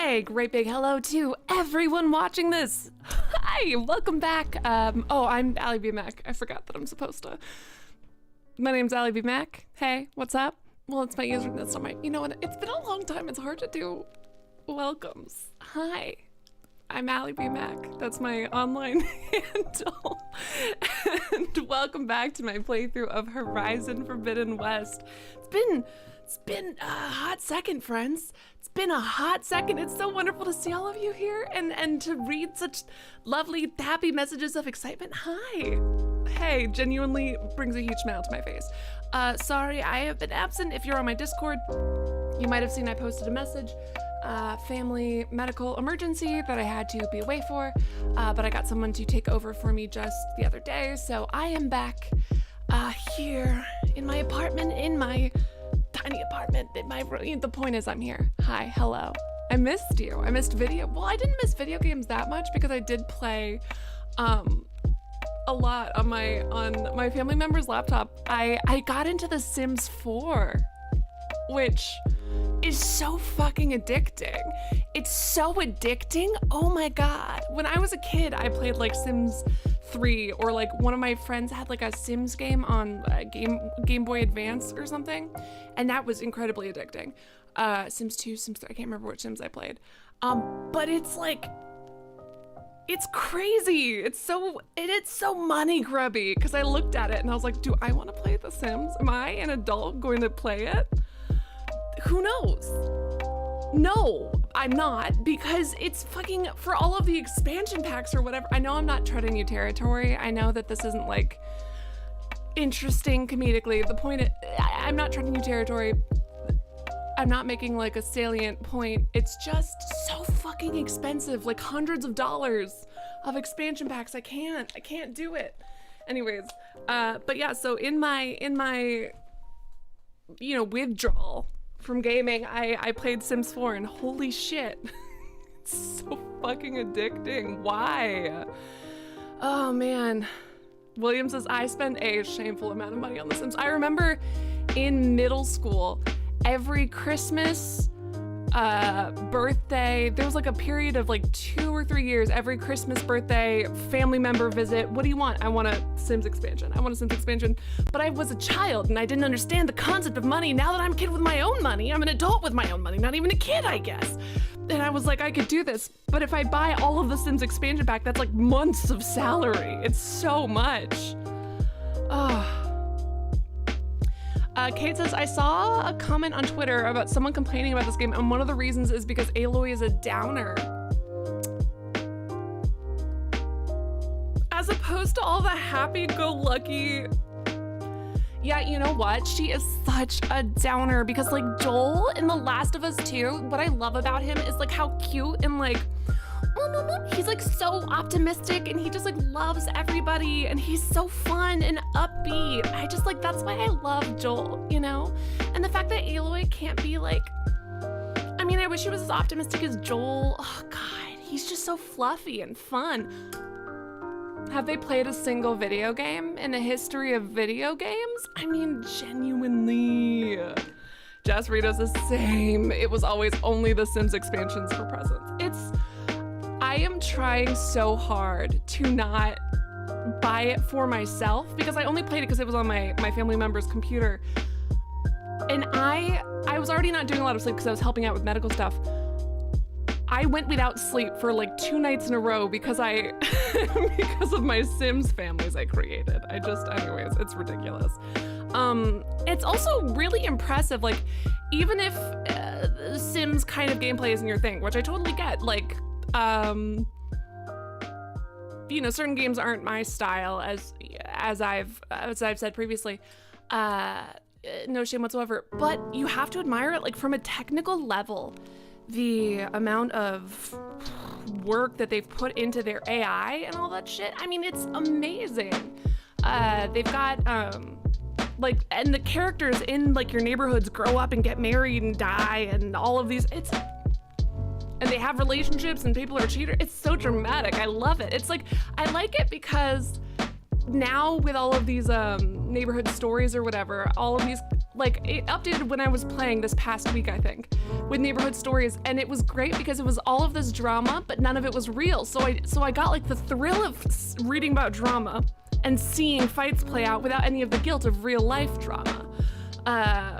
Hey, great big hello to everyone watching this. Hi, welcome back. Oh, I'm Ally B. Mac. I forgot that I'm supposed to. My name's Ally B. Mac. Hey, what's up? Well, it's my username. That's not my. You know what? It's been a long time. It's hard to do welcomes. Hi, I'm Ally B. Mac. That's my online handle. And welcome back to my playthrough of Horizon Forbidden West. It's been a hot second, friends. It's been a hot second. It's so wonderful to see all of you here and to read such lovely, happy messages of excitement. Hi. Hey, genuinely brings a huge smile to my face. Sorry, I have been absent. If you're on my Discord, you might have seen I posted a message. Family medical emergency that I had to be away for, but I got someone to take over for me just the other day. So I am back here in my apartment, in my tiny apartment. The point is I'm here. Hi, hello. I missed you. I missed video. Well, I didn't miss video games that much because I did play a lot on my family member's laptop. I got into The Sims 4, which is so fucking addicting. It's so addicting. Oh my god. When I was a kid, I played like Sims 3, or like one of my friends had like a Sims game on Game Boy Advance or something, and that was incredibly addicting. Sims 2, Sims 3, I can't remember which Sims I played. But it's like, it's crazy. It's so money grubby, because I looked at it and I was like, do I want to play The Sims? Am I an adult going to play it? Who knows? No, I'm not, because it's fucking, for all of the expansion packs or whatever. I know I'm not treading new territory. I know that this isn't like interesting comedically. The point is, I'm not treading new territory. I'm not making like a salient point. It's just so fucking expensive, like hundreds of dollars of expansion packs. I can't do it. Anyways, but yeah, so in my withdrawal from gaming, I played Sims 4, and holy shit, it's so fucking addicting. Why? Oh man. William says, I spent a shameful amount of money on The Sims. I remember in middle school, every Christmas, birthday, there was like a period of like 2 or 3 years, every Christmas, birthday, family member visit. What do you want? I want a Sims expansion. I want a Sims expansion. But I was a child and I didn't understand the concept of money. Now that I'm a kid with my own money, I'm an adult with my own money, not even a kid, I guess. And I was like, I could do this. But if I buy all of the Sims expansion pack, that's like months of salary. It's so much. Oh. Kate says, I saw a comment on Twitter about someone complaining about this game, and one of the reasons is because Aloy is a downer. As opposed to all the happy-go-lucky... Yeah, you know what? She is such a downer, because like Joel in The Last of Us 2, what I love about him is like how cute and like, he's like so optimistic, and he just like loves everybody, and he's so fun and upbeat. I just like, that's why I love Joel, you know? And the fact that Aloy can't be like, I mean, I wish he was as optimistic as Joel. Oh God, he's just so fluffy and fun. Have they played a single video game in the history of video games? I mean, genuinely. Jess Rito's the same. It was always only the Sims expansions for presents. I am trying so hard to not buy it for myself, because I only played it because it was on my family member's computer. And I was already not doing a lot of sleep because I was helping out with medical stuff. I went without sleep for like 2 nights in a row because because of my Sims families I created. Anyways, it's ridiculous. It's also really impressive, like, even if Sims kind of gameplay isn't your thing, which I totally get, like, you know, certain games aren't my style, as I've said previously. No shame whatsoever, but you have to admire it, like, from a technical level. The amount of work that they've put into their AI and all that shit, I mean, it's amazing. They've got like, and the characters in like your neighborhoods grow up and get married and die, and all of these, and they have relationships, and people are cheaters. It's so dramatic. I love it. It's like, I like it because now with all of these neighborhood stories or whatever, all of these like it updated when I was playing this past week, I think, with Neighborhood Stories, and it was great because it was all of this drama, but none of it was real. So I got like the thrill of reading about drama and seeing fights play out without any of the guilt of real life drama,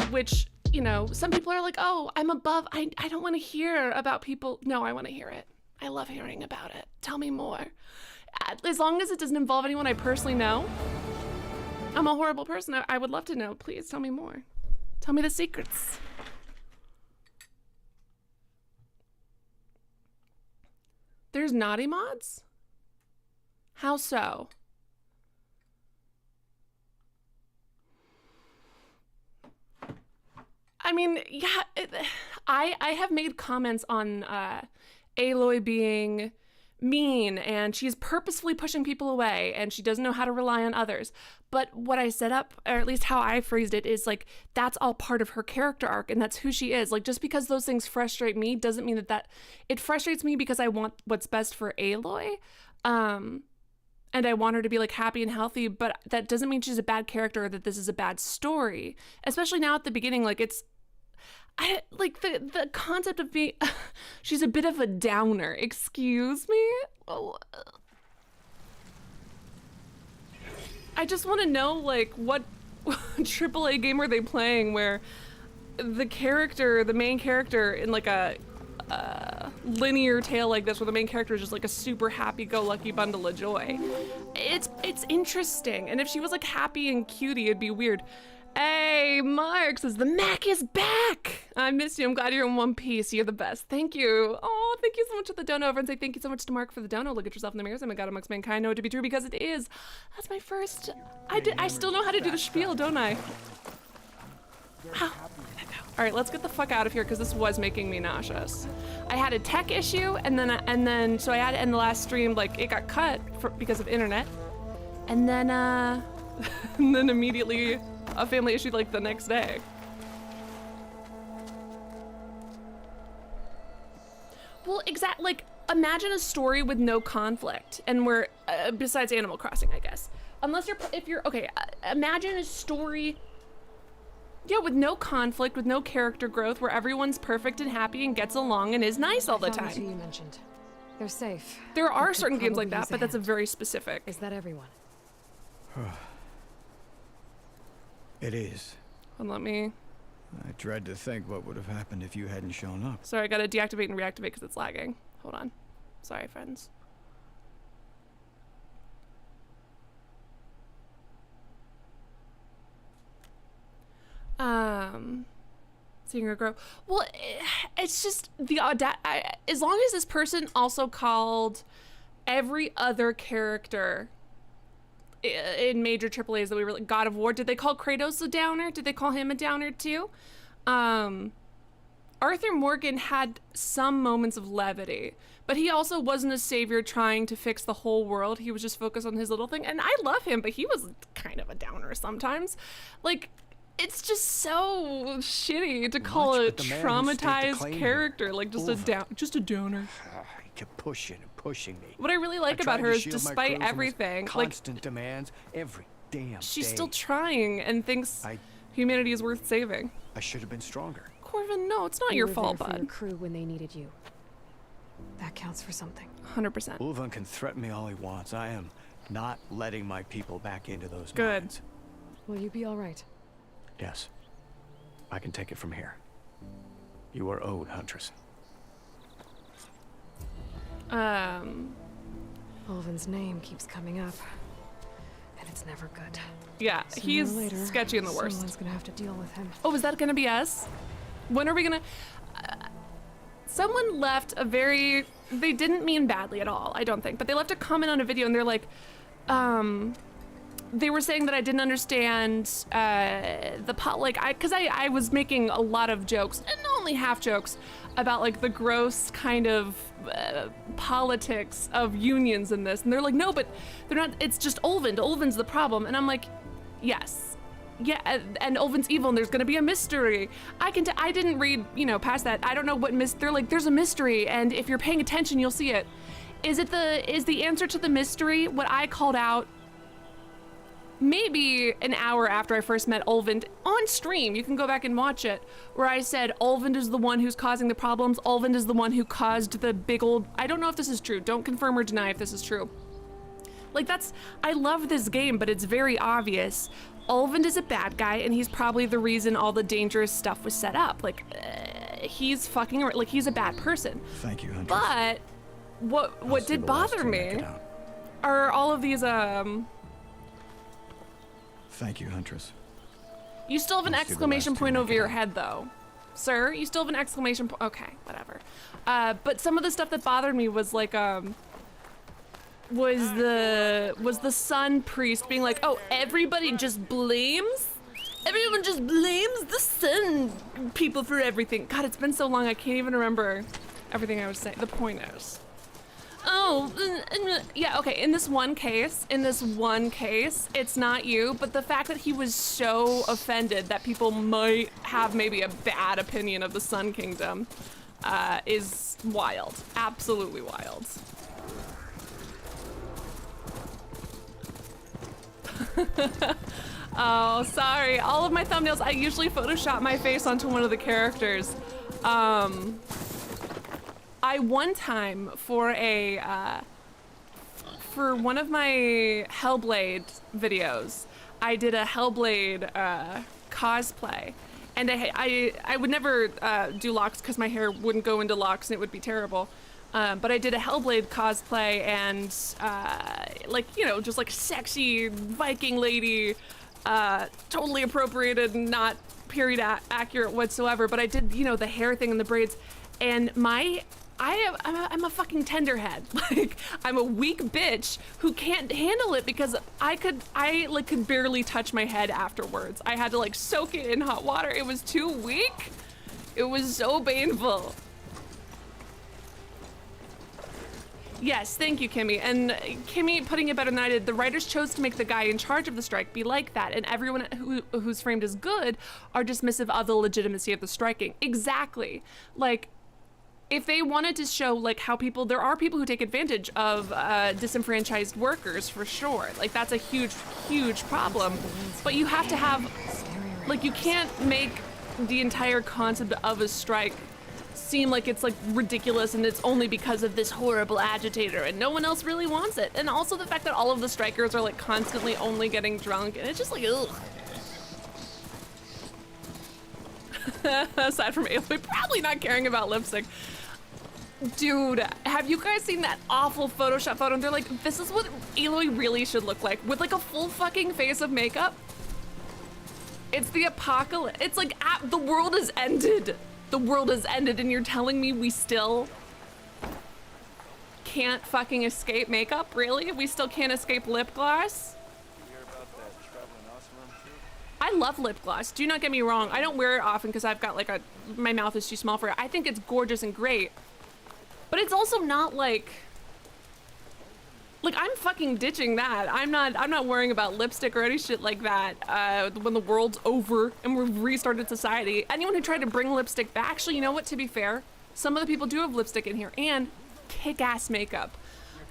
which, you know, some people are like, oh, I'm above, I don't want to hear about people. No, I want to hear it. I love hearing about it. Tell me more. As long as it doesn't involve anyone I personally know. I'm a horrible person. I would love to know. Please tell me more. Tell me the secrets. There's naughty mods? How so? I mean, yeah, I have made comments on Aloy being mean, and she's purposefully pushing people away, and she doesn't know how to rely on others. But what I set up, or at least how I phrased it, is like, that's all part of her character arc, and that's who she is. Like, just because those things frustrate me doesn't mean that it frustrates me because I want what's best for Aloy, and I want her to be like happy and healthy, but that doesn't mean she's a bad character or that this is a bad story. Especially now at the beginning, like I like the concept of being she's a bit of a downer. Excuse me? Oh. I just want to know, like, what AAA game are they playing where the main character in like a linear tale like this, where the main character is just like a super happy-go-lucky bundle of joy. It's interesting, and if she was like happy and cutie, it'd be weird. Hey, Mark says, the Mac is back! I miss you. I'm glad you're in one piece. You're the best. Thank you. Oh, thank you so much for the dono. Everyone say thank you so much to Mark for the dono. Look at yourself in the mirror. Say, my God, amongst mankind, know it to be true because it is. That's my first... I still know how to do the spiel, don't I? Ow. All right, let's get the fuck out of here because this was making me nauseous. I had a tech issue, and then so I had to end the last stream, like, it got cut because of internet. And then, and then immediately... a family issue like the next day. Well, like, imagine a story with no conflict, and we're besides Animal Crossing, I guess. Unless okay, imagine a story, yeah, with no conflict, with no character growth, where everyone's perfect and happy and gets along and is nice all the time. Who you mentioned. They're safe. There are certain games like that, but that's a very specific. Is that everyone? It is. Hold on, let me... I dread to think what would have happened if you hadn't shown up. Sorry, I gotta deactivate and reactivate because it's lagging. Hold on. Sorry, friends. Seeing her grow. Well, it's just the as long as this person also called every other character in major AAAs that we were like, God of War, did they call Kratos a downer? Did they call him a downer too? Arthur Morgan had some moments of levity, but he also wasn't a savior trying to fix the whole world. He was just focused on his little thing, and I love him, but he was kind of a downer sometimes. Like, it's just so shitty to call a traumatized character like just a downer. He kept pushing and pushing me. What I really like about her is, despite everything, constant demands every damn she's day. Still trying and thinks humanity is worth saving. I should have been stronger. Corvin, no, it's not your fault, bud. Your crew when they needed you. That counts for something. 100%. Alvan can threaten me all he wants. I am not letting my people back into those Good. mines. Will you be all right? Yes. I can take it from here. You are owed, Huntress. Alvan's name keeps coming up, and it's never good. Yeah, he's sketchy and the worst. Someone's gonna have to deal with him. Oh, is that gonna be us? When are we gonna... someone left a very... They didn't mean badly at all, I don't think, but they left a comment on a video and they're like, they were saying that I didn't understand because I was making a lot of jokes, and only half jokes, about like the gross kind of politics of unions in this, and they're like, no, but they're not. It's just Alvan. Alvan's the problem, and I'm like, yes, yeah, and Alvan's evil, and there's gonna be a mystery. I didn't read, past that. I don't know what they're like. There's a mystery, and if you're paying attention, you'll see it. Is the answer to the mystery what I called out maybe an hour after I first met Alvan on stream. You can go back and watch it, where I said Alvan is the one who's causing the problems. Alvan is the one who caused the big old, I don't know if this is true. Don't confirm or deny if this is true. Like I love this game, but it's very obvious. Alvan is a bad guy, and he's probably the reason all the dangerous stuff was set up. Like, he's fucking, like, he's a bad person. Thank you, Huntress. But what did bother me are all of these, Thank you, Huntress. You still have an exclamation point over your head, though. Sir, you still have an exclamation point. Okay, whatever. But some of the stuff that bothered me was like, was the sun priest being like, oh, everybody just blames? Everyone just blames the sun people for everything. God, it's been so long, I can't even remember everything I was saying. The point is, oh, yeah, okay, in this one case, it's not you, but the fact that he was so offended that people might have maybe a bad opinion of the Sun Kingdom is wild, absolutely wild. Oh, sorry, all of my thumbnails, I usually Photoshop my face onto one of the characters. I one time for one of my Hellblade videos, I did a Hellblade cosplay, and I would never do locks because my hair wouldn't go into locks and it would be terrible. But I did a Hellblade cosplay and like, you know, just like sexy Viking lady, totally appropriated and not period accurate whatsoever. But I did, you know, the hair thing and the braids, and I'm a fucking tenderhead. Like, I'm a weak bitch who can't handle it because I could barely touch my head afterwards. I had to like soak it in hot water. It was too weak. It was so painful. Yes, thank you, Kimmy. And Kimmy, putting it better than I did, the writers chose to make the guy in charge of the strike be like that, and everyone who's framed as good are dismissive of the legitimacy of the striking. Exactly. Like, if they wanted to show like how there are people who take advantage of disenfranchised workers, for sure. Like, that's a huge, huge problem. But you have to have, like, you can't make the entire concept of a strike seem like it's like ridiculous and it's only because of this horrible agitator and no one else really wants it. And also the fact that all of the strikers are like constantly only getting drunk, and it's just like, ugh. Aside from Aloy probably not caring about lipstick. Dude, have you guys seen that awful Photoshop photo? And they're like, this is what Aloy really should look like, with like a full fucking face of makeup. It's the apocalypse. It's like, the world has ended. The world has ended, and you're telling me we still can't fucking escape makeup? Really? We still can't escape lip gloss? I love lip gloss. Do not get me wrong. I don't wear it often because I've got like my mouth is too small for it. I think it's gorgeous and great, but it's also not like I'm fucking ditching that. I'm not worrying about lipstick or any shit like that when the world's over and we've restarted society. Anyone who tried to bring lipstick back, actually, you know what, to be fair, some of the people do have lipstick in here and kick-ass makeup.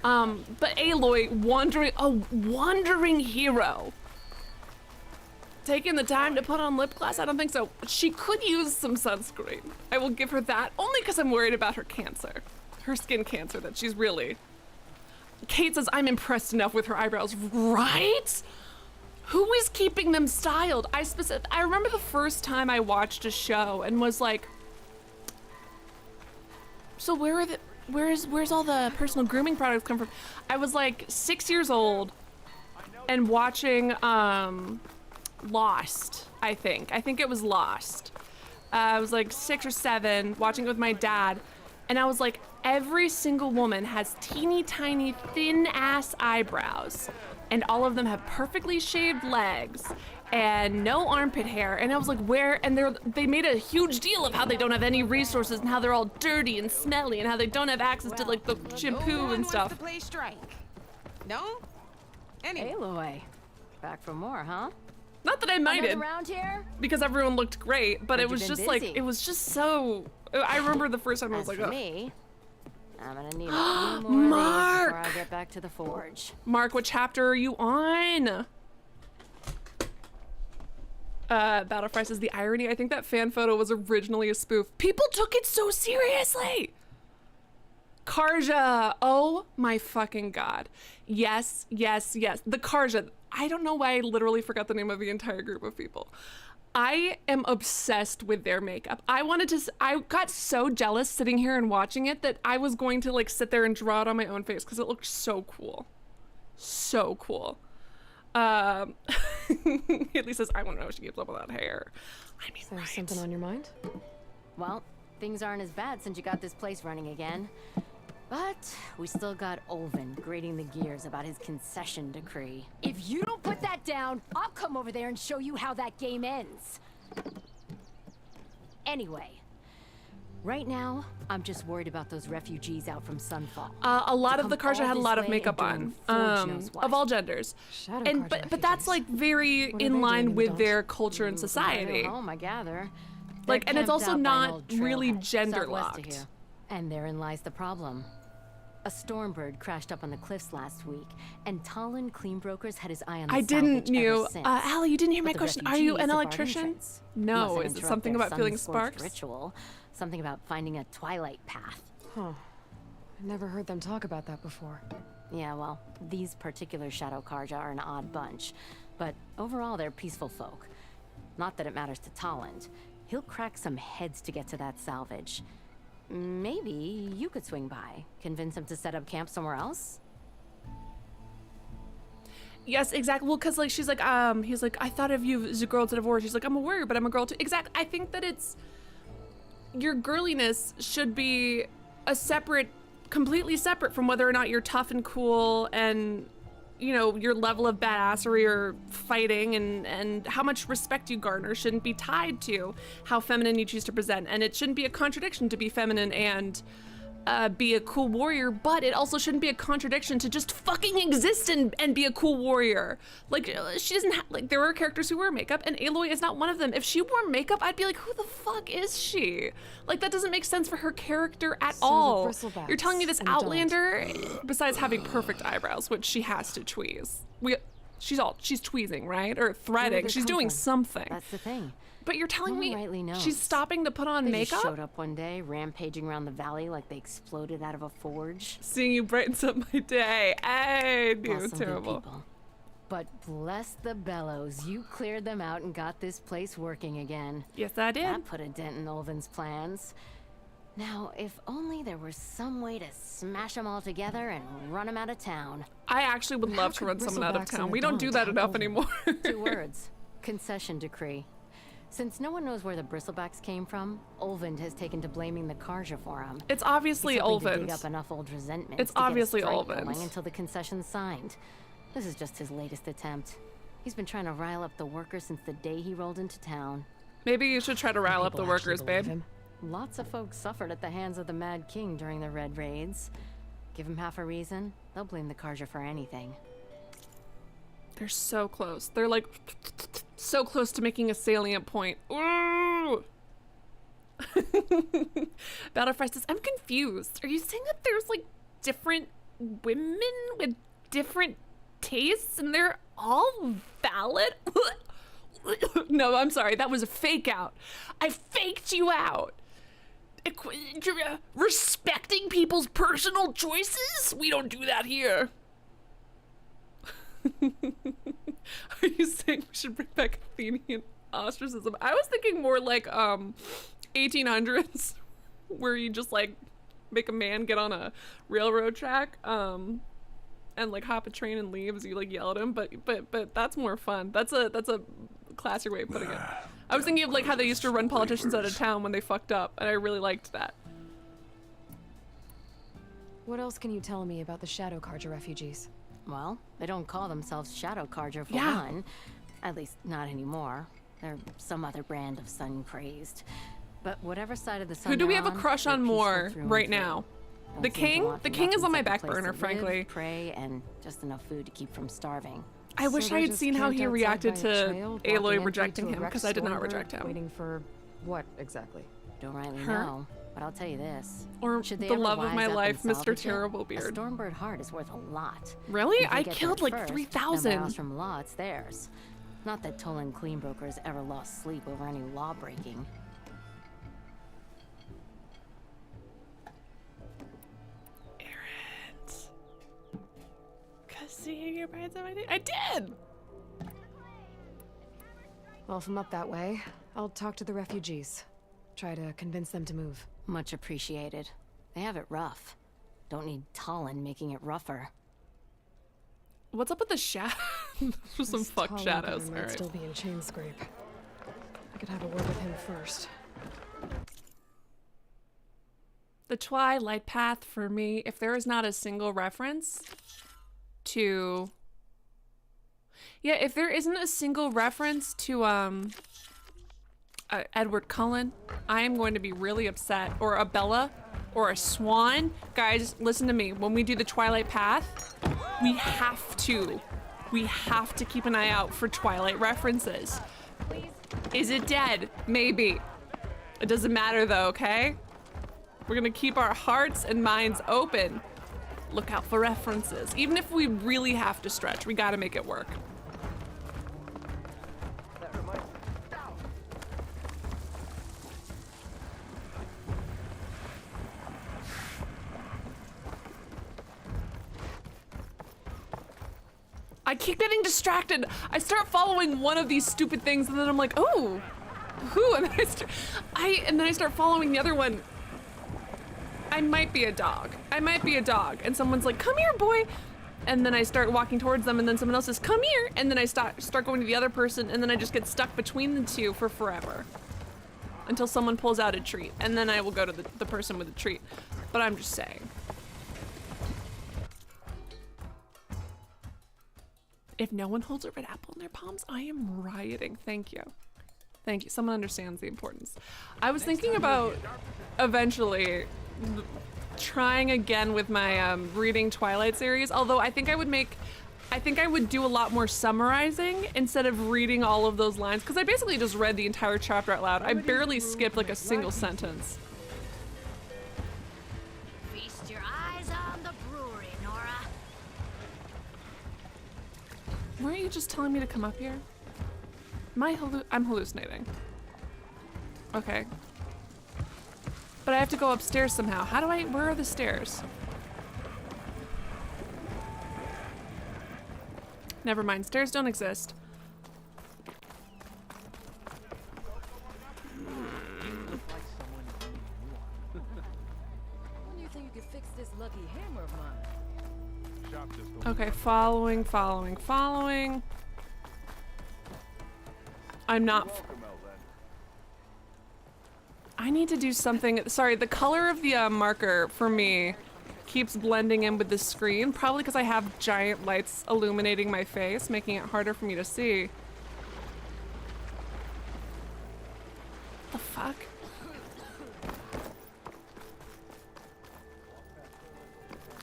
But Aloy, wandering hero. Taking the time to put on lip gloss? I don't think so. She could use some sunscreen. I will give her that, only because I'm worried about her cancer. Her skin cancer that she's really... Kate says, I'm impressed enough with her eyebrows, right? Who is keeping them styled? I remember the first time I watched a show and was like, so where's all the personal grooming products come from? I was like 6 years old and watching Lost, I think it was Lost. I was like 6 or 7, watching it with my dad, and I was like, every single woman has teeny tiny thin ass eyebrows, and all of them have perfectly shaved legs and no armpit hair. And I was like, where? And they made a huge deal of how they don't have any resources and how they're all dirty and smelly and how they don't have access to like the shampoo and stuff. To play strike. No? Aloy, back for more, huh? Not that I minded, around here? because everyone looked great, but it was just like, it was just so, I remember the first time I was like, for oh. me, I'm gonna need a few more Mark! before I get back to the forge. Mark, what chapter are you on? Battlefry says the irony. I think that fan photo was originally a spoof. People took it so seriously. Karja. Oh my fucking god. Yes, yes, yes. The Karja. I don't know why I literally forgot the name of the entire group of people. I am obsessed with their makeup. I got so jealous sitting here and watching it that I was going to like sit there and draw it on my own face because it looked so cool. So cool. Haley says, I want to know if she keeps up with that hair. I mean, Is there right. something on your mind? Well, things aren't as bad since you got this place running again. But we still got Alvan grating the gears about his concession decree. If you don't put that down, I'll come over there and show you how that game ends. Anyway, right now, I'm just worried about those refugees out from Sunfall. A lot To of the come Karja all had a this lot of way makeup and on, doing Forge knows what. of all genders. Shadow And Karja but that's refugees. like very What are in they line doing in with the their dumps? culture and society. Home, I gather. Like, They're and it's camped also out by an not old really trailhead, gender southwest of locked. here. And therein lies the problem. A stormbird crashed up on the cliffs last week, and Talon Cleanbrokers had his eye on the I didn't salvage knew. ever since. Allie, you didn't hear my But the question. Are you refugees an have barred electrician? entrance. No. Mustn't Is it interrupt something their about feeling sun-scorched sparks? Ritual. Something about finding a twilight path. Huh. I never heard them talk about that before. Yeah, well, these particular Shadow Karja are an odd bunch, but overall they're peaceful folk. Not that it matters to Talon. He'll crack some heads to get to that salvage. Maybe you could swing by, convince him to set up camp somewhere else? Yes, exactly. Well, because like she's like, he's like, I thought of you as a girl to divorce. She's like, I'm a warrior, but I'm a girl too. Exactly. I think that it's your girliness should be a separate, completely separate from whether or not you're tough and cool and, you know, your level of badassery or fighting and how much respect you garner shouldn't be tied to how feminine you choose to present. And it shouldn't be a contradiction to be feminine and be a cool warrior, but it also shouldn't be a contradiction to just fucking exist and be a cool warrior. Like, she doesn't have, like, there are characters who wear makeup, and Aloy is not one of them. If she wore makeup, I'd be like, who the fuck is she? Like, that doesn't make sense for her character at So the all. bristlebacks You're telling me this and don't. Outlander, besides having perfect eyebrows, which she has to tweeze. She's tweezing, right? Or threading. they She's come doing from? something. That's the thing. But you're telling No one me rightly knows. she's stopping to put on They makeup? just showed up one day, rampaging around the valley like they exploded out of a forge. Seeing you brightens up my day. Hey, dude, Lost some good terrible. people. But bless the bellows, you cleared them out and got this place working again. Yes, I did. That put a dent in Alvan's plans. Now, if only there was some way to smash them all together and run them out of town. I actually would How love to could run someone out of bristlebacks town. and We don't do Adon that topple enough them? anymore. 2 words. Concession decree. Since no one knows where the bristlebacks came from, Alvan has taken to blaming the Karja for them. It's obviously He's hoping to dig Olvan's. up enough old resentments It's to get a obviously strike Alvan's. going until the concession's signed. This is just his latest attempt. He's been trying to rile up the workers since the day he rolled into town. Maybe you should try to rile up the People actually workers, believe babe. him. Lots of folks suffered at the hands of the Mad King during the Red Raids. Give him half a reason, they'll blame the Karja for anything. They're so close. They're like so close to making a salient point. Ooh. Battlefry says, I'm confused. Are you saying that there's like different women with different tastes and they're all valid? No, I'm sorry. That was a fake out. I faked you out. Respecting people's personal choices? We don't do that here. Are you saying we should bring back Athenian ostracism? I was thinking more like 1800s, where you just like make a man get on a railroad track and like hop a train and leave as you like yell at him. But that's more fun. That's a classier way of putting it. I was thinking of like how they used to run politicians out of town when they fucked up, and I really liked that. What else can you tell me about the Shadow Karja refugees? Well, they don't call themselves Shadow Karja for Yeah. one. At least not anymore. They're some other brand of sun crazed. But whatever side of the sun Who do we they're have a crush they're on peaceful more through and right through. now? Don't The seem to king? want The for king is nothing on my except a back place burner, to frankly. Live, pray, and just enough food to keep from starving. I wish So I they're had just seen how camped he outside reacted by a to trail, Aloy blocking rejecting entry to him, a wrecked because I did not stormbird, reject him. Waiting for what exactly? Don't rightly Her? know, but I'll tell you this. Or Should they the ever love of wise my up and life, Mr. salvage it, Terrible A Beard. Stormbird heart is worth a lot. Really? If they I get killed there like first, 3,000. The mouse from Law, it's theirs. Not that Tolan cleanbrokers ever lost sleep over any law breaking. Errant. Cause seeing your brides on my day. I did! Well, if I'm up that way, I'll talk to the refugees. Try to convince them to move. Much appreciated. They have it rough. Don't need Tolan making it rougher. What's up with the shadows? Just some This fuck tall shadows. Alvan might Alright. still be in chain scrape. I could have a word with him first. The Twilight path for me, if there is not a single reference to... Yeah, if there isn't a single reference to, Edward Cullen, I am going to be really upset. Or a Bella, or a Swan. Guys, listen to me. When we do the Twilight path, we have to keep an eye out for Twilight references. Is it dead? Maybe. It doesn't matter though, okay? We're gonna keep our hearts and minds open. Look out for references. Even if we really have to stretch, we gotta make it work. I keep getting distracted. I start following one of these stupid things and then I'm like, oh, who? And then I start following the other one. I might be a dog. And someone's like, come here, boy. And then I start walking towards them and then someone else says, come here. And then I start going to the other person and then I just get stuck between the two for forever. Until someone pulls out a treat. And then I will go to the person with the treat. But I'm just saying. If no one holds a red apple in their palms, I am rioting. Thank you. Thank you. Someone understands the importance. I was thinking about eventually trying again with my reading Twilight series, although I think I would do a lot more summarizing instead of reading all of those lines, because I basically just read the entire chapter out loud. I barely skipped like a single sentence. Feast your eyes on the brewery, Nora. Weren't you just telling me to come up here? I'm hallucinating. Okay. But I have to go upstairs somehow. Where are the stairs? Never mind, stairs don't exist. When do you think you could fix this lucky hammer of mine? Okay, following. I need to do something. Sorry, the color of the marker for me keeps blending in with the screen, probably because I have giant lights illuminating my face, making it harder for me to see. The fuck?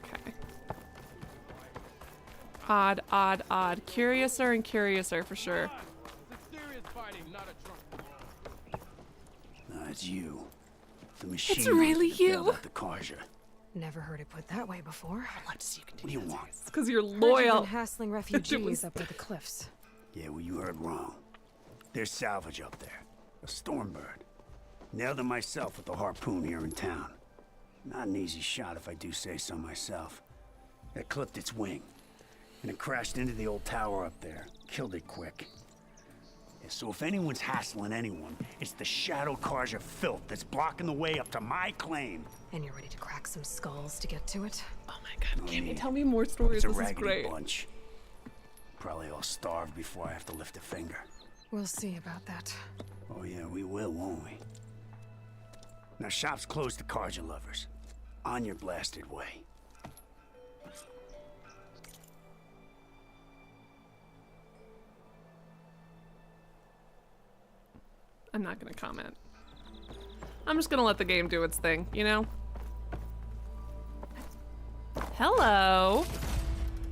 Okay. Odd. Curiouser and curiouser for sure. No, it's you. The machine. It's really that bailed you. out the Karja. Never heard it put that way before. What do you want? It's because you're Heard you've loyal. been hassling refugees up by the cliffs. Yeah, well, you heard wrong. There's salvage up there. A stormbird. Nailed it myself with the harpoon here in town. Not an easy shot if I do say so myself. It clipped its wing. And it crashed into the old tower up there. Killed it quick. Yeah, so if anyone's hassling anyone, it's the Shadow Karja filth that's blocking the way up to my claim. And you're ready to crack some skulls to get to it? Oh my god, can you need. tell me more stories? It's a This is raggedy great. bunch. Probably all starved before I have to lift a finger. We'll see about that. Oh yeah, we will, won't we? Now shop's closed to Karja lovers. On your blasted way. I'm not gonna comment. I'm just gonna let the game do its thing, you know? Hello.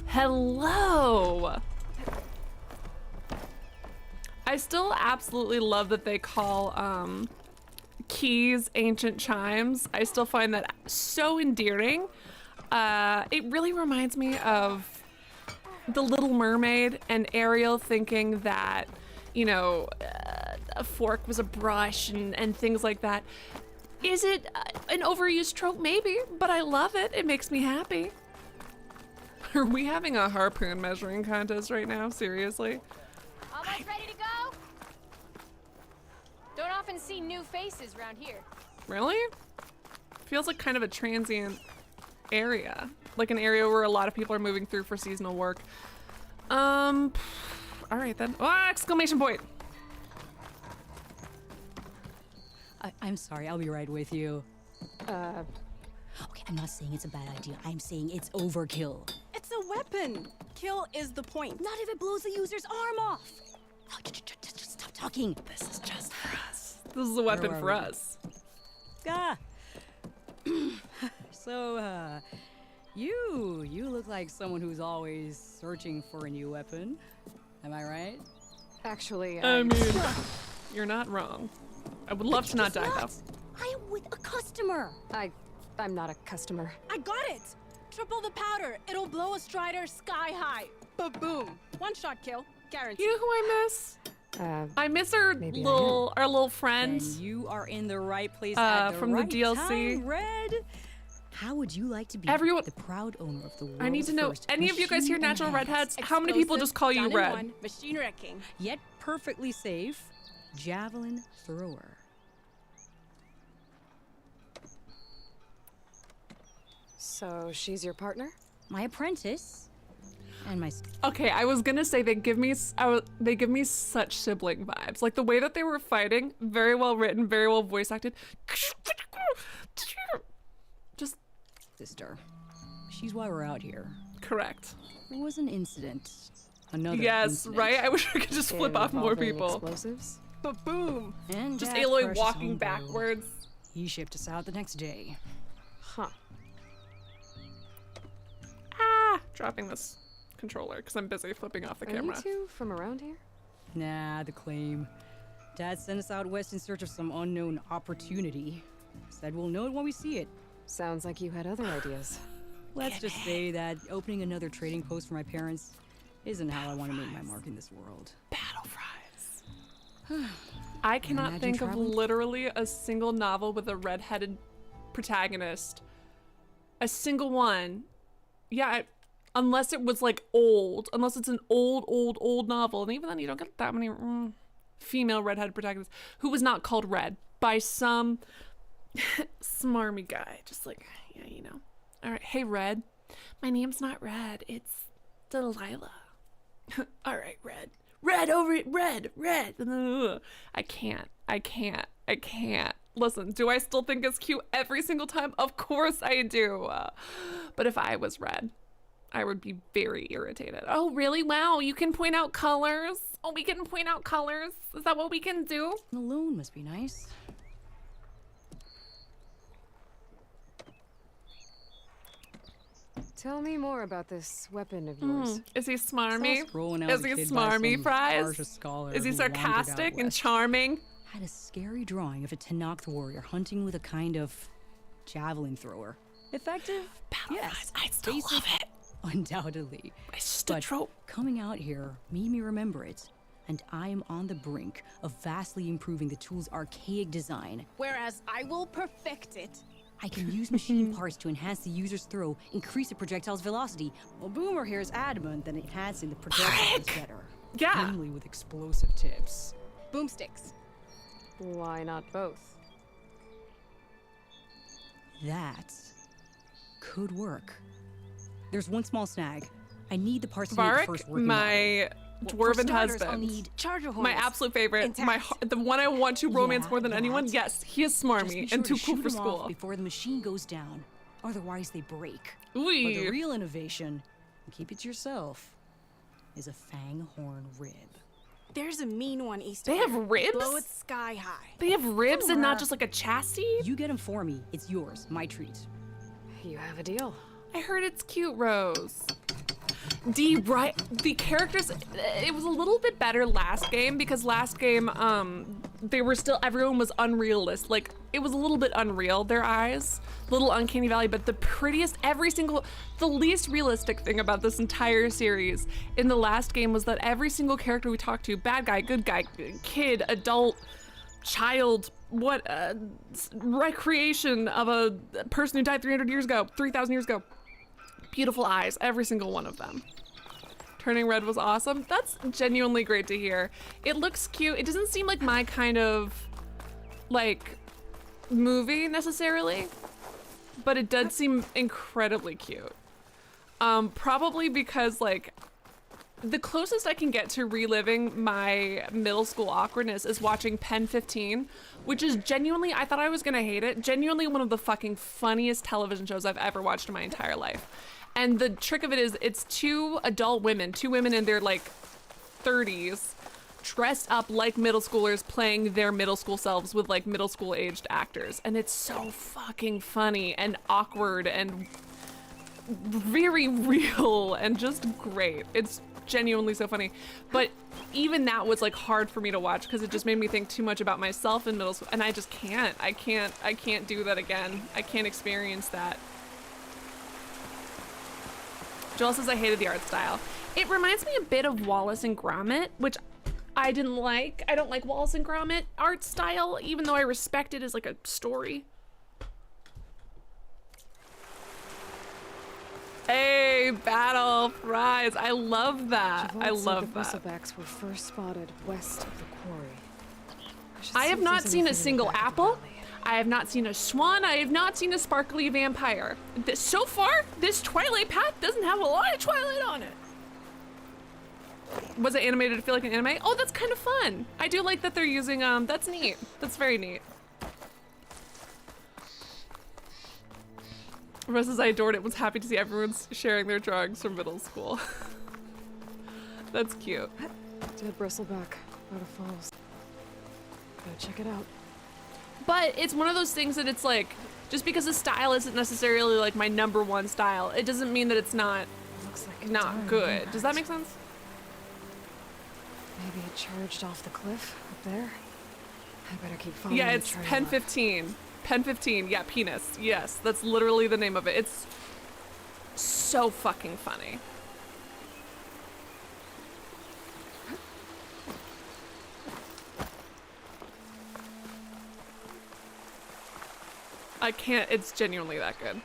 Hello. I still absolutely love that they call keys ancient chimes. I still find that so endearing. It really reminds me of The Little Mermaid and Ariel thinking that, you know, a fork was a brush and things like that. Is it an overused trope? Maybe, but I love it. It makes me happy. Are we having a harpoon measuring contest right now? Seriously? Almost ready to go? Don't often see new faces around here. Really? Feels like kind of a transient area. Like an area where a lot of people are moving through for seasonal work. All right then. Oh, exclamation point. I'm sorry, I'll be right with you. Okay, I'm not saying it's a bad idea. I'm saying it's overkill. It's a weapon. Kill is the point. Not if it blows the user's arm off. Oh, just stop talking. This is just for us. This is a weapon for us. Ah. So, you look like someone who's always searching for a new weapon. Am I right? Actually, I mean, you're not wrong. I would love to not die though. I am with a customer. I'm not a customer. I got it. Triple the powder. It'll blow a strider sky high. Ba-boom. One shot kill. Guaranteed. You know who I miss? I miss our maybe little And friend you are in the right place at the from right the DLC. time, Red. How would you like to be Everyone- the proud owner of the world's I need to know, first any of you guys here natural machine-enhanced- redheads? How many people just call you Explosive, done in Red? one, machine wrecking. Yet perfectly safe, javelin thrower. So she's your partner? My apprentice, and my Okay, I was gonna say they give me such sibling vibes. Like the way that they were fighting, very well written, very well voice acted. Just sister. She's why we're out here. correct. There was an incident. Another Yes, incident. right? I wish I could just flip off more Involving people. Explosives? Ba-boom. And Just Dad's Aloy precious walking homebrew. backwards. He shipped us out the next day. Huh. Ah, dropping this controller because I'm busy flipping off the Are you camera. two from around here? Nah, the claim. Dad sent us out west in search of some unknown opportunity. Said we'll know it when we see it. Sounds like you had other ideas. Let's just say that opening another trading post for my parents isn't how I want to make my mark in this world. Battle fries. I cannot imagine think of traveling? literally a single novel with a redheaded protagonist. A single one. Yeah, unless it was like old. Unless it's an old novel. And even then you don't get that many female redheaded protagonists who was not called Red by some smarmy guy. Just like, yeah, you know. All right, hey Red. My name's not Red. It's Delilah. All right, Red. Red over it. Red. Ugh. I can't. Listen, do I still think it's cute every single time? Of course I do. But if I was Red, I would be very irritated. Oh, really? Wow, you can point out colors? Oh, we can point out colors? Is that what we can do? Alone must be nice. Tell me more about this weapon of yours. Is he smarmy? Scrolling out Is as a he kid by smarmy, some Fries? Archer scholar Is he who wandered out sarcastic and west. charming? Had a scary drawing of a Tenakth warrior hunting with a kind of javelin thrower. Effective? Yes. I still Basic? love it. Undoubtedly. It's just a But trope. coming out here made me remember it. And I am on the brink of vastly improving the tool's archaic design. Whereas I will perfect it. I can use machine parts to enhance the user's throw, increase the projectile's velocity. Well, Boomer here is adamant that enhancing the projectile is better. Yeah. Only with explosive tips. Boomsticks. Why not both? That could work. There's one small snag. I need the parts to make the first Varric, working model. my For dwarven starters, I'll husband. need charger My holes. absolute favorite. Intact. The one I want to romance more than anyone. that. Yes, he is Just be smarmy sure and too to cool shoot for them off school. before the machine goes down. Otherwise, they break. But the Ooh. real innovation, and keep it to yourself, is a fang horn rib. There's a mean one east They of have here. ribs? Blow it sky high. They have ribs and not just like a chassis? You get them for me. It's yours. My treat. You have a deal. I heard it's cute, Rose. Right, the characters, it was a little bit better last game because last game, they were still, everyone was unrealistic. Like, it was a little bit unreal, their eyes, little uncanny valley, but the prettiest, the least realistic thing about this entire series in the last game was that every single character we talked to, bad guy, good guy, kid, adult, child, recreation of a person who died 3,000 years ago, beautiful eyes, every single one of them. Turning red was awesome. That's genuinely great to hear. It looks cute. It doesn't seem like my kind of like movie necessarily, but it does seem incredibly cute. Probably because like the closest I can get to reliving my middle school awkwardness is watching Pen 15, which is genuinely, I thought I was gonna hate it, genuinely one of the fucking funniest television shows I've ever watched in my entire life. And the trick of it is it's two women in their like 30s, dressed up like middle schoolers playing their middle school selves with like middle school aged actors. And it's so fucking funny and awkward and very real and just great. It's genuinely so funny. But even that was like hard for me to watch because it just made me think too much about myself in middle school. And I just can't. I can't do that again. I can't experience that. Joel says I hated the art style. It reminds me a bit of Wallace and Gromit, which I didn't like. I don't like Wallace and Gromit art style, even though I respect it as like a story. Hey, Battle Fries. I love that. I love that. The bristlebacks were first spotted west of the quarry. I have not seen a single apple. I have not seen a swan. I have not seen a sparkly vampire. So far, this Twilight path doesn't have a lot of Twilight on it. Was it animated to feel like an anime? Oh, that's kind of fun. I do like that they're using, that's neat. That's very neat. Russ says I adored it. Was happy to see everyone's sharing their drawings from middle school. That's cute. Dead bristleback out of Falls. Gotta check it out. But it's one of those things that it's like, just because the style isn't necessarily like my #1 style, it doesn't mean that it's not good. Does that make sense? Maybe it charged off the cliff up there. I better keep following. Yeah, it's Pen 15. Pen 15, yeah, penis. Yes, that's literally the name of it. It's so fucking funny. I can't, it's genuinely that good.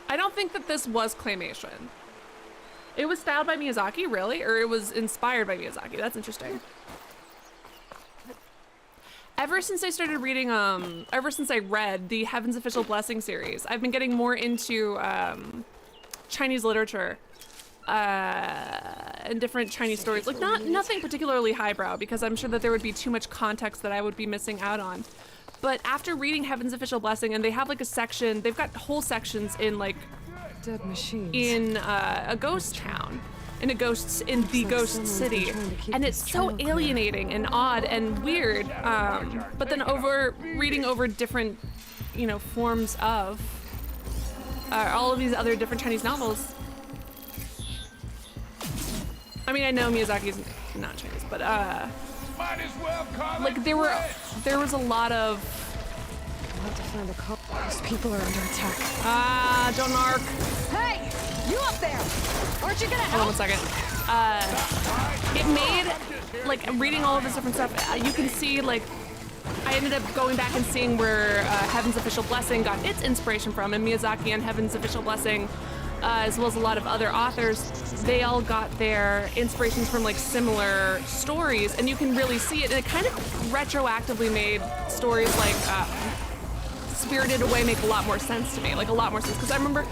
I don't think that this was claymation. It was styled by Miyazaki, really? Or it was inspired by Miyazaki? That's interesting. Ever since I started reading, ever since I read the Heaven's Official Blessing series, I've been getting more into Chinese literature and different Chinese stories. Like nothing particularly highbrow because I'm sure that there would be too much context that I would be missing out on. But after reading Heaven's Official Blessing, and they have like a section, they've got whole sections in like dead machines in a ghost town, in the ghost city, and it's so alienating and odd and weird. But then reading over different, forms of all of these other different Chinese novels. I mean, I know Miyazaki's not Chinese, but might as well call like there was a lot of. I'll have to find a cop. These people are under attack. Don't narc. Hey, you up there? Aren't you gonna help? Hold on 1 second. It made, like, reading all of this different stuff, you can see, like, I ended up going back and seeing where Heaven's Official Blessing got its inspiration from, and Miyazaki and Heaven's Official Blessing, as well as a lot of other authors, they all got their inspirations from, like, similar stories, and you can really see it, and it kind of retroactively made stories like Spirited Away make a lot more sense to me, like a lot more sense, because I remember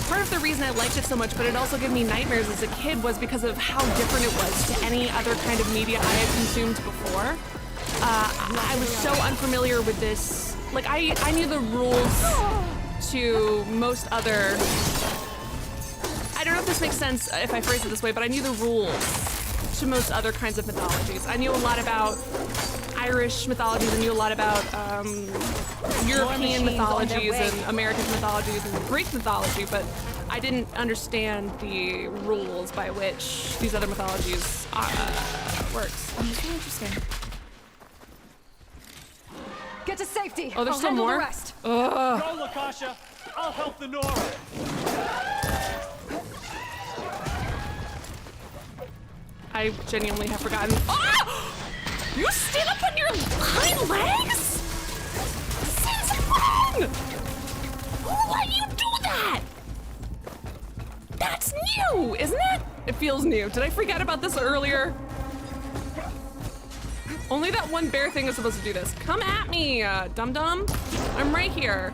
part of the reason I liked it so much, but it also gave me nightmares as a kid, was because of how different it was to any other kind of media I had consumed before. I was so unfamiliar with this, like I knew the rules to most other, I don't know if this makes sense if I phrase it this way, but I knew the rules to most other kinds of mythologies. I knew a lot about, Irish mythologies. I knew a lot about European mythologies and American mythologies and Greek mythology, but I didn't understand the rules by which these other mythologies works. It's really interesting. Get to safety. Oh, there's I'll still handle more? the rest. Ugh. Go, Lakasha. I'll help the Nora. I genuinely have forgotten. Ah! You stand up on your hind legs? Since when? Who let you do that? That's new, isn't it? It feels new. Did I forget about this earlier? Only that one bear thing is supposed to do this. Come at me, dum-dum. I'm right here.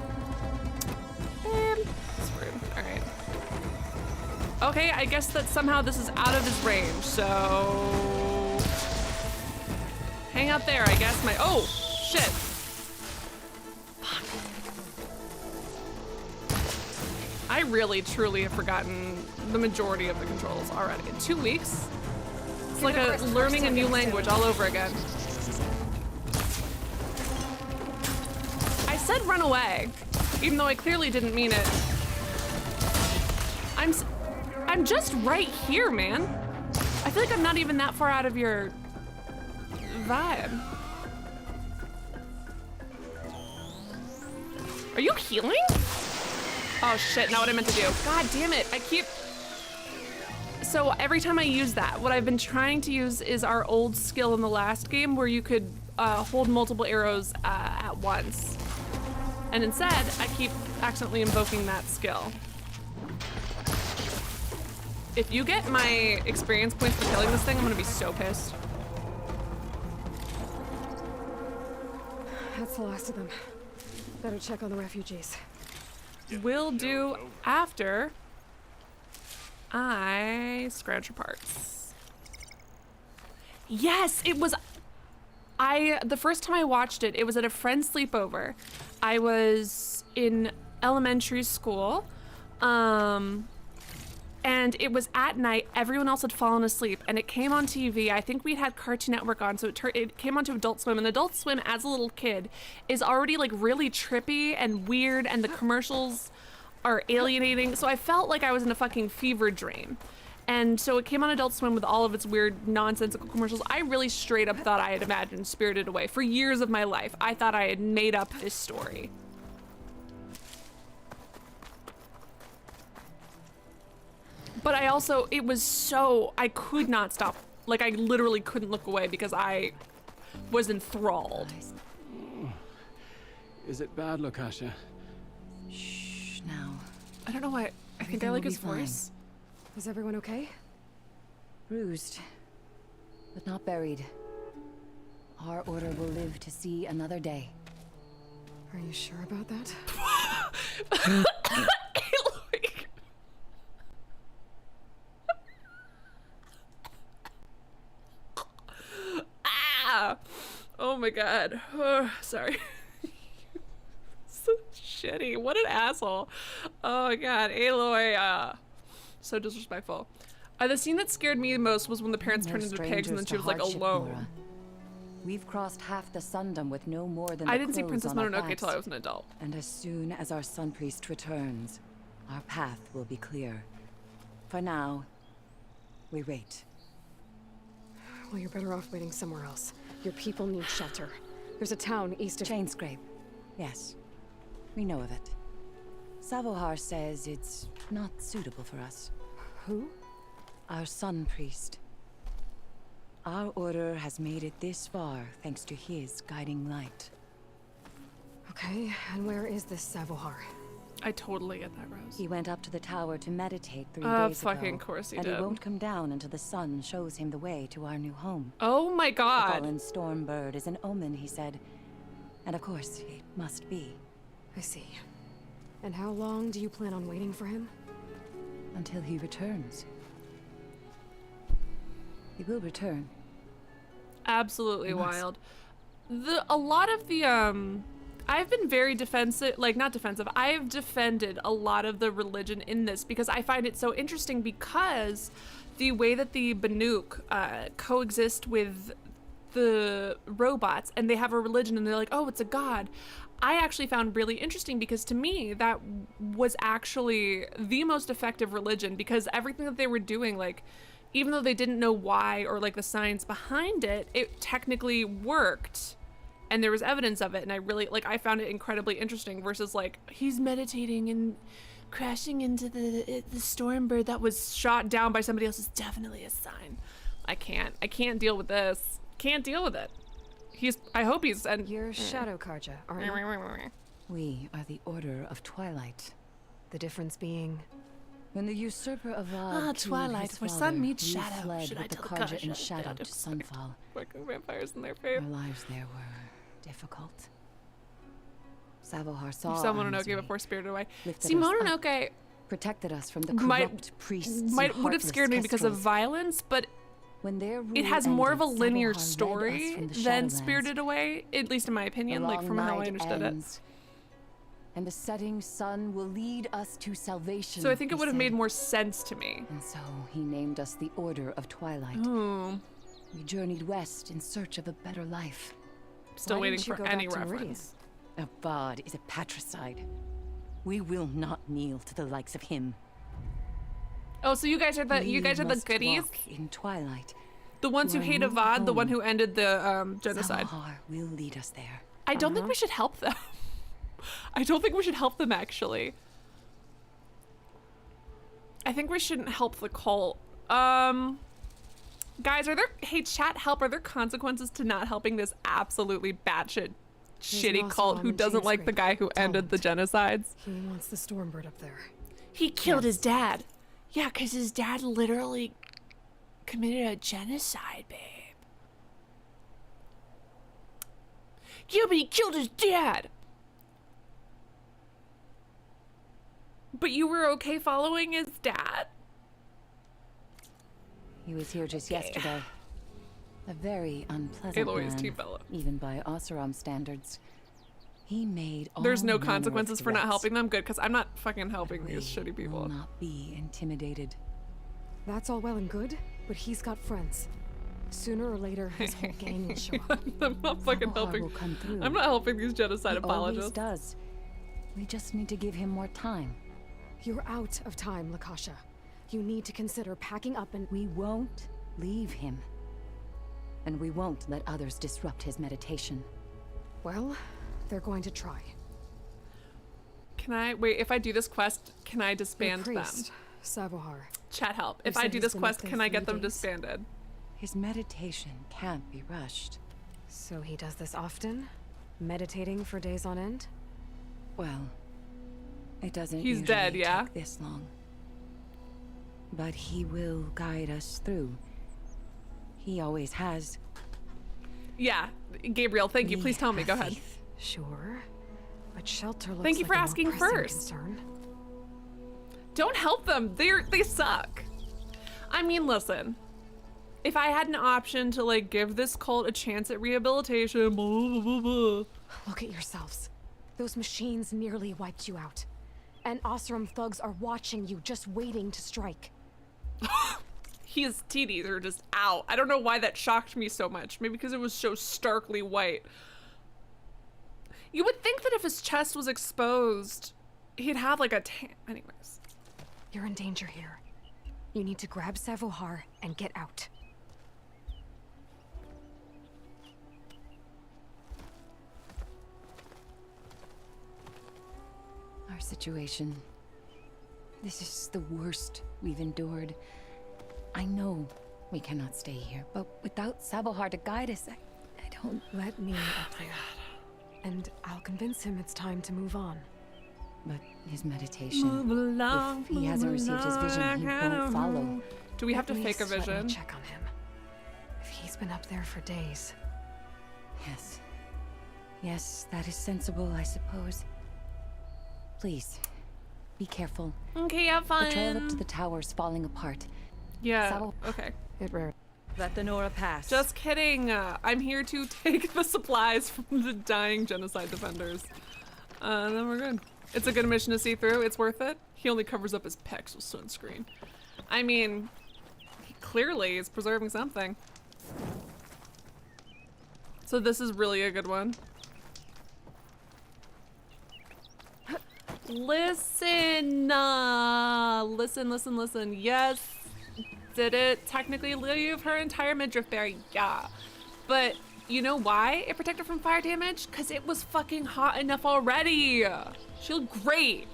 That's rude. All right. Okay, I guess that somehow this is out of his range, so... hang out there, I guess. Oh, shit. Fuck. I really, truly have forgotten the majority of the controls already. In 2 weeks? It's like learning a new language all over again. I said run away, even though I clearly didn't mean it. I'm just right here, man. I feel like I'm not even that far out of your vibe. Are you healing? Oh shit, not what I meant to do. God damn it, I keep... So every time I use that, what I've been trying to use is our old skill in the last game where you could hold multiple arrows at once. And instead, I keep accidentally invoking that skill. If you get my experience points for killing this thing, I'm gonna be so pissed. That's the last of them. Better check on the refugees. Will do after I scrounge for parts. Yes, it was... the first time I watched it, it was at a friend's sleepover. I was in elementary school, and it was at night. Everyone else had fallen asleep, and it came on TV. I think we'd had Cartoon Network on, so it came onto Adult Swim, and Adult Swim, as a little kid, is already like really trippy and weird, and the commercials are alienating, so I felt like I was in a fucking fever dream. And so it came on Adult Swim with all of its weird, nonsensical commercials. I really straight up thought I had imagined Spirited Away. For years of my life, I thought I had made up this story. But I also, it was so, I could not stop. Like, I literally couldn't look away because I was enthralled. Is it bad, Lakasha? Shh, now. I don't know why, I think I like his voice. Is everyone okay? Bruised, but not buried. Our order will live to see another day. Are you sure about that? Ah! Oh my god. Oh, sorry. So shitty. What an asshole. Oh my god. Aloy, so disrespectful. The scene that scared me the most was when the parents turned into pigs and then she was like alone. Nora. We've crossed half the Sundom with no more than I the didn't see clothes Princess on our Mononoke backs. till I was an adult. And as soon as our Sun Priest returns, our path will be clear. For now, we wait. Well, you're better off waiting somewhere else. Your people need shelter. There's a town east of... Chainscrape. Yes. We know of it. Savohar says it's not suitable for us. Who? Our Sun Priest. Our order has made it this far thanks to his guiding light. Okay, and where is this Savohar? I totally get that, Rose. He went up to the tower to meditate 3 days ago. Fucking course he and did. he won't come down until the sun shows him the way to our new home. Oh my god. The fallen storm bird is an omen, he said. And of course, it must be. I see. And how long do you plan on waiting for him? Until he returns. He will return. Absolutely wild. A lot of the I've been very defensive, like not defensive. I have defended a lot of the religion in this because I find it so interesting because the way that the Banuk coexist with the robots and they have a religion and they're like, oh, it's a god. I actually found really interesting because to me that was actually the most effective religion, because everything that they were doing, like, even though they didn't know why or like the science behind it, it technically worked and there was evidence of it. And I really, like, I found it incredibly interesting versus like, he's meditating and crashing into the stormbird that was shot down by somebody else is definitely a sign. I can't deal with this. Can't deal with it. I hope he's, and you're Shadow Karja, aren't you? We are the Order of Twilight. The difference being, when the usurper of Twilight, where sun meets shadow. Should I the tell Karja in shadow to Sunfall. Fucking vampires in their face. Our lives there were difficult. Savohar saw saw Mononoke before spirited away. See, us Mononoke protected us from the corrupt priests. Would have scared me because of violence, but it has more of a linear story than Spirited Away, at least in my opinion, like from how I understood it. And the setting sun will lead us to salvation. So I think it would have made more sense to me. And so he named us the Order of Twilight. We journeyed west in search of a better life. Still waiting for any reference. Avad is a patricide. We will not kneel to the likes of him. Oh, so you guys are the goodies? In Twilight. The ones who hate Avad, the one who ended the genocide. Savohar will lead us there. I don't think we should help them. I don't think we should help them, actually. I think we shouldn't help the cult. Guys, hey, chat, help, are there consequences to not helping this absolutely batshit shitty cult who doesn't like the guy who ended the genocides? He wants the Stormbird up there. He killed his dad. Yeah, because his dad literally committed a genocide, babe. Yeah, but he killed his dad. But you were okay following his dad? He was here just yesterday. A very unpleasant Aloy is man, Team Bella. even by Oseram standards. He made all There's no manner consequences of for not threats. helping them? Good, because I'm not fucking helping these shitty We people. will not be intimidated. That's all well and good, but he's got friends. Sooner or later, his whole gang will show up. I'm not fucking Savohar helping. will come through. I'm not helping these genocide He always apologists. does. We just need to give him more time. You're out of time, Lakasha. You need to consider packing up and— We won't leave him. And we won't let others disrupt his meditation. Well, they're going to try. Can I wait? If I do this quest, can I disband The them? priest, Savohar. Chat help. They If I said do he's this been quest, up there can I 3 get them days. disbanded? His meditation can't be rushed. So he does this often? Meditating for days on end? Well, it doesn't He's usually dead, yeah? take this long. But he will guide us through. He always has. Yeah, Gabriel, thank you. We Please tell me. Go have ahead. faith, Sure. But shelter looks Thank you like for a more asking pressing first. concern. Don't help them. They suck. I mean, listen. If I had an option to like give this cult a chance at rehabilitation, blah, blah, blah, blah. Look at yourselves. Those machines nearly wiped you out. And Oseram thugs are watching you, just waiting to strike. His TDs are just out. I don't know why that shocked me so much. Maybe because it was so starkly white. You would think that if his chest was exposed, he'd have like a tan. Anyways. You're in danger here. You need to grab Savohar and get out. Our situation. This is the worst we've endured. I know we cannot stay here, but without Savohar to guide us, I don't... Let me up there. And I'll convince him it's time to move on. But his meditation... Move along, if he hasn't received his vision, he won't follow. Do we have to At fake a least let me vision? check on him. If he's been up there for days. Yes. Yes, that is sensible, I suppose. Please, be careful. Okay, have fun. The trail up to the tower's falling apart. Yeah, okay. It rare. Let the Nora pass. Just kidding. I'm here to take the supplies from the dying genocide defenders. And then we're good. It's a good mission to see through. It's worth it. He only covers up his pecs with sunscreen. I mean, he clearly is preserving something. So this is really a good one. Listen, listen. Yes, did it technically leave her entire midriff there? Yeah. But you know why it protected from fire damage? Because it was fucking hot enough already. She looked great.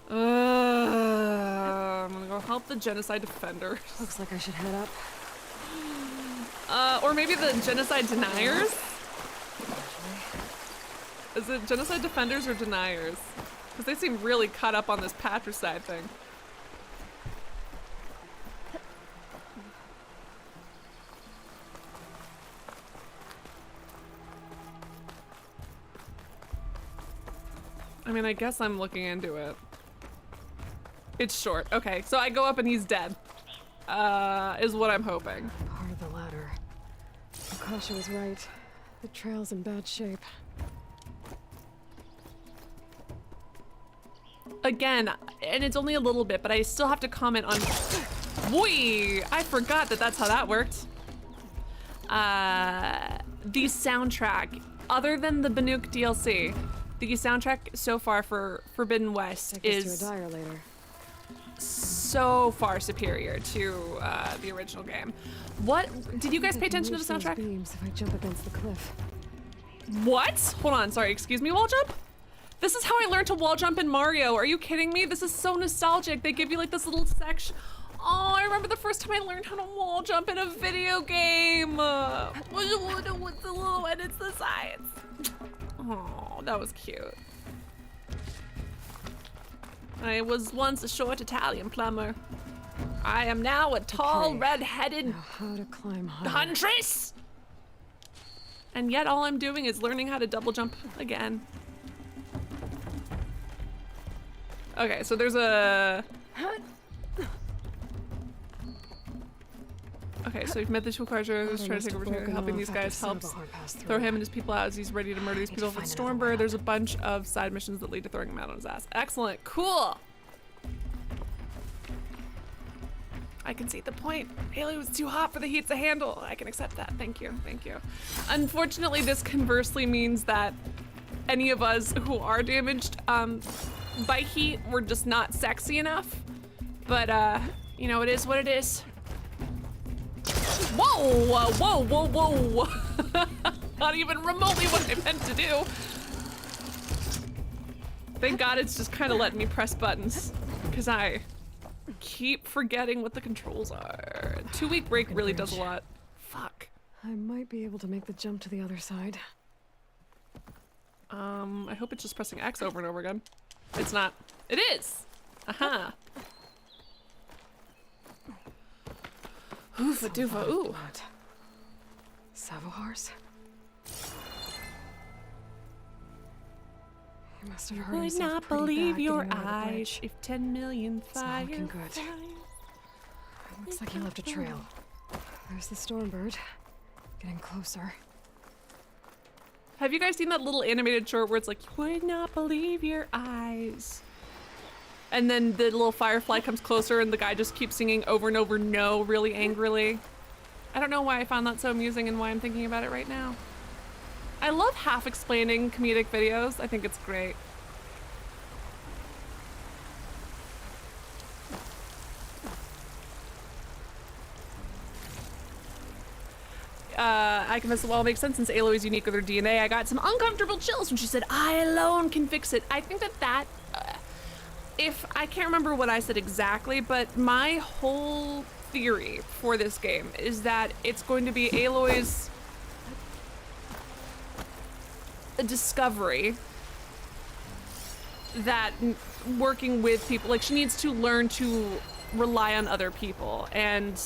I'm gonna go help the genocide defenders. Looks like I should head up. Or maybe the genocide deniers? Is it genocide defenders or deniers? Because they seem really caught up on this patricide thing. I mean, I guess I'm looking into it. It's short. Okay, so I go up and he's dead. Is what I'm hoping. Part of the ladder. Akasha was right. The trail's in bad shape. Again, and it's only a little bit, but I still have to comment on... Boy, I forgot that that's how that worked. The soundtrack, other than the Banuk DLC, the soundtrack so far for Forbidden West is to a dire later. So far superior to the original game. What? Did you guys pay attention to the soundtrack? Beams if I jump against the cliff. What? Hold on, sorry, excuse me, wall jump? This is how I learned to wall jump in Mario. Are you kidding me? This is so nostalgic. They give you like this little section. Oh, I remember the first time I learned how to wall jump in a video game. What's the little and it's the sides. Oh, that was cute. I was once a short Italian plumber. I am now a tall, red-headed how to climb higher. huntress. And yet all I'm doing is learning how to double jump again. Okay, so there's a... Okay, so you've met the Shulkarja who's trying to take over, helping these guys, helps throw him and his people out as he's ready to murder these people with Stormbird. There's a bunch of side missions that lead to throwing him out on his ass. Excellent, cool! I can see the point. Aloy was too hot for the heat to handle. I can accept that, thank you, thank you. Unfortunately, this conversely means that any of us who are damaged by heat, we're just not sexy enough. But, you know, it is what it is. Whoa, whoa, whoa, whoa. Not even remotely what I meant to do. Thank God it's just kind of letting me press buttons, because I keep forgetting what the controls are. 2-week break really does a lot. Fuck. I might be able to make the jump to the other side. I hope it's just pressing X over and over again. It's not. It is! Aha. Oofa doofa, ooh. Savohars? He must have hurt Would himself not pretty believe bad your getting over the eyes bridge. if 10 million It's not looking good. Looks like he left a trail. There's the Stormbird. Getting closer. Have you guys seen that little animated short where it's like, you would not believe your eyes? And then the little firefly comes closer and the guy just keeps singing over and over, no, really angrily. I don't know why I found that so amusing and why I'm thinking about it right now. I love half explaining comedic videos. I think it's great. I confess the wall makes sense since Aloy is unique with her DNA. I got some uncomfortable chills when she said, I alone can fix it. I think that if I can't remember what I said exactly, but my whole theory for this game is that it's going to be Aloy's discovery that working with people, like she needs to learn to rely on other people, and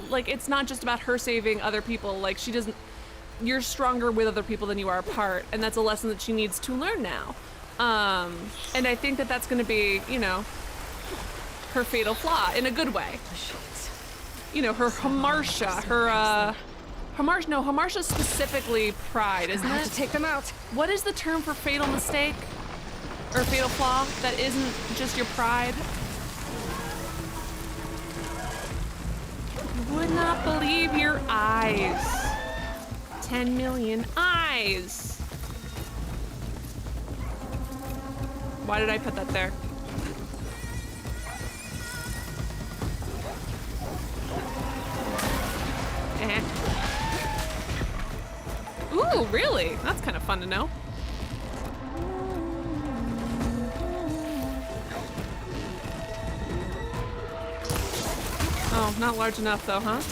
like it's not just about her saving other people, like she doesn't, you're stronger with other people than you are apart, and that's a lesson that she needs to learn now. And I think that that's going to be, you know, her fatal flaw in a good way. You know, her Hamartia, her Hamartia specifically pride, isn't it? I have to take them out. What is the term for fatal mistake or fatal flaw that isn't just your pride? You would not believe your eyes. 10 million eyes. Why did I put that there? Ooh, really? That's kind of fun to know. Oh, not large enough though, huh?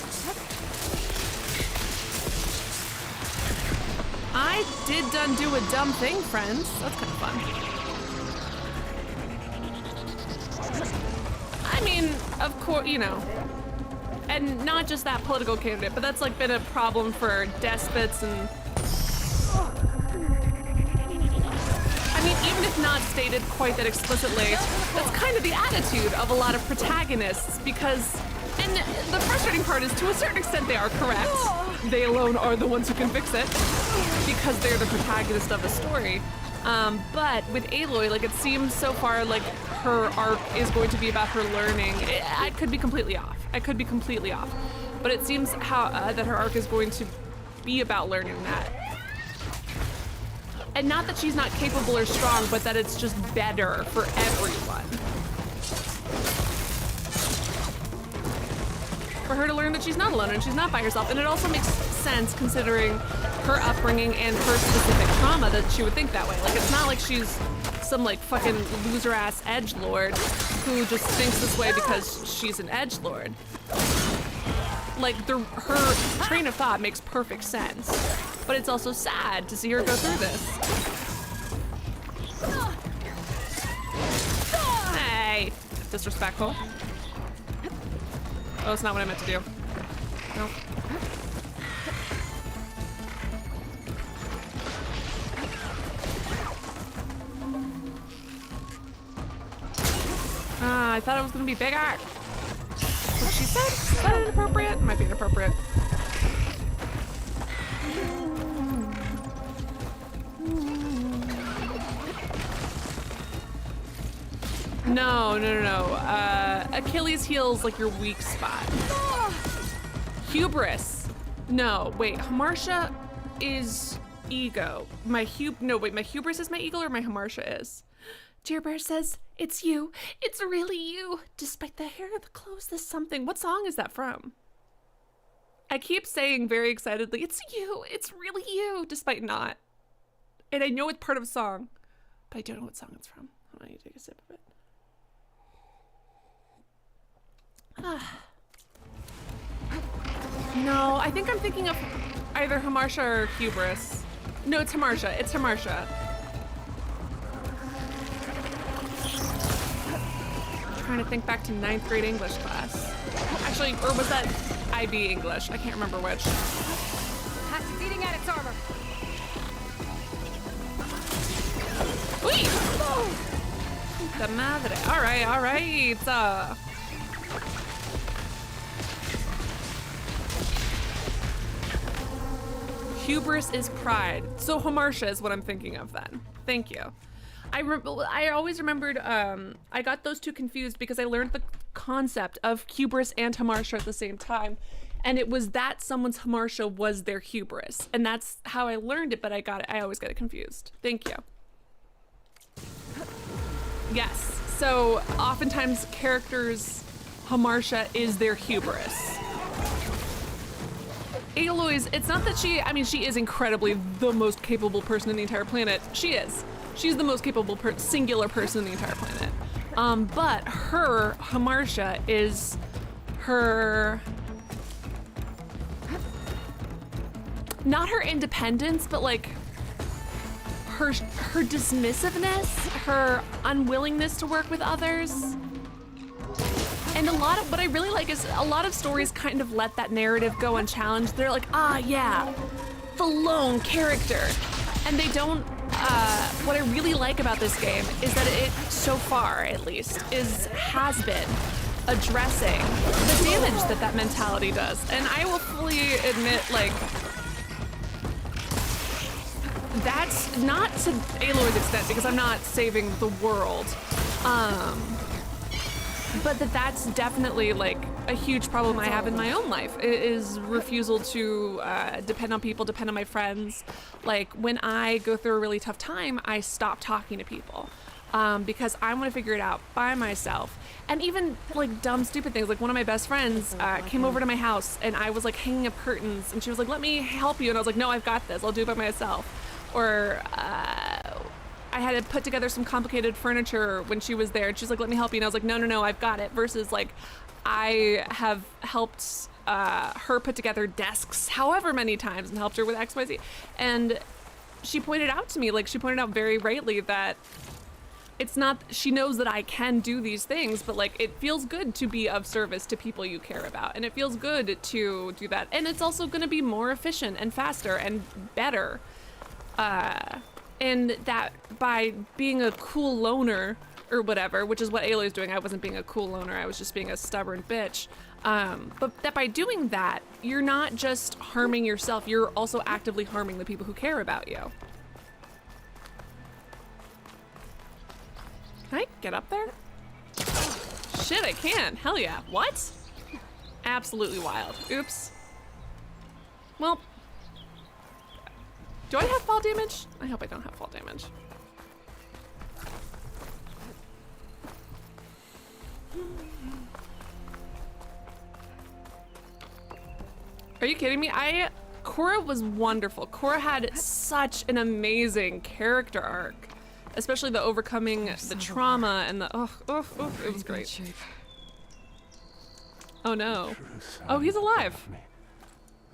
I did done do a dumb thing, friends. That's kind of fun. I mean, of course, you know, and not just that political candidate, but that's like been a problem for despots and I mean, even if not stated quite that explicitly, that's kind of the attitude of a lot of protagonists because, and the frustrating part is to a certain extent they are correct. They alone are the ones who can fix it because they're the protagonist of the story. But with Aloy, like it seems so far like her arc is going to be about her learning. I could be completely off. But it seems that her arc is going to be about learning that. And not that she's not capable or strong, but that it's just better for everyone. For her to learn that she's not alone and she's not by herself. And it also makes sense considering her upbringing and her specific trauma that she would think that way. Like, it's not like she's some like fucking loser ass edgelord who just thinks this way because she's an edgelord. Like, her train of thought makes perfect sense. But it's also sad to see her go through this. Hey, disrespectful. Oh, it's not what I meant to do. Nope. I thought it was gonna be bigger. What she said? Is that inappropriate? Might be inappropriate. No. Achilles heel's like your weak spot. Hubris. No, wait, Hamartia is ego. My hubris is my eagle or my Hamartia is? Dear Bear says, it's you. It's really you. Despite the hair, the clothes, the something. What song is that from? I keep saying very excitedly, it's you. It's really you, despite not. And I know it's part of a song, but I don't know what song it's from. I need to take a sip of it. No, I think I'm thinking of either Hamartia or Hubris. No, it's Hamartia. It's Hamartia. I'm trying to think back to 9th grade English class. Actually, or was that IB English? I can't remember which. Has eating at its armor. Uy! Puta madre. All right. Hubris is pride. So Hamartia is what I'm thinking of then. Thank you. I always remembered, I got those two confused because I learned the concept of hubris and Hamartia at the same time. And it was that someone's Hamartia was their hubris. And that's how I learned it, but I always get it confused. Thank you. Yes, so oftentimes characters' Hamartia is their hubris. Aloy's, it's not that she is incredibly the most capable person in the entire planet. She is. She's the most capable singular person in the entire planet. But her Hamartia is her, not her independence, but like her dismissiveness, her unwillingness to work with others. And a lot of what I really like is a lot of stories kind of let that narrative go unchallenged. They're like, yeah, the lone character. And they don't, what I really like about this game is that it, so far at least, has been addressing the damage that mentality does. And I will fully admit, like, that's not to Aloy's extent because I'm not saving the world. But that's definitely like a huge problem I have in my own life is refusal to depend on people, depend on my friends. Like when I go through a really tough time, I stop talking to people because I want to figure it out by myself. And even like dumb, stupid things. Like one of my best friends came over to my house and I was like hanging up curtains and she was like, let me help you. And I was like, no, I've got this. I'll do it by myself. Or I had to put together some complicated furniture when she was there and she's like, let me help you. And I was like, no, I've got it. Versus like, I have helped her put together desks however many times and helped her with XYZ. And she pointed out to me, like she pointed out very rightly that it's not, she knows that I can do these things, but like it feels good to be of service to people you care about. And it feels good to do that. And it's also gonna be more efficient and faster and better. And that by being a cool loner or whatever, which is what Aloy's doing. I wasn't being a cool loner, I was just being a stubborn bitch. But that by doing that, you're not just harming yourself, you're also actively harming the people who care about you. Can I get up there? Shit, I can. Hell yeah. What? Absolutely wild. Oops. Well, do I have fall damage? I hope I don't have fall damage. Are you kidding me? Cora was wonderful. Cora had such an amazing character arc. Especially the overcoming the trauma and the, it was great. Oh no. Oh, he's alive.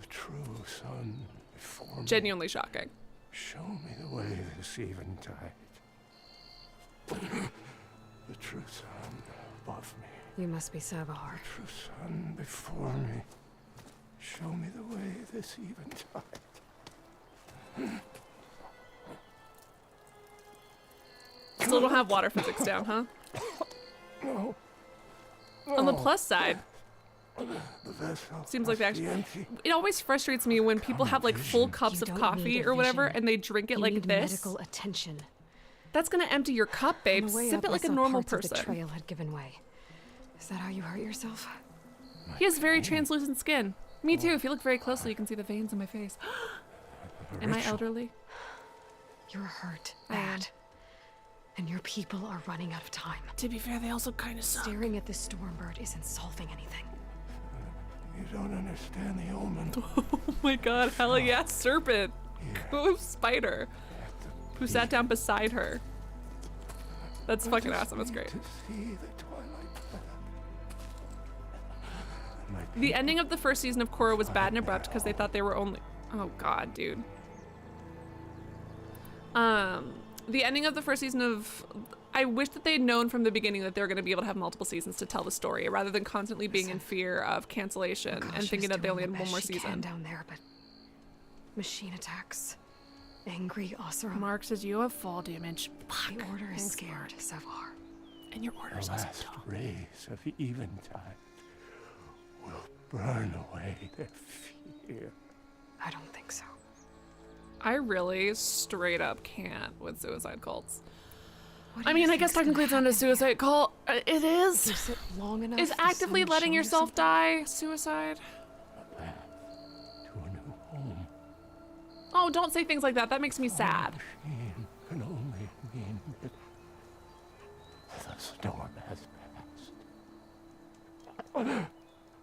The true sun before me. Genuinely shocking. Show me the way this eventide. The true sun above me. You must be Savahar. The true sun before me. Show me the way this eventide. Still don't have water physics down, huh? No. On the plus side, The vessel seems like they must be actually, empty. it always frustrates me when people have like full cups of coffee or whatever and they drink it You like need this. medical attention. That's gonna empty your cup, babe. On the way Sip up, it I like a saw normal parts of person. The trail had given way. Is that how you hurt yourself? He has very translucent skin. Me too. If you look very closely, you can see the veins in my face. Am I elderly? You're hurt, I am. bad. And your people are running out of time. To be fair, they also kind of suck. Staring at this stormbird isn't solving anything. You don't understand the omen. Oh my god, hell yeah, serpent. Go spider. Who sat down beside her. That's fucking awesome, that's great. To see the Twilight path. The ending of the first season of Korra was bad and abrupt because they thought they were only, oh god, dude. The ending of the first season of, I wish that they'd known from the beginning that they were going to be able to have multiple seasons to tell the story rather than constantly being in fear of cancellation and thinking that they only had one more season. Down there, but machine attacks, angry Asuram. Mark says you have fall damage. The order is scared, Savahar. And your order is The also last dumb. rays of eventide will burn away their fear. I don't think so. I really straight up can't with suicide cults. What I do mean, you I guess think's gonna technically it's not a happen here? suicide cult. It is. If you sit long enough, Is the actively sun will letting show you yourself something. die suicide? A path to a new home. Oh, don't say things like that. That makes me sad. Machine can only mean that the storm has passed.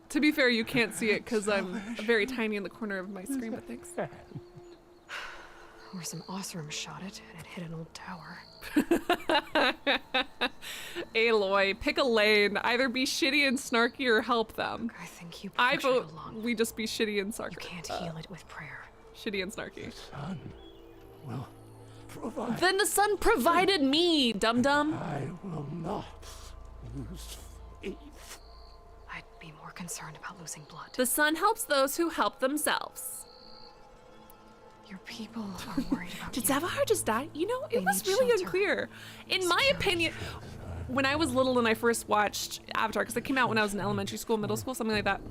To be fair, you can't see it because I'm very tiny in the corner of my screen, but thanks. Or some Asuram shot it and it hit an old tower. Aloy, pick a lane. Either be shitty and snarky or help them. I think you I push it vote along. we just be shitty and snarky. You can't heal it with prayer. Shitty and snarky. Sun will provide. Then the sun provided me, dum-dum. I will not lose faith. I'd be more concerned about losing blood. The sun helps those who help themselves. Your people are worried about Did you. Savahar just die? You know, They it was need really shelter. unclear. In my opinion, when I was little and I first watched Avatar, because it came out when I was in elementary school, middle school, something like that,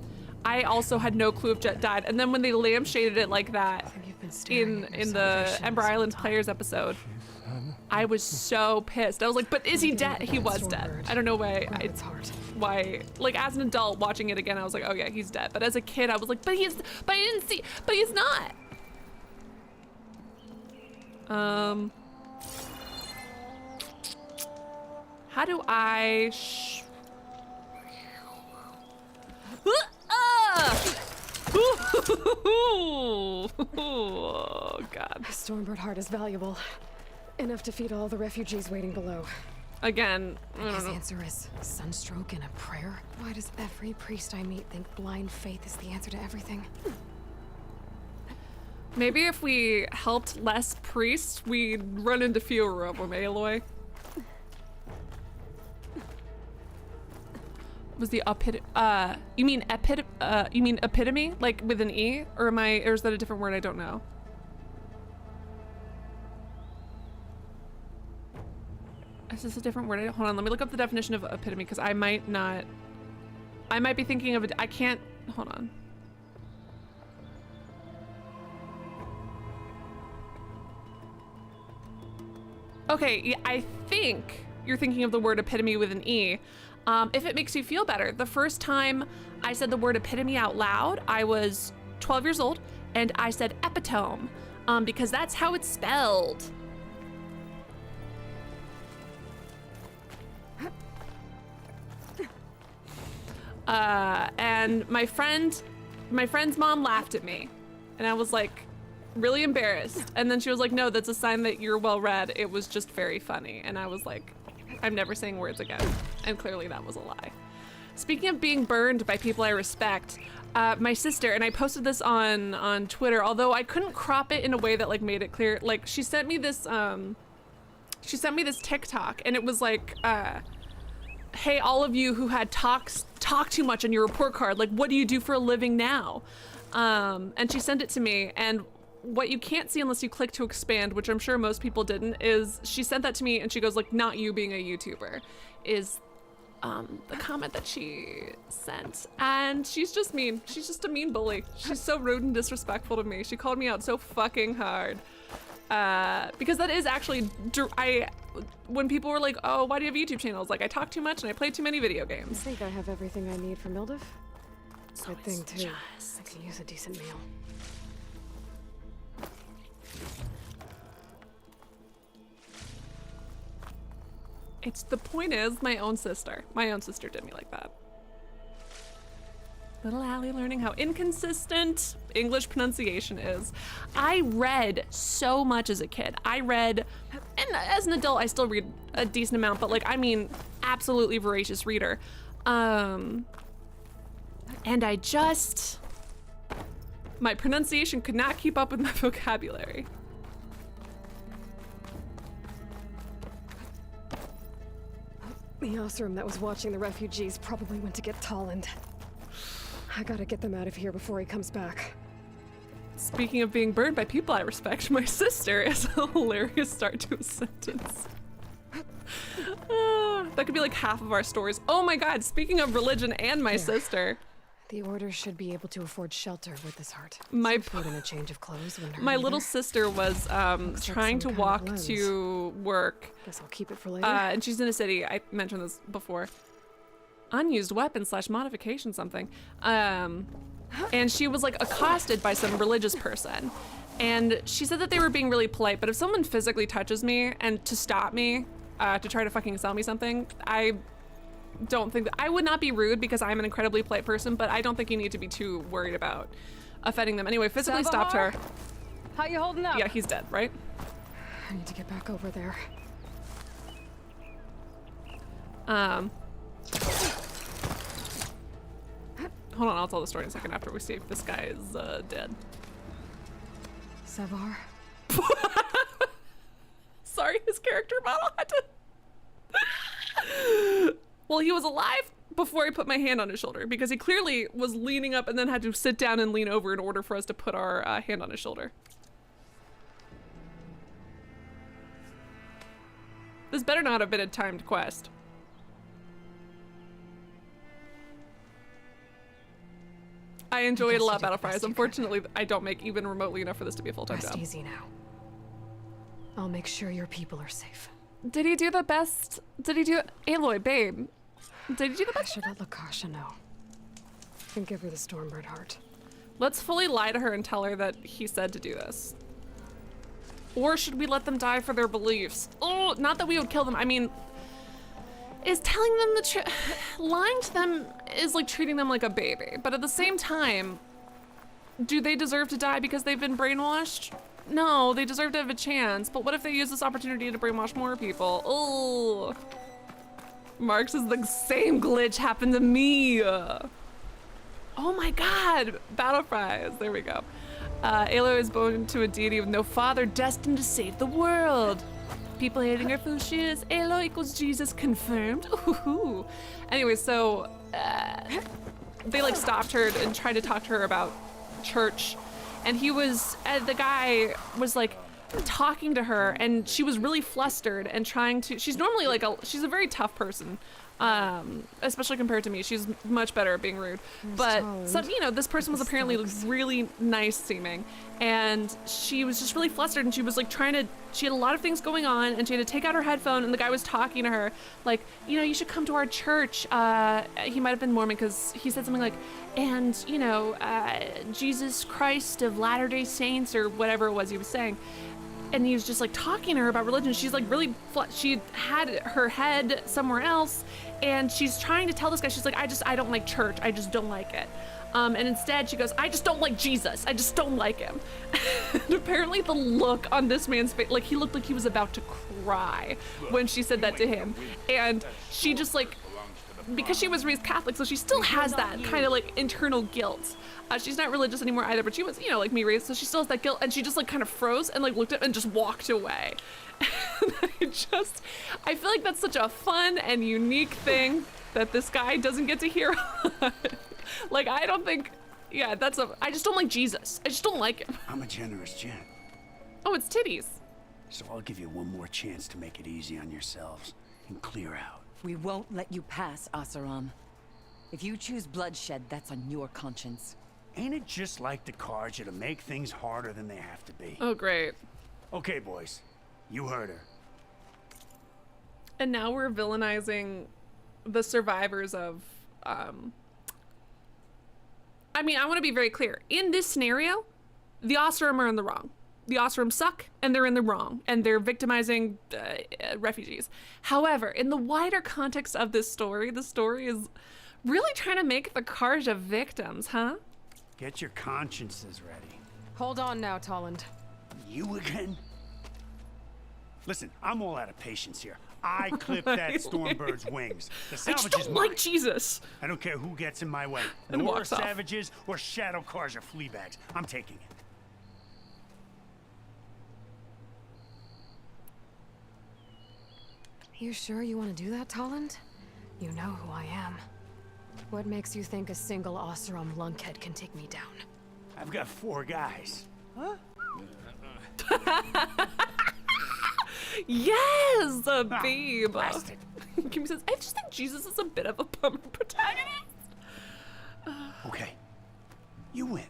I also had no clue if Jet died. And then when they lampshaded it like that I think you've been staring at in your the salvation Ember this whole Islands time. Players episode, I was so pissed. I was like, but is he dead? He was dead. I don't know why. Grab its heart. why, like as an adult watching it again, I was like, oh yeah, he's dead. But as a kid, I was like, but I didn't see, but he's not. How do I oh god. Stormbird heart is valuable. Enough to feed all the refugees waiting below. Again, I don't His know. answer is sunstroke and a prayer? Why does every priest I meet think blind faith is the answer to everything? Maybe if we helped less priests, we'd run into fewer of them, Aloy. Was the you mean epitome? Like with an E? Or or is that a different word? I don't know. Is this a different word? Hold on, let me look up the definition of epitome because I might be thinking of it. I can't, hold on. Okay, yeah, I think you're thinking of the word epitome with an E. If it makes you feel better, the first time I said the word epitome out loud, I was 12 years old, and I said epitome, because that's how it's spelled. And my friend's mom laughed at me, and I was like really embarrassed. And then she was like, no, that's a sign that you're well read. It was just very funny. And I was like, I'm never saying words again. And clearly that was a lie. Speaking of being burned by people I respect, my sister, and I posted this on Twitter, although I couldn't crop it in a way that like made it clear. Like she sent me this TikTok, and it was like, hey, all of you who had talk too much on your report card, like what do you do for a living now? And she sent it to me, and what you can't see unless you click to expand, which I'm sure most people didn't, is she sent that to me and she goes like, not you being a YouTuber, is the comment that she sent. And she's just mean. She's just a mean bully. She's so rude and disrespectful to me. She called me out so fucking hard. Because that is actually, when people were like, oh, why do you have YouTube channels? Like, I talk too much and I play too many video games. I think I have everything I need for Mildev. So Good thing too. Just... I can use a decent meal. The point is, my own sister did me like that. Little Allie learning how inconsistent English pronunciation is. I read so much as a kid. And as an adult, I still read a decent amount, but like, I mean, absolutely voracious reader. And my pronunciation could not keep up with my vocabulary. The Osram that was watching the refugees probably went to get Talland. I gotta get them out of here before he comes back. Speaking of being burned by people I respect, my sister is a hilarious start to a sentence. That could be like half of our stories. Oh my god, speaking of religion and my sister. The Order should be able to afford shelter with this heart. My food and a change of clothes when my little sister was trying to walk to work. Guess I'll keep it for later. And she's in a city. I mentioned this before. Unused weapon / modification something. And she was like accosted by some religious person. And she said that they were being really polite, but if someone physically touches me and to stop me, to try to fucking sell me something, I don't think that I would not be rude because I'm an incredibly polite person, but I don't think you need to be too worried about offending them. Anyway, physically stopped her. How you holding up? Yeah, he's dead, right? I need to get back over there. Hold on, I'll tell the story in a second after we see if this guy is dead. Savar? Sorry, his character model had to... Well, he was alive before I put my hand on his shoulder because he clearly was leaning up and then had to sit down and lean over in order for us to put our hand on his shoulder. This better not have been a timed quest. I enjoy it a lot, Battle Fries. Unfortunately, I don't make even remotely enough for this to be a full-time job. Rest easy now. I'll make sure your people are safe. Did he do the best? Did he do Aloy, babe? Did you get I that? should let Lakasha know. And give her the Stormbird heart. Let's fully lie to her and tell her that he said to do this. Or should we let them die for their beliefs? Oh, not that we would kill them. I mean, is telling them the truth, lying to them is like treating them like a baby. But at the same time, do they deserve to die because they've been brainwashed? No, they deserve to have a chance. But what if they use this opportunity to brainwash more people? Oh, Mark says the same glitch happened to me. Oh my God, battle prize. There we go. Aloy is born to a deity with no father, destined to save the world. People hating her fool she is. Aloy equals Jesus confirmed. Ooh. Anyway, so they like stopped her and tried to talk to her about church, and he was the guy was like talking to her, and she was really flustered and trying to. She's normally like she's a very tough person. Especially compared to me, she's much better at being rude. But some, you know, this person was apparently really nice seeming, and she was just really flustered, and she was like she had a lot of things going on, and she had to take out her headphone, and the guy was talking to her like, you know, you should come to our church. He might have been Mormon, because he said something like, and you know, Jesus Christ of Latter-day Saints, or whatever it was he was saying. And he was just like talking to her about religion. She's like really, she had her head somewhere else, and she's trying to tell this guy, she's like, I don't like church. I just don't like it. And instead she goes, I just don't like Jesus. I just don't like him. And apparently the look on this man's face, like he looked like he was about to cry when she said that to him. And she just like, because she was raised Catholic, so she still has that kind of like internal guilt. She's not religious anymore either, but she was, you know, like me raised, so she still has that guilt, and she just like kind of froze and like looked at and just walked away. And I feel like that's such a fun and unique thing that this guy doesn't get to hear. Like, I don't think, yeah, I just don't like Jesus. I just don't like him. I'm a generous gent. Oh, it's titties. So I'll give you one more chance to make it easy on yourselves and clear out. We won't let you pass, Asaram. If you choose bloodshed, that's on your conscience. Ain't it just like the Karja to make things harder than they have to be? Oh, great. Okay, boys. You heard her. And now we're villainizing the survivors of, I mean, I want to be very clear. In this scenario, the Oseram are in the wrong. The Oseram suck, and they're in the wrong, and they're victimizing refugees. However, in the wider context of this story, the story is really trying to make the Karja victims, huh? Get your consciences ready. Hold on now, Tolland. You again? Listen, I'm all out of patience here. I clipped that Stormbird's wings. The salvage I just is don't mine. like Jesus. I don't care who gets in my way. And Nor walks off. savages or shadow cars or flea bags. I'm taking it. You sure you want to do that, Tolland? You know who I am. What makes you think a single Oseram lunkhead can take me down? I've got 4 guys. Huh? Yes, a babe. Blasted. Kimmy says, I just think Jesus is a bit of a bummer protagonist. Okay. You win.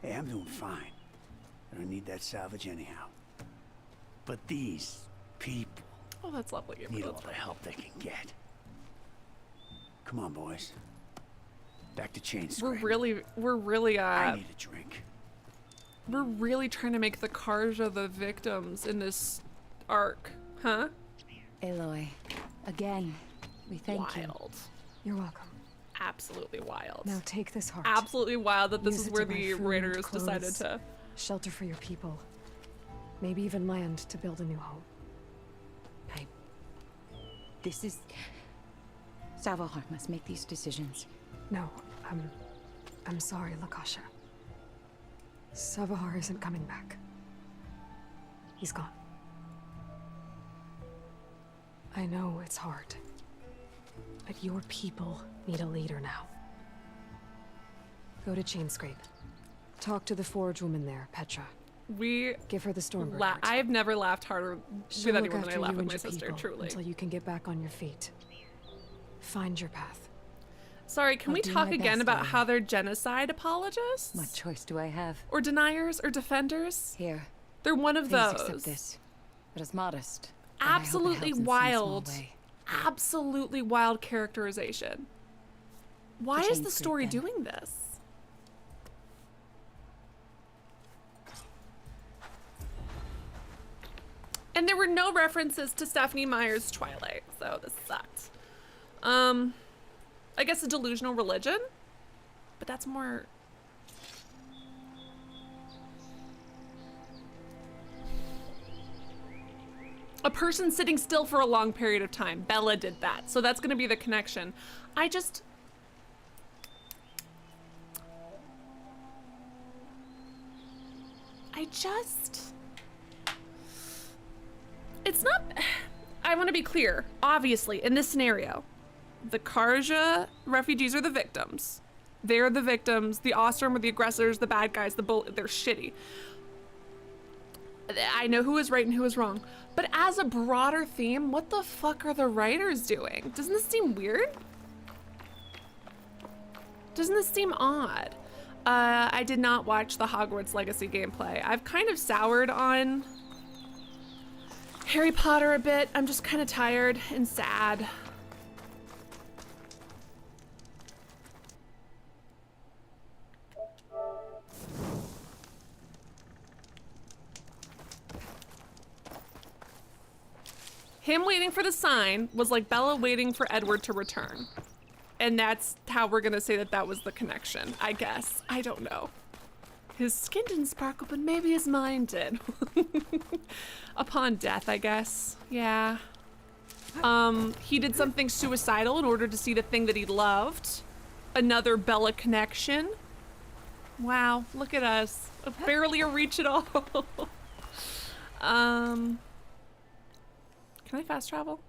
Hey, I'm doing fine. I don't need that salvage anyhow. But these people Oh, that's lovely. need all the help they can get. Come on, boys. Back to chain scraping. We're really I need a drink. We're really trying to make the Karja the victims in this arc, huh? Aloy, again, we thank you. Wild. You're welcome. Absolutely wild. Now take this heart. Absolutely wild that this Use is it where to buy the food, raiders clothes, decided to. Shelter for your people. Maybe even land to build a new home. This is... Savahar must make these decisions. No, I'm sorry, Lakasha. Savahar isn't coming back. He's gone. I know it's hard, but your people need a leader now. Go to Chainscrape. Talk to the forge woman there, Petra. Give her the Stormbird heart. I've never laughed harder She'll with look anyone than I after laugh you with and my your sister, people truly. until you can get back on your feet. Find your path. Sorry, can we do talk my again best, about Aloy. how they're genocide apologists? What choice do I have? Or deniers or defenders? Here. They're one of Please those. accept this. But it's modest. and I hope it Absolutely helps in some wild. small way. absolutely wild characterization. Why is the story doing this? And there were no references to Stephanie Meyer's Twilight, so this sucked. I guess a delusional religion, but that's more... A person sitting still for a long period of time. Bella did that, so that's gonna be the connection. It's not, I want to be clear. Obviously, in this scenario, the Karja refugees are the victims. They're the victims. The Ostrom are the aggressors, the bad guys, they're shitty. I know who is right and who is wrong. But as a broader theme, what the fuck are the writers doing? Doesn't this seem weird? Doesn't this seem odd? I did not watch the Hogwarts Legacy gameplay. I've kind of soured on Harry Potter a bit. I'm just kind of tired and sad. Him waiting for the sign was like Bella waiting for Edward to return. And that's how we're gonna say that that was the connection, I guess. I don't know. His skin didn't sparkle, but maybe his mind did. Upon death, I guess. Yeah. He did something suicidal in order to see the thing that he loved. Another Bella connection. Wow, look at us. Barely a reach at all. Can I fast travel?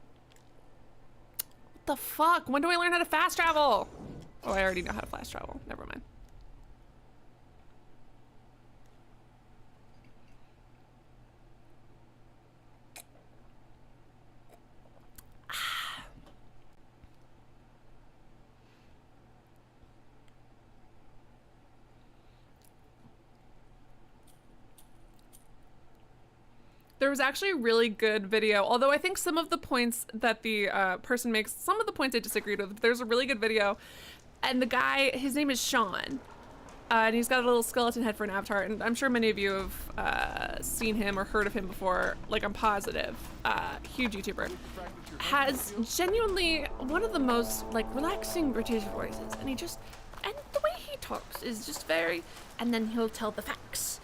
What the fuck? When do I learn how to fast travel? Oh, I already know how to fast travel. Never mind. There was actually a really good video, although I think some of the points that the person makes, some of the points I disagreed with. There's a really good video, and the guy, his name is Sean, and he's got a little skeleton head for an avatar, and I'm sure many of you have seen him or heard of him before, like I'm positive. Huge YouTuber. Has genuinely one of the most like relaxing British voices, and and the way he talks is just very, and then he'll tell the facts.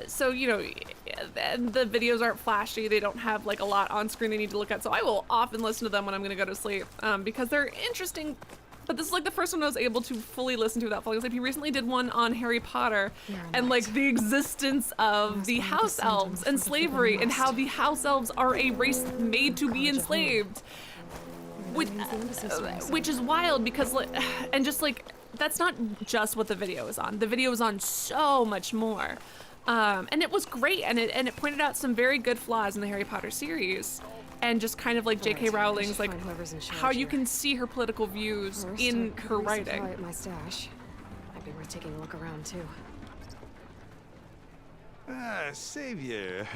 So, you know, the videos aren't flashy. They don't have like a lot on screen they need to look at. So I will often listen to them when I'm going to go to sleep, because they're interesting. But this is like the first one I was able to fully listen to without falling asleep. He recently did one on Harry Potter and like the existence of the house elves and slavery and how the house elves are a race made to be enslaved. Which is wild because and just like, that's not just what the video is on. The video is on so much more. And it was great, and it pointed out some very good flaws in the Harry Potter series, and just kind of like J.K. Rowling's like how you can see her political views in her writing. My stash. Might be worth taking a look around too. Savior,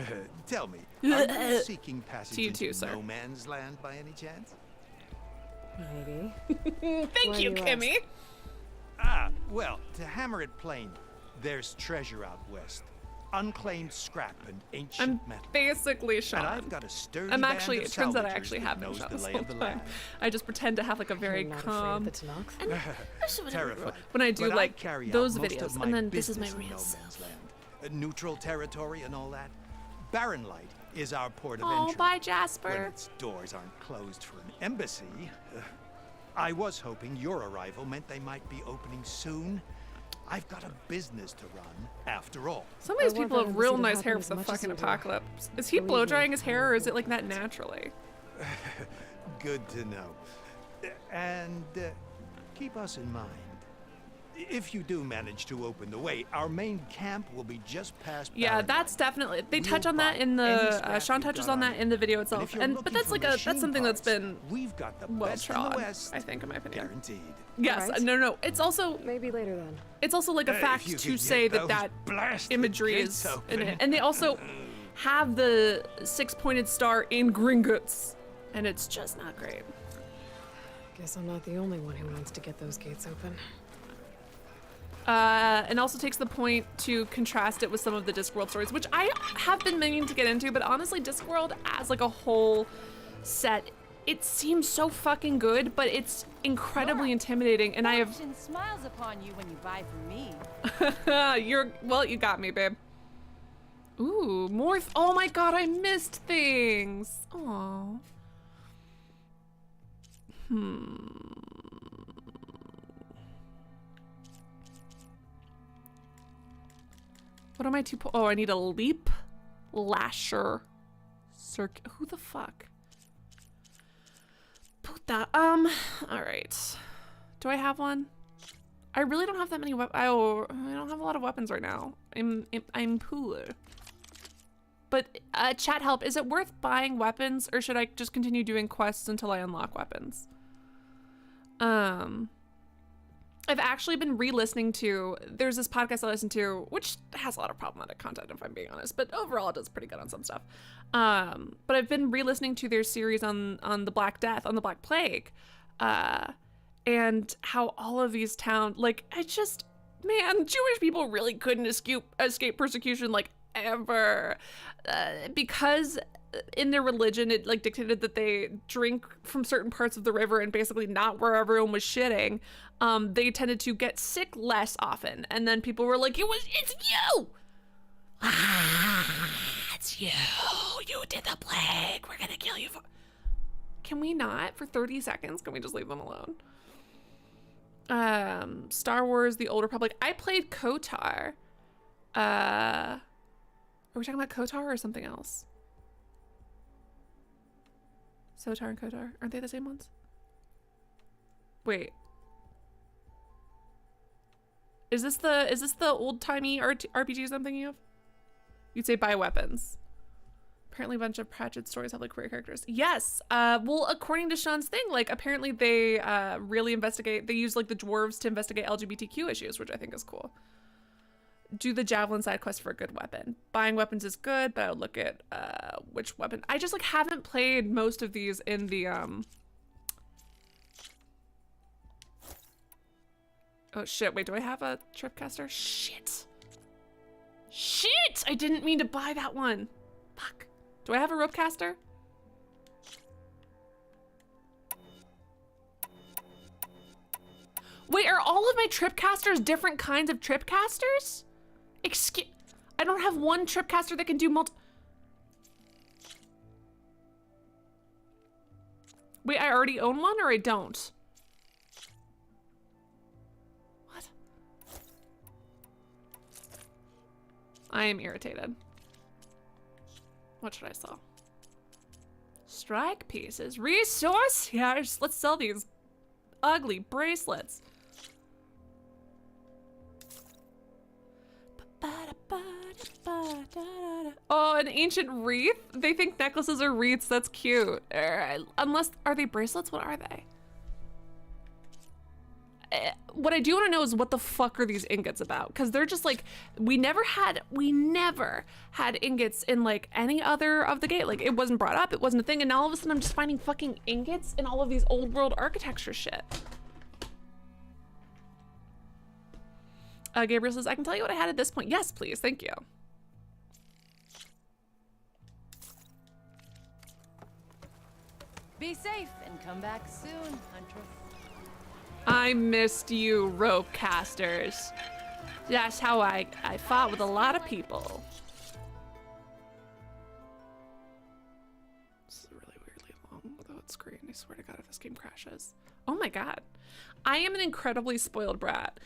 tell me, are you seeking passage into no man's land by any chance? Maybe. Thank you, Kimmy. Well, to hammer it plain, there's treasure out west. Unclaimed scrap and ancient metal. Basically Sean. And I've got a sturdy I'm actually, band it of turns out I salvagers actually that have been knows shot the this lay whole of the time. land. I just pretend to have like a very calm, and Terrified. when I do But like carry out those most videos, of my and then this is my business in real no self. man's land. Neutral territory and all that. Barren Light is our port of Oh, entry. bye, Jasper. When its doors aren't closed for an embassy. I was hoping your arrival meant they might be opening soon. I've got a business to run, after all. Some of these people have real nice hair for the fucking apocalypse. Is he blow drying his hair, or is it like that naturally? Good to know. And keep us in mind. If you do manage to open the way, our main camp will be just past. Yeah, that's definitely. They touch on that in the. Sean touches on that in the video itself, but that's like that's something that's been well trod, I think, in my opinion. Guaranteed. Yes, right. no. It's also maybe later then. It's also like a fact to say that imagery is in it, and they also have the 6-pointed star in Gringotts And it's just not great. Guess I'm not the only one who wants to get those gates open. And also takes the point to contrast it with some of the Discworld stories, which I have been meaning to get into, but honestly, Discworld as like a whole set, it seems so fucking good, but it's incredibly intimidating, and I have... Fortune smiles upon you when you buy from me. Well, you got me, babe. Ooh, more... Oh my god, I missed things. Aww. What am I to... Oh, I need a leap lasher who the fuck? Puta. All right. Do I have one? I really don't have that many weapons. Oh, I don't have a lot of weapons right now. I'm poor. But chat help, is it worth buying weapons, or should I just continue doing quests until I unlock weapons? I've actually been re-listening to, there's this podcast I listen to, which has a lot of problematic content if I'm being honest, but overall it does pretty good on some stuff. But I've been re-listening to their series on the Black Death, on the Black Plague, and how all of these towns, like, it's just, man, Jewish people really couldn't escape persecution, like, ever. Because in their religion, it like dictated that they drink from certain parts of the river and basically not where everyone was shitting. They tended to get sick less often, and then people were like, it's you! It's you! You did the plague! We're gonna kill you for... Can we not? For 30 seconds? Can we just leave them alone? Star Wars, The Old Republic. I played KOTOR. Are we talking about KOTOR or something else? SOTAR and KOTOR, aren't they the same ones? Wait. Is this the old-timey RPGs I'm thinking of? You'd say bioweapons. Apparently a bunch of Pratchett stories have like queer characters. Yes, well, according to Sean's thing, like apparently they really investigate, they use like the dwarves to investigate LGBTQ issues, which I think is cool. Do the javelin side quest for a good weapon. Buying weapons is good, but I would look at which weapon. I just like haven't played most of these in the Oh shit, wait, do I have a tripcaster? Shit. Shit! I didn't mean to buy that one. Fuck. Do I have a ropecaster? Wait, are all of my tripcasters different kinds of tripcasters? Excuse, I don't have one tripcaster that can do Wait, I already own one or I don't? What? I am irritated. What should I sell? Strike pieces, resource? Yeah, let's sell these ugly bracelets. Oh, an ancient wreath? They think necklaces are wreaths. That's cute. Unless, are they bracelets? What are they? What I do want to know is what the fuck are these ingots about? Because they're just like, we never had ingots in like any other of the gate. Like it wasn't brought up, it wasn't a thing, and now all of a sudden I'm just finding fucking ingots in all of these old world architecture shit. Gabriel says, I can tell you what I had at this point. Yes, please, thank you. Be safe and come back soon, Huntress. I missed you, rope casters. That's how I fought with a lot of people. This is really weirdly long without screen. I swear to God, if this game crashes. Oh my God. I am an incredibly spoiled brat.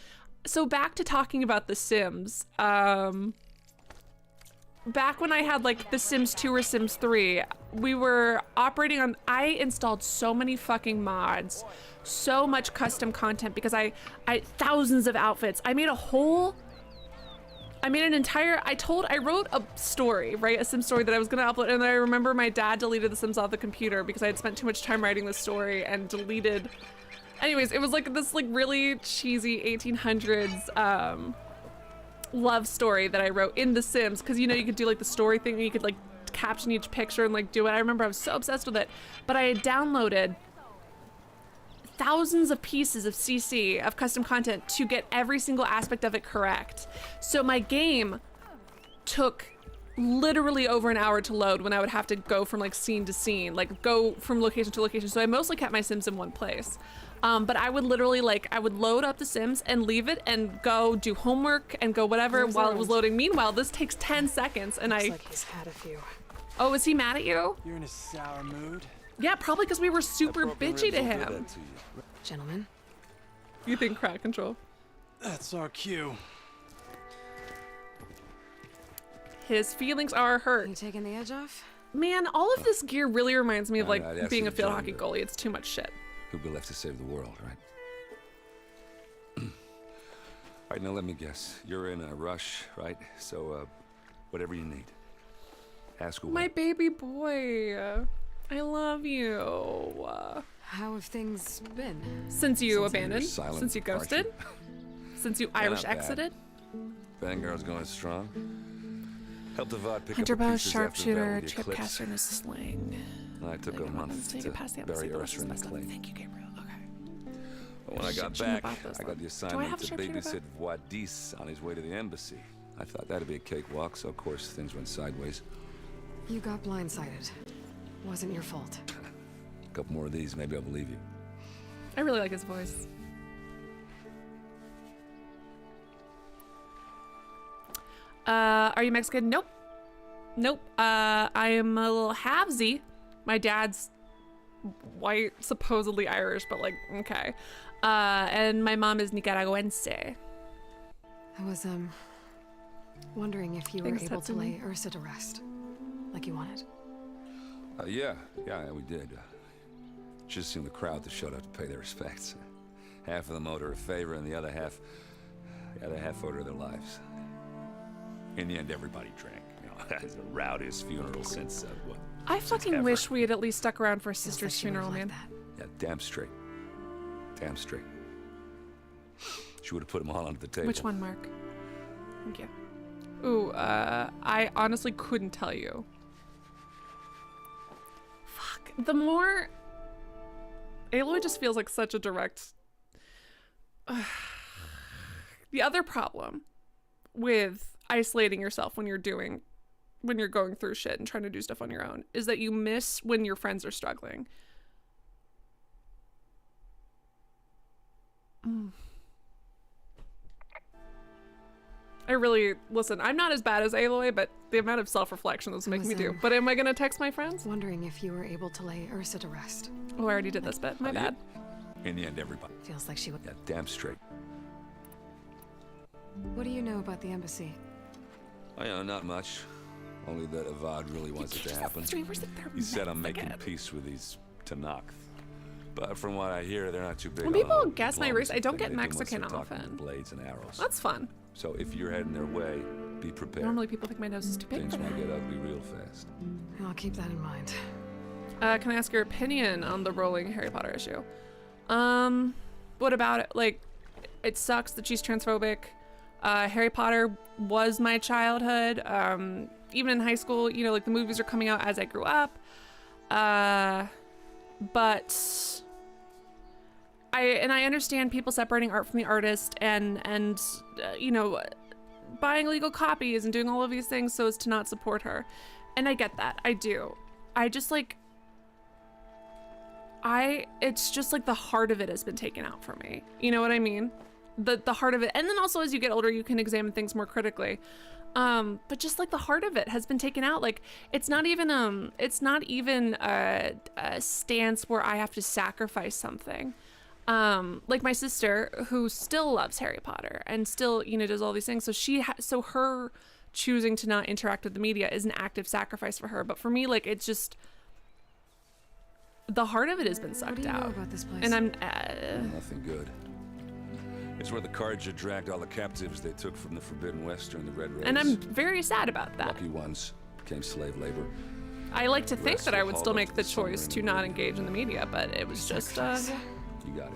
So back to talking about The Sims. Back when I had like The Sims 2 or Sims 3, we were operating on, I installed so many fucking mods, so much custom content because I thousands of outfits. I made an entire, I wrote a story, right? A Sim story that I was gonna upload, and then I remember my dad deleted The Sims off the computer because I had spent too much time writing the story and deleted. Anyways, it was like this like really cheesy 1800s love story that I wrote in The Sims, because you know you could do like the story thing and you could like caption each picture and like do it. I remember I was so obsessed with it, but I had downloaded thousands of pieces of CC, of custom content, to get every single aspect of it correct. So my game took literally over an hour to load when I would have to go from like scene to scene, like go from location to location. So I mostly kept my Sims in one place. But I would literally I would load up the Sims and leave it and go do homework and go whatever while it was loading. Meanwhile, this takes 10 seconds and Looks like he's had a few. Oh, is he mad at you? You're in a sour mood. Yeah, probably because we were super bitchy to him. Gentlemen. You think crowd control? That's our cue. His feelings are hurt. You taking the edge off? Man, all of this gear really reminds me of like I'd ask being you a to field join hockey the- goalie. It's too much shit. Who'll be left to save the world, right? Alright, now let me guess. You're in a rush, right? So, whatever you need. Ask away. My baby boy. I love you. How have things been? Since you abandoned? silent Since you ghosted? Since you Irish not bad. exited? Vanguard's going strong. Helped Avad pick Hunter up the bow, pieces after the Battle sharpshooter, of the Eclipse. tripcaster, and a sling. I took a month So you to can pass the bury episode, the rest is Ursula in best the stuff. clay. Thank you, Gabriel. Okay. But when I got Shouldn't have back, bought this I got one. the Do I assignment have a to sharpshooter babysit Wadis on his way to the embassy. I thought that'd be a cakewalk, so of course things went sideways. You got blindsided. Wasn't your fault. A couple more of these, maybe I'll believe you. I really like his voice. Are you Mexican? Nope. Nope. I am a little halvesy. My dad's white, supposedly Irish, but like, okay. And my mom is Nicaraguense. I was, wondering if you were Thanks, able to Tatsumi. lay Ursa to rest. Like you wanted. Yeah, we did. Just seen the crowd that showed up to pay their respects. Half of them owed her a favor, and the other half owed her their lives. In the end, everybody drank. You know, it's the rowdiest funeral since what? I since fucking ever. wish we had at least stuck around for his sister's like you would've funeral, man. liked Yeah, damn straight. Damn straight. She would have put them all under the table. Which one, Mark? Thank you. Ooh, I honestly couldn't tell you. Fuck. The more... Aloy just feels like such a direct... The other problem with isolating yourself when you're going through shit and trying to do stuff on your own is that you miss when your friends are struggling. I really, listen, I'm not as bad as Aloy, but the amount of self-reflection that's making me do. But am I gonna text my friends? Wondering if you were able to lay Ursa to rest. Oh, I already did this bit. My bad. In the end, everybody. Feels like she would. Yeah, damn straight. What do you know about the embassy? I know, not much. Only that Avad really wants it to happen. He said I'm making peace with these Tanakh. But from what I hear, they're not too big When on people the guess my race, I don't diplomacy get thing. They do Mexican mostly talk often. with blades and arrows. That's fun. So if you're heading their way, be prepared. Normally people think my nose is too big Things for might that. get ugly real fast. I'll keep that in mind. Can I ask your opinion on the rolling Harry Potter issue? What about it? Like, it sucks that she's transphobic. Harry Potter was my childhood. Even in high school, you know, like the movies are coming out as I grew up. But I understand people separating art from the artist and you know, buying illegal copies and doing all of these things so as to not support her. And I get that. I do. I just like, it's just like the heart of it has been taken out for me. You know what I mean? The heart of it. And then also as you get older, you can examine things more critically. But just like the heart of it has been taken out. Like it's not even a stance where I have to sacrifice something. Like my sister who still loves Harry Potter and still, you know, does all these things. So so her choosing to not interact with the media is an active sacrifice for her. But for me, like, it's just, the heart of it has been sucked out. What do you know about this place? And I'm, Nothing good. It's where the Carja dragged all the captives they took from the Forbidden West during the Red Race. and I'm very sad about that. Lucky ones became slave labor. I like to think Rest that I were would hauled still up make to the the choice to submarine not engage in the media, but it was just, You got it.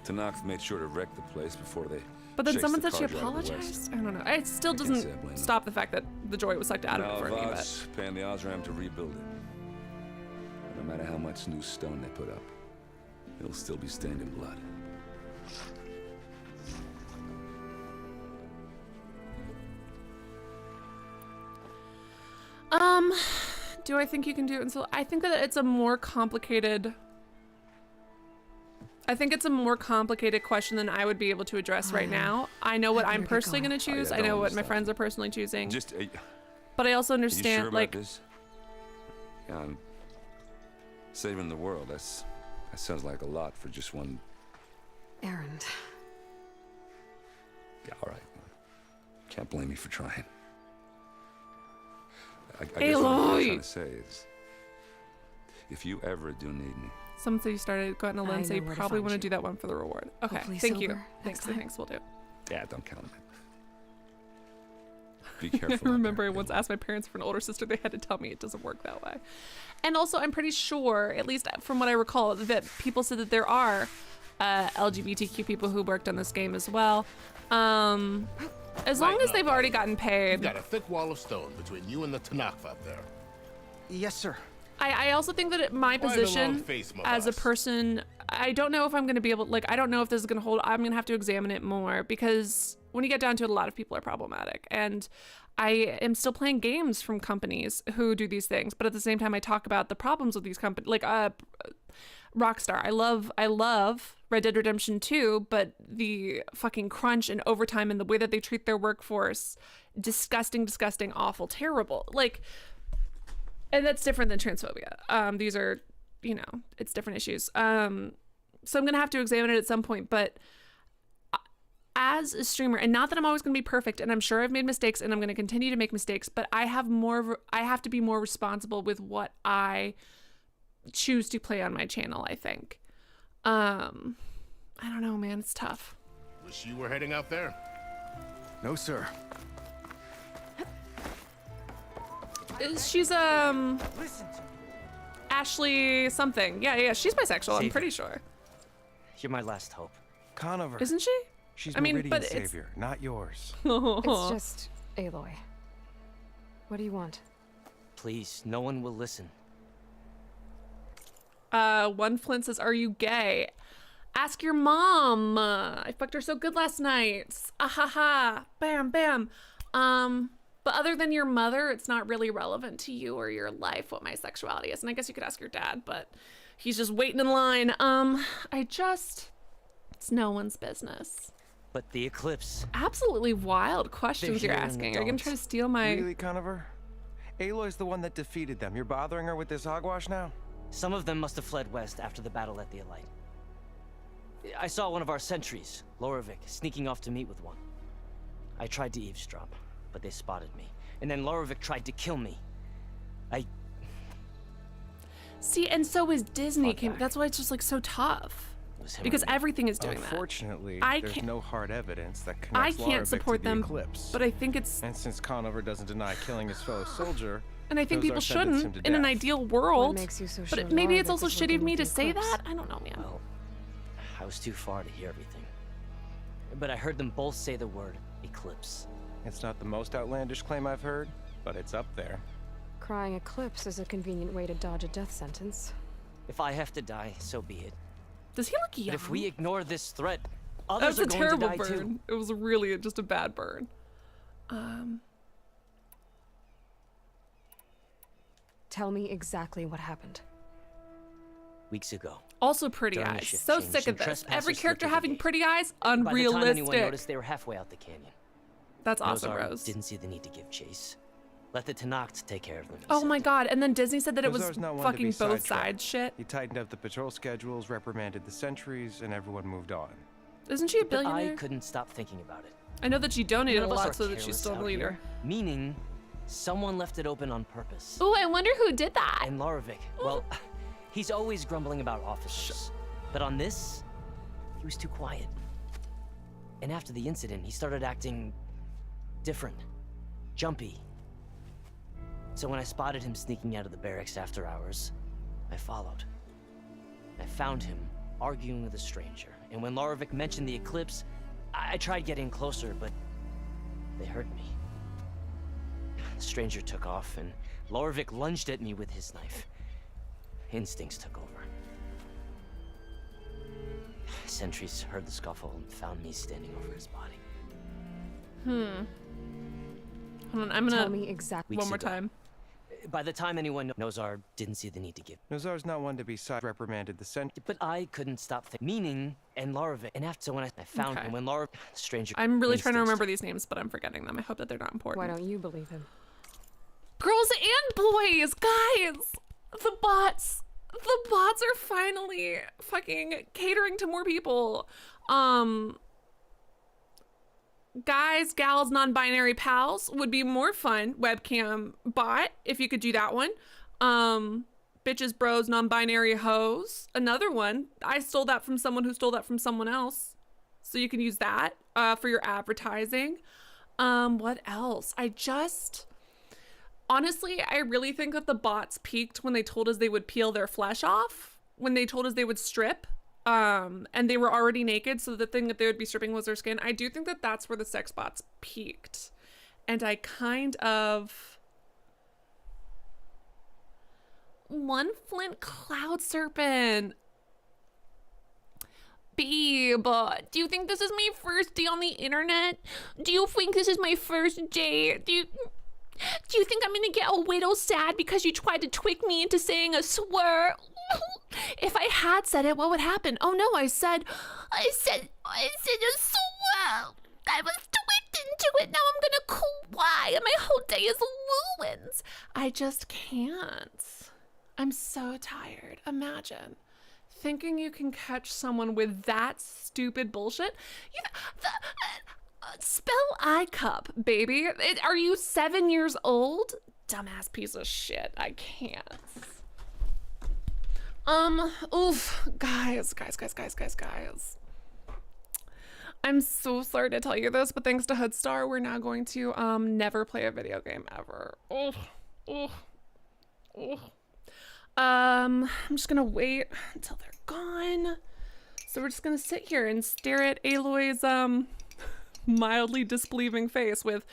Tanakh made sure to wreck the place before they But then chased someone the said she Carja out of the West. apologized. I don't know. It still I can't say I doesn't blame them. stop the fact that the joy was sucked out of it for me. But paying the Osram to rebuild it. No matter how much new stone they put up, it'll still be stained in blood. Do I think you can do it? And so I think that it's a more complicated. I think it's a more complicated question than I would be able to address right now. I know what I'm personally going to choose. I know what my friends are personally choosing. But I also understand, are you sure like, about this? Yeah, I'm saving the world. That sounds like a lot for just one. Errand. Yeah, all right. Can't blame me for trying. I guess what I'm trying to say is, if you ever do need me. Someone said you started going to Lindsay. You probably want to do that one for the reward. Okay, Hopefully thank you. sober next time. Thanks, we'll do. Yeah, don't count on it. Be careful. I remember I once asked my parents for an older sister. They had to tell me it doesn't work that way. And also, I'm pretty sure, at least from what I recall, that people said that there are LGBTQ people who worked on this game as well. As long as they've already gotten paid. You've got a thick wall of stone between you and the Tanakh up there. Yes, sir. I also think that my position as a person, I don't know if I'm going to be able, like, I don't know if this is going to hold. I'm going to have to examine it more, because when you get down to it, a lot of people are problematic. And I am still playing games from companies who do these things, but at the same time, I talk about the problems with these companies, like Rockstar. I love Red Dead Redemption 2, but the fucking crunch and overtime and the way that they treat their workforce, disgusting, awful, terrible. Like, and that's different than transphobia. These are, you know, it's different issues. So I'm going to have to examine it at some point, but as a streamer, and not that I'm always going to be perfect, and I'm sure I've made mistakes and I'm going to continue to make mistakes, but I have to be more responsible with what I choose to play on my channel, I think. I don't know, man, it's tough. Wish you were heading out there. No, sir. She's Ashley something. Yeah, she's bisexual, I'm pretty sure. You're my last hope. Conover. Isn't she? She's I mean, Meridian's but savior, not yours. It's just Aloy. What do you want? Please, no one will listen. One Flint says, "Are you gay? Ask your mom. I fucked her so good last night. Ahaha. Bam, bam. But other than your mother, it's not really relevant to you or your life what my sexuality is. And I guess you could ask your dad, but he's just waiting in line. It's no one's business." But the eclipse. Absolutely wild questions you're asking. Are you gonna try to steal my... Really, Conover? Aloy's the one that defeated them. You're bothering her with this hogwash now? Some of them must have fled west after the battle at the Light. I saw one of our sentries, Lorevic, sneaking off to meet with one. I tried to eavesdrop, but they spotted me. And then Lorevic tried to kill me. See, and so is Disney. That's why it's just like so tough. Because everything is doing that. Unfortunately, there's no hard evidence that I connects can't Lorevic support to the them, eclipse. but I think it's... And since Conover doesn't deny killing his fellow soldier, and I think people shouldn't in an ideal world. What makes you so sure? But maybe it's also shitty of me to say that? I don't know, man. Well, I was too far to hear everything. But I heard them both say the word eclipse. It's not the most outlandish claim I've heard, but it's up there. Crying eclipse is a convenient way to dodge a death sentence. If I have to die, so be it. Does he look young? But if we ignore this threat, That others was are a going to terrible die burn. too. It was really just a bad burn. Tell me exactly what happened. Weeks ago. Also pretty During a eyes. shift So change, sick some of this. trespassers Every slipped character through the having gate. pretty eyes? By the time anyone Unrealistic. noticed, they were halfway out the canyon. That's awesome, Nozar Rose. didn't see the need to give chase. Let the Tanakh take care of them. Oh my god, and then Disney said that it was Nozar's not one to fucking be both sidetracked. sides shit. He tightened up the patrol schedules, reprimanded the sentries, and everyone moved on. Isn't she a But billionaire? I couldn't stop thinking about it. I know that she donated a None of us lot are so that she's careless still a out leader. here, meaning someone left it open on purpose. Oh, I wonder who did that. And Lorevic, well, he's always grumbling about officers. But on this, he was too quiet. And after the incident, he started acting different, jumpy. So when I spotted him sneaking out of the barracks after hours, I followed. I found him arguing with a stranger. And when Lorevic mentioned the eclipse, I tried getting closer, but they hurt me. The stranger took off, and Lorvik lunged at me with his knife. Instincts took over. Sentries heard the scuffle and found me standing over his body. Hold on, I'm gonna... Tell me exactly. One more time. By the time anyone knows, Nozar didn't see the need to give. Nozar's not one to be reprimanded. The sentry. But I couldn't stop meaning and Larvik. And after when I found him, when Larvik, the stranger. I'm really trying to remember these names, but I'm forgetting them. I hope that they're not important. Why don't you believe him? Girls and boys, guys, the bots are finally fucking catering to more people. Guys, gals, non-binary pals would be more fun. Webcam bot, if you could do that one. Bitches, bros, non-binary hoes. Another one. I stole that from someone who stole that from someone else. So you can use that for your advertising. What else? Honestly, I really think that the bots peaked when they told us they would peel their flesh off. When they told us they would strip. And they were already naked, so the thing that they would be stripping was their skin. I do think that that's where the sex bots peaked. And I kind of... One Flint Cloud Serpent. Babe, do you think this is my first day on the internet? Do you think this is my first day? Do you think I'm gonna get a little sad because you tried to trick me into saying a swear? If I had said it, what would happen? Oh no, I said a swear. I was tricked into it. Now I'm gonna cry and my whole day is ruined. I just can't. I'm so tired. Imagine thinking you can catch someone with that stupid bullshit. Spell I cup, baby. Are you 7 years old? Dumbass piece of shit. I can't. Oof, guys. I'm so sorry to tell you this, but thanks to Hoodstar, we're now going to never play a video game ever. I'm just gonna wait until they're gone. So we're just gonna sit here and stare at Aloy's mildly disbelieving face with,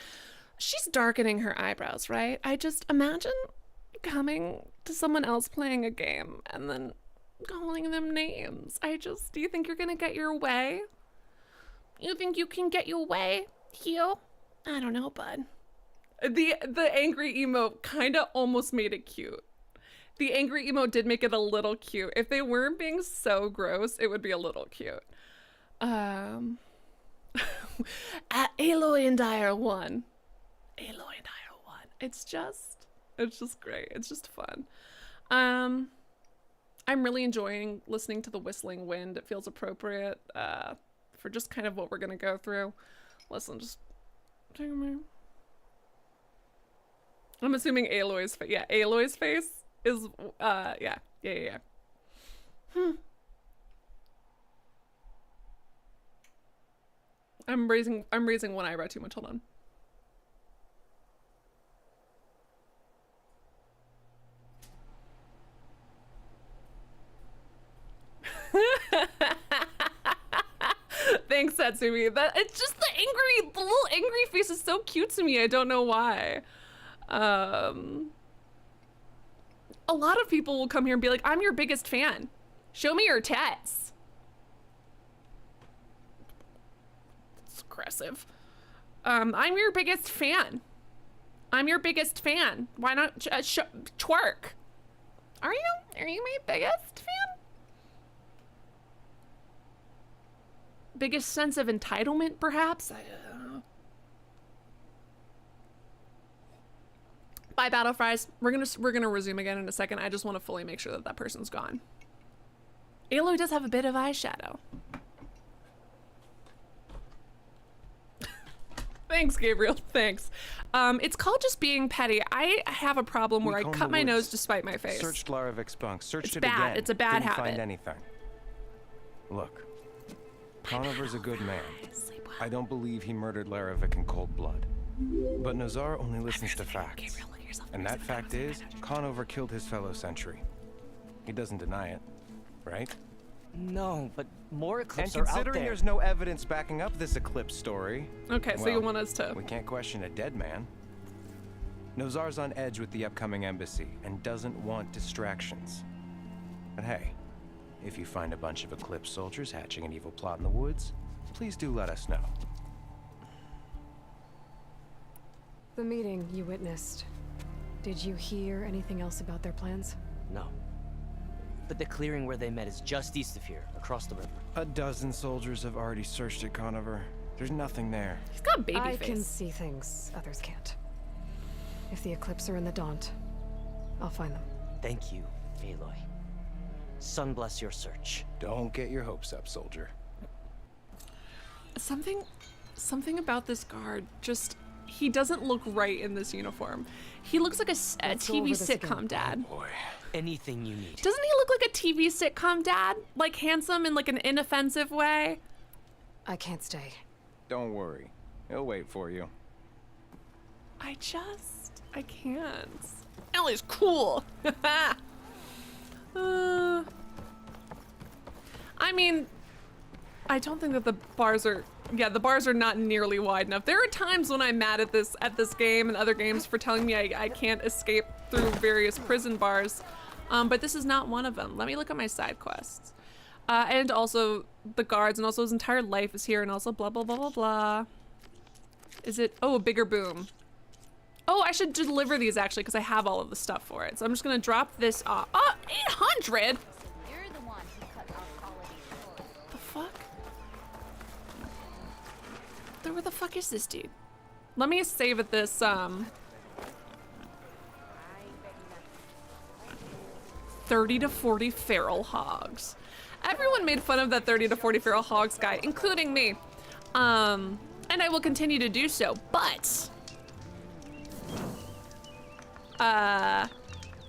she's darkening her eyebrows, right? I just imagine coming to someone else playing a game and then calling them names. Do you think you're gonna get your way? You think you can get your way, Hugh? I don't know, bud. The angry emote kind of almost made it cute. The angry emote did make it a little cute. If they weren't being so gross, it would be a little cute. Aloy and I are one. It's just great. It's just fun. I'm really enjoying listening to the whistling wind. It feels appropriate for just kind of what we're gonna go through. Listen, just take a minute. I'm assuming Aloy's face. Yeah, Aloy's face is yeah. I'm raising one eyebrow too much. Hold on. Thanks, Satsumi. It's just the little angry face is so cute to me. I don't know why. A lot of people will come here and be like, I'm your biggest fan. Show me your tats. It's aggressive. I'm your biggest fan. I'm your biggest fan. Why not twerk? Are you my biggest fan? Biggest sense of entitlement, perhaps? I don't know. Bye, Battle Fries. We're gonna resume again in a second. I just want to fully make sure that that person's gone. Aloy does have a bit of eyeshadow. Thanks, Gabriel. Thanks. It's called just being petty. I have a problem where I cut my nose to spite my face. Searched Laravik's bunk. Searched it bad. again. It's a bad Didn't habit. Find anything. Look, Conover's a good man. I don't believe he murdered Laravik in cold blood. But Nazar only listens to facts. And that fact is, Conover killed his fellow sentry. He doesn't deny it, right? No, but more Eclipse And are out considering there. there's no evidence backing up this Eclipse story... Okay, so you want us to... We can't question a dead man. Nozar's on edge with the upcoming embassy and doesn't want distractions. But hey, if you find a bunch of Eclipse soldiers hatching an evil plot in the woods, please do let us know. The meeting you witnessed. Did you hear anything else about their plans? No. But the clearing where they met is just east of here, across the river. A dozen soldiers have already searched it, Conover. There's nothing there. He's got baby I face. can see things others can't. If the Eclipse are in the Daunt, I'll find them. Thank you, Aloy. Sun bless your search. Don't get your hopes up, soldier. Something about this guard just, he doesn't look right in this uniform. He looks like a TV sitcom dad. Oh boy. Anything you need. Doesn't he look like a TV sitcom dad? Like handsome in like an inoffensive way? I can't stay. Don't worry. He'll wait for you. I can't. Ellie's cool. I mean, I don't think that the bars are not nearly wide enough. There are times when I'm mad at this game and other games for telling me I can't escape through various prison bars, but this is not one of them. Let me look at my side quests. And also the guards, and also his entire life is here, and also blah blah blah blah blah. Is it, oh, a bigger boom. Oh, I should deliver these actually, because I have all of the stuff for it. So I'm just gonna drop this off. Oh, 800! You're the one who cut off quality. The fuck? Where the fuck is this dude? Let me save at this, 30 to 40 feral hogs. Everyone made fun of that 30 to 40 feral hogs guy, including me. And I will continue to do so, but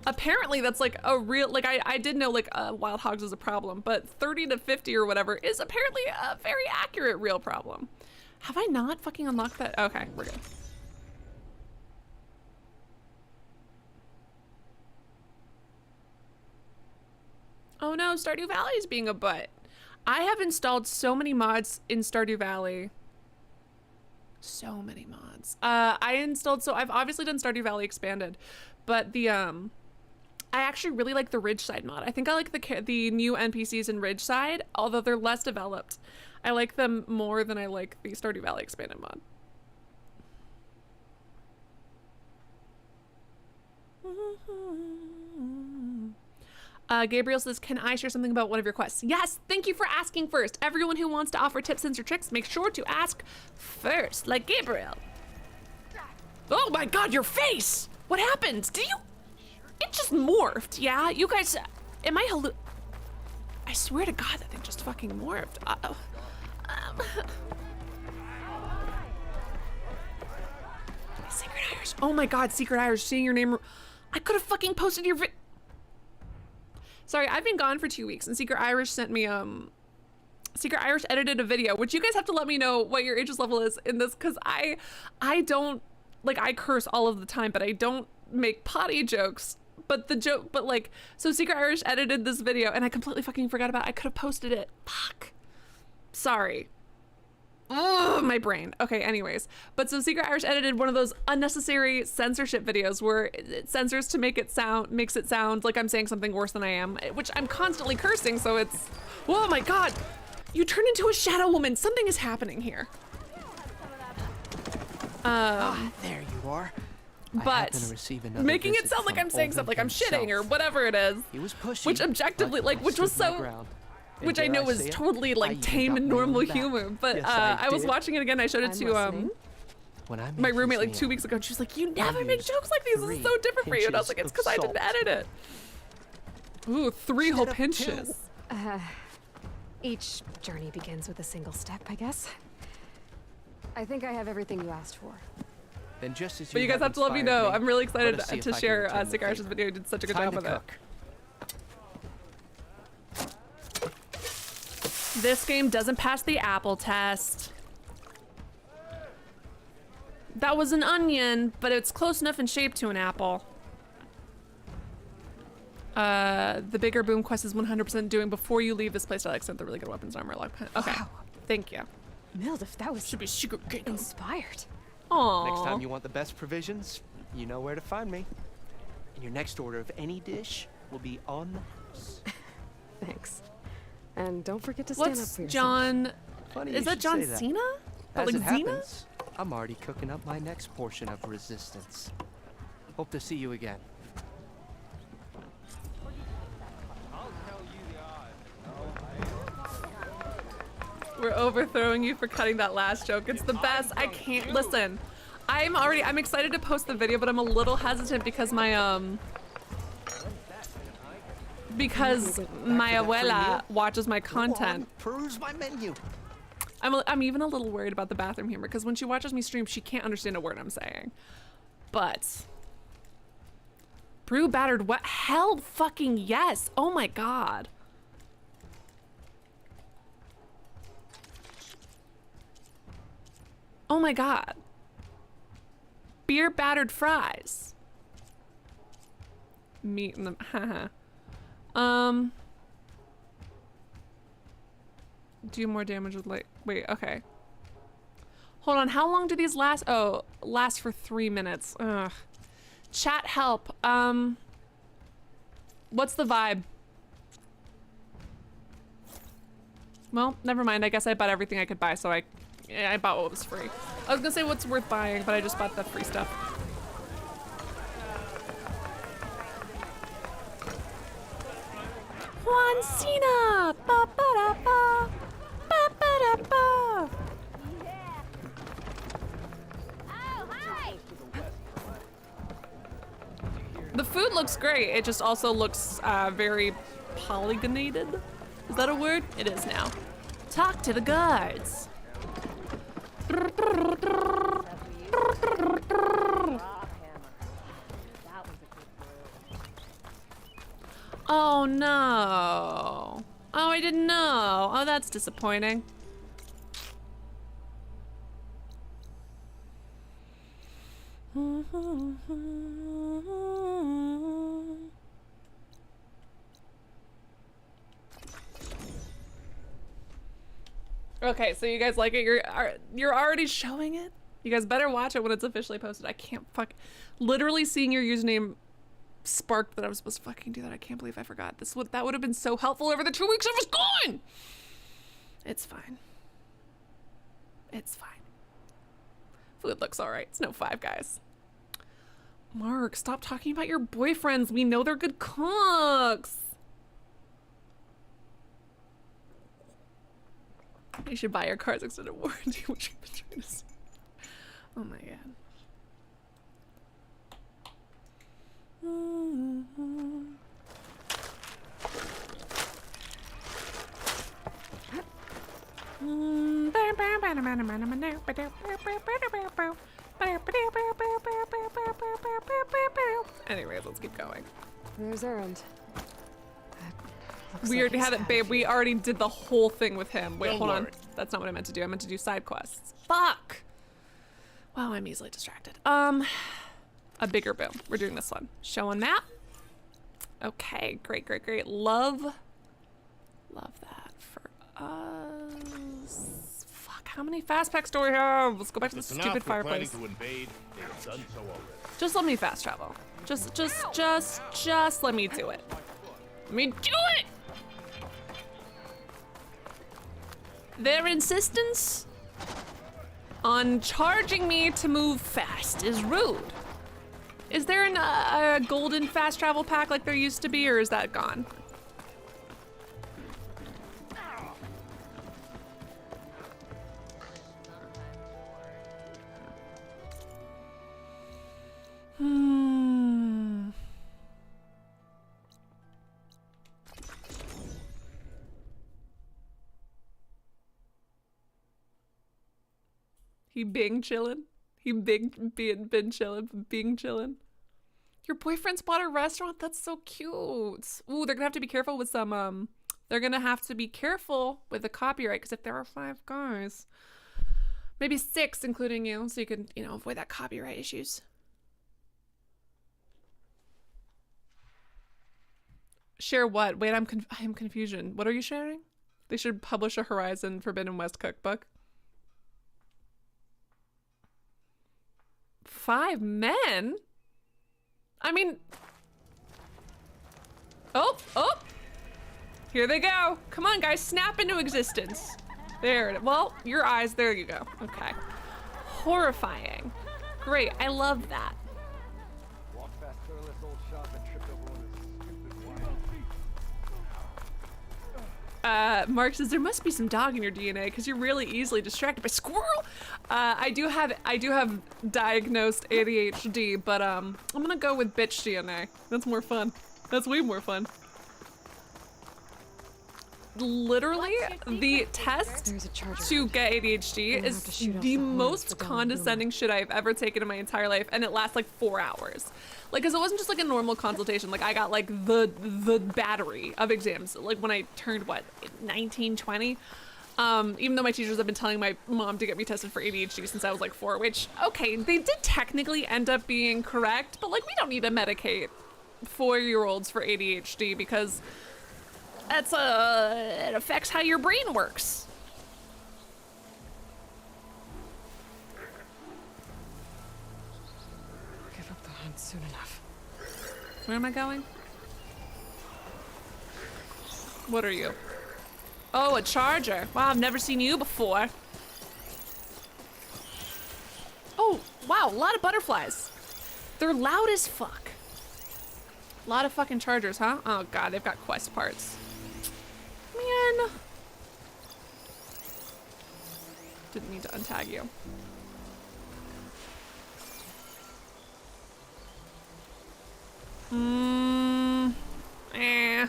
apparently that's like a real, like I did know like wild hogs is a problem, but 30 to 50 or whatever is apparently a very accurate real problem. Have I not fucking unlocked that? Okay, we're good. Oh no, Stardew Valley is being a butt. I have installed so many mods in Stardew Valley. So many mods. I've obviously done Stardew Valley Expanded, but I actually really like the Ridgeside mod. I think I like the new NPCs in Ridgeside, although they're less developed. I like them more than I like the Stardew Valley Expanded mod. Gabriel says, can I share something about one of your quests? Yes, thank you for asking first. Everyone who wants to offer tips, hints, or tricks, make sure to ask first, like Gabriel. Oh my god, your face! What happened? It just morphed, yeah? You guys, I swear to god that thing just fucking morphed. Secret Irish. Oh my god, Secret Irish, seeing your name. I could have fucking posted your Sorry, I've been gone for 2 weeks, and Secret Irish sent me, Secret Irish edited a video, which you guys have to let me know what your interest level is in this, because I don't, like, I curse all of the time, but I don't make potty jokes. So Secret Irish edited this video, and I completely fucking forgot about it. I could have posted it. Fuck. Sorry. Oh, my brain. Okay, anyways. But so Secret Irish edited one of those unnecessary censorship videos where it censors to makes it sound like I'm saying something worse than I am, which I'm constantly cursing, so it's, oh my god, you turned into a shadow woman. Something is happening here. There you are. But making it sound like I'm saying something, like I'm shitting or whatever it is, which objectively, like, which was so, which I know is totally like tame and normal humor, but I was watching it again. I showed it to my roommate like 2 weeks ago, and she was like, "You never make jokes like these. This is so different for you." And I was like, "It's because I didn't edit it." Ooh, 3 whole pinches. Each journey begins with a single step, I guess. I think I have everything you asked for. Then just as but you guys have to let me know. I'm really excited to share Secret Irish's video. He did such a good job with it. This game doesn't pass the apple test. That was an onion, but it's close enough in shape to an apple. The bigger boom quest is 100% doing before you leave this place to extend the really good weapons armor lock. Okay, wow. Thank you. Mild, if that was should be secret inspired. Aww. Next time you want the best provisions, You know where to find me. And your next order of any dish will be on the house. Thanks. And don't forget to stand up What's for yourself. John? Funny Is you that should John say that. Cena? But As like it Xena? happens, I'm already cooking up my next portion of resistance. Hope to see you again. We're overthrowing you for cutting that last joke. It's the best. I can't listen. I'm excited to post the video, but I'm a little hesitant because my abuela watches my content. Peruse my menu. I'm even a little worried about the bathroom humor because when she watches me stream, she can't understand a word I'm saying. But brew battered what? Hell fucking yes. Oh my god. Oh my god. Beer battered fries. Meat in them. Do more damage with light. Wait, okay. Hold on, how long do these last? Oh, last for 3 minutes. Ugh. Chat help. What's the vibe? Well, never mind. I guess I bought everything I could buy, so I bought what was free. I was gonna say what's worth buying, but I just bought the free stuff. Juan Cena! Ba ba da ba! Ba ba da ba! The food looks great. It just also looks very polygonated. Is that a word? It is now. Talk to the guards. Oh no. Oh, I didn't know. Oh, that's disappointing. Okay, so you guys like it? You're already showing it? You guys better watch it when it's officially posted. I can't literally seeing your username sparked that I was supposed to fucking do that. I can't believe I forgot. That would have been so helpful over the 2 weeks I was gone. It's fine. It's fine. Food looks all right. It's no Five Guys. Mark, stop talking about your boyfriends. We know they're good cooks. You should buy your car's extended warranty, which you've been trying to say. Oh my god. Anyways, let's keep going. There's Errand. We already had it, babe. We already did the whole thing with him. Wait, hold on. That's not what I meant to do. I meant to do side quests. Fuck! Wow, I'm easily distracted. A bigger boom. We're doing this one. Show on map. Okay, great, great, great. Love that for us. Fuck, how many fast packs do we have? Let's go back to the stupid fireplace. Just let me fast travel. Just let me do it. Let me do it! Their insistence on charging me to move fast is rude. Is there a golden fast travel pack like there used to be, or is that gone? He been chillin'. He been chillin', being chillin'. Your boyfriend's bought a restaurant? That's so cute. Ooh, they're gonna have to be careful with some, they're gonna have to be careful with the copyright, because if there are 5 guys, maybe 6, including you, so you can, you know, avoid that copyright issues. Share what? Wait, I am confusion. What are you sharing? They should publish a Horizon Forbidden West cookbook. 5 men? I mean... Oh! Here they go. Come on, guys, snap into existence. There, well, your eyes, there you go. Okay. Horrifying. Great, I love that. Walked past careless old shop and tripped over one of his stupid wires. Mark says there must be some dog in your DNA because you're really easily distracted by squirrel. I do have diagnosed ADHD, but I'm gonna go with bitch DNA. That's more fun. That's way more fun. Literally, the test to get ADHD is the most condescending shit I've ever taken in my entire life, and it lasts like 4 hours. Like, cause it wasn't just like a normal consultation. Like, I got like the battery of exams. Like when I turned what, 19, 20. Even though my teachers have been telling my mom to get me tested for ADHD since I was like 4, which, okay, they did technically end up being correct, but like we don't need to medicate 4-year-olds for ADHD because that's it affects how your brain works. Give up the hunt soon enough. Where am I going? What are you? Oh, a charger. Wow, I've never seen you before. Oh, wow, a lot of butterflies. They're loud as fuck. A lot of fucking chargers, huh? Oh god, they've got quest parts. Man. Didn't mean to untag you. Eh.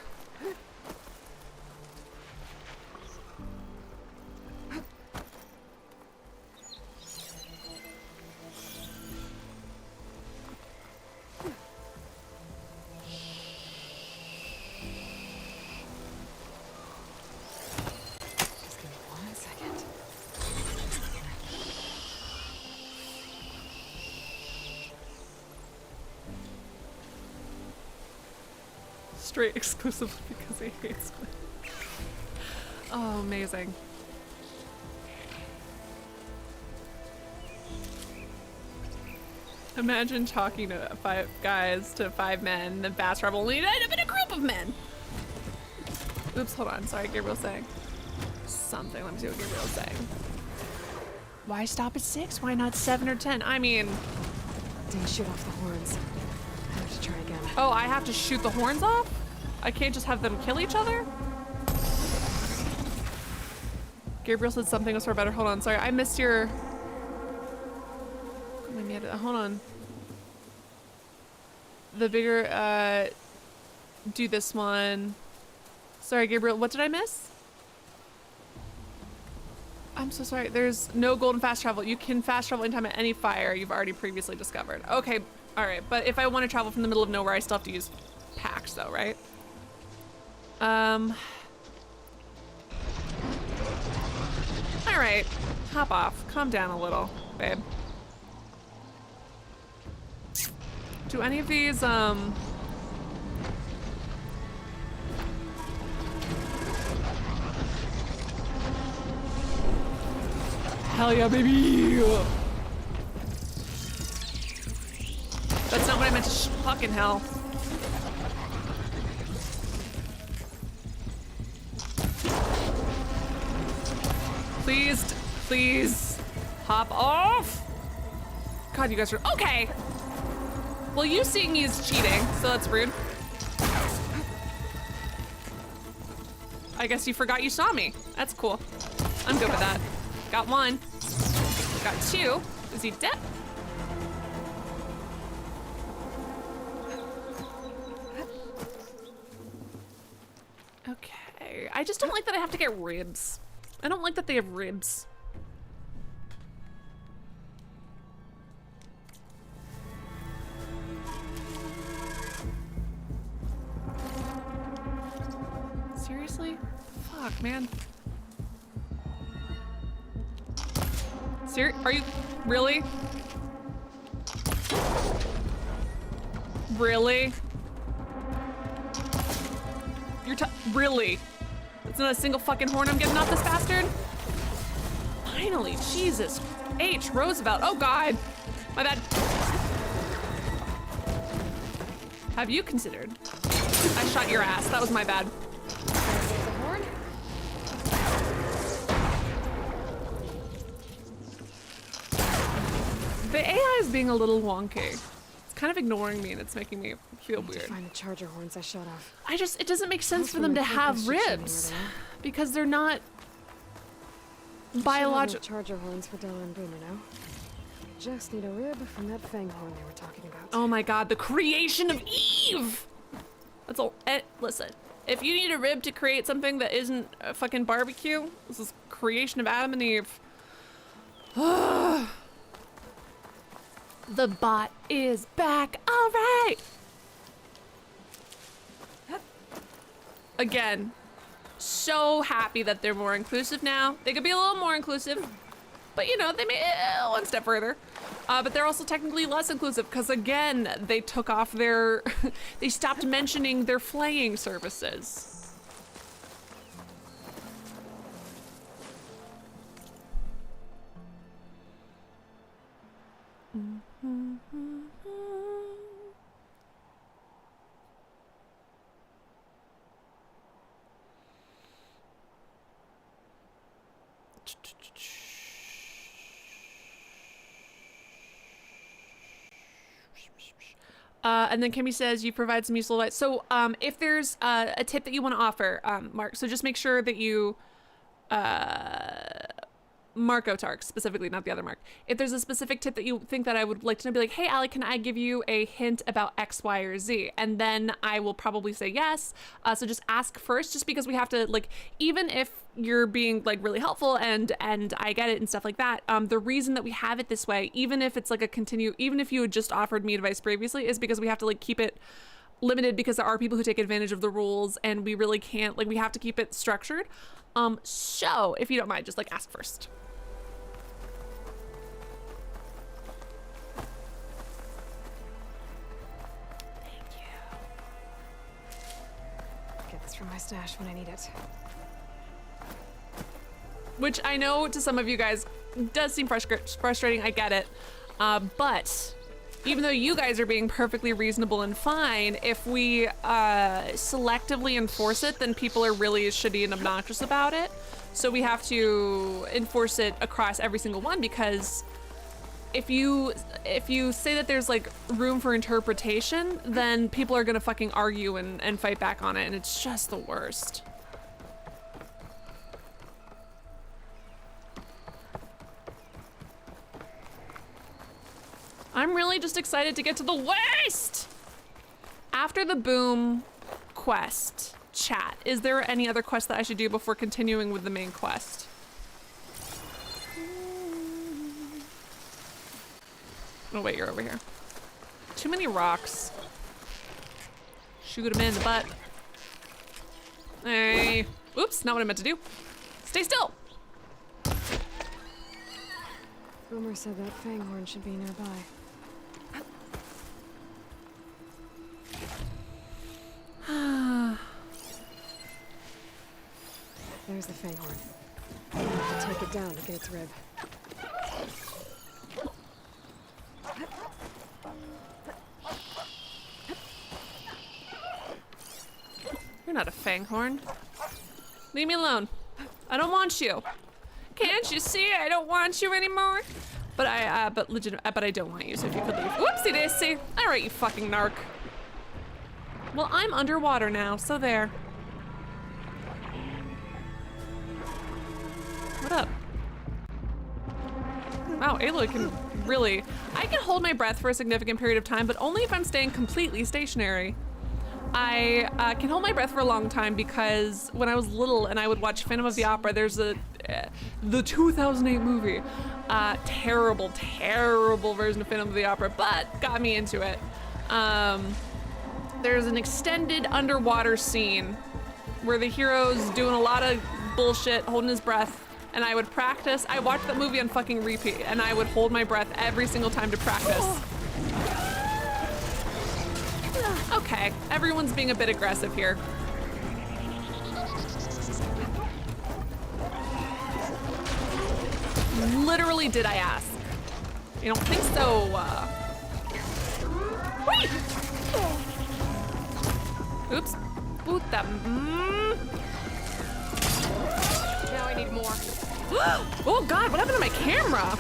Straight exclusively because he hates me. Oh, amazing. Imagine talking to 5 guys to 5 men, the fast travel only ended up in a group of men. Oops, hold on. Sorry, Gabriel's saying something. Let me see what Gabriel's saying. Why stop at 6? Why not 7 or 10? I mean, didn't shoot off the horns. I have to try again. Oh, I have to shoot the horns off? I can't just have them kill each other? Gabriel said something was far better. Hold on, sorry, I missed your... Hold on. The bigger, do this one. Sorry, Gabriel, what did I miss? I'm so sorry. There's no golden fast travel. You can fast travel anytime at any fire you've already previously discovered. Okay, all right. But if I want to travel from the middle of nowhere, I still have to use packs though, right? All right, hop off. Calm down a little, babe. Do any of these, Hell yeah, baby! That's not what I meant to fucking hell. Please, please, hop off! God, you guys are, okay! Well, you seeing me is cheating, so that's rude. I guess you forgot you saw me. That's cool. I'm good with that. Got 1. Got 2. Is he dead? Okay. I just don't like that I have to get ribs. I don't like that they have ribs. Seriously? Fuck, man. Are you really? Really? You're really? It's not a single fucking horn I'm getting off this bastard? Finally, Jesus H. Roosevelt. Oh God. My bad. Have you considered? I shot your ass. That was my bad. The AI is being a little wonky. It's kind of ignoring me and it's making me feel weird. Find the charger horns I shot off. It doesn't make sense for them to have ribs because they're not biological. Charger horns for Della and Boomer now. Just need a rib from that fang horn they were talking about. Oh my god, the creation of Eve! That's all. Listen, if you need a rib to create something that isn't a fucking barbecue, this is creation of Adam and Eve. The bot is back. All right. Again, so happy that they're more inclusive now. They could be a little more inclusive, but you know, they may one step further. But they're also technically less inclusive because again, they took off their, they stopped mentioning their flaying services. And then Kimmy says you provide some useful advice. So if there's a tip that you want to offer, Mark, so just make sure that you Mark Otark specifically, not the other Mark. If there's a specific tip that you think that I would like to know, be like, hey, Allie, can I give you a hint about X, Y, or Z? And then I will probably say yes. So just ask first, just because we have to, like, even if you're being like really helpful and I get it and stuff like that, the reason that we have it this way, even if it's like even if you had just offered me advice previously, is because we have to like keep it limited because there are people who take advantage of the rules and we really can't, like, we have to keep it structured. So if you don't mind, just like ask first. From my stash when I need it. Which I know to some of you guys does seem frustrating, I get it. But even though you guys are being perfectly reasonable and fine, if we selectively enforce it, then people are really shitty and obnoxious about it. So we have to enforce it across every single one, because if you say that there's like room for interpretation, then people are gonna fucking argue and fight back on it, and it's just the worst. I'm really just excited to get to the West! After the Boom quest, chat, is there any other quest that I should do before continuing with the main quest? Oh wait, you're over here. Too many rocks. Shoot him in the butt. Hey. Oops, not what I meant to do. Stay still. Boomer said that fanghorn should be nearby. There's the fanghorn. I'll take it down to get its rib. You're not a fanghorn. Leave me alone. I don't want you. Can't you see I don't want you anymore? But I don't want you, so if you could leave. Whoopsie daisy. All right, you fucking narc. Well, I'm underwater now, so there. What up? Wow, Aloy can really... I can hold my breath for a significant period of time, but only if I'm staying completely stationary. I can hold my breath for a long time because when I was little and I would watch Phantom of the Opera, there's the 2008 movie. Terrible, terrible version of Phantom of the Opera, but got me into it. There's an extended underwater scene where the hero's doing a lot of bullshit, holding his breath, and I would practice. I watched that movie on fucking repeat, and I would hold my breath every single time to practice. Okay, everyone's being a bit aggressive here. Literally, did I ask? You don't think so? Wait! Oops. Boot them. Now I need more. Oh God, what happened to my camera?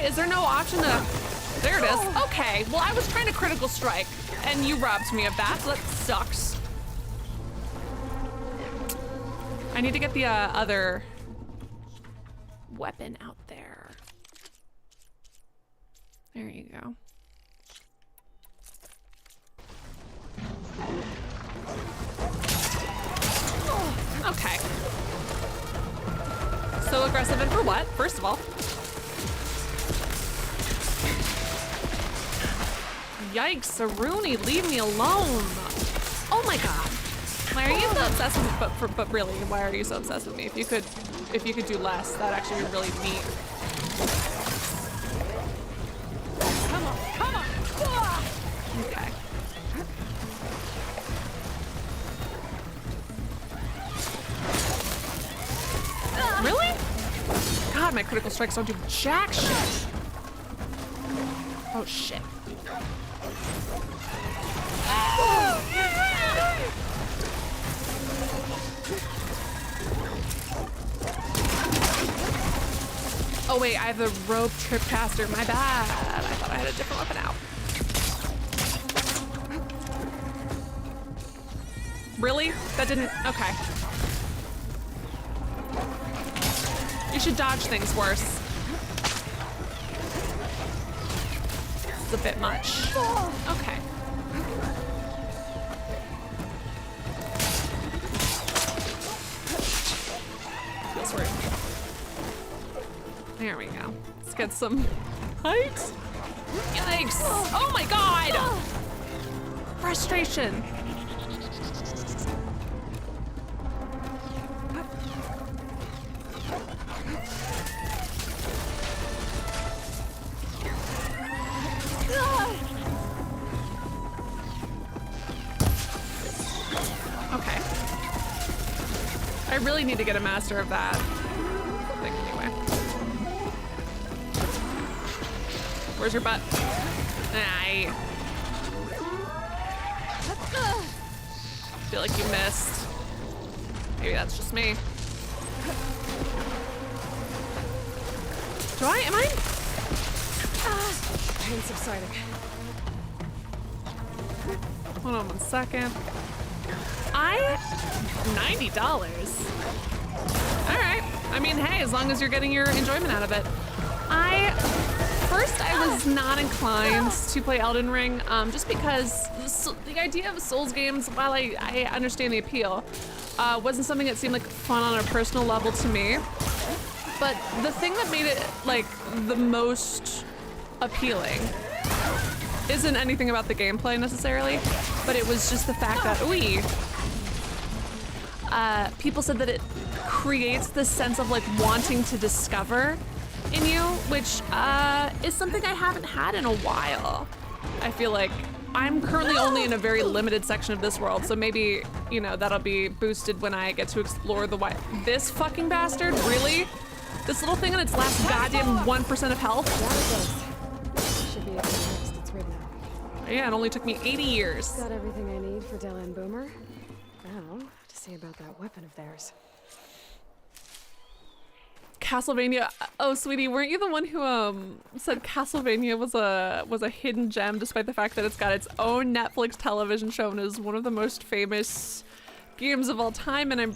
Is there no option to, there it is. Okay, well I was trying to critical strike and you robbed me of that, so that sucks. I need to get the other weapon out there. There you go. Okay. So aggressive and for what, first of all? Yikes, Saruni, leave me alone. Oh my God. Why are you so obsessed with me? But really, why are you so obsessed with me? If you could do less, that'd actually be really neat. Come on, come on. Okay. Really? God, my critical strikes don't do jack shit. Oh shit. Oh wait, I have the rope trip caster. My bad. I thought I had a different weapon out. Really? That didn't, okay. You should dodge things worse. This is a bit much. Okay. Feels weird. There we go. Let's get some height. Yikes! Oh my God! Frustration. Okay. I really need to get a master of that thing anyway. Where's your butt? I feel like you missed. Maybe that's just me. Am I? Pain subsiding. Hold on one second. $90. All right. I mean, hey, as long as you're getting your enjoyment out of it. First, I was not inclined to play Elden Ring, just because the idea of Souls games, while I understand the appeal, wasn't something that seemed like fun on a personal level to me. But the thing that made it like the most appealing isn't anything about the gameplay necessarily, but it was just the fact that people said that it creates this sense of like wanting to discover in you, which is something I haven't had in a while. I feel like I'm currently only in a very limited section of this world, so maybe, you know, that'll be boosted when I get to explore the wild. This fucking bastard, really? This little thing on its last goddamn 1% of health? Should be able to next. It's rid now. Yeah, it only took me 80 years. Got everything I need for Dell and Boomer. Now, to see about that weapon of theirs. Castlevania. Oh, sweetie, weren't you the one who said Castlevania was a hidden gem, despite the fact that it's got its own Netflix television show and is one of the most famous games of all time, and I'm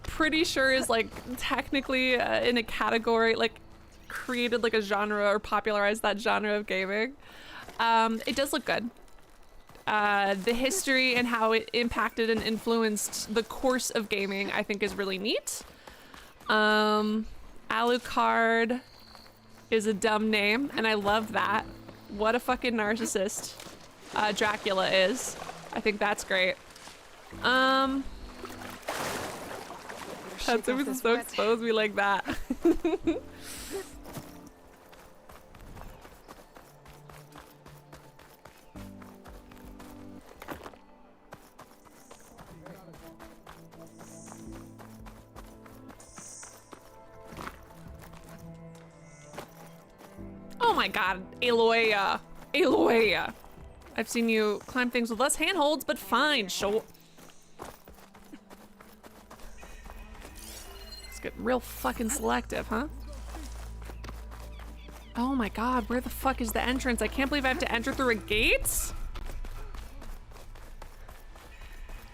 pretty sure is like technically in a category, like created like a genre or popularized that genre of gaming. It does look good. The history and how it impacted and influenced the course of gaming, I think, is really neat. Alucard is a dumb name, and I love that. What a fucking narcissist Dracula is. I think that's great. That's was so exposed me like that. Oh my god, Aloy. Aloy. I've seen you climb things with less handholds, but fine, sure. It's getting real fucking selective, huh? Oh my god, where the fuck is the entrance? I can't believe I have to enter through a gate?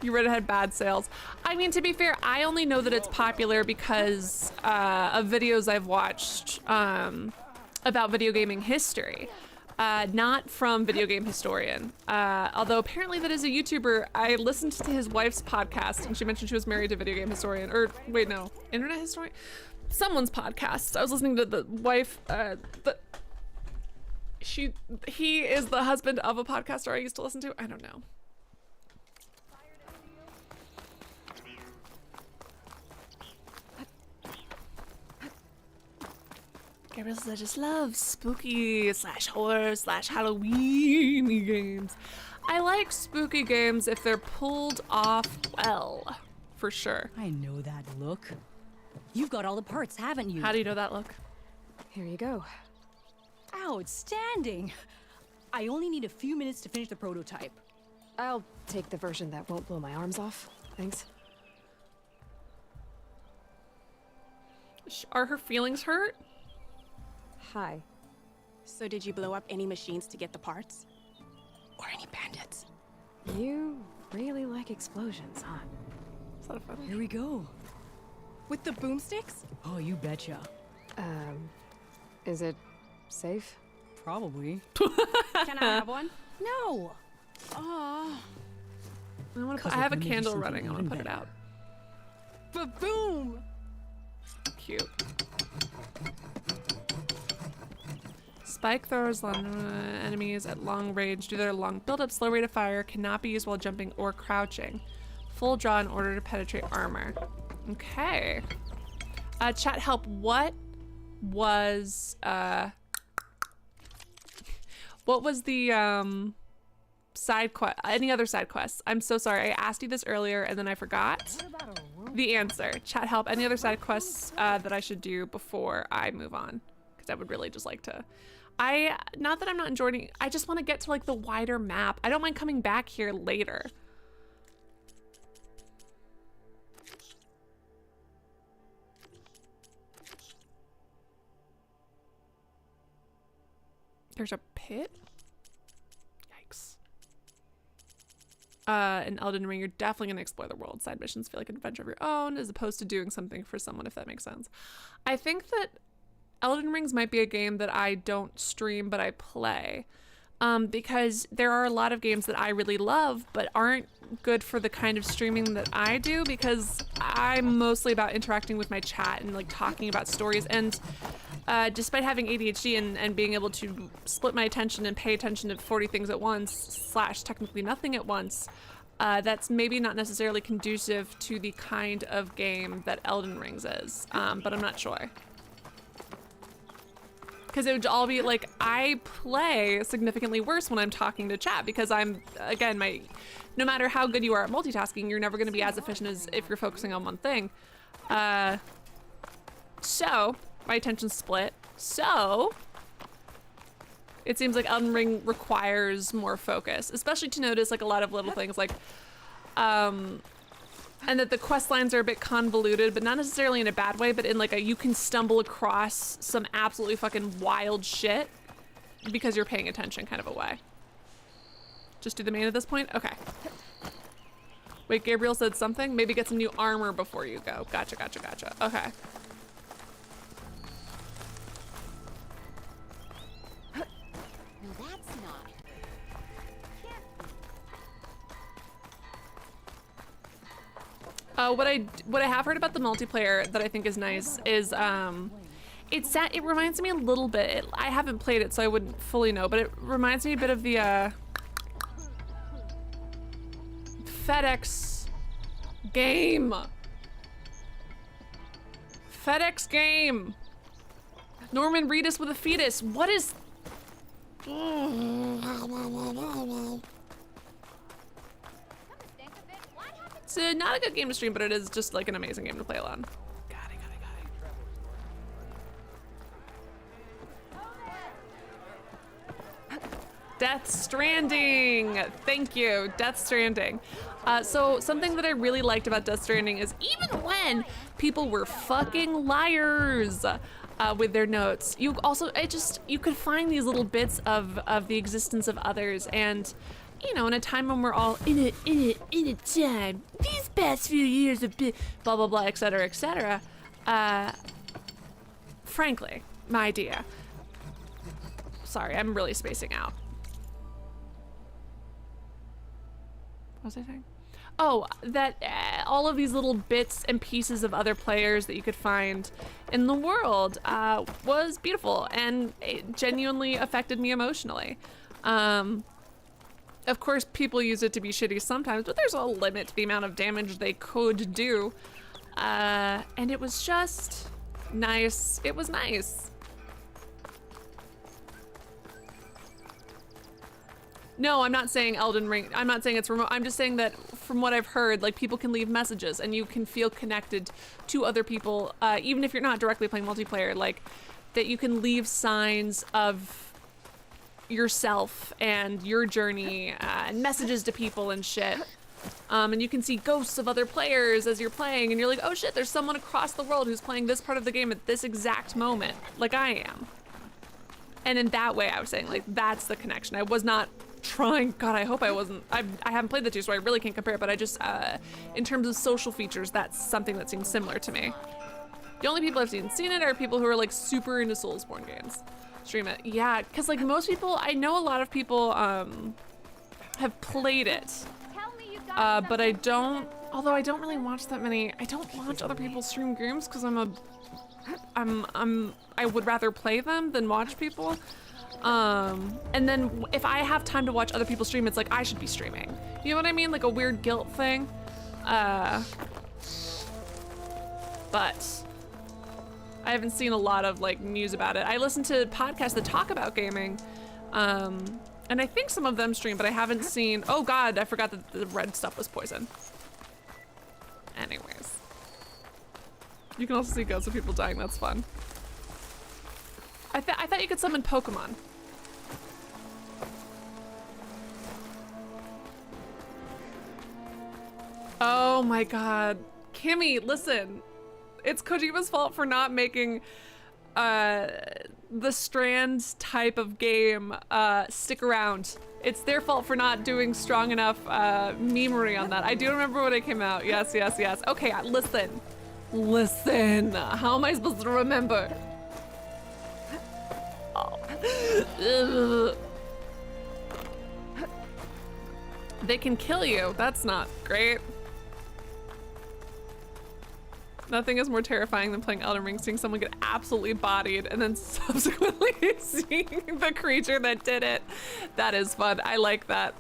You read it had bad sales. I mean, to be fair, I only know that it's popular because of videos I've watched about video gaming history. Not from Video Game Historian. Although apparently that is a YouTuber. I listened to his wife's podcast and she mentioned she was married to Video Game Historian. Or wait, no, Internet Historian? Someone's podcast. I was listening to the wife, he is the husband of a podcaster I used to listen to. I don't know. Gabriel says I just love spooky / horror / Halloween games. I like spooky games if they're pulled off well, for sure. I know that look. You've got all the parts, haven't you? How do you know that look? Here you go. Outstanding. I only need a few minutes to finish the prototype. I'll take the version that won't blow my arms off. Thanks. Are her feelings hurt? Hi. So did you blow up any machines to get the parts? Or any bandits? You really like explosions, huh? Is that funny? Here we go. With the boomsticks? Oh, you betcha. Is it safe? Probably. Can I have one? No. Oh. I have a candle running. I want to put it out. Ba-boom! Cute. Spike throwers enemies at long range due to their long build-up, slow rate of fire, cannot be used while jumping or crouching. Full draw in order to penetrate armor. Okay. Chat help, what was the side quest, any other side quests? I'm so sorry, I asked you this earlier and then I forgot the answer. Chat help, any other side quests that I should do before I move on? Because I would really just like to. Not that I'm not enjoying, I just want to get to like the wider map. I don't mind coming back here later. There's a pit? Yikes. In Elden Ring, you're definitely going to explore the world. Side missions feel like an adventure of your own as opposed to doing something for someone, if that makes sense. I think that Elden Rings might be a game that I don't stream, but I play. Because there are a lot of games that I really love, but aren't good for the kind of streaming that I do, because I'm mostly about interacting with my chat and like talking about stories. And despite having ADHD and being able to split my attention and pay attention to 40 things at once / technically nothing at once, that's maybe not necessarily conducive to the kind of game that Elden Rings is, but I'm not sure. Because it would all be like, I play significantly worse when I'm talking to chat because I'm, again, no matter how good you are at multitasking, you're never going to be as efficient as if you're focusing on one thing. So, my attention's split. So, it seems like Elden Ring requires more focus, especially to notice like a lot of little things like, and that the quest lines are a bit convoluted, but not necessarily in a bad way, but in like you can stumble across some absolutely fucking wild shit because you're paying attention kind of a way. Just do the main at this point? Okay. Wait, Gabriel said something? Maybe get some new armor before you go. Gotcha, gotcha, gotcha. Okay. What I have heard about the multiplayer that I think is nice is it reminds me a little bit. I haven't played it, so I wouldn't fully know, but it reminds me a bit of the FedEx game. FedEx game. Norman Reedus with a fetus. What is? It's not a good game to stream, but it is just like an amazing game to play alone. Got it. Death Stranding. Thank you, Death Stranding. So something that I really liked about Death Stranding is even when people were fucking liars with their notes, you could find these little bits of the existence of others, and you know, in a time when we're all in a time, these past few years have been blah blah blah, etc., etc. Frankly, my idea. Sorry, I'm really spacing out. What was I saying? Oh, that all of these little bits and pieces of other players that you could find in the world was beautiful, and it genuinely affected me emotionally. Of course, people use it to be shitty sometimes, but there's a limit to the amount of damage they could do. And it was just nice. It was nice. No, I'm not saying Elden Ring. I'm not saying it's remote. I'm just saying that from what I've heard, like, people can leave messages and you can feel connected to other people, even if you're not directly playing multiplayer, like that you can leave signs of yourself and your journey and messages to people and shit. And you can see ghosts of other players as you're playing, and you're like, oh shit, there's someone across the world who's playing this part of the game at this exact moment, like I am. And in that way, I was saying, like, that's the connection. I was not trying, God, I hope I wasn't, I haven't played the two, so I really can't compare, but I just, in terms of social features, that's something that seems similar to me. The only people I've seen it are people who are like super into Soulsborne games. Stream it, yeah, because like most people, I know a lot of people have played it, but I don't, although I don't really watch that many, I don't watch other people stream games because I would rather play them than watch people. And then if I have time to watch other people stream, it's like I should be streaming. You know what I mean? Like a weird guilt thing. But I haven't seen a lot of like news about it. I listen to podcasts that talk about gaming, and I think some of them stream, but I haven't seen, oh God, I forgot that the red stuff was poison. Anyways. You can also see ghosts of people dying, that's fun. I thought you could summon Pokemon. Oh my God. Kimmy, listen. It's Kojima's fault for not making the Strand type of game stick around. It's their fault for not doing strong enough memery on that. I do remember when it came out. Yes, yes, yes. Okay, listen. Listen. How am I supposed to remember? Oh. They can kill you. That's not great. Nothing is more terrifying than playing Elden Ring, seeing someone get absolutely bodied and then subsequently seeing the creature that did it. That is fun. I like that.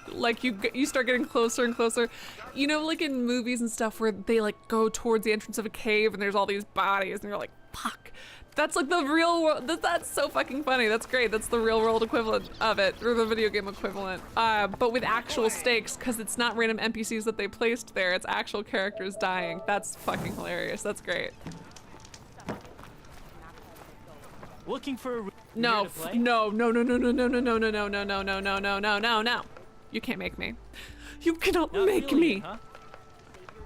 Like you start getting closer and closer. You know, like in movies and stuff where they like go towards the entrance of a cave and there's all these bodies and you're like, fuck. That's like the real world. That's so fucking funny. That's great. That's the real world equivalent of it, or the video game equivalent. But with actual stakes, because it's not random NPCs that they placed there. It's actual characters dying. That's fucking hilarious. That's great. Looking for a no, no, no, no, no, no, no, no, no, no, no, no, no, no, no, no, no, no, no. You can't make me. You cannot make me. Huh?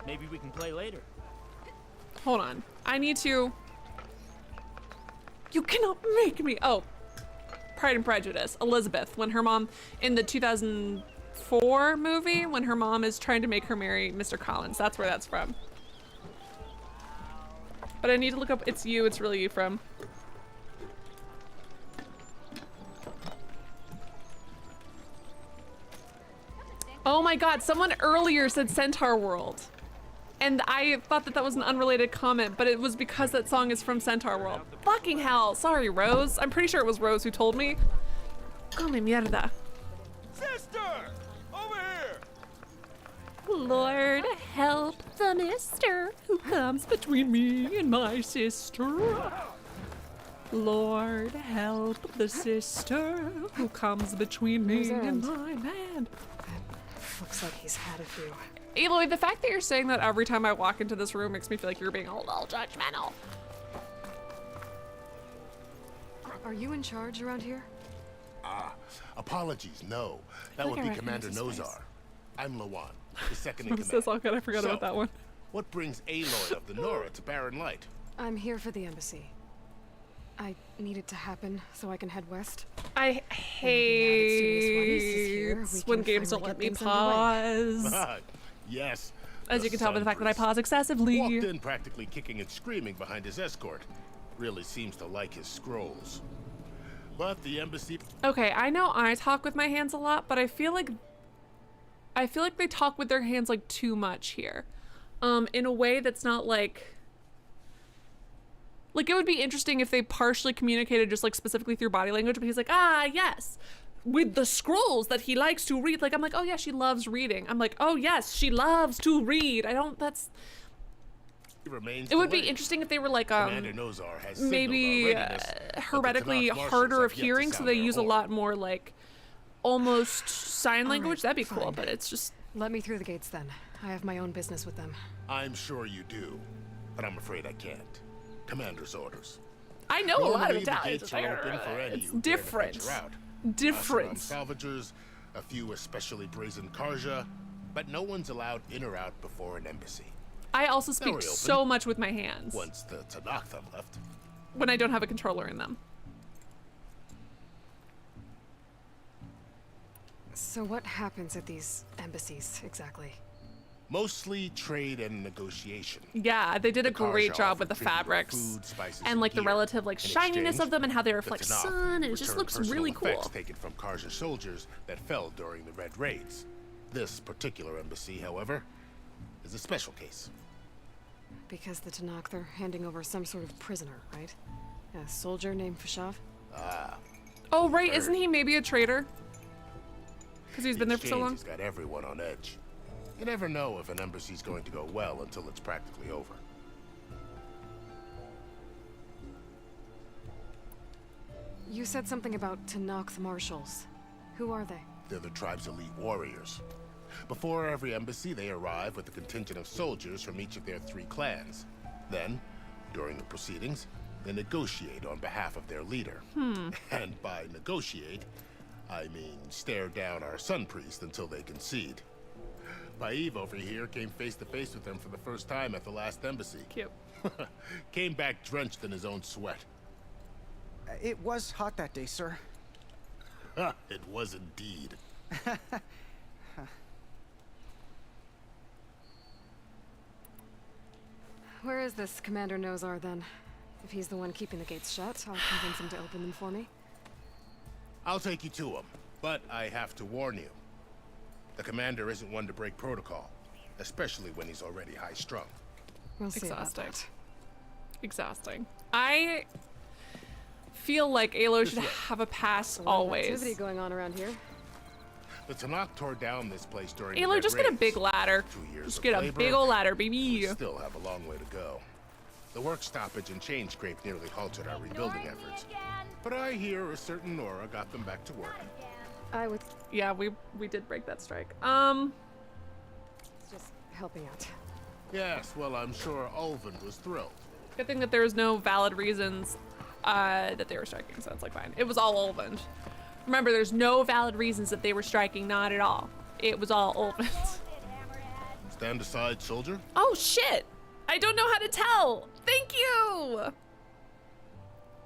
Maybe we can play later. Hold on. I need to. You cannot make me. Oh, Pride and Prejudice. Elizabeth, when her mom, in the 2004 movie, when her mom is trying to make her marry Mr. Collins. That's where that's from. But I need to look up, it's really you from. Oh my God, someone earlier said Centaur World. And I thought that was an unrelated comment, but it was because that song is from Centaur World. Fucking hell. Sorry, Rose. I'm pretty sure it was Rose who told me. Come mierda. Sister! Over here! Lord, help the mister who comes between me and my sister. Lord, help the sister who comes between me and my man. Looks like he's had a few. Aloy, the fact that you're saying that every time I walk into this room makes me feel like you're being a little judgmental. Are you in charge around here? Apologies, no. That like would I be Commander recognize his Nozar. I'm Lawan, the second in It command. says all good. I forgot So, about that one. What brings Aloy of the Nora to Barren Light? I'm here for the embassy. I need it to happen so I can head west. I hate when games don't let me pause. Yes. As the you can tell by the fact that I Sunbreeze. pause excessively. Walked in practically kicking and screaming behind his escort. Really seems to like his scrolls. But the embassy... Okay, I know I talk with my hands a lot, but I feel like they talk with their hands like too much here. In a way that's not like it would be interesting if they partially communicated just like specifically through body language, but he's like, yes, with the scrolls that he likes to read. Like, I'm like, oh yeah, she loves reading. I'm like, oh yes, she loves to read. It would be interesting if they were like maybe heretically harder of hearing, so they use a lot more like almost sign language. That'd be cool, but it's just... Let me through the gates then. I have my own business with them. I'm sure you do, but I'm afraid I can't. Commander's orders. I know a lot of Normally, the Italian. gates are open for any It's who dare to different. venture out. Different. Salvagers, a few especially brazen Karja, but no one's allowed in or out before an embassy. I also speak Very open. so much with my hands Once the Tanakh left. when I don't have a controller in them. So what happens at these embassies exactly? Mostly trade and negotiation. Yeah, they did a The Karja great job with the offer premium fabrics food, spices, and like the gear. relative like In shininess exchange, of them and how they the reflect Tanakh sun, and it just return looks personal really cool. effects taken from Karja soldiers that fell during the Red Raids. This particular embassy, however, is a special case. Because the Tanakh, they're handing over some sort of prisoner, right? A soldier named Fashav? Oh right, isn't he maybe a traitor? Because he's been there for so Exchange long. has got everyone on edge. You never know if an embassy's going to go well until it's practically over. You said something about Tanakh marshals. Who are they? They're the tribe's elite warriors. Before every embassy, they arrive with a contingent of soldiers from each of their 3 clans. Then, during the proceedings, they negotiate on behalf of their leader. And by negotiate, I mean stare down our sun priest until they concede. Paeve over here came face to face with them for the first time at the last embassy. Cute. Came back drenched in his own sweat. It was hot that day, sir. It was indeed. Where is this Commander Nozar then? If he's the one keeping the gates shut, I'll convince him to open them for me. I'll take you to him, but I have to warn you. The commander isn't one to break protocol, especially when he's already high-strung. We'll see about Exhausting. that. Exhausting. I feel like Aloy This should way. have a pass A lot of always. activity going on around here. The Tanakh tore down this place during the Aloy, Red just get a Raids. big ladder. 2 years Just of get a labor, big old ladder, We baby. still have a long way to go. The work stoppage and chain scrape nearly halted our rebuilding efforts. But I hear a certain Nora got them back to work. I would... Yeah, we did break that strike. Just helping out. Yes, well, I'm sure Alvan was thrilled. Good thing that there was no valid reasons that they were striking, so it's like fine. It was all Alvan. Remember, there's no valid reasons that they were striking, not at all. It was all Alvan. Stand aside, soldier. Oh shit! I don't know how to tell. Thank you.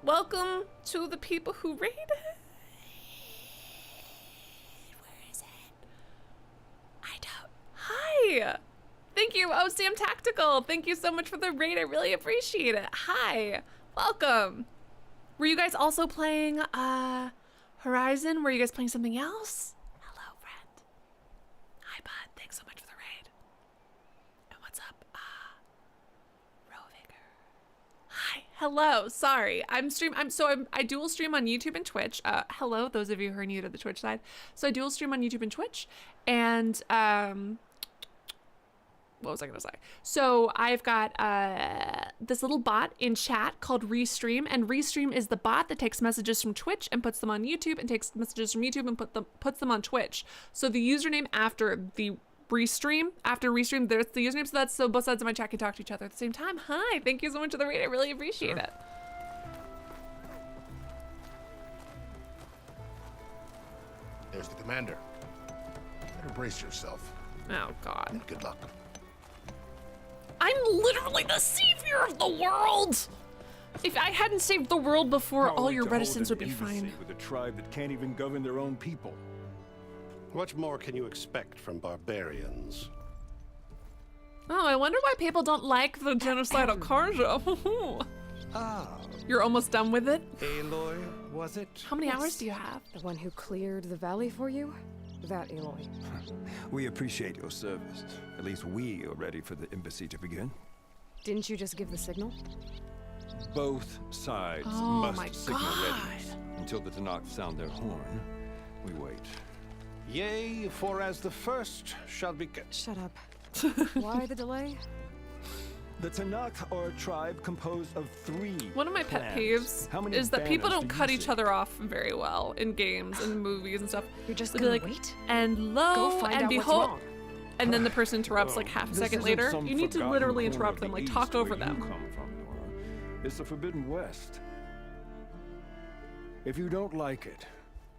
Welcome to the people who raided. Where is it? I don't. Hi. Thank you. Oh, Sam Tactical. Thank you so much for the raid. I really appreciate it. Hi. Welcome. Were you guys also playing Horizon? Were you guys playing something else? Hello, friend. Hi, bud. Thanks so much for the raid. And what's up? Rovigger. Hi. Hello. Sorry. I dual stream on YouTube and Twitch. Hello, those of you who are new to the Twitch side. So I dual stream on YouTube and Twitch. And what was I gonna say? So I've got this little bot in chat called Restream, and Restream is the bot that takes messages from Twitch and puts them on YouTube, and takes messages from YouTube and puts them on Twitch. So the username after the Restream, there's the username, so both sides of my chat can talk to each other at the same time. Hi, thank you so much for the raid. I really appreciate it. There's the commander. Better brace yourself. Oh, God. And good luck. I'm literally the savior of the world! If I hadn't saved the world before, all your reticence would be fine. With a tribe that can't even govern their own people. What more can you expect from barbarians? Oh, I wonder why people don't like the genocidal Karja. You're almost done with it? Aloy, was it? How many hours do you have? The one who cleared the valley for you? That Aloy. We appreciate your service. At least we are ready for the embassy to begin. Didn't you just give the signal? Both sides must signal readiness. Until the Tanakh sound their horn, we wait. Yea, for as the first shall be... Shut up. Why the delay? The Tanakh are a tribe composed of 3 One of my pet peeves is that people don't cut each other off very well in games and movies and stuff. You're just They'll gonna be like, wait? and lo Go find and out what's behold, wrong. and then the person interrupts like half a This second isn't later. some You need to forgotten literally corner interrupt of them, the like East talk over where you them. come from, Nora. It's the Forbidden West. If you don't like it,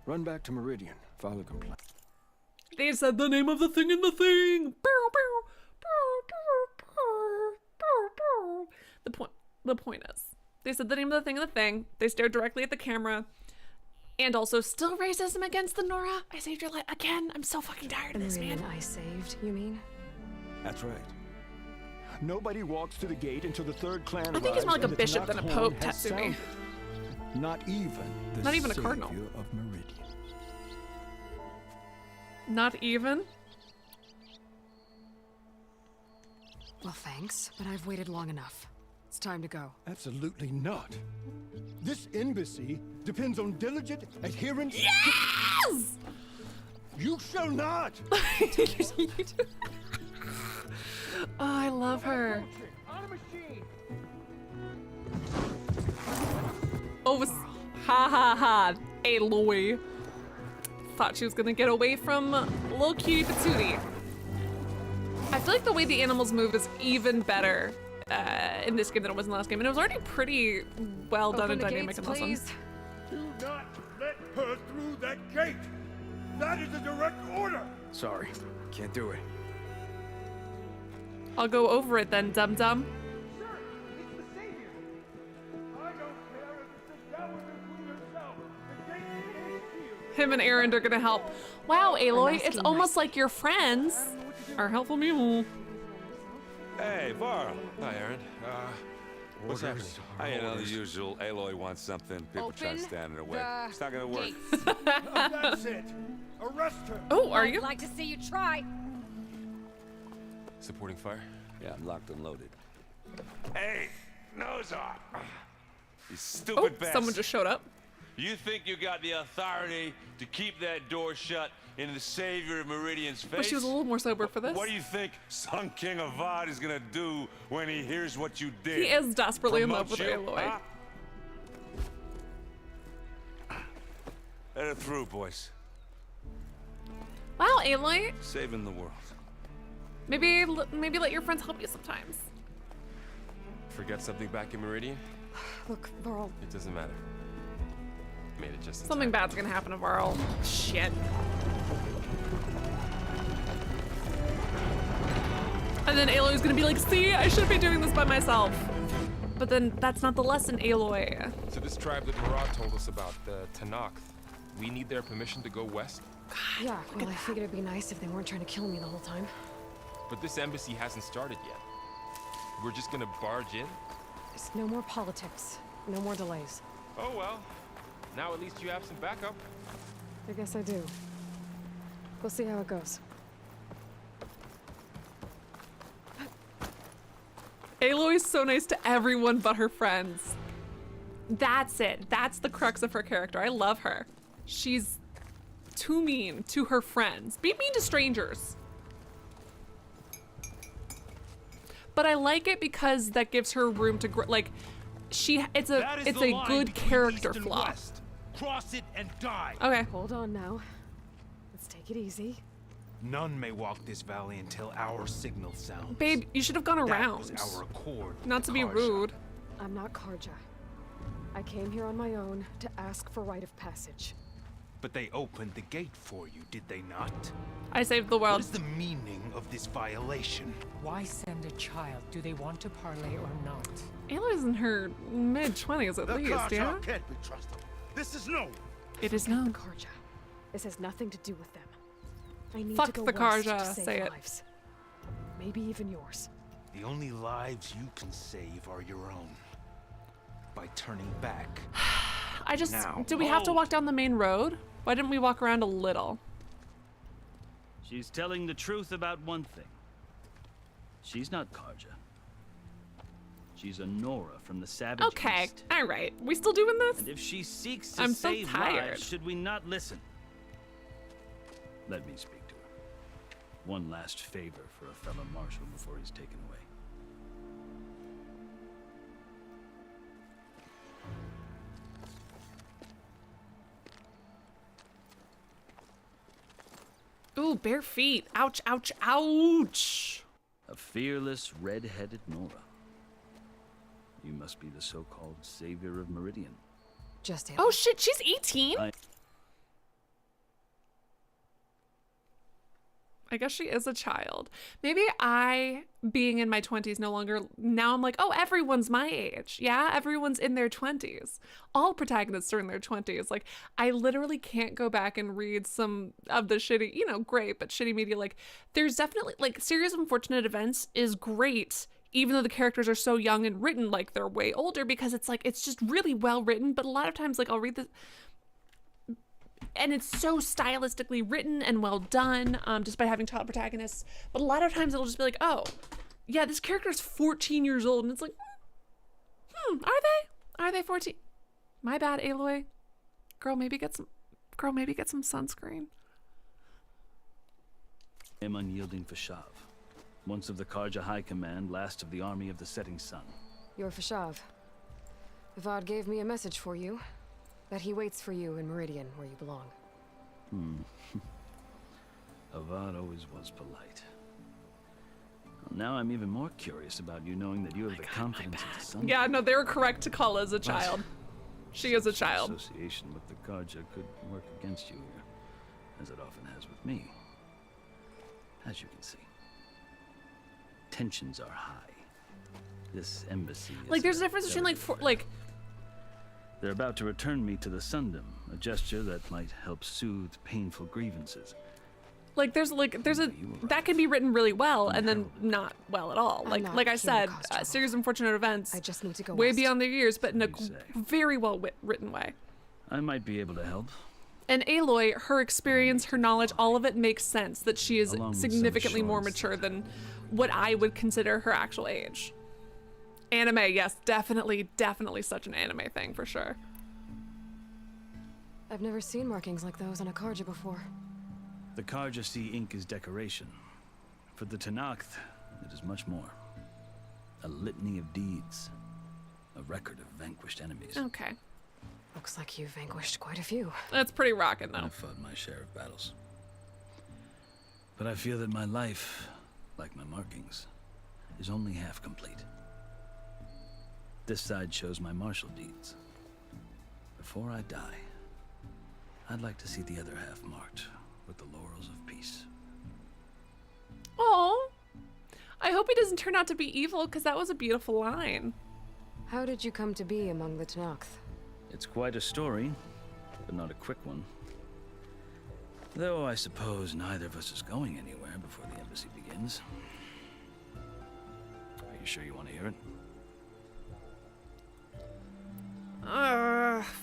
run back to Meridian. File a complaint. They said the name of the thing in the thing. The point is, they said the name of the thing in the thing. They stared directly at the camera, and also still racism against the Nora. I saved your life again. I'm so fucking tired of this, man. I saved, you mean? That's right. Nobody walks to the gate until the 3rd clan I think he's more like arrives a and the bishop than a Tanakh pope, horn has Tatsumi. sounded. Not even a cardinal. savior of Meridian. Not even? Well, thanks, but I've waited long enough. It's time to go. Absolutely not. This embassy depends on diligent adherence. Yes! You shall not. Oh, I love her. Oh, ha ha ha. Aloy. Thought she was gonna get away from little cutie patootie. I feel like the way the animals move is even better in this game than it was in the last game, and it was already pretty well done and dynamic in this one. Do not let her through that gate. That is a direct order. Sorry, can't do it. I'll go over it then, dum-dum. Him and Aaron are gonna help. Wow, Aloy, it's almost like your friends are helping me. Hey, Varl. Hi, Aaron. What's happening? You know, the usual. Aloy wants something. People try to stand in her way. It's not gonna work. That's it. Arrest her. Oh, are you? I'd like to see you try. Supporting fire? Yeah, I'm locked and loaded. Hey, nose off. You Oh, stupid bastard. someone just showed up. You think you got the authority to keep that door shut in the savior of Meridian's face? Well, she was a little more sober for this. What do you think Sun King Avad is gonna do when he hears what you did? He is desperately in love Promote with you? Aloy. Huh? Let her through, boys. Wow, Aloy. Saving the world. Maybe let your friends help you sometimes. Forget something back in Meridian? Look, Varl. It doesn't matter. Made it just in Something time. bad's gonna happen to Varl. Shit. And then Aloy's gonna be like, see, I shouldn't be doing this by myself. But then that's not the lesson, Aloy. So this tribe that Murad told us about, the Tanakh, we need their permission to go west? Yeah, well, I figured it'd be nice if they weren't trying to kill me the whole time. But this embassy hasn't started yet. We're just gonna barge in? There's no more politics. No more delays. Oh well. Now at least you have some backup. I guess I do. We'll see how it goes. Aloy's so nice to everyone but her friends. That's it. That's the crux of her character. I love her. She's too mean to her friends. Be mean to strangers. But I like it because that gives her room to grow. Like, it's a good character flaw. West. Cross it and die. Okay. Hold on now. Let's take it easy. None may walk this valley until our signal sounds. Babe, you should have gone around. That was our accord. Not to be rude. I'm not Karja. I came here on my own to ask for rite of passage. But they opened the gate for you, did they not? I saved the world. What is the meaning of this violation? Why send a child? Do they want to parlay or not? Aloy's in her mid-20s at least, yeah? Can't be trusted. This is known. It is known. The Karja. This has nothing to do with them. I need Fuck to go the west Karja, to save say it. lives. Maybe even yours. The only lives you can save are your own. By turning back. I just... Now. Do we have to walk down the main road? Why didn't we walk around a little? She's telling the truth about one thing. She's not Karja. She's a Nora from the Savage Okay, East. all right. We still doing this? And if she seeks to I'm so save tired. lives, should we not listen? Let me speak to her. One last favor for a fellow marshal before he's taken away. Ooh, bare feet. Ouch, ouch, ouch. A fearless, red-headed Nora. You must be the so-called savior of Meridian. Just Oh shit, she's 18? I guess she is a child. Maybe I, being in my 20s no longer, now I'm like, oh, everyone's my age. Yeah, everyone's in their 20s. All protagonists are in their 20s. Like, I literally can't go back and read some of the shitty, you know, great, but shitty media. Like, there's definitely, like, Series of Unfortunate Events is great, even though the characters are so young and written like they're way older, because it's like, it's just really well written. But a lot of times, like, I'll read this, and it's so stylistically written and well done, despite having child protagonists. But a lot of times it'll just be like, oh, yeah, this character's 14 years old. And it's like, are they? Are they 14? My bad, Aloy. Girl, maybe get some sunscreen. I am unyielding Fashav. Once of the Karja High Command, last of the army of the setting sun. You're Fashav. Avad gave me a message for you. That he waits for you in Meridian, where you belong. Avad always was polite. Well, now I'm even more curious about you knowing that you have the confidence of the sun. Yeah, no, they were correct to call as a child. She is a child. Association with the Karja could work against you here, as it often has with me. As you can see, tensions are high. This embassy is Like, there's a difference between They're about to return me to the Sundom, a gesture that might help soothe painful grievances. Like there's a that can be written really well and then not well at all. Like I said, Series of Unfortunate Events. I just need to go way west. beyond their years, but in a very well written way. I might be able to help. And Aloy, her experience, her knowledge, all of it makes sense that she is significantly more mature than what I would consider her actual age. Anime, yes, definitely such an anime thing for sure. I've never seen markings like those on a Karja before. The Karja see ink as decoration. For the Tanakh, it is much more. A litany of deeds. A record of vanquished enemies. Okay. Looks like you've vanquished quite a few. That's pretty rockin' though. I've fought my share of battles. But I feel that my life, like my markings, is only half complete. This side shows my martial deeds. Before I die, I'd like to see the other half marked with the laurels of peace. Oh, I hope he doesn't turn out to be evil, because that was a beautiful line. How did you come to be among the Tanakh? It's quite a story, but not a quick one. Though I suppose neither of us is going anywhere before the embassy begins. Are you sure you want to hear it?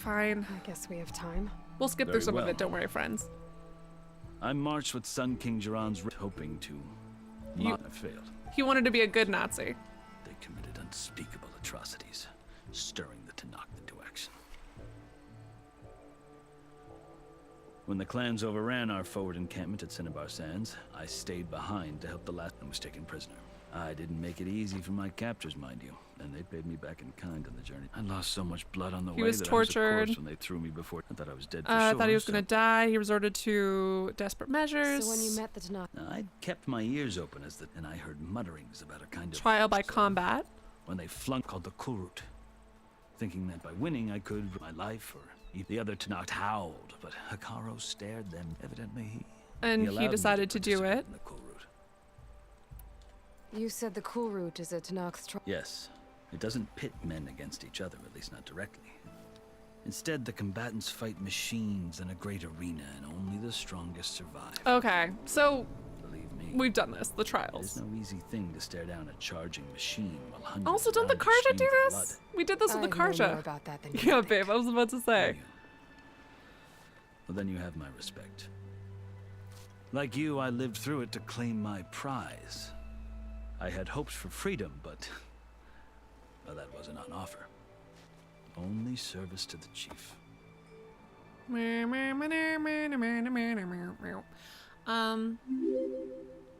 Fine. I guess we have time. We'll skip through some of it, don't worry, friends. I marched with Sun King Jiran's hoping to not have failed. He wanted to be a good Nazi. They committed unspeakable atrocities, stirring the Tanakh into action. When the clans overran our forward encampment at Cinnabar Sands, I stayed behind to help the last one was taken prisoner. I didn't make it easy for my captors, mind you, and they paid me back in kind on the journey. I lost so much blood on the way was that tortured. I was a corpse when they threw me before. I thought I was dead for sure. I thought he was going to die. He resorted to desperate measures. So when you met the Tanakh... I'd kept my ears open and I heard mutterings about a kind of... Trial by combat? When they flung called the Kurut, thinking that by winning I could my life or The other Tenakth howled, but Hekarro stared them. Evidently, And allowed he me decided to do participate it. in the cool route. You said the cool route is a Tenakth's trial. Yes, it doesn't pit men against each other, at least not directly. Instead, the combatants fight machines in a great arena, and only the strongest survive. Okay, so Believe me, we've done this, the trials. it's no easy thing to stare down a charging machine while hundreds Also, don't the around you Karja do scream for this? blood. We did this with the I know more Karja. about that than Yeah, babe, I was about to say. Well, then you have my respect. Like you, I lived through it to claim my prize. I had hopes for freedom, but well, that wasn't on offer. Only service to the chief.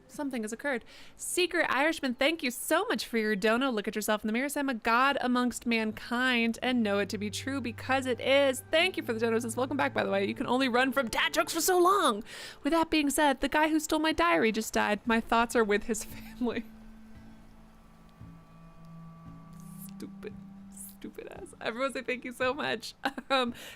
Something has occurred. Secret Irishman, thank you so much for your dono. Look at yourself in the mirror, say I'm a god amongst mankind and know it to be true because it is. Thank you for the donos. Welcome back, by the way. You can only run from dad jokes for so long. With that being said, the guy who stole my diary just died. My thoughts are with his family. Stupid ass. Everyone say thank you so much.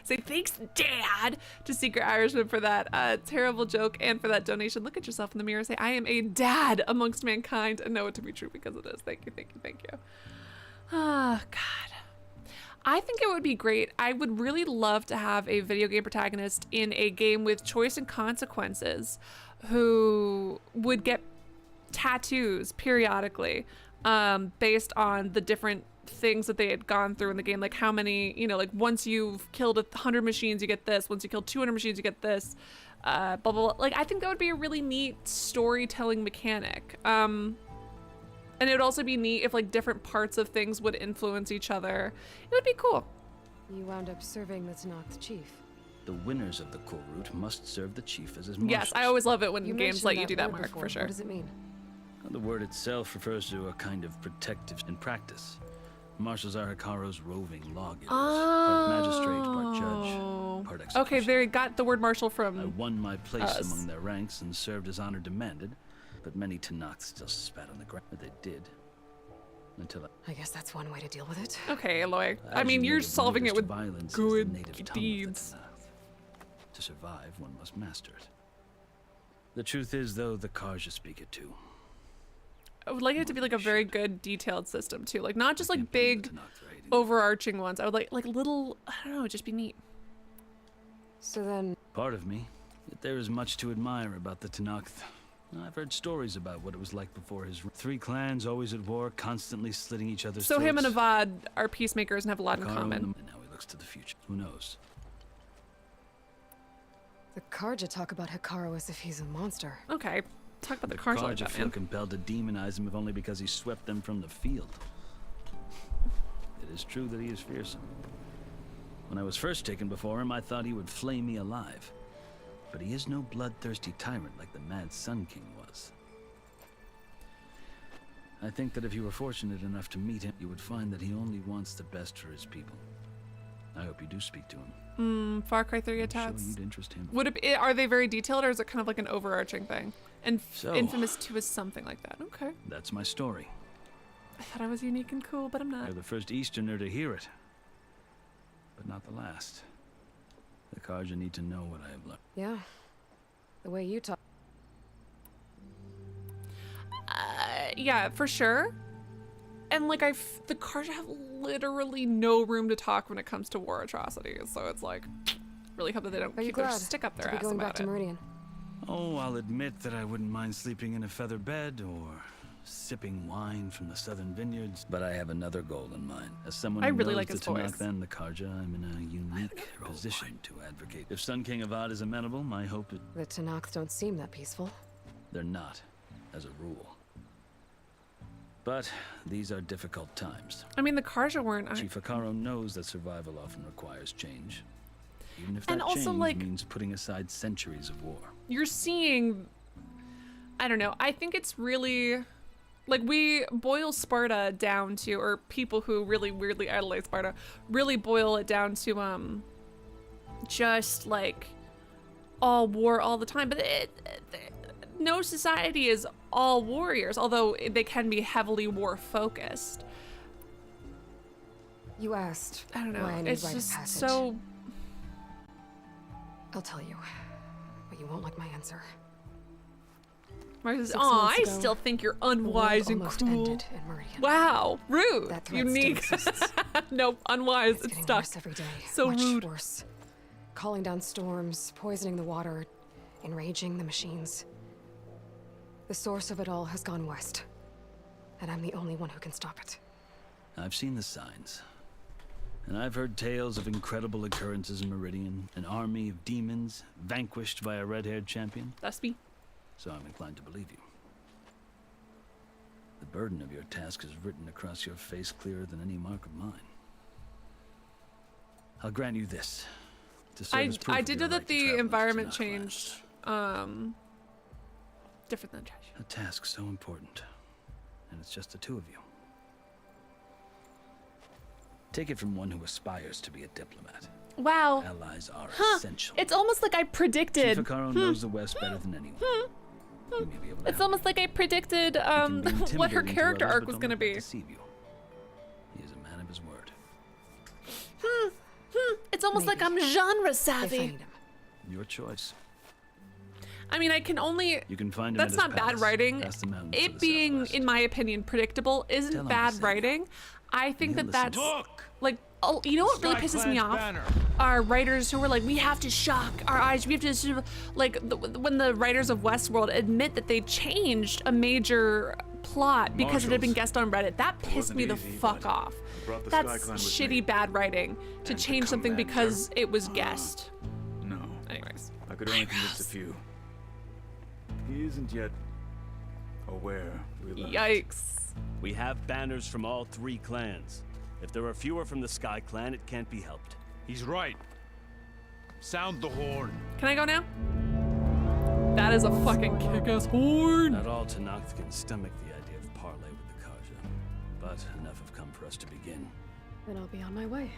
Say thanks, Dad, to Secret Irishman for that terrible joke and for that donation. Look at yourself in the mirror. Say I am a dad amongst mankind and know it to be true because it is. Thank you, thank you, thank you. Ah, God. I think it would be great. I would really love to have a video game protagonist in a game with choice and consequences who would get tattoos periodically based on the different things that they had gone through in the game, like how many, you know, like once you've killed 100 machines you get this, once you kill 200 machines you get this, blah, blah, blah. Like I think that would be a really neat storytelling mechanic, and it would also be neat if like different parts of things would influence each other. It would be cool. You wound up serving the Tenakth chief. The winners of the cool route must serve the chief as his marshals. Yes, I always love it when You games mentioned let you do that, word Mark, before. for sure. What does it mean? The word itself refers to a kind of protective in practice. Marshals are Hekarro's roving lawgivers, part magistrate, part judge, part executioner. Okay, they got the word marshal from I won my place us. among their ranks and served as honor demanded, but many Tenakth still spat on the ground. They did. Until I guess that's one way to deal with it. Okay, Aloy. I As mean, you you're know, solving it murderous with violence is the good native tongue of the deeds. Tenakth. To survive, one must master it. The truth is, though, the Karja speak it too. I would like it to be like a very good detailed system too, like not just like big overarching ones. I would like little, I don't know, just be neat. So then, Part of me, yet there is much to admire about the Tenakth. I've heard stories about what it was like before his three clans, always at war, constantly slitting each other's So throats. him and Avad are peacemakers and have a lot in Hekarro common. and now he looks to the future. Who knows? the Karja talk about Hekarro as if he's a monster. Okay, talk about the Karja like Karja that, feel man. compelled to demonize him if only because he swept them from the field. It is true that he is fearsome. When I was first taken before him, I thought he would flay me alive. But he is no bloodthirsty tyrant like the Mad Sun King was. I think that if you were fortunate enough to meet him, you would find that he only wants the best for his people. I hope you do speak to him. Far Cry 3 I'm attacks. sure you'd interest him. Would it be, are they very detailed, or is it kind of like an overarching thing? And So- Infamous 2 is something like that. Okay. That's my story. I thought I was unique and cool, but I'm not. You're the first Easterner to hear it. But not the last. The Karja need to know what I have learned. Yeah, the way you talk. Yeah, for sure. And like the Karja have literally no room to talk when it comes to war atrocities, so it's like really hope that they don't Are you keep their glad stick up their to be ass going about back to it. Meridian? Oh, I'll admit that I wouldn't mind sleeping in a feather bed or sipping wine from the southern vineyards, but I have another goal in mind. As someone I who really knows like the his voice. Tenakth and the Karja, I'm in a unique position to advocate. If Sun King Avad is amenable, my hope is The Tenakth don't seem that peaceful. they're not, as a rule. But these are difficult times. I mean, the Karja weren't. Chief Hekarro knows that survival often requires change. Even if And that also, change like- means putting aside centuries of war. You're seeing, I don't know, I think it's really, like, we boil Sparta down to, or people who really weirdly idolize Sparta, really boil it down to, just, like, all war all the time. But no society is all warriors, although they can be heavily war-focused. You asked I don't know, why I need it's rite of just passage. so, I'll tell you, but you won't like my answer. Mars says, 6 "Aw, months I ago, still think you're the world unwise and almost cruel." ended in Meridian. Wow, rude, That threat unique. still exists. Nope, unwise. It's getting stuck. worse every day. So Much rude. worse. Calling down storms, poisoning the water, enraging the machines. The source of it all has gone west, and I'm the only one who can stop it. I've seen the signs. And I've heard tales of incredible occurrences in Meridian, an army of demons vanquished by a red-haired champion. That's me. So I'm inclined to believe you. The burden of your task is written across your face clearer than any mark of mine. I'll grant you this. To serve as proof I of did your know right that to the travel environment into changed. Different than trash. A task so important, and it's just the two of you. Take it from one who aspires to be a diplomat. Wow. Allies are essential. It's almost like I predicted. Chief Akaro knows the West better than anyone. You may be able to It's almost like I predicted what her intimidating to character others, arc but was don't gonna let that be. deceive you. He is a man of his word. It's almost like I'm genre If I savvy. need him. Your choice. I mean, I can only. You can find him That's at his not bad palace, writing. past the mountains to It the being, southwest. in my opinion, predictable isn't Tell him bad to say writing. I think He'll that listen. that's like, oh, you know what really pisses me off? Are writers who are like, we have to shock our eyes. We have to like when the writers of Westworld admit that they changed a major plot because it had been guessed on Reddit. That pissed me the fuck off. That's shitty bad writing to change something because it was guessed. No. Anyways. I could only convince a few. He isn't yet aware. Yikes. We have banners from all 3 clans. If there are fewer from the Sky Clan, it can't be helped. He's right. Sound the horn. Can I go now? That is a fucking kick-ass horn. Not all Tanakh can stomach the idea of parley with the Karja, but enough have come for us to begin. Then I'll be on my way.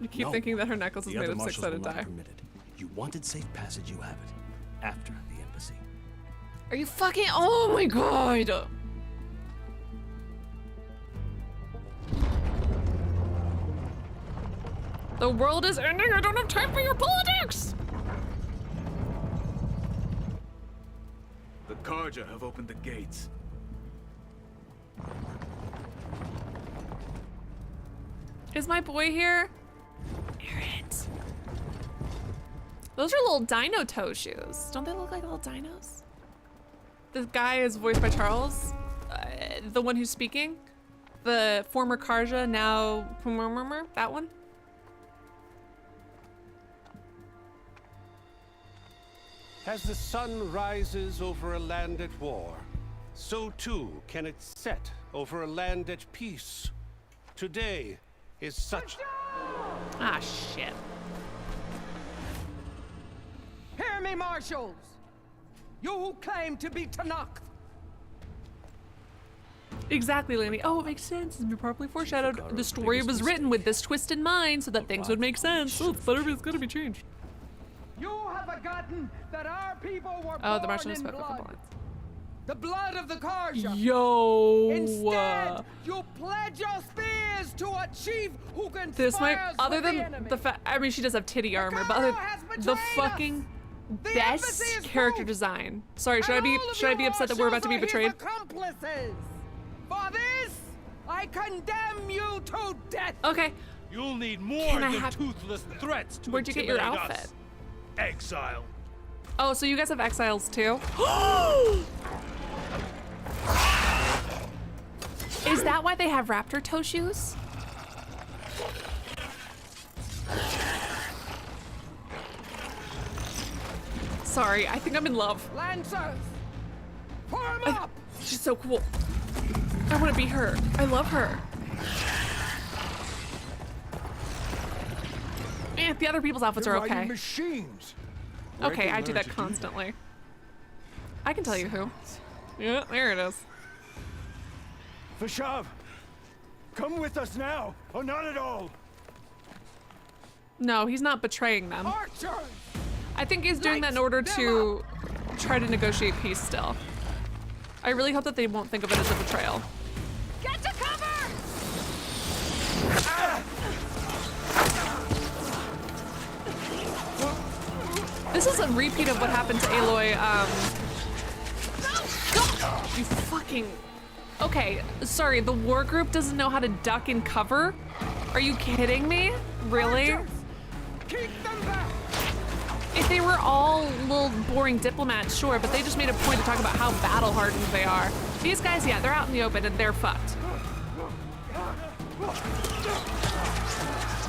You keep No. thinking that her necklace is The made other of marshals will six-sided not die. permit it. You wanted safe passage, you have it. After the embassy. Are you fucking? Oh my god. The world is ending. I don't have time for your politics. The Karja have opened the gates. Is my boy here? Errant. Those are little dino toe shoes. Don't they look like little dinos? This guy is voiced by Charles, the one who's speaking. The former Karja, now that one. As the sun rises over a land at war, so too can it set over a land at peace. Today is such... Ah, shit. Hear me, marshals! You who claim to be Tanakh! Exactly, Lanny. Oh, it makes sense. It's been properly foreshadowed. The story was written with this twist in mind so that things would make sense. Oh, it's gonna be changed. You have forgotten that our people were Oh, the born Martian in spoke a couple blood. lines. The blood of the Karja. Yo. Instead, you pledge your spears to a chief who can This might, other than the fact, I mean, she does have titty armor, but other, the fucking best character design. Sorry, should I be upset that we're about to be betrayed? Accomplices. For this, I condemn you to death. Okay. You'll need more Can I than have- toothless threats to Where'd you get your intimidate outfit? us. Exile. Oh, so you guys have exiles too? Is that why they have raptor toe shoes? Sorry, I think I'm in love. Lancers, form up. She's so cool. I want to be her. I love her. Eh, the other people's outfits are They're okay. riding machines. Okay, I do that constantly. I can tell you who. Yeah, there it is. Fashav, come with us now, or not at all. No, he's not betraying them. Archers. I think he's doing that in order to try to negotiate peace still. I really hope that they won't think of it as a betrayal. Get to cover. This is a repeat of what happened to Aloy. You fucking... Okay, sorry, the war group doesn't know how to duck and cover? Are you kidding me? Really? Keep them back! If they were all little boring diplomats, sure, but they just made a point to talk about how battle-hardened they are. These guys, yeah, they're out in the open and they're fucked.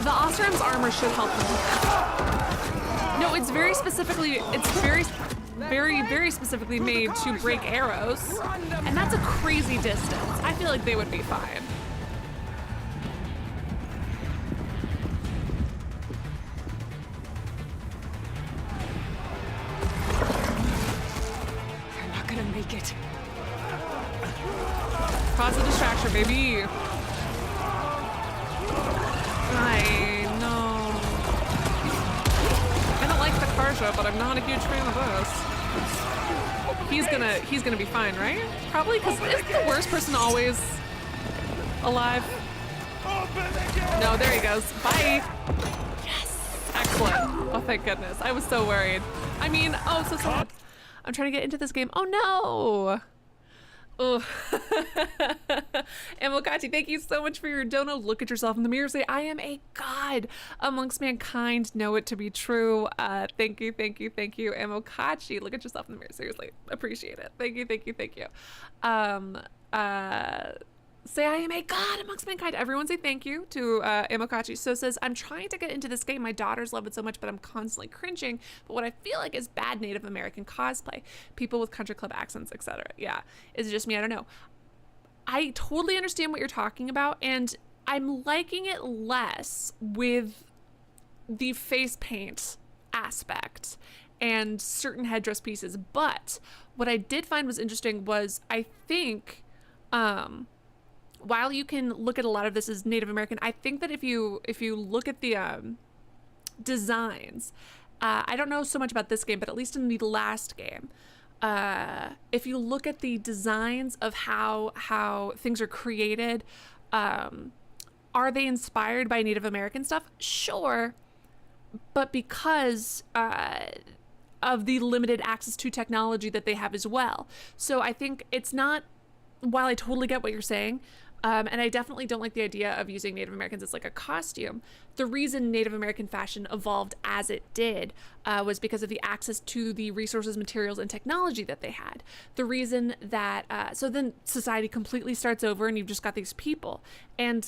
The Osram's armor should help them. No, it's very specifically, very specifically made to break arrows. And that's a crazy distance. I feel like they would be fine. You're not gonna make it. Cause a distraction, baby. I know. I don't like the car show, but I'm not a huge fan of this. He's gonna be fine, right? Probably, because isn't the worst person always alive? No, there he goes. Bye. Yes. Excellent. Oh, thank goodness. I was so worried. I mean, oh, so sad. I'm trying to get into this game. Oh no. Oh. Amokachi, thank you so much for your dono. Look at yourself in the mirror, say, I am a god amongst mankind. Know it to be true. Thank you, thank you, thank you. Amokachi, look at yourself in the mirror. Seriously, appreciate it. Thank you, thank you, thank you. Say I am a god amongst mankind. Everyone say thank you to Amokachi. So says, I'm trying to get into this game. My daughters love it so much, but I'm constantly cringing. But what I feel like is bad Native American cosplay. People with country club accents, etc. Yeah, is it just me? I don't know. I totally understand what you're talking about, and I'm liking it less with the face paint aspect and certain headdress pieces. But what I did find was interesting was I think, while you can look at a lot of this as Native American, I think that if you look at the designs, I don't know so much about this game, but at least in the last game, if you look at the designs of how things are created, are they inspired by Native American stuff? Sure, but because of the limited access to technology that they have as well. So I think it's not, while I totally get what you're saying, and I definitely don't like the idea of using Native Americans as like a costume. The reason Native American fashion evolved as it did was because of the access to the resources, materials, and technology that they had. The reason that, so then society completely starts over and you've just got these people. And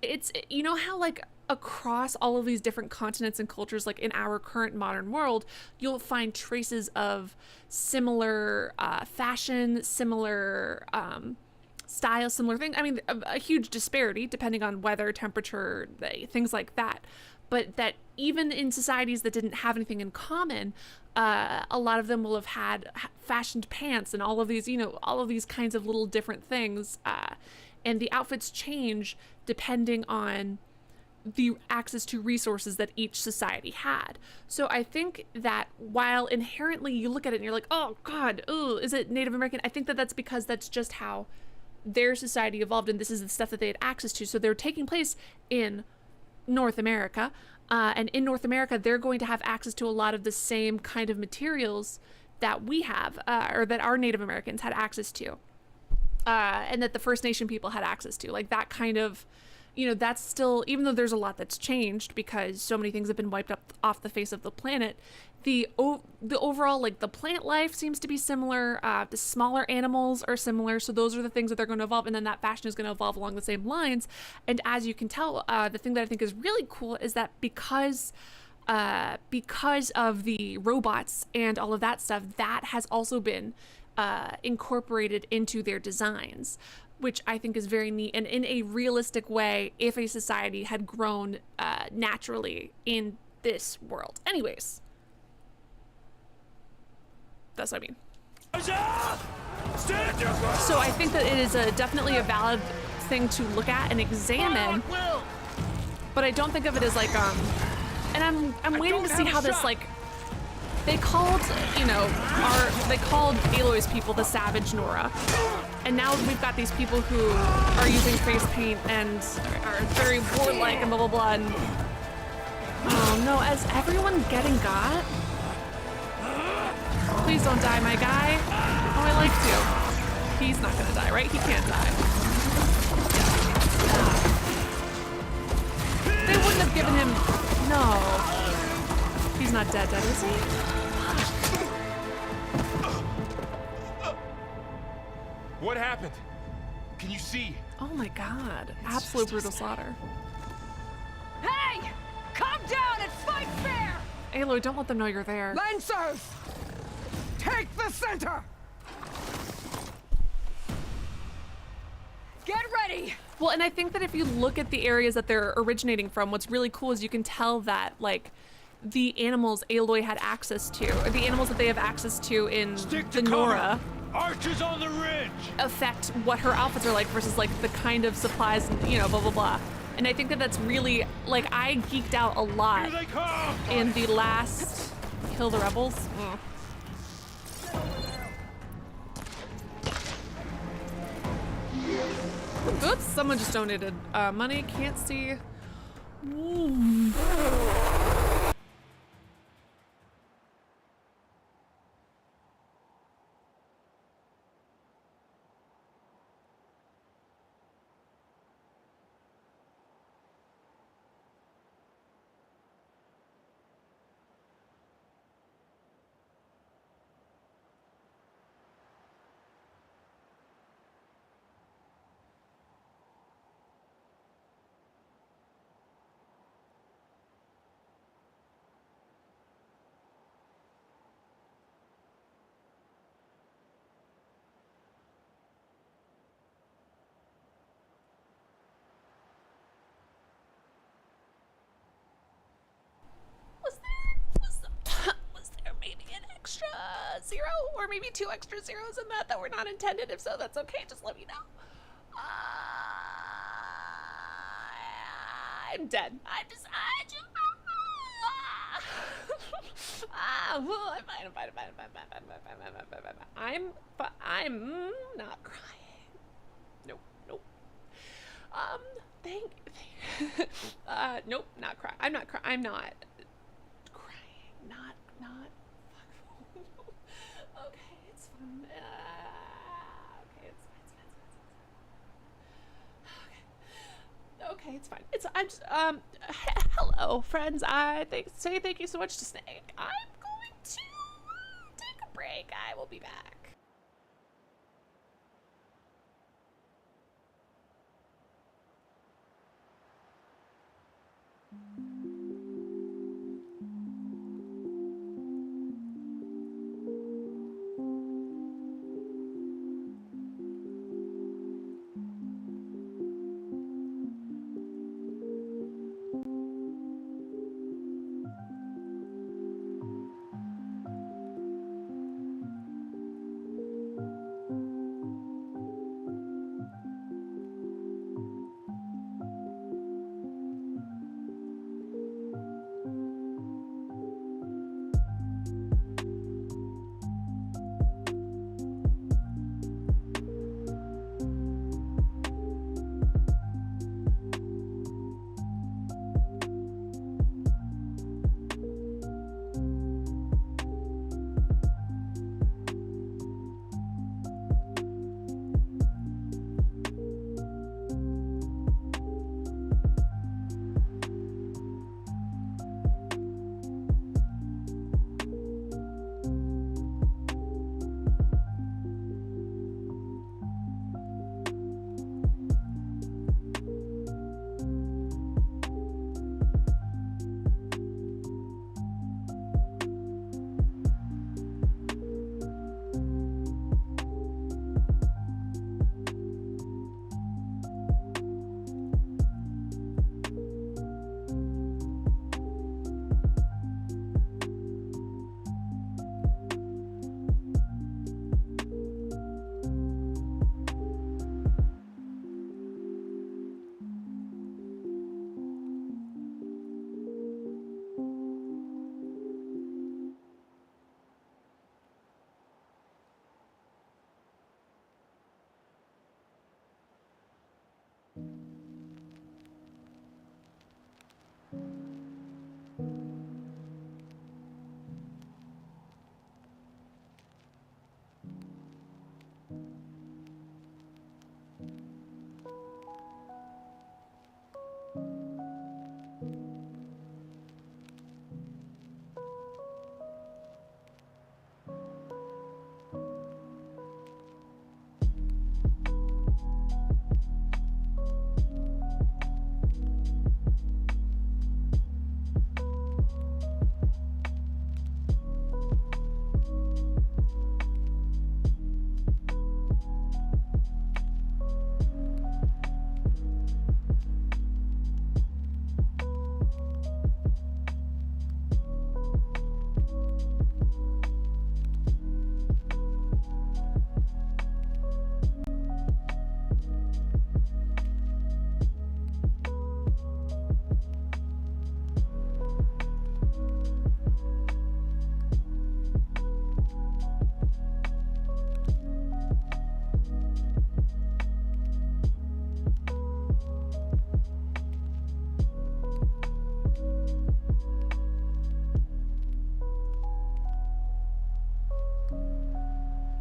it's, you know how like across all of these different continents and cultures, like in our current modern world, you'll find traces of similar fashion, similar style, similar things. I mean, a huge disparity depending on weather, temperature, things like that. But that even in societies that didn't have anything in common, a lot of them will have had fashioned pants and all of these, you know, all of these kinds of little different things. And the outfits change depending on the access to resources that each society had. So I think that while inherently you look at it and you're like, oh God, ooh, is it Native American? I think that that's because that's just how their society evolved, and this is the stuff that they had access to. So they're taking place in North America, and in North America they're going to have access to a lot of the same kind of materials that we have, or that our Native Americans had access to, and that the First Nation people had access to. Like that kind of, you know, that's still, even though there's a lot that's changed because so many things have been wiped up off the face of the planet, the overall, like the plant life seems to be similar, the smaller animals are similar, so those are the things that they're going to evolve, and then that fashion is going to evolve along the same lines. And as you can tell, the thing that I think is really cool is that because of the robots and all of that stuff, that has also been incorporated into their designs, which I think is very neat, and in a realistic way if a society had grown naturally in this world. Anyways, that's what I mean. So I think that it is definitely a valid thing to look at and examine, but I don't think of it as like, and I'm waiting to see how this, like, they called, you know, they called Aloy's people the Savage Nora. And now we've got these people who are using face paint and are very warlike and blah, blah, blah. And, oh no, is everyone getting got? Please don't die, my guy. Oh, I like to. He's not gonna die, right? He can't die. They wouldn't have given him... No. He's not dead, is he? What happened? Can you see? Oh my god. Absolute brutal slaughter. Hey! Calm down and fight fair! Aloy, don't let them know you're there. Lancers! Take the center! Get ready! Well, and I think that if you look at the areas that they're originating from, what's really cool is you can tell that, like, the animals Aloy had access to, or the animals that they have access to in the Nora, Archers on the ridge! affect what her outfits are like versus, like, the kind of supplies and, you know, blah, blah, blah. And I think that that's really, like, I geeked out a lot in the last Kill the Rebels. Oops, someone just donated money, can't see. Ooh. Was there maybe an extra zero or maybe 2 extra zeros in that were not intended? If so, that's okay. Just let me know. I'm dead. I'm not crying. Nope. Nope, not crying. I'm not crying. I'm not crying. Not. Okay, it's fine. Okay, it's fine. Okay, it's fine. I'm just, hello, friends. Say thank you so much to Snake. I'm going to take a break. I will be back.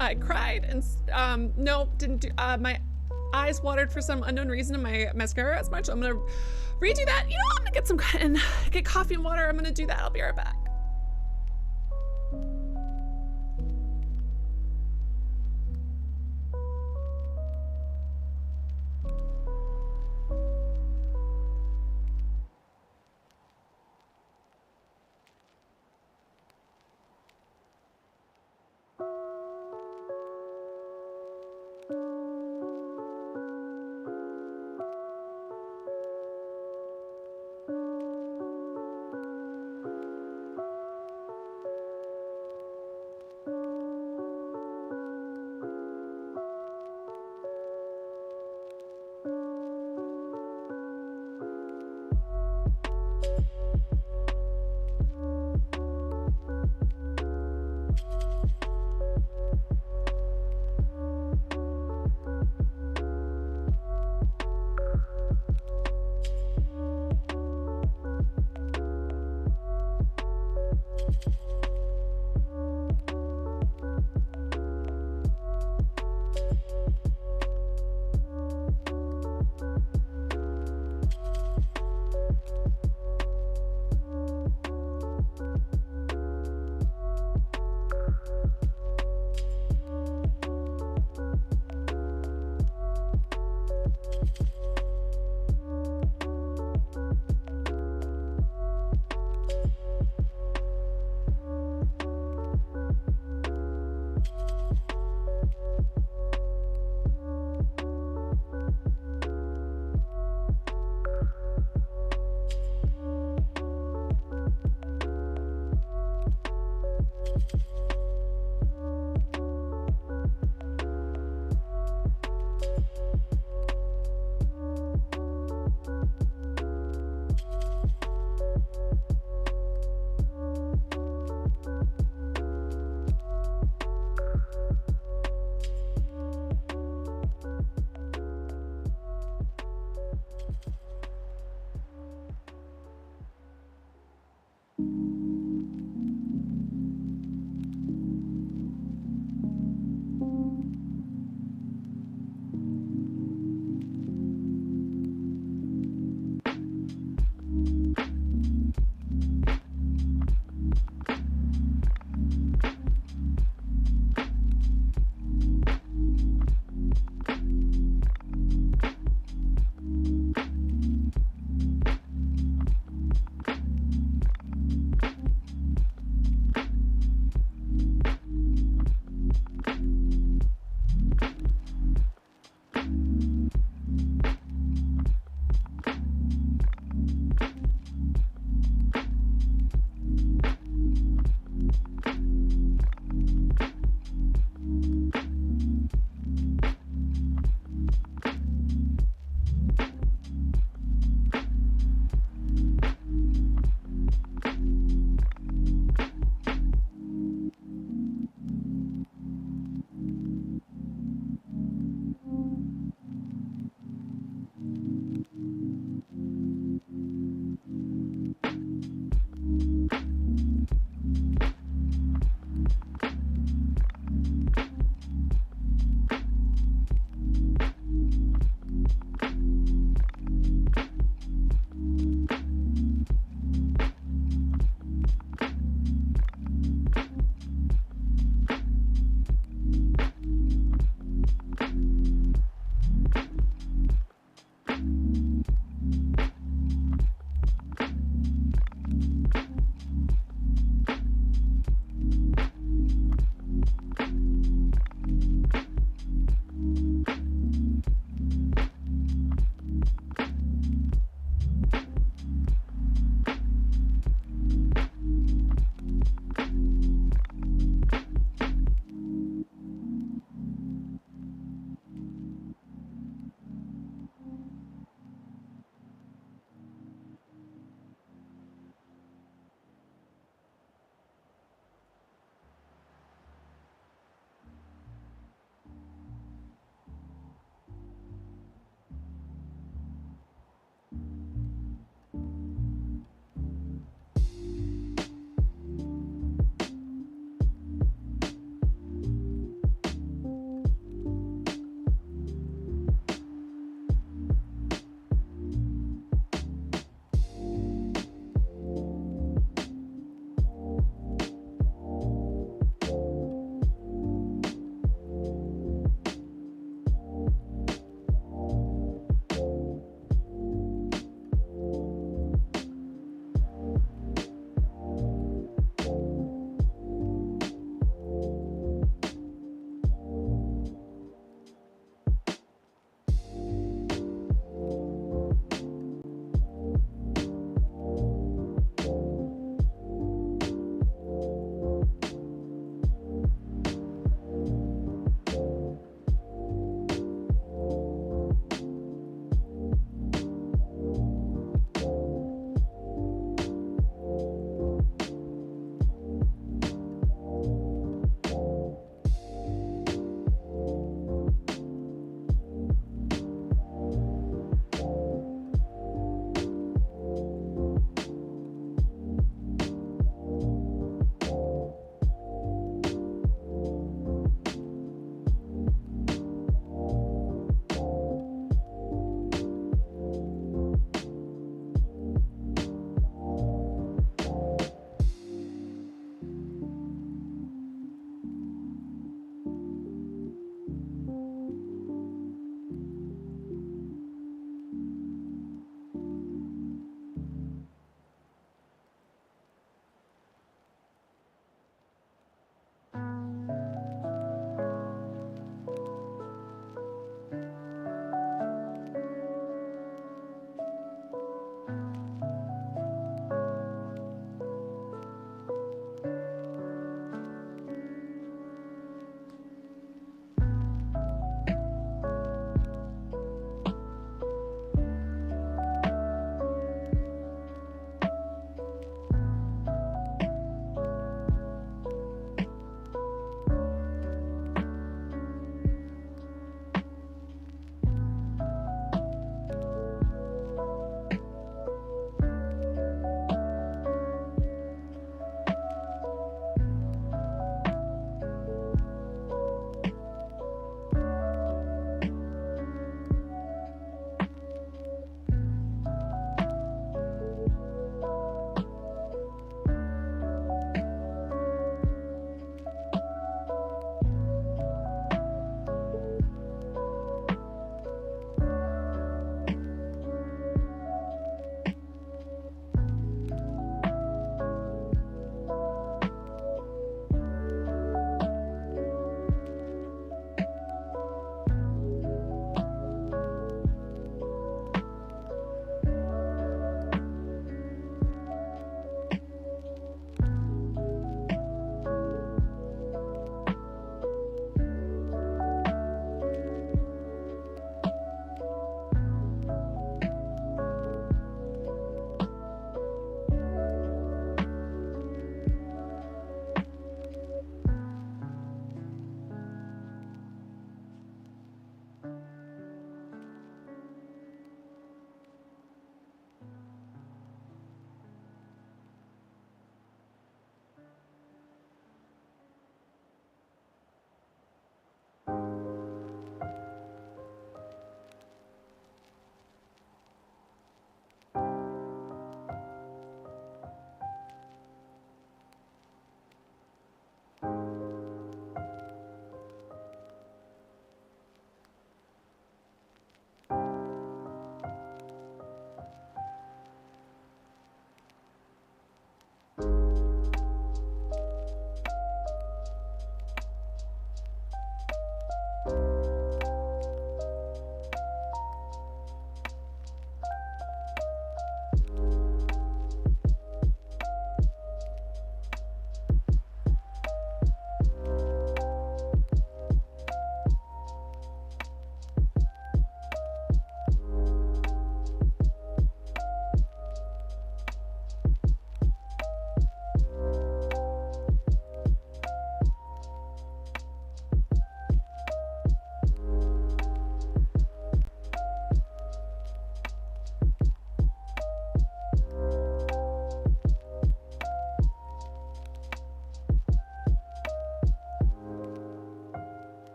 I cried and no, didn't do. My eyes watered for some unknown reason in my mascara as much. So I'm gonna redo that. You know, I'm gonna get some and get coffee and water. I'm gonna do that. I'll be right back.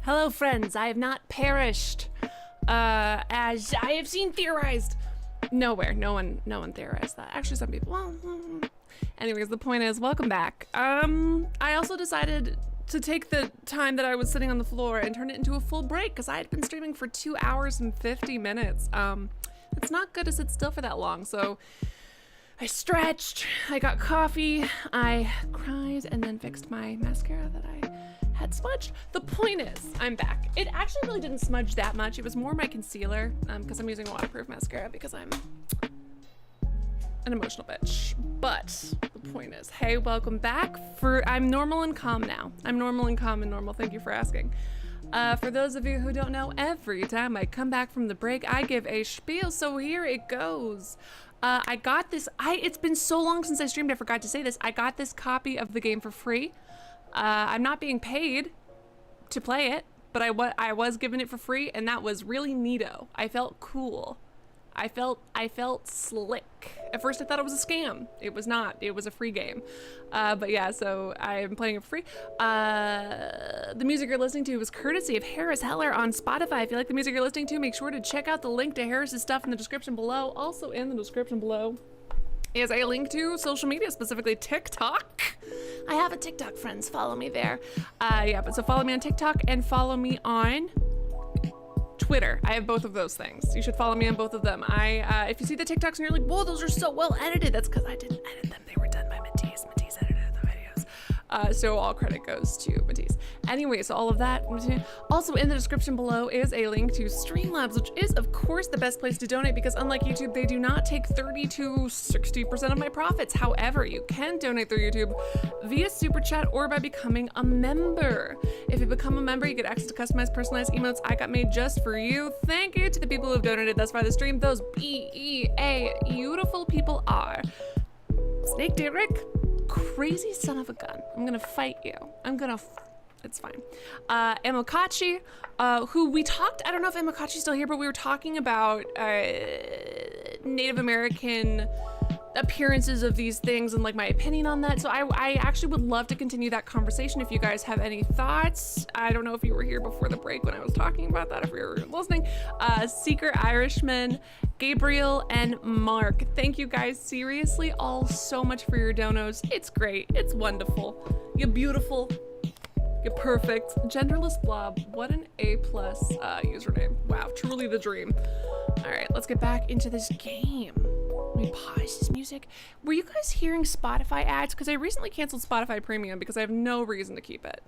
Hello, friends. I have not perished, as I have seen theorized. Nowhere. No one theorized that. Actually, some people. Well, anyways, the point is, welcome back. I also decided to take the time that I was sitting on the floor and turn it into a full break because I had been streaming for 2 hours and 50 minutes. It's not good to sit still for that long, so I stretched, I got coffee, I cried, and then fixed my mascara that I had smudged. The point is, I'm back. It actually really didn't smudge that much. It was more my concealer, because I'm using waterproof mascara because I'm an emotional bitch. But the point is, hey, welcome back. I'm normal and calm now. I'm normal and calm and normal. Thank you for asking. For those of you who don't know, every time I come back from the break, I give a spiel. So here it goes. I got this. It's been so long since I streamed, I forgot to say this. I got this copy of the game for free. I'm not being paid to play it, but I was given it for free, and that was really neato. I felt cool. I felt slick. At first I thought it was a scam. It was not. It was a free game. But yeah, so I'm playing it for free. The music you're listening to was courtesy of Harris Heller on Spotify. If you like the music you're listening to, make sure to check out the link to Harris's stuff in the description below. Also in the description below is a link to social media, specifically TikTok. I have a TikTok, friends. Follow me there. Yeah, but so follow me on TikTok and follow me on Twitter. I have both of those things. You should follow me on both of them. If you see the TikToks and you're like, whoa, those are so well edited, that's because I didn't edit them. They were done by Matisse. Matisse edited the videos. So all credit goes to Matisse. Anyway, so all of that. Also in the description below is a link to Streamlabs, which is of course the best place to donate because unlike YouTube, they do not take 30 to 60% of my profits. However, you can donate through YouTube via Super Chat or by becoming a member. If you become a member, you get access to customized, personalized emotes I got made just for you. Thank you to the people who have donated thus far this stream. Those BEA beautiful people are Snake Derek, crazy son of a gun. I'm gonna fight you. It's fine. Amokachi, who we talked, I don't know if Amokachi's still here, but we were talking about Native American appearances of these things and like my opinion on that. So I actually would love to continue that conversation if you guys have any thoughts. I don't know if you were here before the break when I was talking about that, if you were listening. Seeker Irishman, Gabriel, and Mark. Thank you guys seriously all so much for your donos. It's great. It's wonderful. You're beautiful. You're perfect. Genderless Blob. What an A+ username. Wow, truly the dream. All right, let's get back into this game. Let me pause this music. Were you guys hearing Spotify ads? Because I recently canceled Spotify Premium because I have no reason to keep it.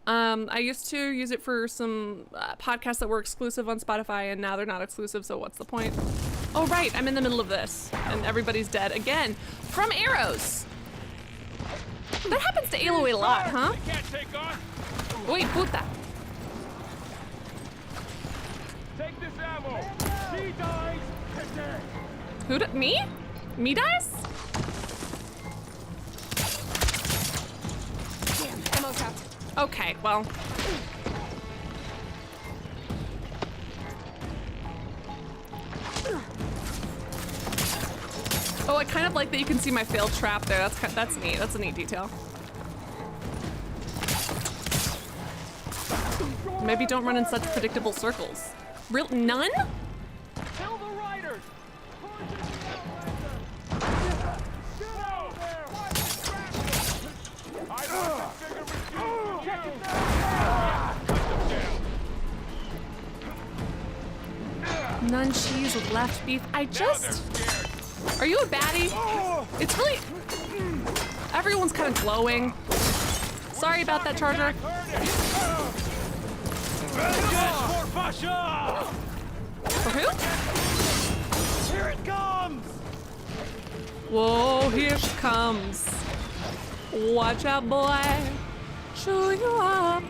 I used to use it for some podcasts that were exclusive on Spotify, and now they're not exclusive, so what's the point? Oh, right, I'm in the middle of this, and everybody's dead again from arrows. That happens to Aloy a lot, huh? Oi, puta. Take this ammo. She dies today. Who me? Me dies? Damn, ammo tapped. Okay, well. Oh, I kind of like that you can see my failed trap there. That's neat. That's a neat detail. Maybe don't run in such predictable circles. Real none? Kill the riders. None cheese with left beef. Are you a baddie? It's really, everyone's kind of glowing. Sorry about that, Charger. For who? Here it comes! Whoa, here she comes. Watch out, boy. Chew you up.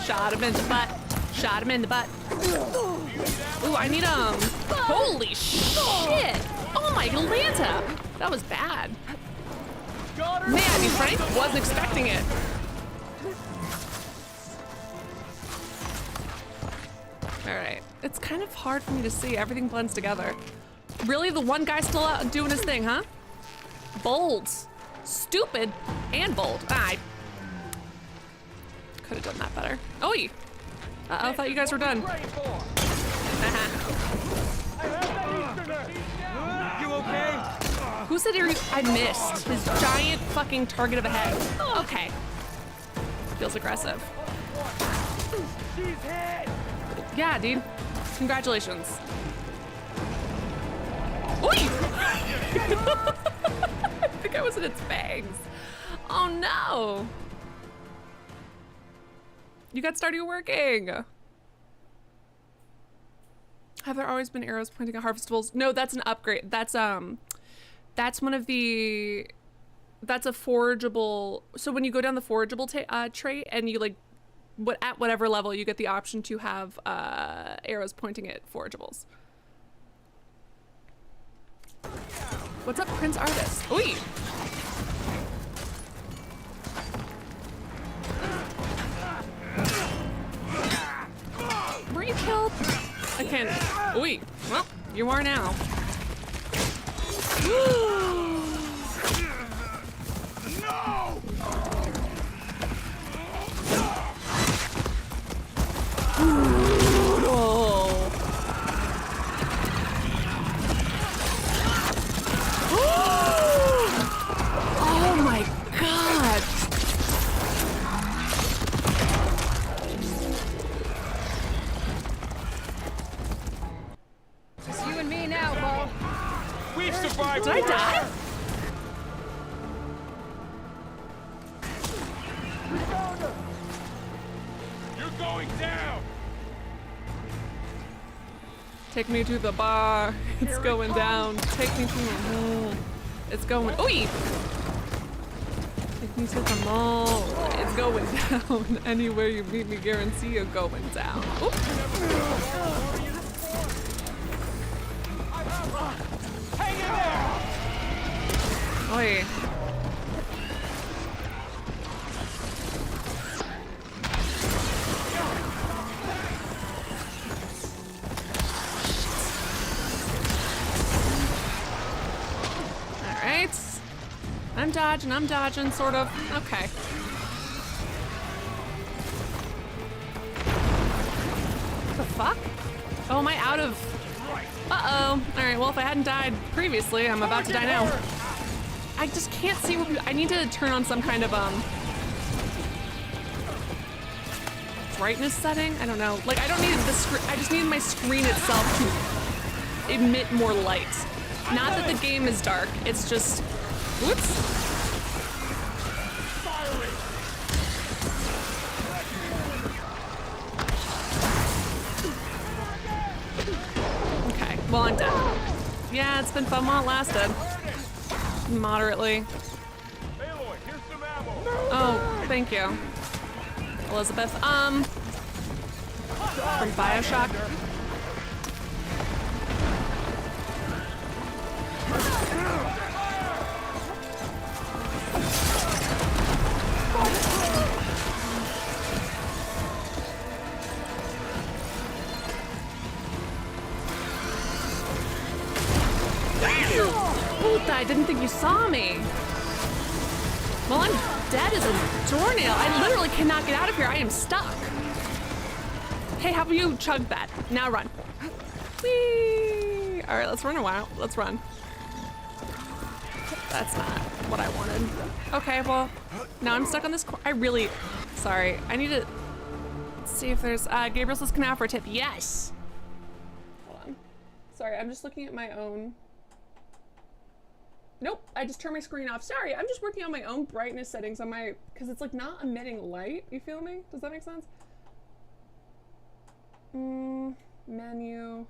Shot him in the butt. Shot him in the butt. Ooh, I need holy shit! Oh my Atlanta! That was bad. Man, to be frank, wasn't expecting it. Alright. It's kind of hard for me to see. Everything blends together. Really? The one guy still out doing his thing, huh? Bold. Stupid. And bold. I could have done that better. Oi! I thought you guys were done. You okay? Who said I missed his giant fucking target of a head? Okay. Feels aggressive. She's hit. Yeah, dude. Congratulations. Oi! I think I was in its fangs. Oh no! You got started working. Have there always been arrows pointing at harvestables? No, that's an upgrade. That's one of the. That's a forageable. So when you go down the forageable trait and you like, at whatever level you get the option to have arrows pointing at forageables. What's up, Prince Artist? Oi! Were you killed? I can't. Oi! Well, you are now. No! Oh my god! It's you and me now, Bo. We've survived. Did I die? You're going down. Take me to the bar. It's going down. Take me to the mall. It's going. Oi! Take me to the mall. It's going down. Anywhere you meet me, guarantee you're going down. Oop. Hang in there. Oi. Alright. I'm dodging, sort of. Okay. What the fuck? Oh, am I out of... Uh-oh. Alright, well, if I hadn't died previously, I'm about to die now. I just can't see what... I need to turn on some kind of, brightness setting? I don't know. Like, I don't need the screen... I just need my screen itself to emit more light. Not that the game is dark, it's just... Whoops. Okay, well, I'm dead. Yeah, it's been fun while it lasted. Moderately. Aloy, here's some ammo. Oh, thank you. Elizabeth, from BioShock. I didn't think you saw me. Well, I'm dead as a doornail. I literally cannot get out of here. I am stuck. Hey, how about you chug that? Now run. Whee! All right, let's run a while. Let's run. That's not what I wanted. Okay, well, now I'm stuck on this I really, sorry. I need to see if there's, Gabriel says, can I offer a tip? Yes. Hold on. Sorry, I'm just looking at my own. Nope, I just turned my screen off. Sorry, I'm just working on my own brightness settings on my, because it's like not emitting light. You feel me? Does that make sense? Menu.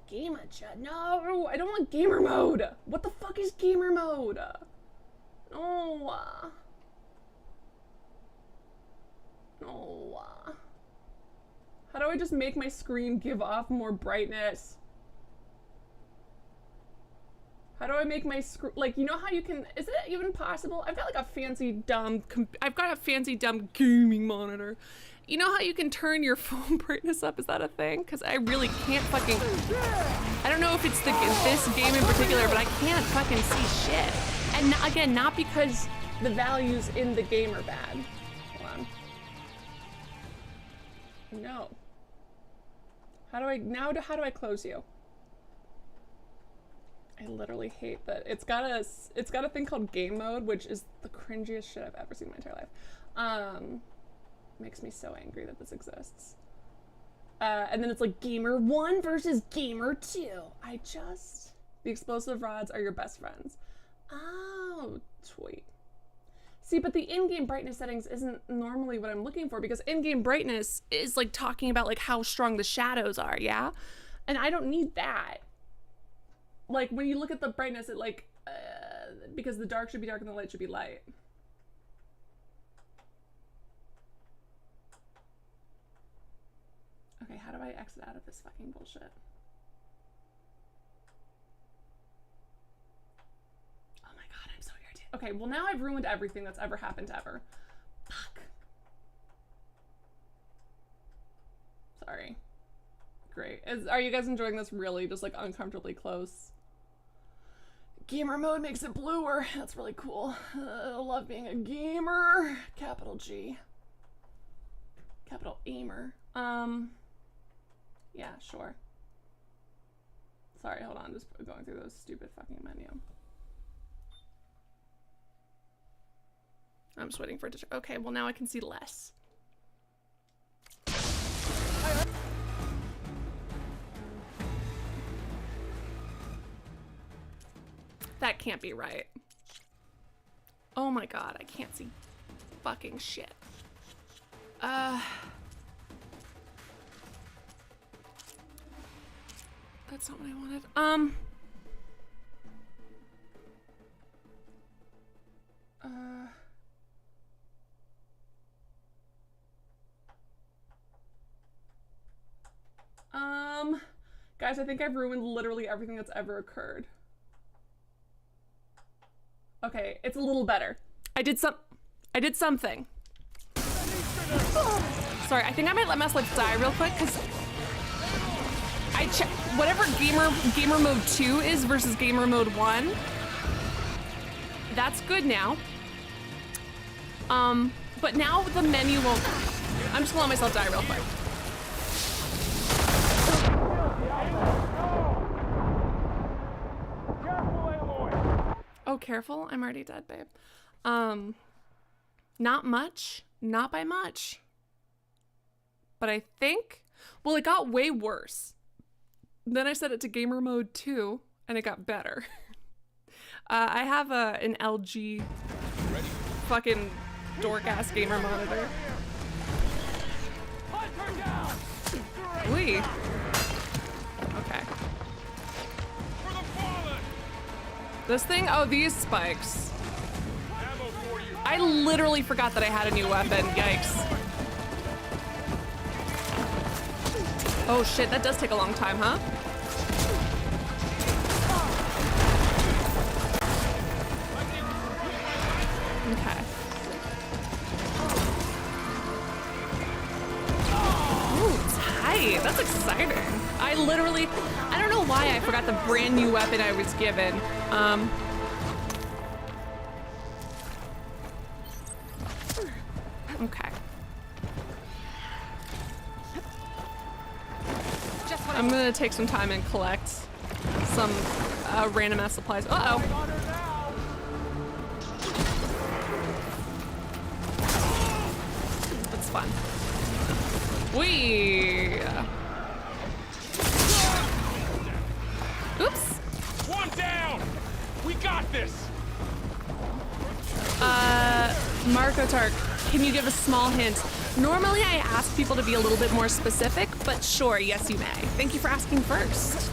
Gamer chat. No, I don't want gamer mode. What the fuck is gamer mode? No. No. How do I just make my screen give off more brightness? How do I make my screen, like, you know how you can, is it even possible? I've got like a fancy dumb gaming monitor. You know how you can turn your phone brightness up? Is that a thing? Because I really can't fucking, I don't know if it's this game in particular, but I can't fucking see shit. And again, not because the values in the game are bad. Hold on. No. How do I close you? I literally hate that. It's got a thing called game mode, which is the cringiest shit I've ever seen in my entire life. Makes me so angry that this exists. And then it's like gamer 1 versus gamer 2. The explosive rods are your best friends. Oh, tweet. See, but the in-game brightness settings isn't normally what I'm looking for, because in-game brightness is like talking about like how strong the shadows are, yeah? And I don't need that. Like when you look at the brightness, it like, because the dark should be dark and the light should be light. Okay, how do I exit out of this fucking bullshit? Oh my god, I'm so irritated. Okay, well now I've ruined everything that's ever happened ever. Fuck. Sorry. Great. Are you guys enjoying this really just like uncomfortably close? Gamer mode makes it bluer. That's really cool. I love being a gamer. Capital G. Capital Aimer. Yeah, sure. Sorry, hold on. Just going through those stupid fucking menu. I'm just waiting for it to... Okay, well now I can see less. That can't be right. Oh my god, I can't see fucking shit. That's not what I wanted. Guys, I think I've ruined literally everything that's ever occurred. Okay, it's a little better. I did something. Sorry, I think I might let myself die real quick, because I checked whatever gamer mode 2 is versus gamer mode 1. That's good now. But now the menu won't. I'm just gonna let myself die real quick. Oh, careful. I'm already dead, babe. Not much. Not by much. But I think, well, it got way worse. Then I set it to gamer mode 2 and it got better. I have an LG fucking dork ass gamer monitor. Wee. Okay. This thing? Oh, these spikes. I literally forgot that I had a new weapon. Yikes. Oh shit, that does take a long time, huh? Okay. Ooh, tight. That's exciting. I don't know why I forgot the brand new weapon I was given. Okay. I'm gonna take some time and collect some random ass supplies. Uh-oh. That's fun. Wee. Oops. One down. We got this. Marco Tark, can you give a small hint? Normally I ask people to be a little bit more specific, but sure, yes you may. Thank you for asking first.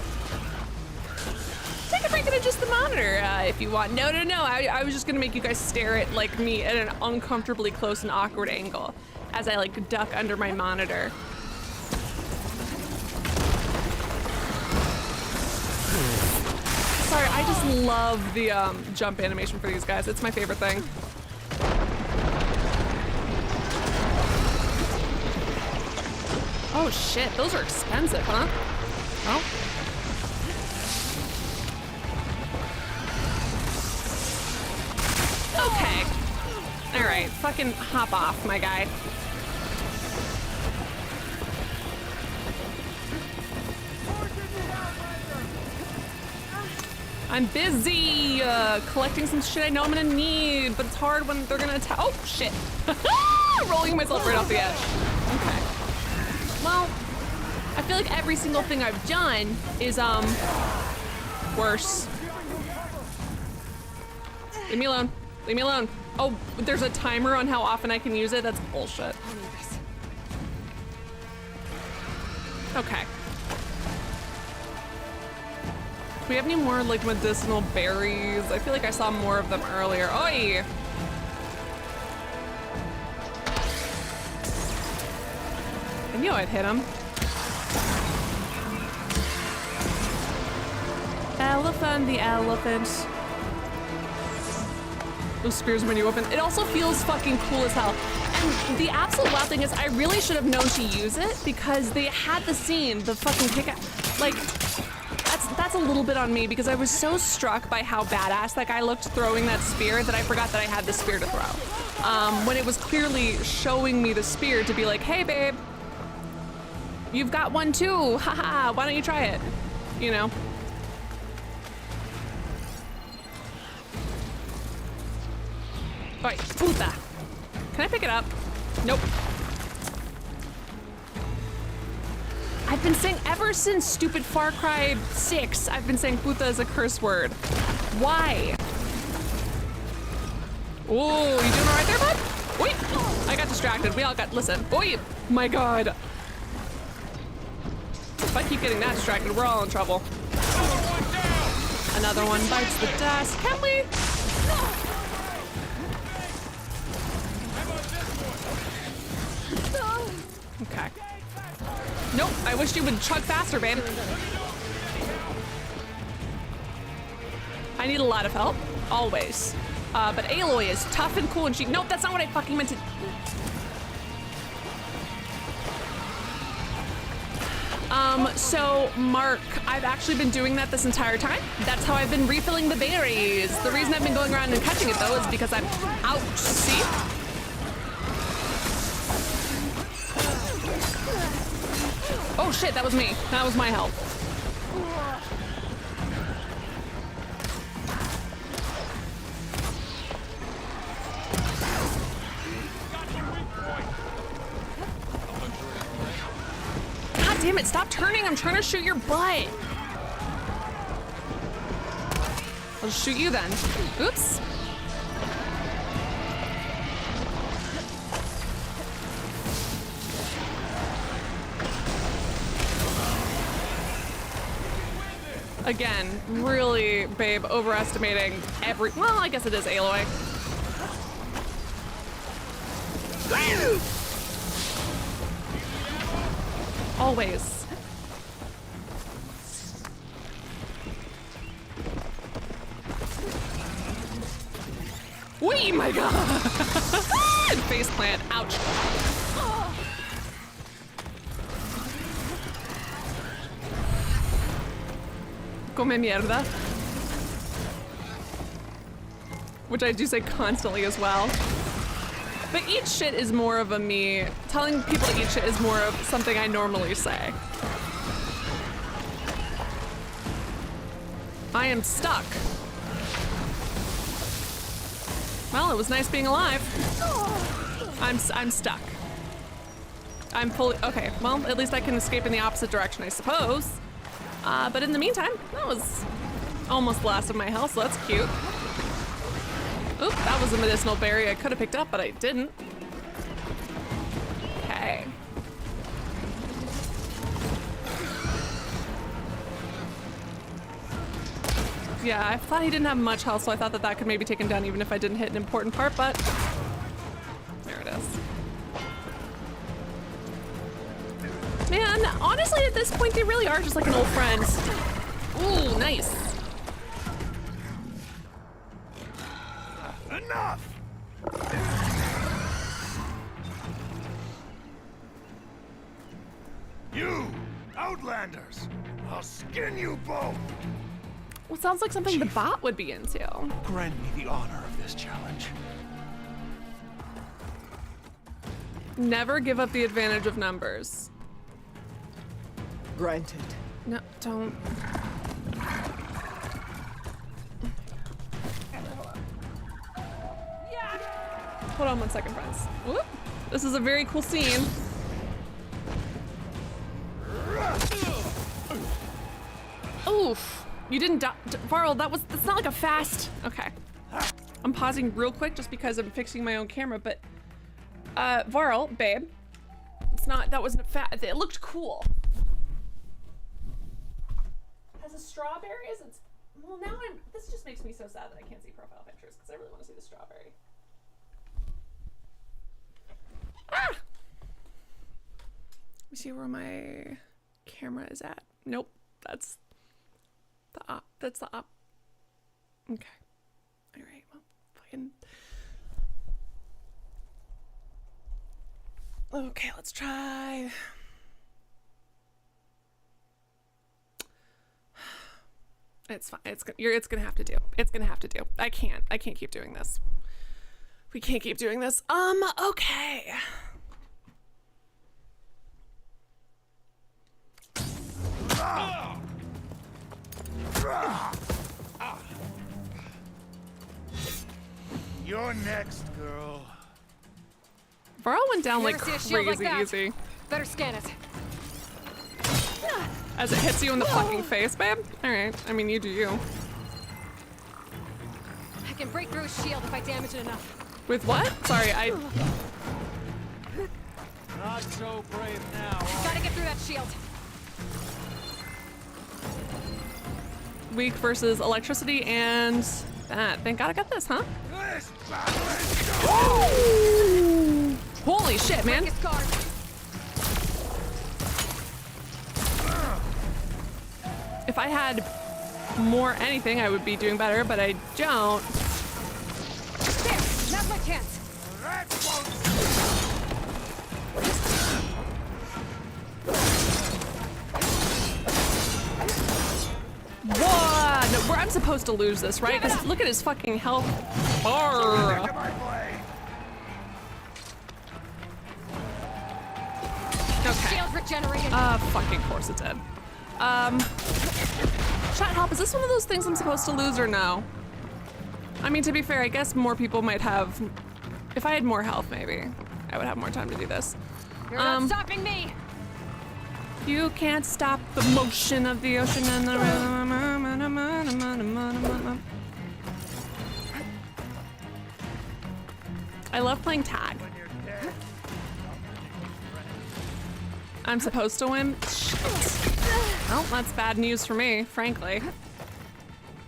Take a break and adjust the monitor if you want. No, I was just gonna make you guys stare at like me at an uncomfortably close and awkward angle as I like duck under my monitor. Sorry, I just love the jump animation for these guys. It's my favorite thing. Oh shit, those are expensive, huh? Oh. Okay. All right, fucking hop off, my guy. I'm busy collecting some shit I know I'm gonna need, but it's hard when they're gonna attack. Oh, shit. Rolling myself right off the edge. Okay. Well, I feel like every single thing I've done is, worse. Leave me alone. Leave me alone. Oh, there's a timer on how often I can use it? That's bullshit. Okay. Do we have any more, like, medicinal berries? I feel like I saw more of them earlier. Oi! I knew I'd hit him. Elephant, the elephant. Those spears when you open. It also feels fucking cool as hell. And the absolute wild thing is I really should have known to use it because they had the scene, the fucking kick. Like, that's a little bit on me because I was so struck by how badass that guy looked throwing that spear that I forgot that I had the spear to throw. When it was clearly showing me the spear to be like, hey babe, you've got one too, haha, why don't you try it? You know? Alright, puta. Can I pick it up? Nope. I've been saying ever since stupid Far Cry 6, I've been saying puta is a curse word. Why? Oh, you doing all right there, bud? Wait, I got distracted. We all got, listen. Oi, my God. If I keep getting that distracted, we're all in trouble. Another one bites the dust. Can we? Okay. Nope, I wish you would chug faster, babe. I need a lot of help, always. But Aloy is tough and cool and she, nope, that's not what I fucking meant to. So Mark, I've actually been doing that this entire time. That's how I've been refilling the berries. The reason I've been going around and catching it though is because I'm, ouch, see? Oh shit, that was me. That was my help. God damn it, stop turning. I'm trying to shoot your butt. I'll just shoot you then. Oops. Again, really, babe, overestimating every, well, I guess it is Aloy. Always. Wee, my God. Face plant, ouch. Come mierda. Which I do say constantly as well. But eat shit is more of a me. Telling people to eat shit is more of something I normally say. I am stuck. Well, it was nice being alive. I'm stuck. I'm fully, okay, well, at least I can escape in the opposite direction, I suppose. But in the meantime, that was almost the last of my health, so that's cute. Oop, that was a medicinal berry I could have picked up, but I didn't. Okay. Yeah, I thought he didn't have much health, so I thought that that could maybe take him down even if I didn't hit an important part, but there it is. Man, honestly, at this point, they really are just like an old friend. Ooh, nice. Enough! You, Outlanders! I'll skin you both! Well, it sounds like something the bot would be into. Grant me the honor of this challenge. Never give up the advantage of numbers. Granted. No, don't. Hold on 1 second, friends. Whoop. This is a very cool scene. Oof. You didn't die. Varl, that's not like a fast. Okay. I'm pausing real quick just because I'm fixing my own camera, but Varl, babe. That wasn't a fast. It looked cool. Has a strawberries? Well, now this just makes me so sad that I can't see profile pictures because I really want to see the strawberry. Ah! Let me see where my camera is at. Nope, that's the op. That's the op. Okay. All right. Well, fucking. Okay, let's try. It's fine. It's gonna have to do. It's gonna have to do. I can't keep doing this. We can't keep doing this. Okay. You're next, girl. Varl went down like Never see a shield crazy like that. easy. Better scan it. As it hits you in the fucking face, babe. All right. I mean, you do you. I can break through a shield if I damage it enough. With what? Sorry, Not so brave now. Gotta get through that shield. Weak versus electricity and that. Thank God I got this, huh? Woo! Holy shit, man. If I had more anything, I would be doing better, but I don't. There, now's my chance. What? Where I'm supposed to lose this, right? Because look at his fucking health bar. Okay. Shield regenerated. Fucking course it did. Chat help, is this one of those things I'm supposed to lose or no? I mean, to be fair, I guess more people might have, if I had more health, maybe I would have more time to do this. You're not stopping me. You can't stop the motion of the ocean and the I love playing tag. I'm supposed to win? Shit. Well, that's bad news for me, frankly.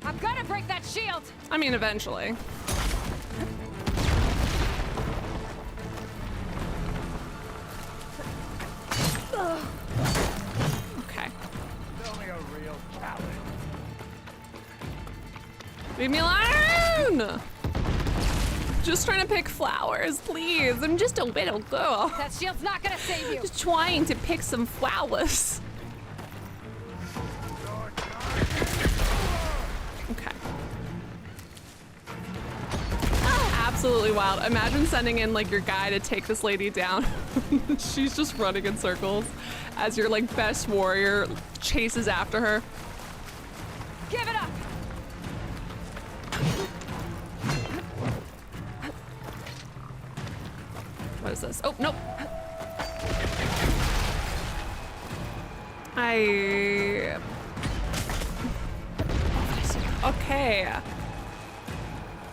I'm gonna break that shield. I mean, eventually. Okay. Tell me a real talent. Leave me alone! Just trying to pick flowers, please. I'm just a little girl. That shield's not gonna save you. Just trying to pick some flowers. Okay. Absolutely wild. Imagine sending in like your guy to take this lady down. She's just running in circles as your like best warrior chases after her. Give it up. What is this? Oh, nope. Okay.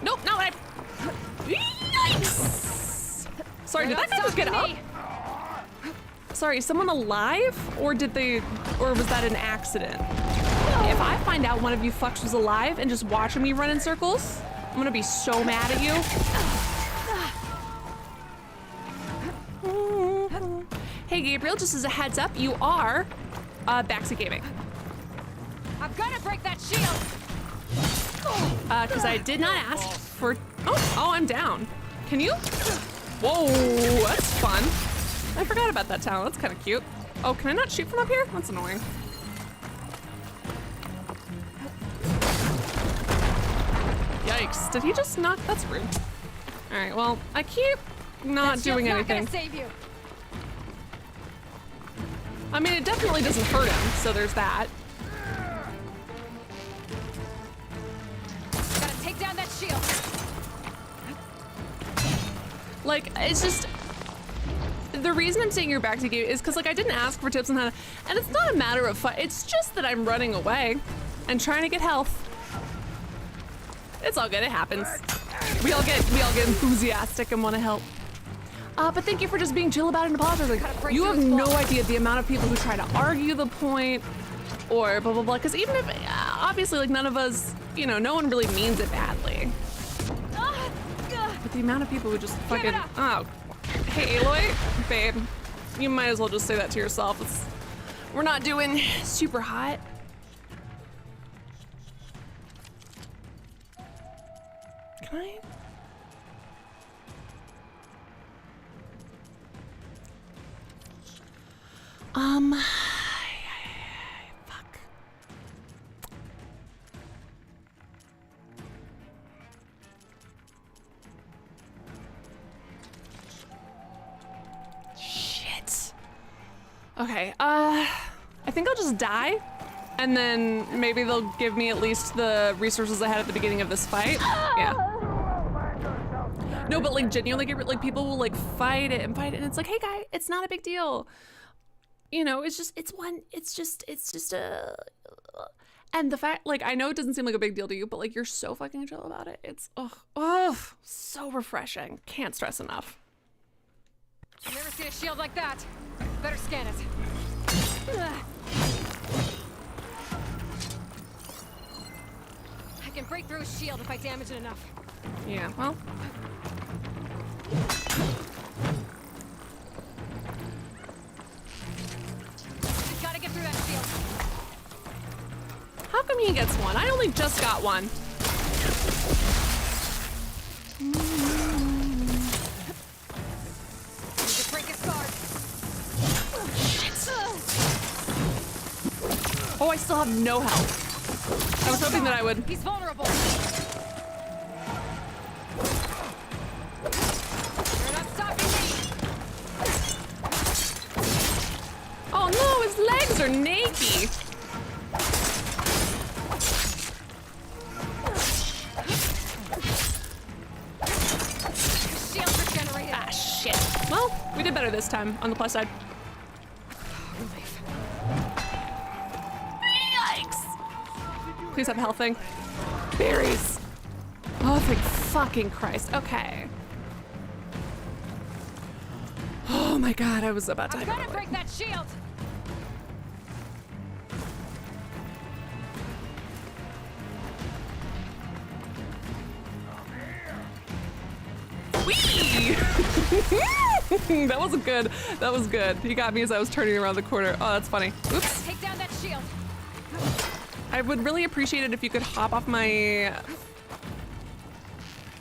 Nope, no, Yikes! Sorry, did that guy just get up? Sorry, is someone alive? Or was that an accident? If I find out one of you fucks was alive and just watching me run in circles, I'm gonna be so mad at you. Hey Gabriel, just as a heads up, you are backseat gaming. I'm gonna break that shield. Because I did not ask for. Oh, I'm down. Can you? Whoa, that's fun. I forgot about that talent. That's kind of cute. Oh, can I not shoot from up here? That's annoying. Yikes! Did he just knock? That's rude. All right. Well, I keep not doing anything. Not gonna save you. I mean, it definitely doesn't hurt him, so there's that. Gotta take down that shield. Like, it's just, the reason I'm saying you're back to game is because like I didn't ask for tips on how to, and it's not a matter of fun, it's just that I'm running away and trying to get health. It's all good, it happens. We all get enthusiastic and want to help. But thank you for just being chill about it and apologizing. You have no idea the amount of people who try to argue the point or blah, blah, blah. Because even if, obviously, like none of us, you know, no one really means it badly. But the amount of people who just fucking, oh, hey Aloy, babe, you might as well just say that to yourself. We're not doing super hot. Can I? Fuck. Shit. Okay, I think I'll just die, and then maybe they'll give me at least the resources I had at the beginning of this fight. Yeah. No, but like genuinely, like people will like fight it, and it's like, hey guy, it's not a big deal. You know, it's just a, and the fact, like, I know it doesn't seem like a big deal to you, but like, you're so fucking chill about it. It's, so refreshing. Can't stress enough. I've never seen a shield like that. Better scan it. I can break through a shield if I damage it enough. Yeah, well. Gotta get through that shield. How come he gets one? I only just got one. Need to break his guard. Shit. Oh, I still have no health. I was hoping that I would. He's vulnerable. You're not stopping me. Oh no, his legs are naked. Shields regenerated. Ah, shit. Well, we did better this time, on the plus side. Yikes. Please have a health thing. Berries. Oh, thank fucking Christ. Okay. Oh my god, I was about to I'm gonna break that shield. Whee! That wasn't good. That was good. He got me as I was turning around the corner. Oh, that's funny. Oops. Take down that shield. I would really appreciate it if you could hop off my,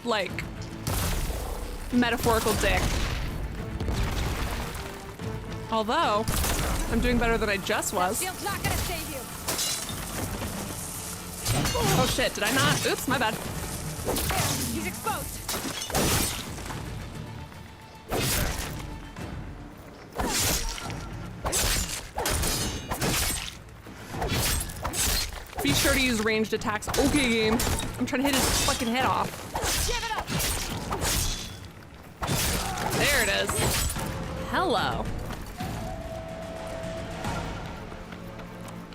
like, metaphorical dick. Although, I'm doing better than I just was. That shield's not gonna save you. Oh shit, did I not? Oops, my bad. There, he's exposed. Be sure to use ranged attacks. Okay, game. I'm trying to hit his fucking head off. Give it up. There it is. Hello.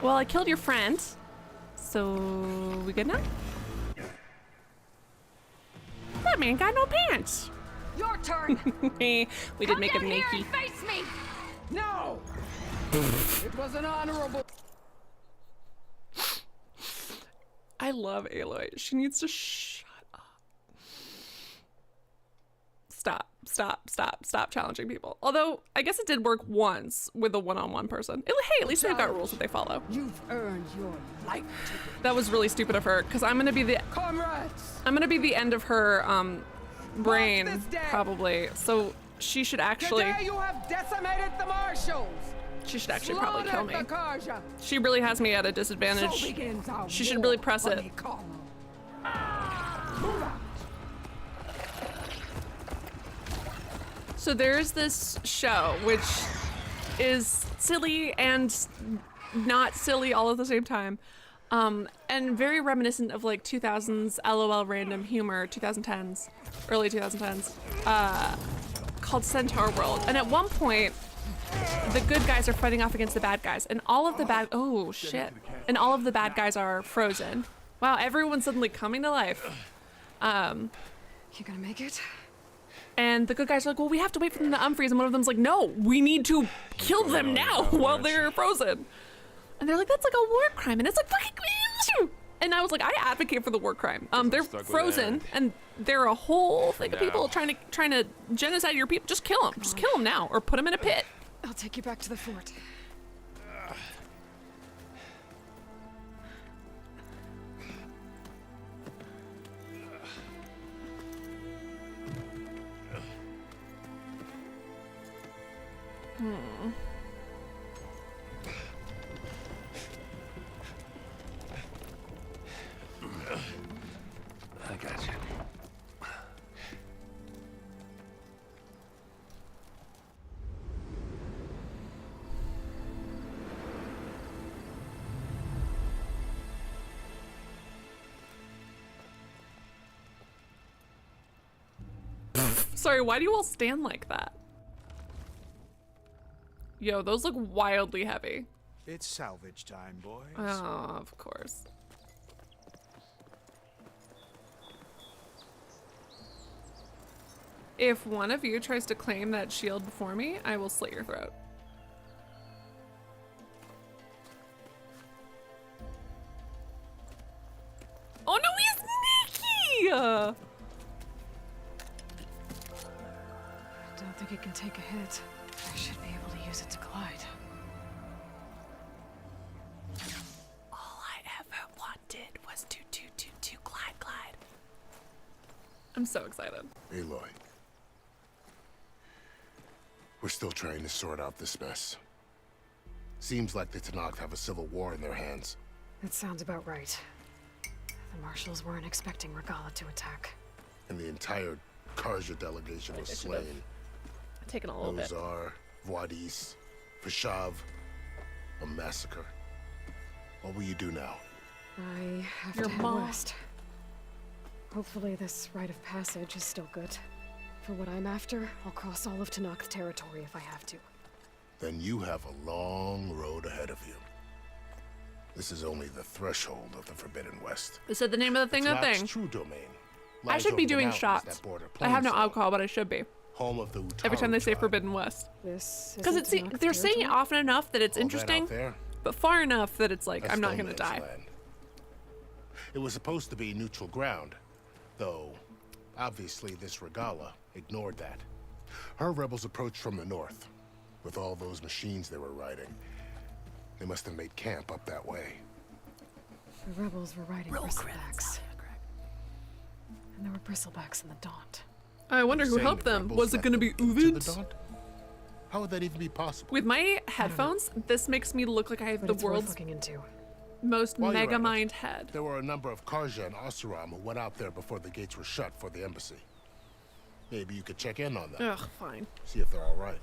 Well, I killed your friend. So, we good now? That man got no pants. Your turn. We did make him naked. And face me. No. It was an honorable. I love Aloy. She needs to shut up. Stop challenging people. Although, I guess it did work once with a one-on-one person. Hey, at least they've got rules that they follow. You've earned your life. That was really stupid of her, because I'm gonna be the end of her brain, probably. So she should actually. Today you have decimated the marshals. She should actually probably kill me. Slaughtered the She really has me at a disadvantage. So begins our She should war really press when it. they call. So there's this show, which is silly and not silly all at the same time. And very reminiscent of like 2000s LOL random humor, 2010s, early 2010s. called Centaur World, and at one point, the good guys are fighting off against the bad guys, and all of the bad and all of the bad guys are frozen. Wow, everyone's suddenly coming to life. You gonna make it? And the good guys are like, well, we have to wait for them to unfreeze, and one of them's like, no, we need to kill them now while they're frozen. And they're like, that's like a war crime, and it's like, fucking. And I was like, I advocate for the war crime. They're frozen, and they're a whole thing of people trying to genocide your people. Just kill them. Just kill them now, or put them in a pit. I'll take you back to the fort. I got you. Sorry, why do you all stand like that? Yo, those look wildly heavy. It's salvage time, boys. Oh, of course. If one of you tries to claim that shield before me, I will slit your throat. Oh no, he's sneaky! I don't think it can take a hit. I should be able to use it to glide. All I ever wanted was to glide. I'm so excited. Aloy. We're still trying to sort out this mess. Seems like the Tenakth have a civil war in their hands. That sounds about right. The Marshals weren't expecting Regala to attack. And the entire Karja delegation was slain. Taken a little bit. Ozar, Wadis, Fashav, a massacre. What will you do now? I have to head west. Hopefully this rite of passage is still good. For what I'm after, I'll cross all of Tenakth territory if I have to. Then you have a long road ahead of you. This is only the threshold of the Forbidden West. They said the name of the thing. True domain. I should be doing shots. I have no alcohol, but I should be. Home of the every time they say Forbidden West. Because they're saying it often enough that it's interesting, but far enough that it's like, I'm not gonna die. It was supposed to be neutral ground, though obviously this Regala ignored that. Her rebels approached from the north. With all those machines they were riding, they must have made camp up that way. The rebels were riding bristlebacks. And there were bristlebacks in the Daunt. I wonder who helped them. Was it gonna be Uvids? How would that even be possible? With my headphones, this makes me look like I have the world's most mega mind head. There were a number of Karja and Oseram who went out there before the gates were shut for the embassy. Maybe you could check in on them. Ugh, fine. See if they're all right.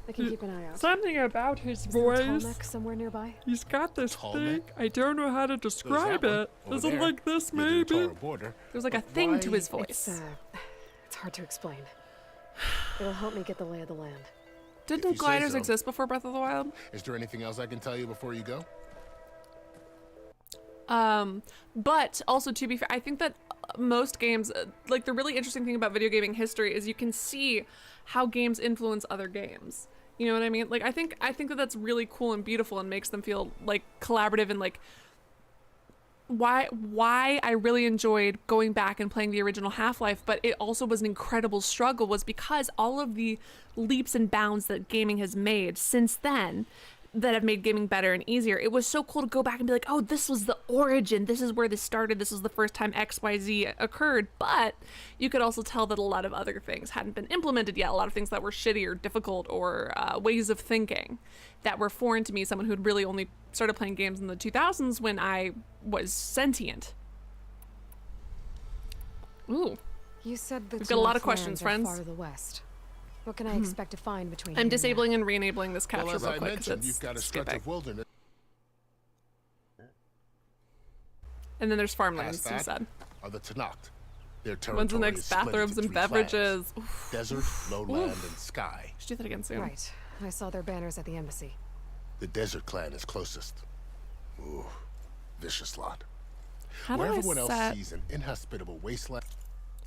I can keep an eye out. Something about his voice. voice. Is there a somewhere nearby? He's got this thing. I don't know how to describe it. Is it like this, maybe? There's like a thing to his voice. It's hard to explain. It'll help me get the lay of the land. Didn't gliders exist before Breath of the Wild? Is there anything else I can tell you before you go? But also, to be fair, I think that most games, like the really interesting thing about video gaming history is you can see how games influence other games. You know what I mean? Like, I think that that's really cool and beautiful and makes them feel like collaborative and like why I really enjoyed going back and playing the original Half-Life, but it also was an incredible struggle, was because all of the leaps and bounds that gaming has made since then that have made gaming better and easier. It was so cool to go back and be like, oh, this was the origin. This is where this started. This was the first time XYZ occurred. But you could also tell that a lot of other things hadn't been implemented yet. A lot of things that were shitty or difficult or ways of thinking that were foreign to me, someone who'd really only started playing games in the 2000s when I was sentient. Ooh. You said that we've got a lot of questions, friends. Far to the west. What can I expect to find between I'm disabling and re-enabling this capture real quick because it's you've got a stretch of wilderness. And then there's farmlands, you said. Are the Tenakth. Their When's the territory next is split bathrooms into and 3 beverages? clans. Oof. Desert, lowland, and sky. Should do that again soon. Right. I saw their banners at the embassy. The desert clan is closest. Ooh, vicious lot. How do Where I everyone else set... sees an inhospitable wasteland.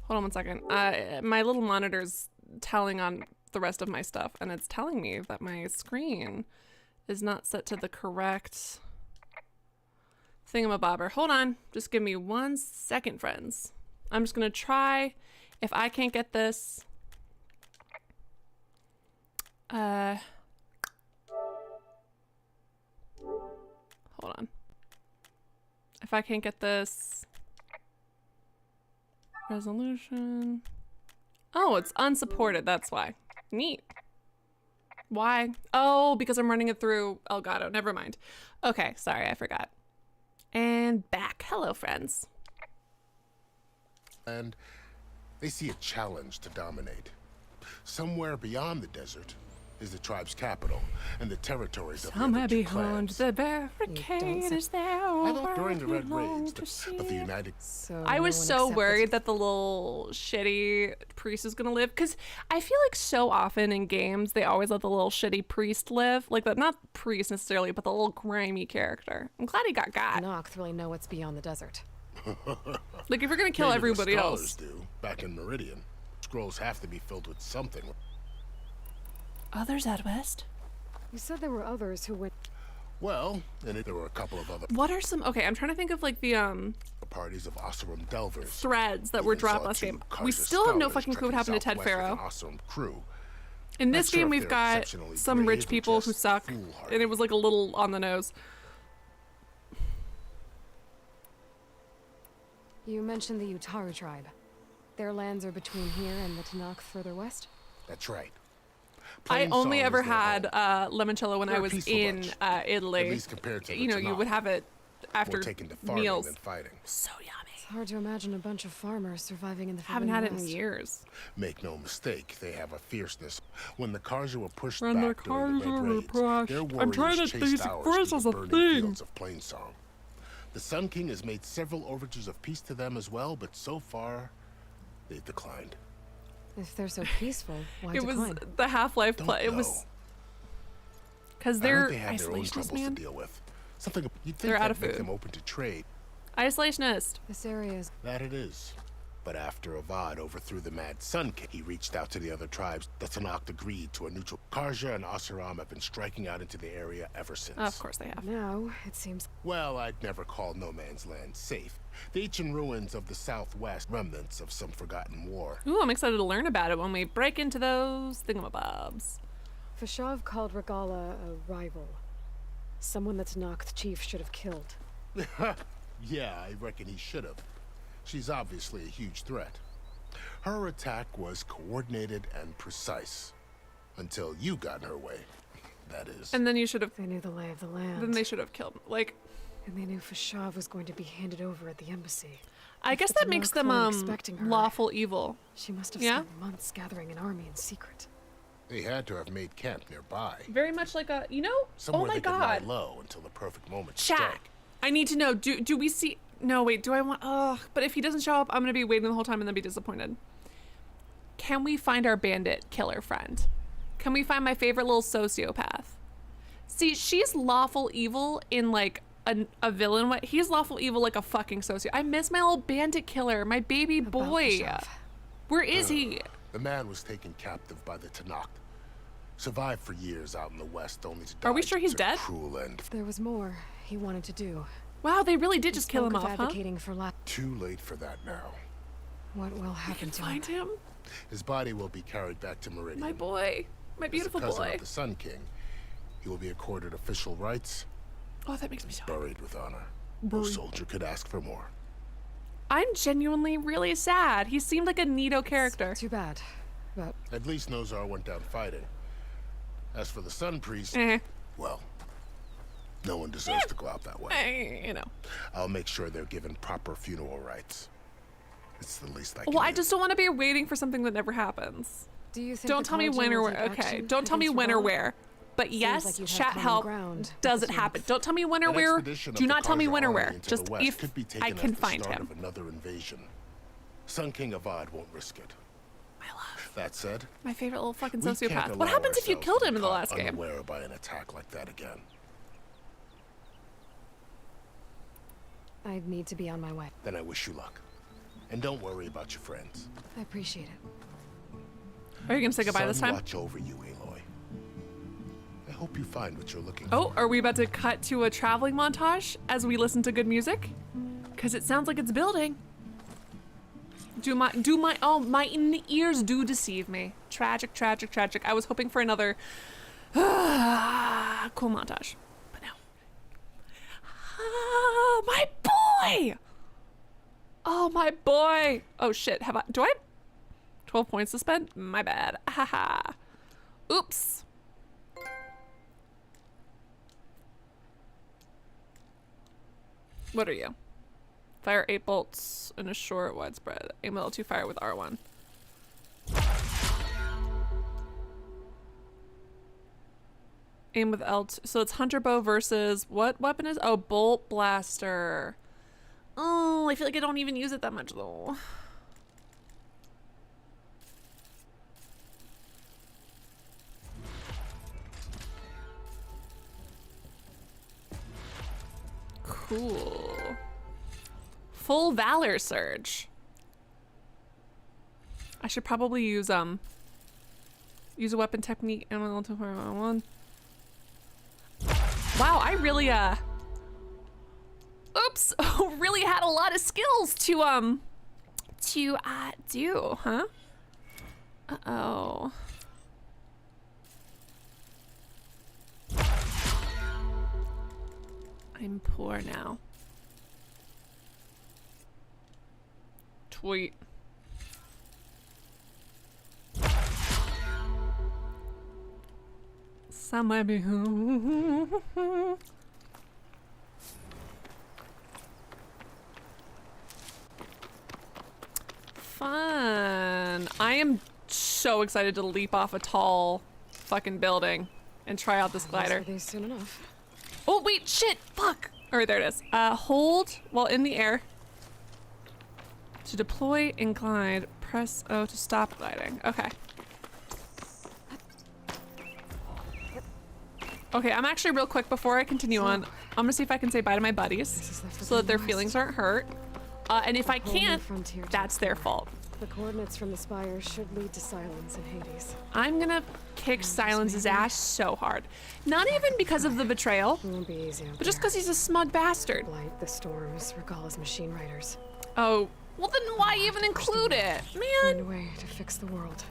Hold on one second. My little monitor's telling on the rest of my stuff, and it's telling me that my screen is not set to the correct thingamabobber. Hold on. Just give me 1 second, friends. I'm just gonna try. If I can't get this... hold on. If I can't get this... Resolution... Oh, it's unsupported, that's why. Neat. Why? Oh, because I'm running it through Elgato. Never mind. Okay, sorry, I forgot. And back. Hello, friends. And they see a challenge to dominate. Somewhere beyond the desert is the tribe's capital and the territories of the Somewhere other 2 behind clans. the barricade is there. I thought during the Red Raids of the United... I was so worried that the little shitty priest is gonna live, because I feel like so often in games they always let the little shitty priest live, like that, not priest necessarily, but the little grimy character. I'm glad he got. Noct really know what's beyond the desert. Like if you're gonna kill Maybe everybody the else. scholars do back in Meridian. Scrolls have to be filled with something. Others out west. You said there were others who went. Well, and there were a couple of other What are some? Okay, I'm trying to think of like the parties of Oseram Delvers. threads that were dropped last game. We still have no fucking clue what happened to Ted Farrow. Crew. In this game, we've got some rich people who suck, and it was like a little on the nose. You mentioned the Utaru tribe. Their lands are between here and the Tanakh further west? That's right. I only ever had limoncello when I was in Italy. At least compared to the you know, you Tanakh. would have it after More taken to farming meals. than fighting. So yummy. It's hard to imagine a bunch of farmers surviving in the Haven't Forbidden had it in West. years. Make no mistake, they have a fierceness. When the Karja were pushed When the back during the Karja Red were Raids, pushed. their I'm warriors trying to chased use ours Chris through as the a burning thing. fields of Plainsong. The Sun King has made several overtures of peace to them as well, but so far, they've declined. If they're so peaceful, why It was decline? the Half-Life play. It was because they're they have their own isolationists, troubles man. to deal with. Something you'd think They're out that'd of make food. them open to trade. Isolationist. This area is. That it is. But after Avad overthrew the Mad Sun King, he reached out to the other tribes. The Tanakh agreed to a neutral. Karja and Oseram have been striking out into the area ever since. Of course they have. Now, it seems. Well, I'd never call no man's land safe. The ancient ruins of the southwest, remnants of some forgotten war. Ooh, I'm excited to learn about it when we break into those thingamabobs. Fashav called Regala a rival. Someone that Tanakh chief should have killed. Yeah, I reckon he should have. She's obviously a huge threat. Her attack was coordinated and precise. Until you got in her way, that is. And then you should have. They knew the lay of the land. Then they should have killed. Like. And they knew Fashav was going to be handed over at the embassy. I guess that makes them lawful evil. She must have Yeah? spent months gathering an army in secret. They had to have made camp nearby. Very much like a, you know. Somewhere Oh my they could god. lie low until the perfect moment to Chat. strike. I need to know. Do we see? No, wait. Do I want? Oh, but if he doesn't show up, I'm gonna be waiting the whole time and then be disappointed. Can we find our bandit killer friend? Can we find my favorite little sociopath? See, she's lawful evil in like a villain way. He's lawful evil like a fucking sociopath. I miss my old bandit killer, my baby boy. Fashav. Where is he? The man was taken captive by the Tanakh. Survived for years out in the west, only to die. Are we sure he's to dead? Cruel end. There was more he wanted to do. Wow, they really did just kill him Spoke of off, huh? advocating for Too late for that now. What will happen to Find him? His body will be carried back to Meridian. My boy. My beautiful As a cousin boy. of the Sun King, he will be accorded official rights. Oh, that makes me so buried with honor. No soldier could ask for more. I'm genuinely really sad. He seemed like a neato character. Too bad. But at least Nozar went down fighting. As for the Sun Priest, well, no one deserves to go out that way. You know. I'll make sure they're given proper funeral rights. It's the least I can Well, do. I just don't want to be waiting for something that never happens. do you think Don't the tell me Kharja when or will where. take Okay, action don't tell me against when or Regala? where. But Seems yes, like you'd have chat common help. ground Does with it the happen? Don't tell me when or An where. expedition of Do the not tell me Kharja when or army where. into Just the west if could be taken I can as the find start him. of another invasion. Sun King Avad won't risk it. That said, My favorite little fucking we can't sociopath. What allow happens if you ourselves killed to him be in the caught last game? unaware by an attack like that again. I need to be on my way. Then I wish you luck. And don't worry about your friends. I appreciate it. Are you gonna say goodbye this time? Watch over you, Aloy. I hope you find what you're looking Oh, are we about to cut to a traveling montage as we listen to good music? Because it sounds like it's building. My ears do deceive me. Tragic, tragic, tragic. I was hoping for another cool montage, but no. My boy! Oh, my boy! Oh shit, do I have 12 points to spend? My bad. Haha. Oops. What are you? Fire 8 bolts in a short, widespread. Aim L2 fire with R1. Aim with L2. So it's Hunter Bow versus what weapon is? Oh, Bolt Blaster. Oh, I feel like I don't even use it that much though. Cool. Full Valor Surge. I should probably use a weapon technique and one. Wow, I really oops, really had a lot of skills to do, huh? Uh-oh. I'm poor now. Tweet. Somewhere behind. Fun. I am so excited to leap off a tall fucking building and try out this glider. Soon enough. Oh wait, shit, fuck. All right, there it is. Hold while in the air. To deploy and glide, press O to stop gliding. Okay. Okay, I'm actually real quick before I continue on. I'm gonna see if I can say bye to my buddies so that their feelings aren't hurt. And if I can't, that's their fault. The coordinates from the spire should lead to Silence in Hades. I'm gonna kick Silence's ass so hard. Not even because of the betrayal, Won't be easy out but just there. because he's a smug bastard. Blight, the storms, Regalla's machine riders. Oh, well then why even include it? Find Man, a way to fix the world.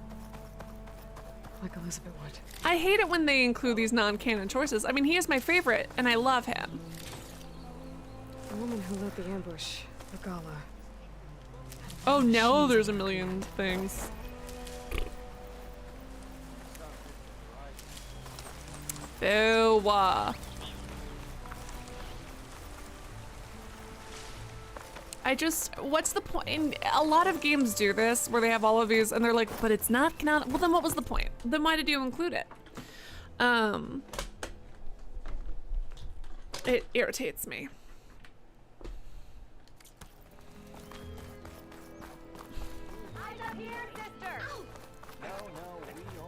Like Elizabeth would. I hate it when they include these non-canon choices. I mean, he is my favorite, and I love him. The woman who led the ambush, Regalla. Oh no, there's a million things. Ew. What's the point? And a lot of games do this where they have all of these and they're like, but it's not canon. Well, then what was the point? Then why did you include it? It irritates me.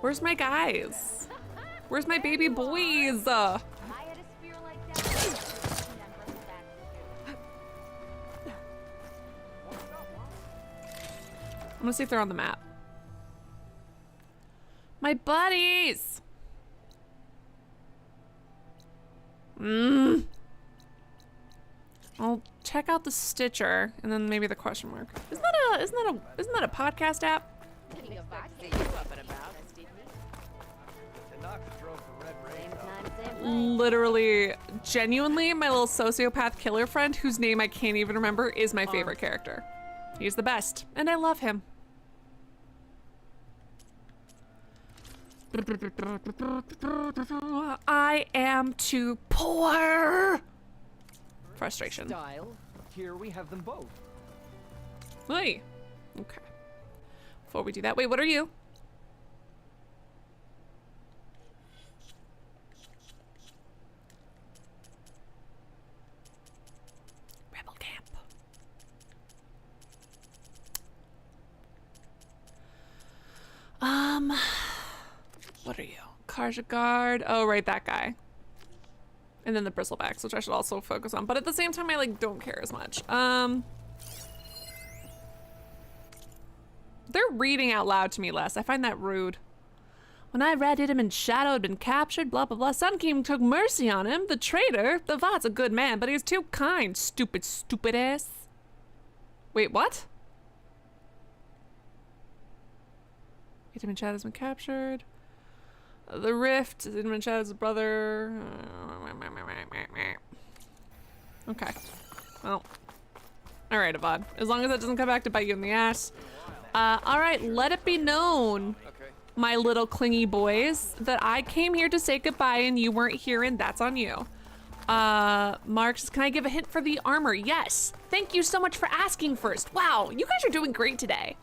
Where's my guys? Where's my baby boys? I'm gonna see if they're on the map. My buddies! I'll check out the Stitcher and then maybe the question mark. Isn't that a podcast app? Literally, genuinely, my little sociopath killer friend, whose name I can't even remember, is my favorite character. He's the best, and I love him. I am too poor. Frustration. Style. Here we have them both. Hey. Okay. Before we do that, wait, what are you? Rebel camp. What are you? Karja guard. Oh, right, that guy. And then the bristlebacks, which I should also focus on. But at the same time, I like don't care as much. They're reading out loud to me less. I find that rude. When I read it, him and Shadow had been captured, blah, blah, blah. Sun King took mercy on him. The traitor. The Vat's a good man, but he's too kind. Stupid, stupid ass. Wait, what? Him and Shadow's been captured. The Rift. Him and Shadow's brother. Okay. Well. Alright, Avad. As long as that doesn't come back to bite you in the ass. Alright, let it be known, my little clingy boys, that I came here to say goodbye and you weren't here, and that's on you. Marks, can I give a hint for the armor? Yes. Thank you so much for asking first. Wow, you guys are doing great today.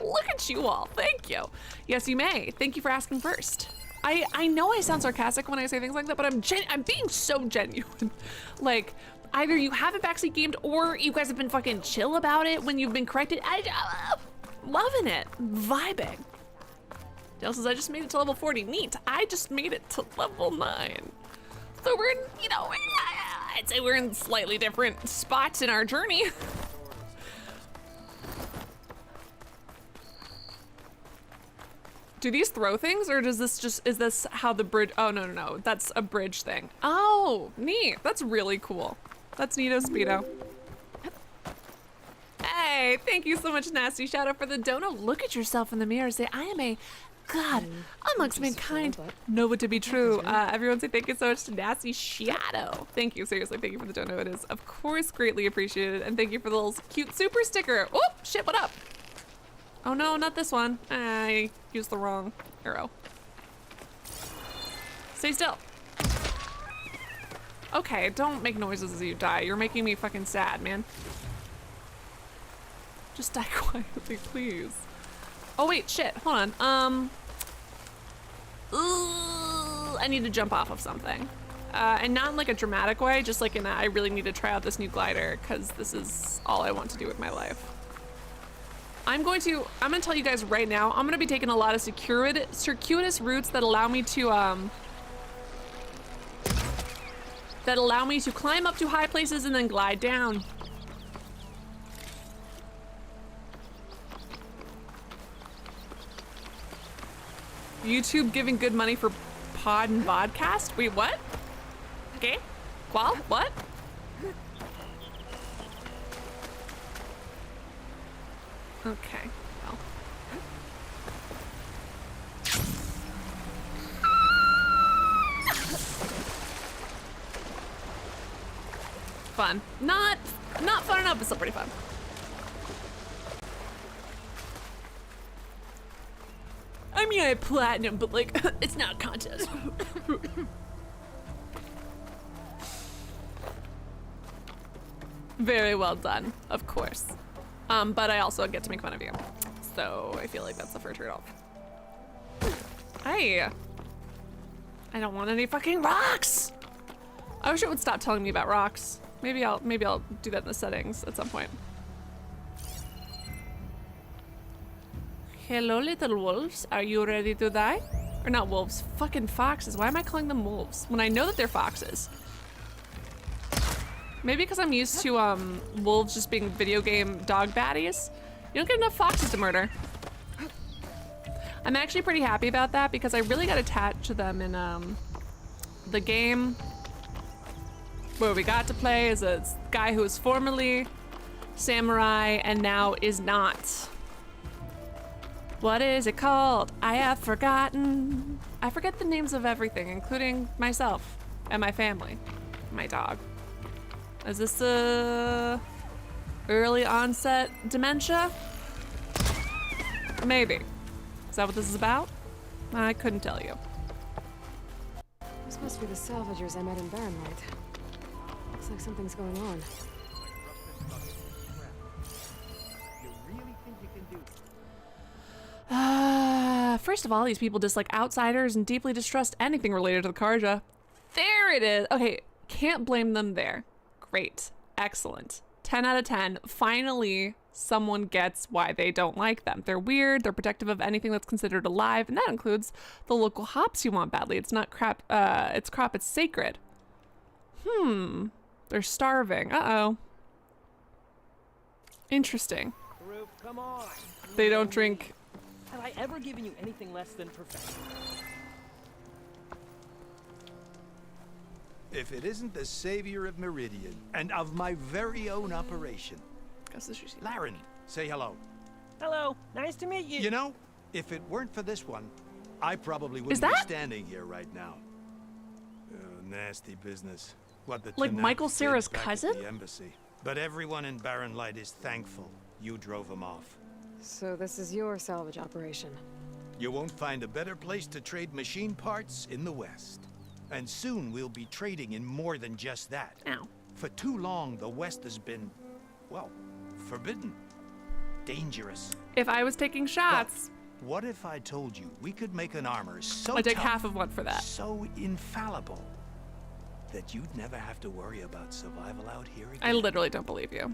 Look at you all. Thank you. Yes, you may. Thank you for asking first. I know I sound sarcastic when I say things like that, but I'm being so genuine. Like, either you haven't backseat gamed or you guys have been fucking chill about it when you've been corrected. Loving it. Vibing. Dale says, I just made it to level 40. Neat. I just made it to level 9. So we're in, you know, I'd say we're in slightly different spots in our journey. Do these throw things, or does this just, is this how the bridge, oh, no, that's a bridge thing. Oh, neat. That's really cool. That's neato speedo. Hey, thank you so much, Nasty Shadow, for the dono. Look at yourself in the mirror and say, I am a god amongst mankind. Know it to be true. Everyone say thank you so much to Nasty Shadow. Thank you, seriously, thank you for the dono. It is, of course, greatly appreciated. And thank you for the little cute super sticker. Oh, shit, what up? Oh no, not this one. I used the wrong arrow. Stay still. Okay, don't make noises as you die. You're making me fucking sad, man. Just die quietly, please. Oh wait, shit, hold on. I need to jump off of something. And not in like a dramatic way, just like in a, I really need to try out this new glider because this is all I want to do with my life. I'm gonna tell you guys right now, I'm gonna be taking a lot of circuitous routes that allow me to climb up to high places and then glide down. YouTube giving good money for pod and vodcast? Wait, what? Okay. Qual? What? Okay, well. Fun. Not fun enough, but still pretty fun. I mean, I have platinum, but like, it's not a contest. Very well done, of course. But I also get to make fun of you. So I feel like that's the fair trade-off. Hey, I don't want any fucking rocks. I wish it would stop telling me about rocks. Maybe I'll do that in the settings at some point. Hello, little wolves. Are you ready to die? Or not wolves, fucking foxes. Why am I calling them wolves when I know that they're foxes? Maybe because I'm used to wolves just being video game dog baddies. You don't get enough foxes to murder. I'm actually pretty happy about that because I really got attached to them in the game where we got to play as a guy who was formerly samurai and now is not. What is it called? I have forgotten. I forget the names of everything, including myself and my family, my dog. Is this early onset dementia? Maybe. Is that what this is about? I couldn't tell you. This must be the salvagers I met in Barrenlight. Looks like something's going on. First of all, these people dislike outsiders and deeply distrust anything related to the Karja. There it is. Okay, can't blame them there. Great. Excellent. 10 out of 10. Finally, someone gets why they don't like them. They're weird, they're protective of anything that's considered alive, and that includes the local hops you want badly. It's not crap, it's crop, it's sacred. They're starving. Uh-oh. Interesting. Roof, come on. They don't drink. Have I ever given you anything less than perfection? If it isn't the savior of Meridian and of my very own operation. Laren, say hello. Hello, nice to meet you. You know, if it weren't for this one, I probably wouldn't be standing here right now. Oh, nasty business. What the like Tanakh Michael did Cera's back at cousin? the embassy. But everyone in Barren Light is thankful you drove him off. So this is your salvage operation. You won't find a better place to trade machine parts in the West. And soon we'll be trading in more than just that. Ow. For too long, the West has been, well, forbidden. Dangerous. If I was taking shots. But what if I told you we could make an armor so I take tough, half of one for that. so infallible, that you'd never have to worry about survival out here again? I literally don't believe you.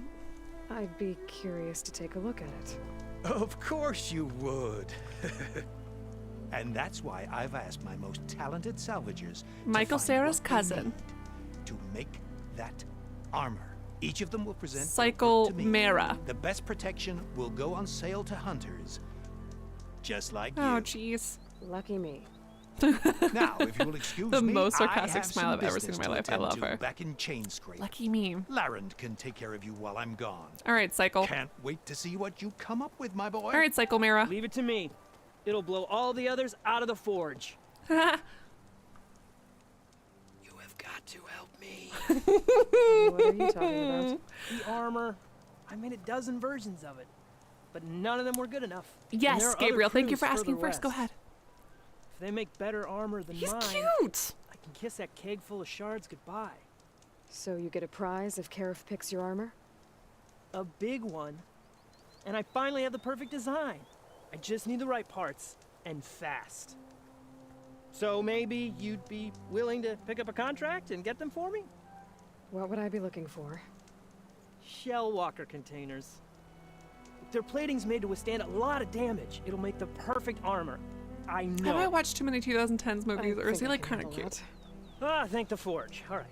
I'd be curious to take a look at it. Of course you would. And that's why I've asked my most talented salvagers Michael Cera's cousin to make that armor. Each of them will present Cycle to me. Mera. The best protection will go on sale to hunters, just like Oh, you. jeez. Lucky me. Now, if you'll excuse The me, most I sarcastic have smile some I've ever seen in business my to life. I attend love to her. Back in Chainscrape. Lucky me. Laren can take care of you while I'm gone. All right, Cycle. Can't wait to see what you come up with, my boy. All right, Cycle Mera. Leave it to me. It'll blow all the others out of the forge. You have got to help me. What are you talking about? The armor. I made a dozen versions of it, but none of them were good enough. And Yes, there are Gabriel. other Thank you crews for asking further first. Go west. ahead. If they make better armor than He's mine, cute. I can kiss that keg full of shards goodbye. So you get a prize if Karif picks your armor? A big one. And I finally have the perfect design. I just need the right parts, and fast. So maybe you'd be willing to pick up a contract and get them for me? What would I be looking for? Shell walker containers. Their plating's made to withstand a lot of damage. It'll make the perfect armor. I know. Have I watched too many 2010s movies, or is he like kind of handle cute? Ah, thank the Forge. All right.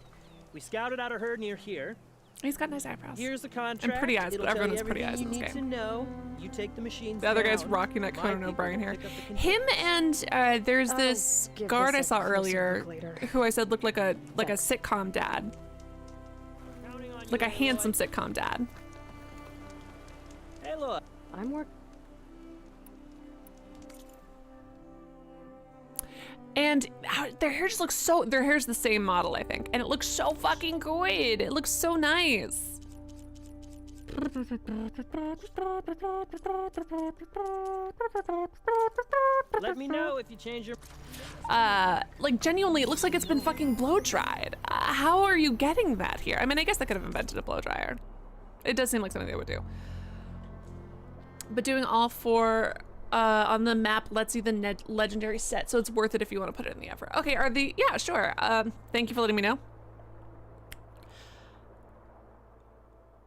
We scouted out a herd near here. He's got nice eyebrows. Here's the contract. And pretty eyes, It'll but everyone tell has you pretty eyes in everything this you game. need to know. You take the machines The other guy's down. rocking that My Conan people O'Brien will hair. pick up the Him and there's I'll this give guard I this saw a closer earlier, look later. who I said looked like a sitcom dad, Counting on like you, a handsome Aloy. sitcom dad. Hey, look. I'm work. And their hair just looks so. Their hair's the same model, I think, and it looks so fucking good. It looks so nice. Let me know if you change your. Like genuinely, it looks like it's been fucking blow dried. How are you getting that here? I mean, I guess they could have invented a blow dryer. It does seem like something they would do. But doing all four on the map lets you the legendary set, so it's worth it if you want to put it in the effort. Okay, yeah, sure. Thank you for letting me know.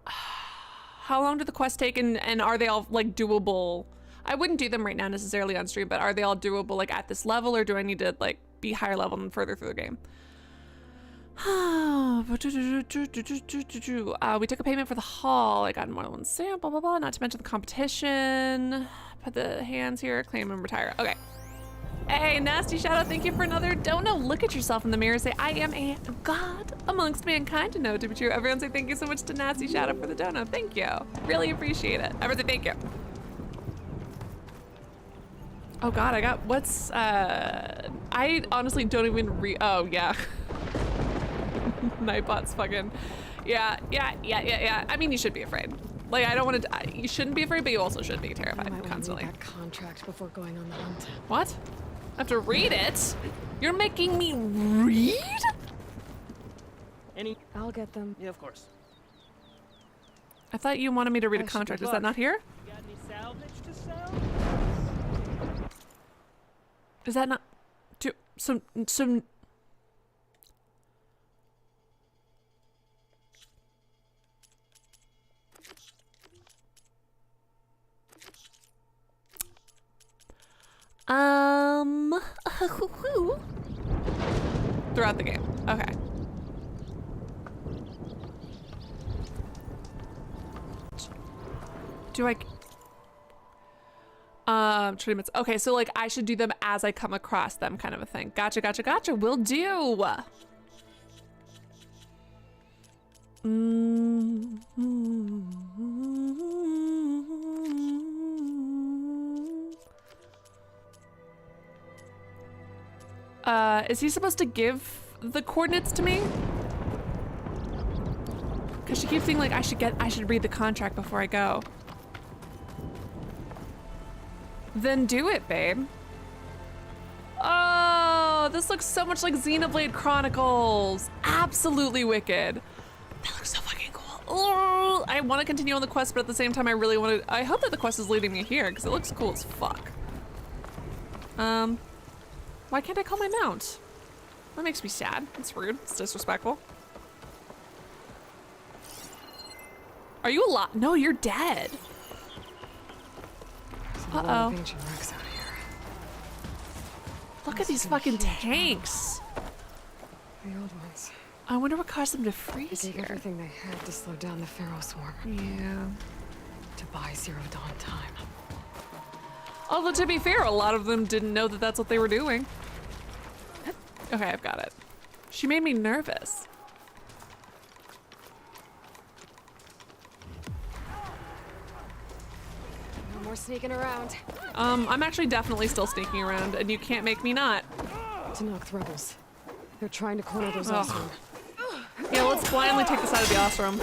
How long do the quests take, and are they all like doable? I wouldn't do them right now necessarily on stream, but are they all doable like at this level, or do I need to like be higher level and further through the game? We took a payment for the haul. I got more than one sample, blah, blah, blah. Not to mention the competition. Put the hands here, claim and retire. Okay. Hey, Nasty Shadow, thank you for another dono. Look at yourself in the mirror, say, I am a god amongst mankind. To know to be true. Everyone say thank you so much to Nasty Shadow for the dono. Thank you. Really appreciate it. Everyone say thank you. Oh god, I got, what's, I honestly don't even oh yeah. Nightbot's fucking, yeah. I mean, you should be afraid. Like, I don't want to, you shouldn't be afraid, but you also should be terrified constantly. Read that contract before going on the hunt. What? I have to read it? You're making me read? I'll get them. Yeah, of course. I thought you wanted me to read a contract. Is that not here? You got any salvage to sell? Is that not, some Throughout the game. Okay. Do I... treatments. Okay, so like I should do them as I come across them, kind of a thing. Gotcha, gotcha, gotcha. Will do. Is he supposed to give the coordinates to me? Cause she keeps saying like I should read the contract before I go. Then do it, babe. Oh, this looks so much like Xenoblade Chronicles. Absolutely wicked. That looks so fucking cool. Oh, I want to continue on the quest, but at the same time, I really want to. I hope that the quest is leading me here because it looks cool as fuck. Why can't I call my mount? That makes me sad. It's rude. It's disrespectful. Are you alive? No, you're dead. Uh-oh. Look at these fucking tanks. The old ones. I wonder what caused them to freeze They gave here. everything they had to slow down the Pharaoh swarm. Yeah. To buy Zero Dawn time. Although to be fair, a lot of them didn't know that that's what they were doing. Okay, I've got it. She made me nervous. No more sneaking around. I'm actually definitely still sneaking around, and you can't make me not. To knock the rebels. They're trying to corner those Oh. Ostrom. Yeah, let's blindly take the side of the Ostrom.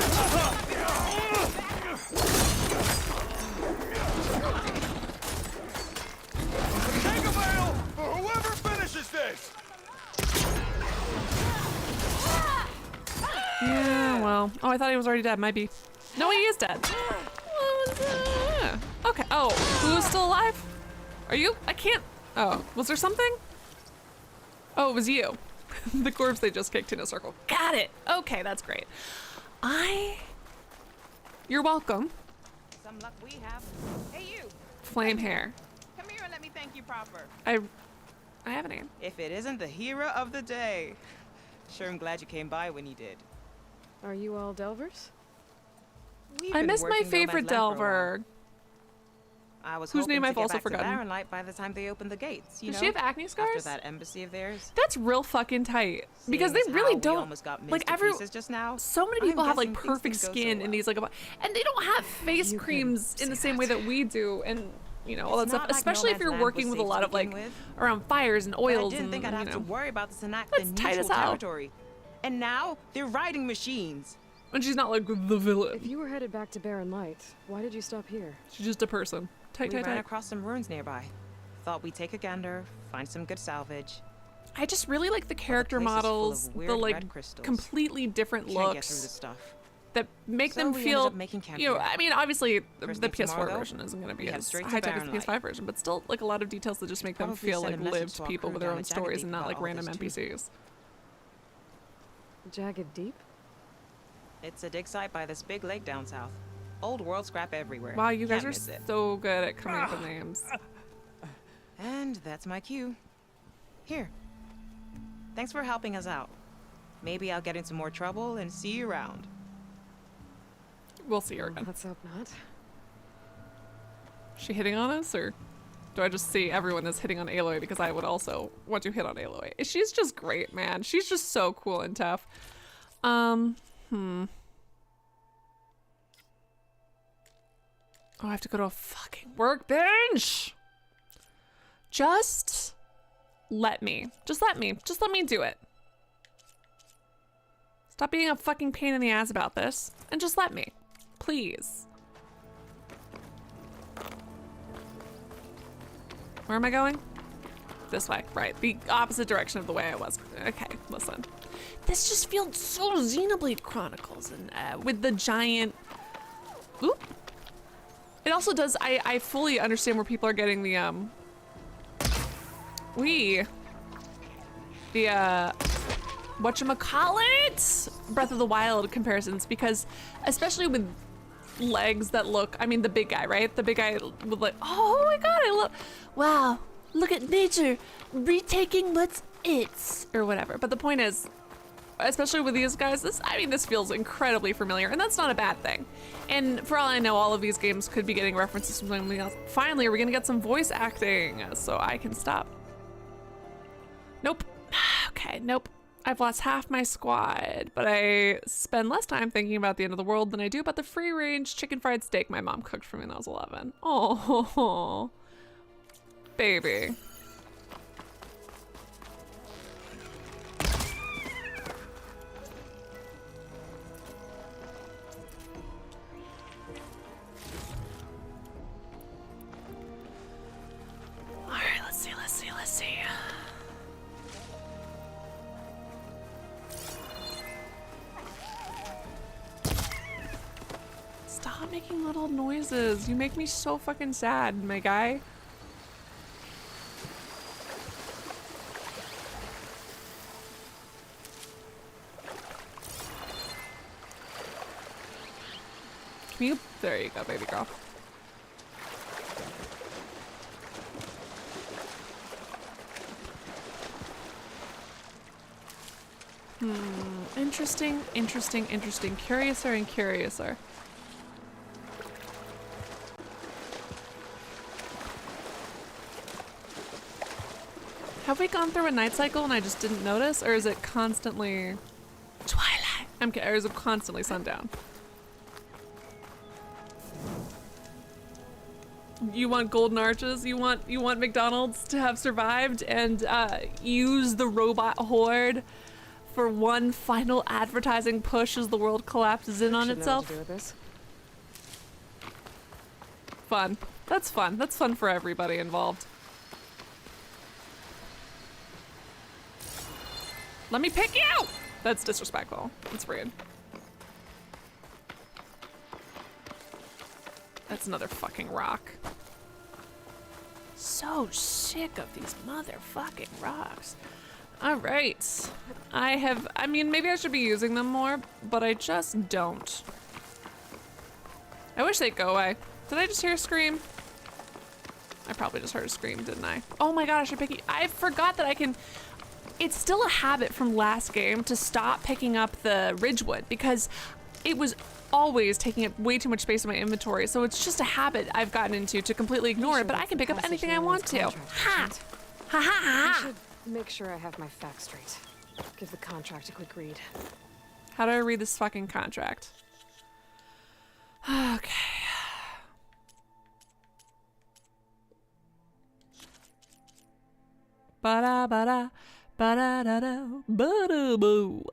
Take a battle for whoever finishes this! Yeah, well. Oh, I thought he was already dead. Might be. No, he is dead. Okay. Oh, who's still alive? Are you? I can't. Oh, was there something? Oh, it was you. The corpse they just kicked in a circle. Got it. Okay, that's great. You're welcome. Some luck we have. Hey, you. Flame hair. Come here and let me thank you proper. I have a name. If it isn't the hero of the day. Sure, I'm glad you came by when you did. Are you all Delvers? I miss my favorite Delver. I was whose name I've also forgotten. forgotten. Light by the time they opened the gates. You Does know, she have acne scars? After that embassy of theirs. That's real fucking tight. Because they Seeing as really how we don't almost got like missed to pieces just now, so many I'm people have like guessing things perfect didn't go so skin well. and these like and they don't have face creams in the same way that we do, and you know all that It's stuff. not like Especially if No you're Man's Land working was with a safe lot to of like begin with. around fires and oils. But I didn't think and, I'd have you to know. worry about this enact That's the tight as neutral hell. territory. And now they're riding machines. And she's not like the villain. If you were headed back to Barren Light, why did you stop here? She's just a person. Tight, We tight, ran tight. across some ruins nearby. Thought we'd take a gander, find some good salvage. I just really like the character place is full of models, weird the like red crystals. completely different Can't get through looks this stuff. that make So them we ended feel. up making camp You know, here. I mean, obviously First the thing PS4 tomorrow, version isn't going to be we head as straight to high tech as the Barren PS5 version, but still like a lot of details that just make them Probably feel send like a message lived to our people crew with their down own at stories Jagged and not Deep like about all random this, too. NPCs. Jagged Deep? It's a dig site by this big lake down south. Old world scrap everywhere. Wow, you guys Can't are miss it. so good at coming up with names. And that's my cue. Here. Thanks for helping us out. Maybe I'll get into more trouble and see you around. We'll see her again. Let's hope not. She hitting on us, or do I just see everyone is hitting on Aloy because I would also want to hit on Aloy? She's just great, man. She's just so cool and tough. Oh, I have to go to a fucking workbench. Just let me. Just let me do it. Stop being a fucking pain in the ass about this and just let me. Please. Where am I going? This way, right. The opposite direction of the way I was. Okay, listen. This just feels so Xenoblade Chronicles and with the giant... Oop. It also does, I fully understand where people are getting the, whatchamacallit? Breath of the Wild comparisons, because especially with legs that look, I mean the big guy, right? The big guy with like, oh my god, I love, wow. look at nature, retaking what's its, or whatever. But the point is, especially with these guys, this feels incredibly familiar, and that's not a bad thing. And for all I know, all of these games could be getting references from something else. Finally, we're gonna get some voice acting, so I can stop. Nope. Okay, nope. I've lost half my squad, but I spend less time thinking about the end of the world than I do about the free-range chicken fried steak my mom cooked for me when I was 11. Oh, baby. All right, let's see. Stop making little noises. You make me so fucking sad, my guy. Can you? There you go, baby girl. Interesting. Curiouser and curiouser. Have we gone through a night cycle and I just didn't notice, or is it constantly Twilight? Or is it constantly sundown? You want golden arches? You want McDonald's to have survived and use the robot horde for one final advertising push as the world collapses in on itself? Know what to do with this. Fun. That's fun. That's fun for everybody involved. Let me pick you! That's disrespectful. That's rude. That's another fucking rock. So sick of these motherfucking rocks. All right. I mean, maybe I should be using them more, but I just don't. I wish they'd go away. Did I just hear a scream? I probably just heard a scream, didn't I? Oh my god, I should pick you. I forgot that I can... It's still a habit from last game to stop picking up the Ridgewood because it was always taking up way too much space in my inventory. So it's just a habit I've gotten into to completely ignore it, but I can pick up anything I want to. Ha! Ha ha ha! I should make sure I have my facts straight. Give the contract a quick read. How do I read this fucking contract? Okay. Ba-da ba-da. Ba-da-da-da, ba-da-boo.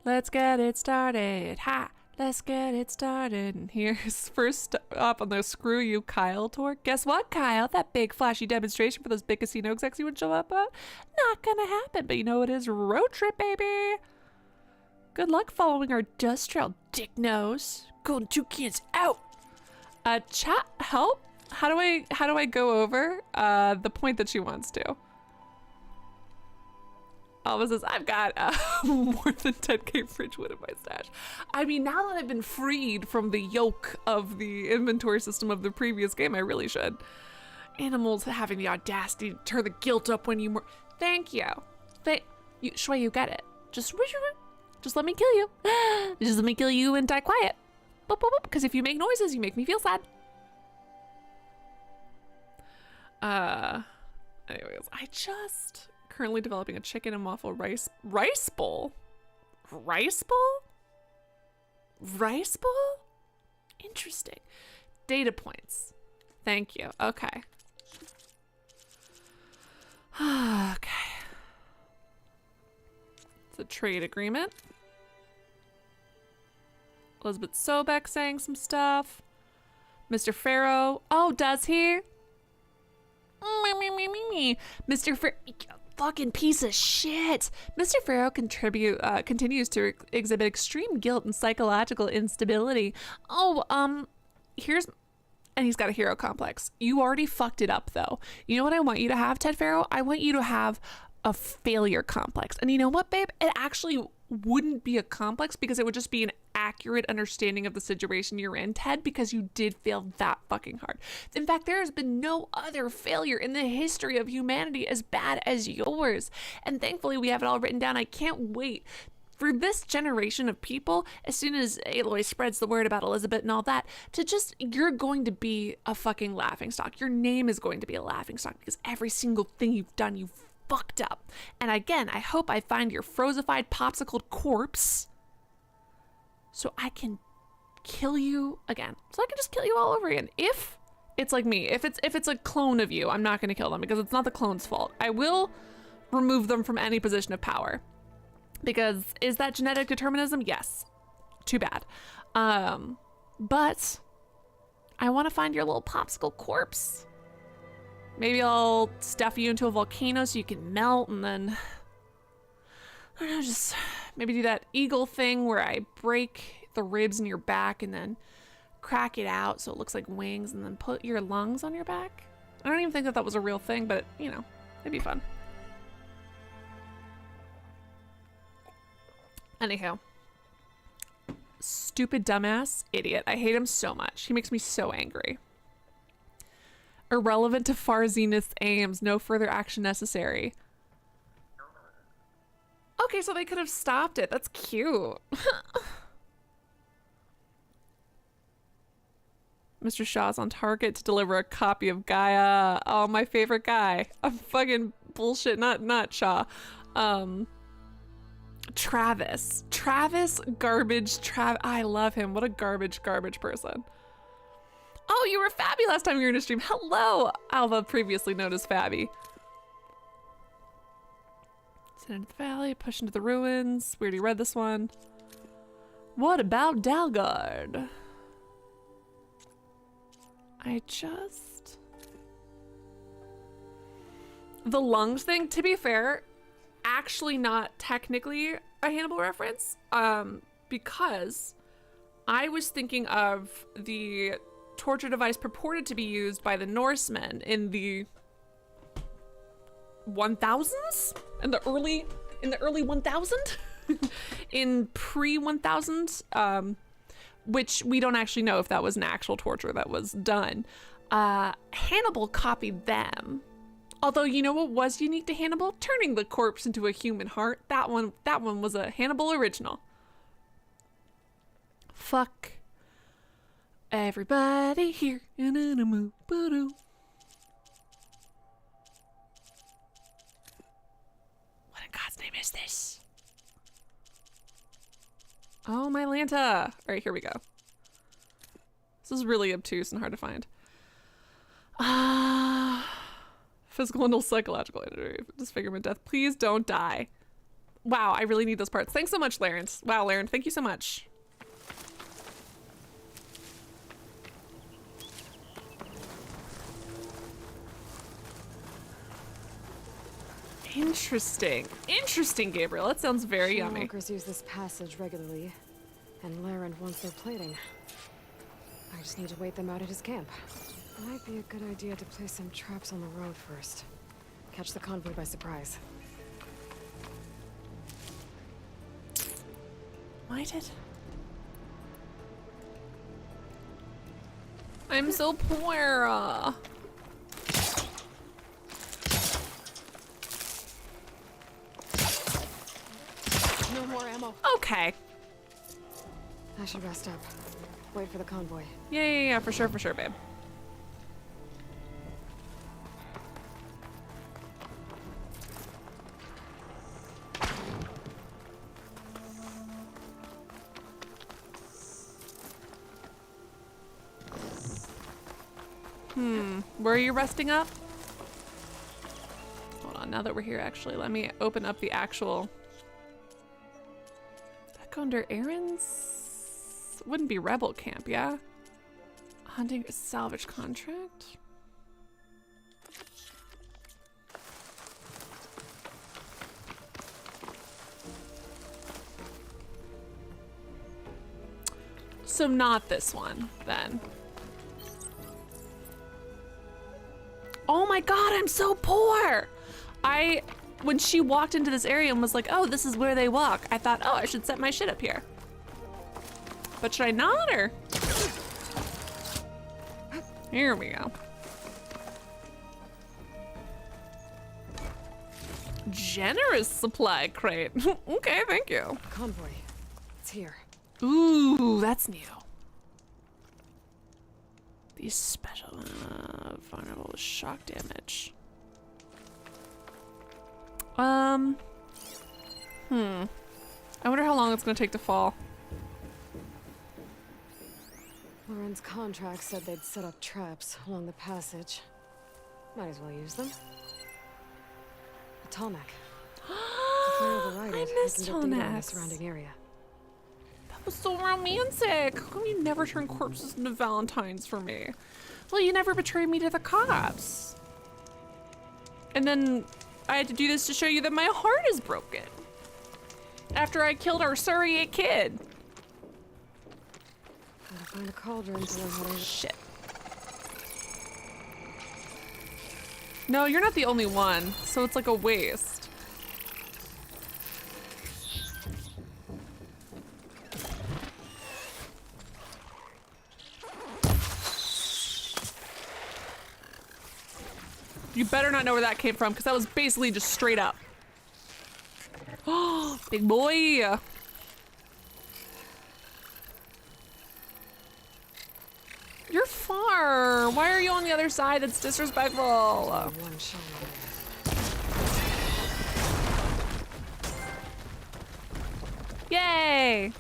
Let's get it started. Ha! Let's get it started. And here's first up on the Screw You Kyle tour. Guess what, Kyle? That big flashy demonstration for those big casino execs you would show up at? Not gonna happen, but you know what is? Road trip, baby! Good luck following our dust trail, dick nose. Golden toucans out! Chat, help? How do I go over the point that she wants to? Alva says, I've got more than 10k Ridgewood in my stash. I mean, now that I've been freed from the yoke of the inventory system of the previous game, I really should. Animals having the audacity to turn the guilt up when you Thank you. Sure, you get it. Just let me kill you. Just let me kill you and die quiet. Because if you make noises, you make me feel sad. Anyways, I just currently developing a chicken and waffle rice bowl. Rice bowl? Interesting. Data points. Thank you. Okay. Okay. It's a trade agreement. Elizabeth Sobek saying some stuff. Mr. Farrow. Oh, does he? Mr. Farrow, fucking piece of shit. Mr. Farrow continues to exhibit extreme guilt and psychological instability. Oh, and he's got a hero complex. You already fucked it up, though. You know what I want you to have, Ted Farrow? I want you to have a failure complex. And you know what, babe? It actually wouldn't be a complex because it would just be an accurate understanding of the situation you're in, Ted, because you did fail that fucking hard. In fact, there has been no other failure in the history of humanity as bad as yours. And thankfully we have it all written down. I can't wait for this generation of people, as soon as Aloy spreads the word about Elizabeth and all that, to just, you're going to be a fucking laughingstock. Your name is going to be a laughingstock because every single thing you've done, you've fucked up. And again, I hope I find your frozeified popsicle corpse so I can kill you again. So I can just kill you all over again. If it's like me, if it's a clone of you, I'm not gonna kill them because it's not the clone's fault. I will remove them from any position of power. Because is that genetic determinism? Yes. Too bad. But I want to find your little popsicle corpse. Maybe I'll stuff you into a volcano so you can melt, and then I don't know, just maybe do that eagle thing where I break the ribs in your back and then crack it out so it looks like wings, and then put your lungs on your back. I don't even think that was a real thing, but you know, it'd be fun. Anyhow, stupid dumbass idiot. I hate him so much. He makes me so angry. Irrelevant to far zenith's aims. No further action necessary. Okay, so they could have stopped it. That's cute. Mr. Shaw's on target to deliver a copy of Gaia. Oh, my favorite guy. I'm fucking bullshit. Not Shaw. Travis garbage. I love him. What a garbage person. Oh, you were Fabby last time you were in a stream. Hello, Alva, previously known as Fabby. Send into the valley, push into the ruins. We already read this one. What about Dalgard? The lungs thing, to be fair, actually not technically a Hannibal reference, because I was thinking of the torture device purported to be used by the Norsemen in the 1000s, in the early 1000, in pre-1000, which we don't actually know if that was an actual torture that was done. Hannibal copied them. Although, you know what was unique to Hannibal? Turning the corpse into a human heart. That one was a Hannibal original. Fuck everybody here. What in God's name is this? Oh, my Lanta. All right, here we go. This is really obtuse and hard to find. Physical and psychological disfigurement, death. Please don't die. Wow, I really need those parts. Thanks so much, Larence. Wow, Laren, thank you so much. Interesting, Gabriel. That sounds very yummy. Walkers use this passage regularly, and Laren wants their plating. I just need to wait them out at his camp. Might be a good idea to place some traps on the road first. Catch the convoy by surprise. Might it? I'm so poor. No more ammo. Okay. I should rest up. Wait for the convoy. Yeah, for sure, babe. Where are you resting up? Hold on, now that we're here, actually, let me open up the actual... Does that go under errands? Wouldn't be rebel camp, yeah? Hunting a salvage contract? So not this one, then. Oh my god, I'm so poor! when she walked into this area and was like, oh, this is where they walk, I thought, oh, I should set my shit up here. But should I not, or? Here we go. Generous supply crate. Okay, thank you. Convoy. It's here. Ooh, that's new. These special vulnerable shock damage. I wonder how long it's gonna take to fall. Lauren's contract said they'd set up traps along the passage. Might as well use them. A Tallneck. If I override it, I miss we can get data on the Tallnecks. surrounding area. That was so romantic. How come you never turn corpses into valentines for me? Well, you never betrayed me to the cops. And then I had to do this to show you that my heart is broken. After I killed our surrogate kid. Gotta find a cauldron to learn how to... Shit. No, you're not the only one, so it's like a waste. You better not know where that came from, because that was basically just straight up. Oh, big boy. You're far. Why are you on the other side? That's disrespectful. Yay.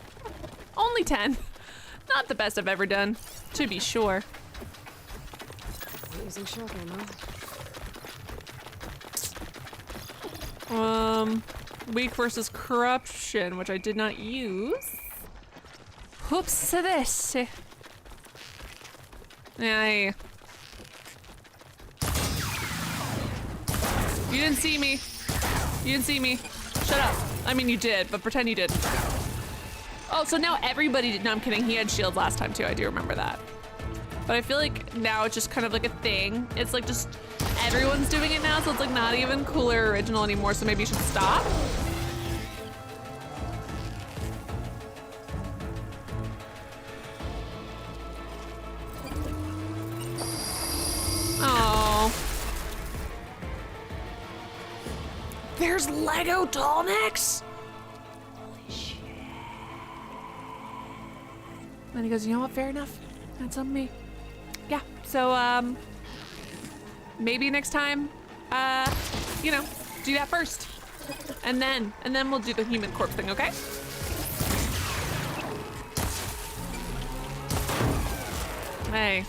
Only 10. Not the best I've ever done, to be sure. Using shock ammo. Weak versus corruption, which I did not use. Oops, to this. Aye. You didn't see me. You didn't see me. Shut up. I mean, you did, but pretend you didn't. Oh, so now everybody did. No, I'm kidding. He had shields last time too. I do remember that. But I feel like now it's just kind of like a thing. It's like just everyone's doing it now, so it's like not even cool or original anymore. So maybe you should stop. Oh. There's Lego Tallnecks? Holy shit. And he goes, you know what, fair enough. That's on me. Yeah, so, maybe next time, you know, do that first. And then we'll do the human corpse thing, okay? Hey.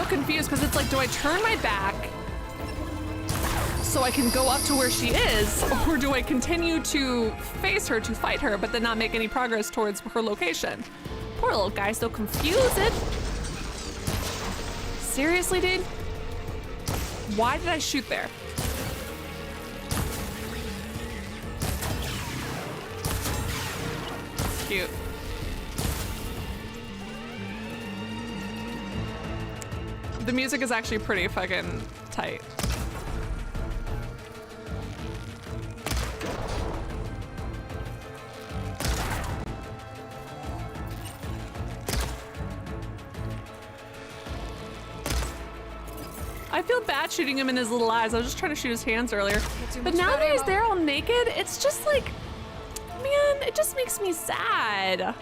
Confused because it's like, do I turn my back so I can go up to where she is, or do I continue to face her to fight her but then not make any progress towards her location? Poor little guy, so confused. Seriously, dude? Why did I shoot there? Cute. The music is actually pretty fucking tight. I feel bad shooting him in his little eyes. I was just trying to shoot his hands earlier. But now that he's there all naked, it's just like, man, it just makes me sad.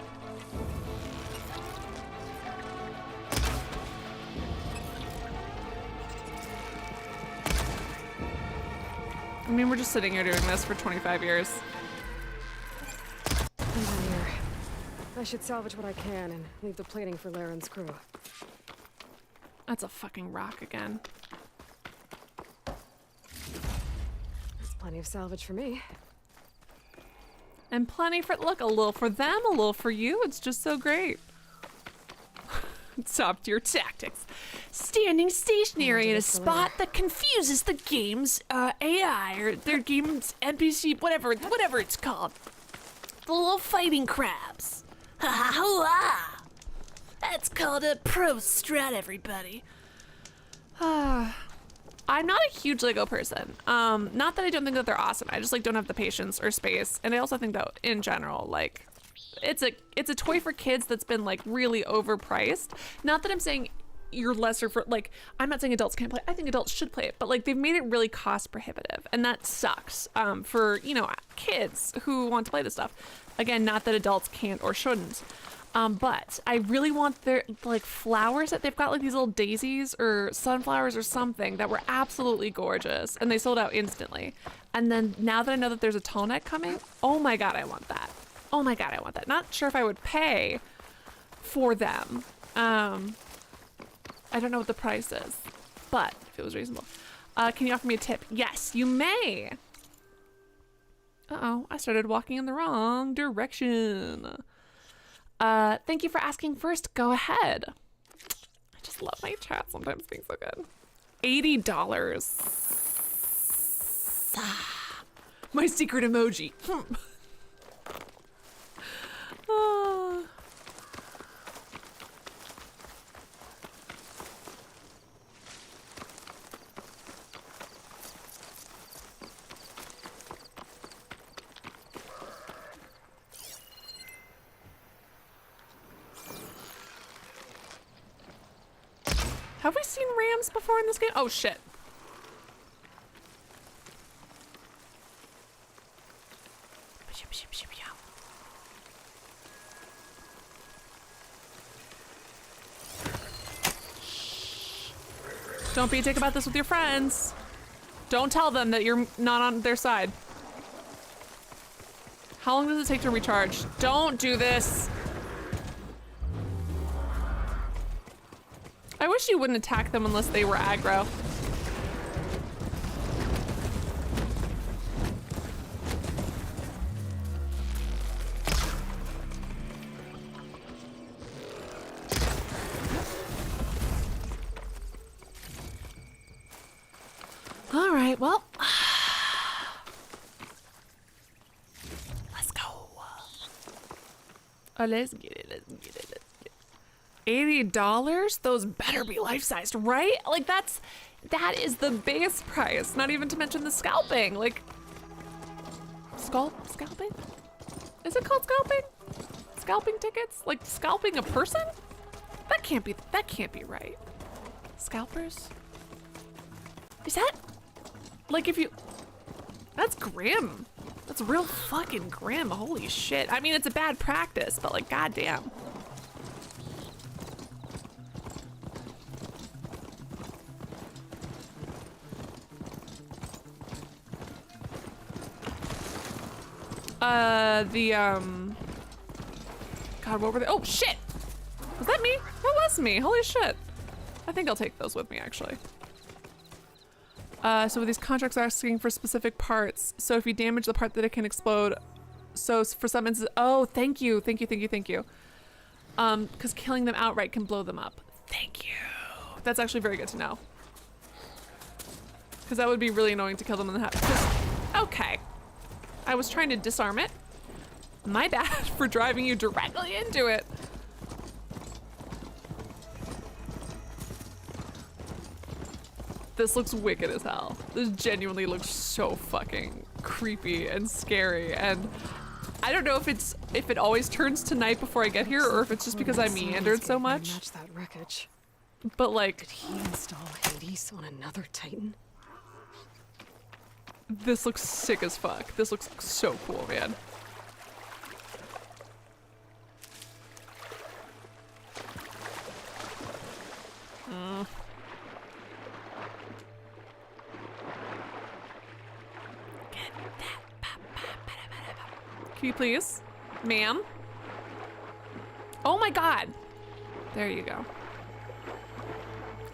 I mean, we're just sitting here doing this for 25 years. I'm done here. I should salvage what I can and leave the plating for Laren's crew. That's a fucking rock again. Plenty of salvage for me. And plenty for, look, a little for them, a little for you. It's just so great. Top tier tactics. Standing stationary in a spot that confuses the game's AI or their game's NPC, whatever it's called. The little fighting crabs. Ha ha ha! That's called a pro strat, everybody. I'm not a huge Lego person. Not that I don't think that they're awesome. I just like don't have the patience or space. And I also think that in general, like, it's a toy for kids that's been like really overpriced. Not that I'm saying you're lesser for, like, I'm not saying adults can't play. I think adults should play it, but like they've made it really cost prohibitive, and that sucks for, you know, kids who want to play this stuff. Again, not that adults can't or shouldn't. But I really want their, like, flowers that they've got, like these little daisies or sunflowers or something that were absolutely gorgeous, and they sold out instantly. And then now that I know that there's a tall neck coming, oh my god, I want that. Oh my god, I want that. Not sure if I would pay for them. I don't know what the price is, but if it was reasonable. Can you offer me a tip? Yes, you may. Uh-oh, I started walking in the wrong direction. Thank you for asking first. Go ahead. I just love my chat sometimes being so good. $80. My secret emoji. Have we seen rams before in this game? Oh shit. Don't be a dick about this with your friends. Don't tell them that you're not on their side. How long does it take to recharge? Don't do this. I wish you wouldn't attack them unless they were aggro. All right, well, let's go. Oh, let's get it, let's get it, let's get it. $80? Those better be life-sized, right? Like that is the base price, not even to mention the scalping. Like, scalping? Is it called scalping? Scalping tickets? Like scalping a person? That can't be right. Scalpers? Is that, like, if you, that's grim. That's real fucking grim, holy shit. I mean, it's a bad practice, but like, goddamn. God, what were they? Oh, shit! Was that me? That was me, holy shit. I think I'll take those with me, actually. So with these contracts are asking for specific parts. So if you damage the part that it can explode. So for some instances, oh, thank you. Because killing them outright can blow them up. Thank you. That's actually very good to know. Because that would be really annoying to kill them in the head. Okay. I was trying to disarm it. My bad for driving you directly into it. This looks wicked as hell. This genuinely looks so fucking creepy and scary, and I don't know if it always turns to night before I get here or if it's just because I meandered so much. Match that wreckage. But like, did he install Hades on another Titan? This looks sick as fuck. This looks so cool, man. Can you please? Ma'am? Oh my god! There you go.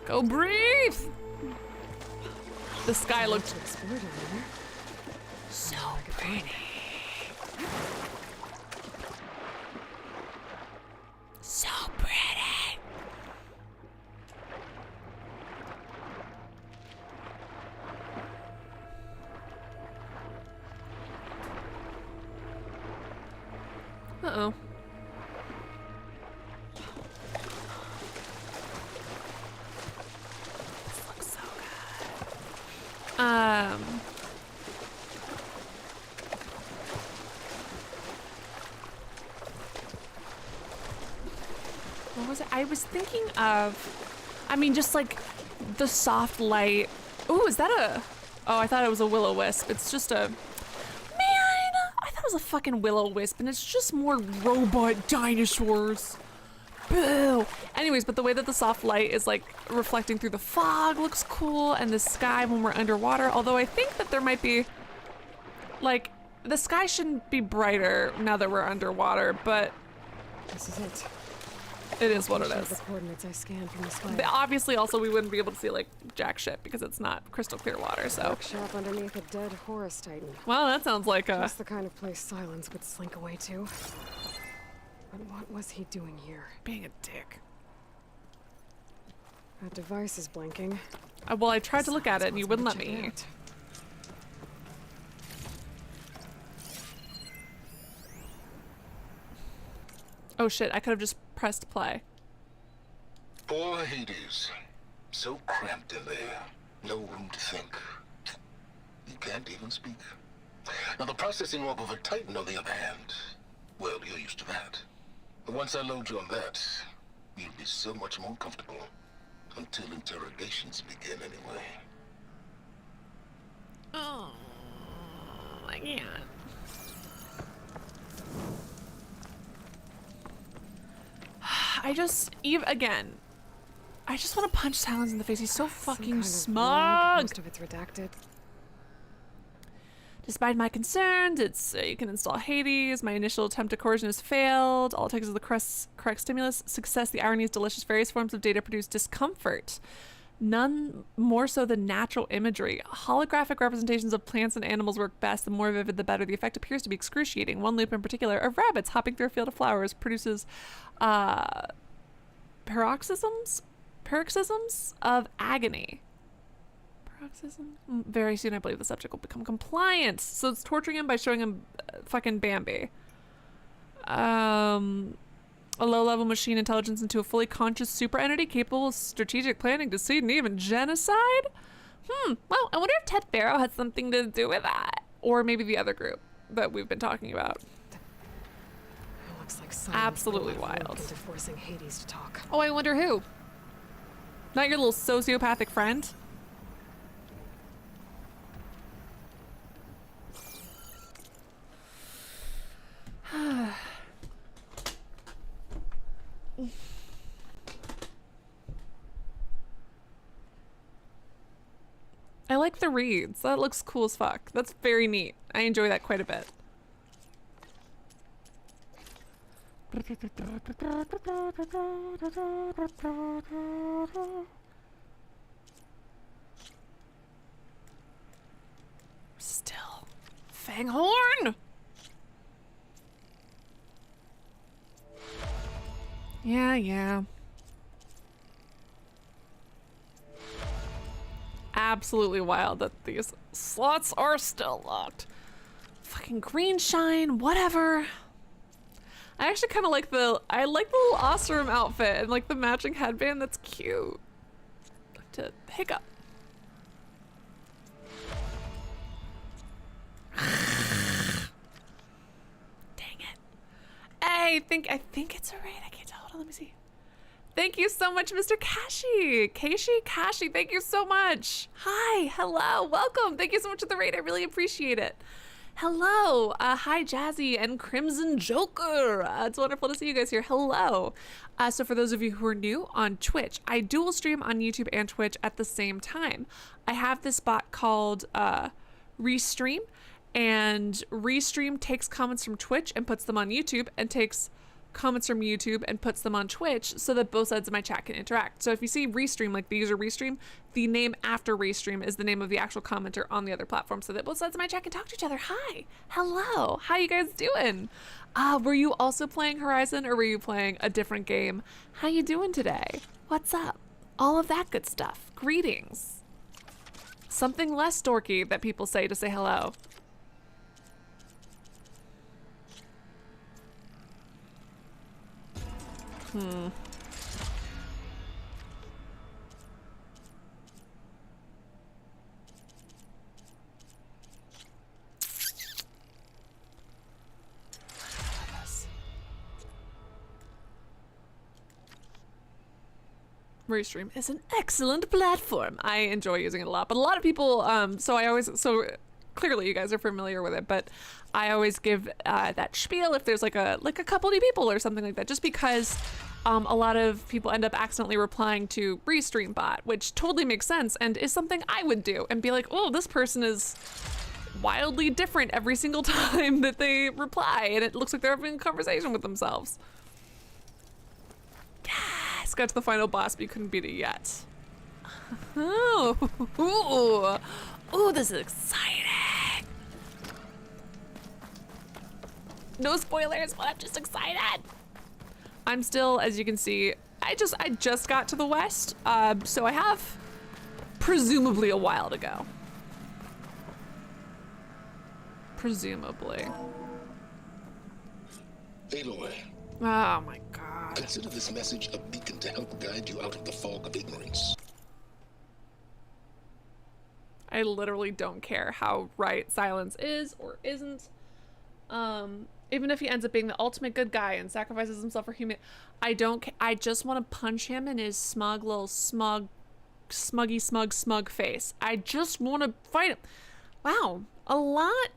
Go breathe! The sky looked... pretty. So pretty. Uh-oh. This looks so good. What was it? I was thinking of, I mean, just like the soft light. Ooh, is that a, oh, I thought it was a will-o-wisp. It's just a, man, I thought it was a fucking will-o-wisp and it's just more robot dinosaurs. Boo. Anyways, but the way that the soft light is like reflecting through the fog looks cool, and the sky when we're underwater, although I think that there might be, like, the sky shouldn't be brighter now that we're underwater, but this is it. It is what it is. The coordinates I scanned from the sky. But obviously, also we wouldn't be able to see like jack shit because it's not crystal clear water. So. Workshop underneath a dead Horus Titan. Well, that sounds like a. Just the kind of place Silence would slink away to. But what was he doing here? Being a dick. That device is blinking. Well, I tried to look at it and you wouldn't let me. Oh shit! I could have just pressed play. Poor Hades. So cramped in there. No room to think. You can't even speak. Now the processing orb of a Titan, on the other hand, well, you're used to that. But once I load you on that, you'll be so much more comfortable. Until interrogations begin, anyway. Oh, I can't. I just, again, I just want to punch Silence in the face. He's so fucking smug. Most of it's redacted. Despite my concerns, it's you can install Hades. My initial attempt at coercion has failed. All it takes is the correct stimulus. Success. The irony is delicious. Various forms of data produce discomfort. None more so than natural imagery. Holographic representations of plants and animals work best. The more vivid, the better. The effect appears to be excruciating. One loop in particular of rabbits hopping through a field of flowers produces paroxysms of agony. Paroxysm? Very soon, I believe the subject will become compliant. So it's torturing him by showing him fucking Bambi. A low-level machine intelligence into a fully conscious super entity capable of strategic planning, deceit, and even genocide? Well, I wonder if Ted Barrow had something to do with that. Or maybe the other group that we've been talking about. It looks like absolutely wild. Into forcing Hades to talk. Oh, I wonder who? Not your little sociopathic friend? I like the reeds. That looks cool as fuck. That's very neat. I enjoy that quite a bit. Still. Fanghorn! Yeah. Absolutely wild that these slots are still locked. Fucking green shine, whatever. I actually kind of like the little Ostrom outfit and like the matching headband. That's cute. To hiccup. Dang it. I think it's a raid. I can't tell. Hold on, let me see. Thank you so much, Mr. Kashi, thank you so much. Hi, hello, welcome. Thank you so much for the raid. I really appreciate it. Hello, hi, Jazzy and Crimson Joker. It's wonderful to see you guys here. Hello. So for those of you who are new on Twitch, I dual stream on YouTube and Twitch at the same time. I have this bot called Restream, and Restream takes comments from Twitch and puts them on YouTube and takes comments from YouTube and puts them on Twitch so that both sides of my chat can interact. So if you see Restream, like the user Restream, the name after Restream is the name of the actual commenter on the other platform so that both sides of my chat can talk to each other. Hi, hello, how you guys doing? Were you also playing Horizon or were you playing a different game? How you doing today? What's up? All of that good stuff. Greetings. Something less dorky that people say to say hello. Restream is an excellent platform. I enjoy using it a lot, but a lot of people, so clearly you guys are familiar with it, but I always give that spiel if there's like a couple new people or something like that, just because a lot of people end up accidentally replying to Restream bot, which totally makes sense and is something I would do and be like, oh, this person is wildly different every single time that they reply and it looks like they're having a conversation with themselves. Yes, got to the final boss, but you couldn't beat it yet. Oh, ooh, this is exciting. No spoilers, but I'm just excited. I'm still, as you can see, I just got to the west, so I have presumably a while to go. Presumably. Aloy. Oh my god. Consider this message a beacon to help guide you out of the fog of ignorance. I literally don't care how right Silence is or isn't. Even if he ends up being the ultimate good guy and sacrifices himself for human, I just want to punch him in his smug little smug face. I just want to fight him. Wow, a lot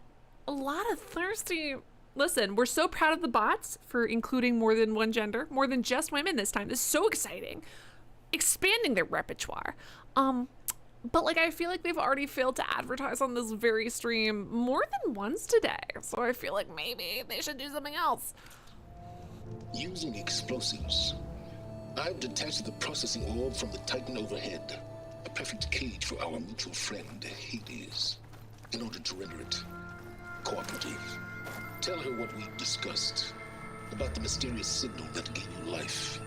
of thirsty. Listen, we're so proud of the bots for including more than one gender, more than just women this time. This is so exciting. Expanding their repertoire. But like, I feel like they've already failed to advertise on this very stream more than once today. So I feel like maybe they should do something else. Using explosives, I've detached the processing orb from the Titan overhead. A perfect cage for our mutual friend, Hades. In order to render it cooperative. Tell her what we discussed about the mysterious signal that gave you life.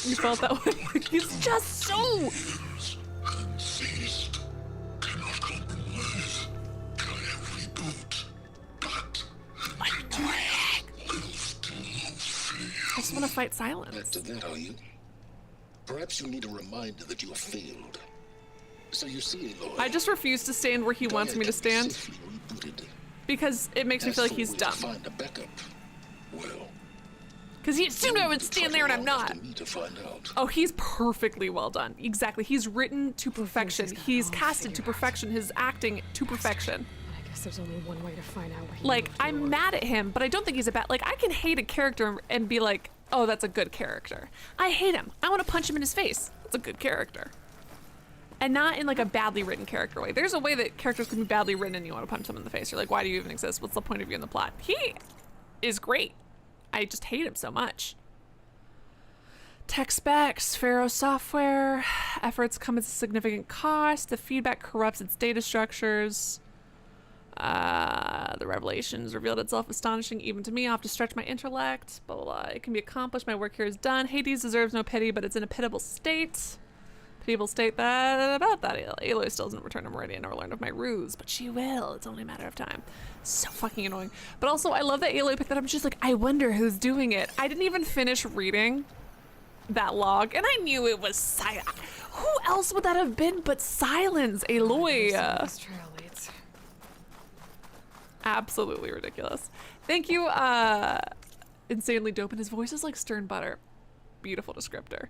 You felt that way? He's just so... I just want to fight Silence. Back to that, are you? Perhaps you need a reminder that you have failed. So you see, Aloy, I just refuse to stand where he wants me to stand. Because it makes me feel like he's dumb. Find a backup. Well, because he assumed I would stand there and I'm not. Oh, he's perfectly well done. Exactly. He's written to perfection. He's casted to perfection. His acting to perfection. I guess there's only one way to find out where he like, I'm mad at him, but I don't think he's a bad... Like, I can hate a character and be like, oh, that's a good character. I hate him. I want to punch him in his face. That's a good character. And not in like a badly written character way. There's a way that characters can be badly written and you want to punch them in the face. You're like, why do you even exist? What's the point of you in the plot? He is great. I just hate him so much. Tech specs, Pharaoh software, efforts come at a significant cost. The feedback corrupts its data structures. The revelations revealed itself astonishing even to me. I'll have to stretch my intellect. Blah, blah, blah. It can be accomplished. My work here is done. Hades deserves no pity, but it's in a pitiable state. Pitiable state that about that. Aloy still doesn't return to Meridian or learn of my ruse, but she will. It's only a matter of time. So fucking annoying. But also, I love that Aloy picked that up. She's like, I wonder who's doing it. I didn't even finish reading that log, and I knew it was Silence. Who else would that have been but Silence, Aloy? Absolutely ridiculous. Thank you, insanely dope, and his voice is like stern butter. Beautiful descriptor.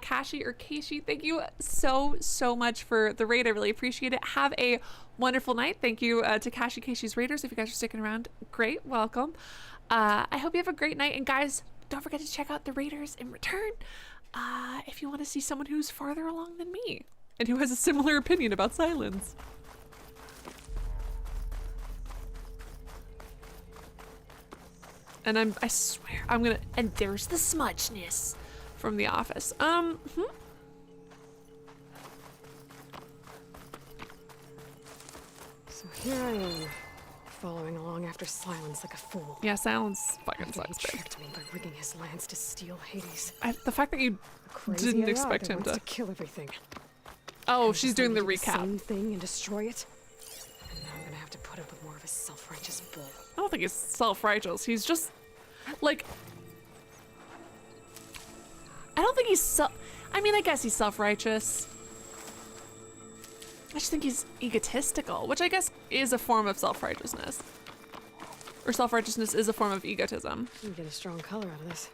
Kashi or Keishi, thank you so much for the raid. I really appreciate it. Have a wonderful night. Thank you to Kashi Keishi's raiders. If you guys are sticking around, great, welcome. I hope you have a great night, and guys, don't forget to check out the raiders in return if you want to see someone who's farther along than me. and who has a similar opinion about silence. And I swear, I'm gonna, and there's the smudgeness from The Office. So here I am, following along after Silence like a fool. Yeah, Silence fucking sucks, babe. Tricked me by rigging his lance to steal Hades. The fact that you didn't expect him to kill everything. Oh, she's doing the recap. Same thing and destroy it. And now I'm gonna have to put up with more of his self-righteous bull. I don't think he's self-righteous. He's just like, I don't think he's I mean, I guess he's self-righteous. I just think he's egotistical, which I guess is a form of self-righteousness. Or self-righteousness is a form of egotism. You get a strong color out of this.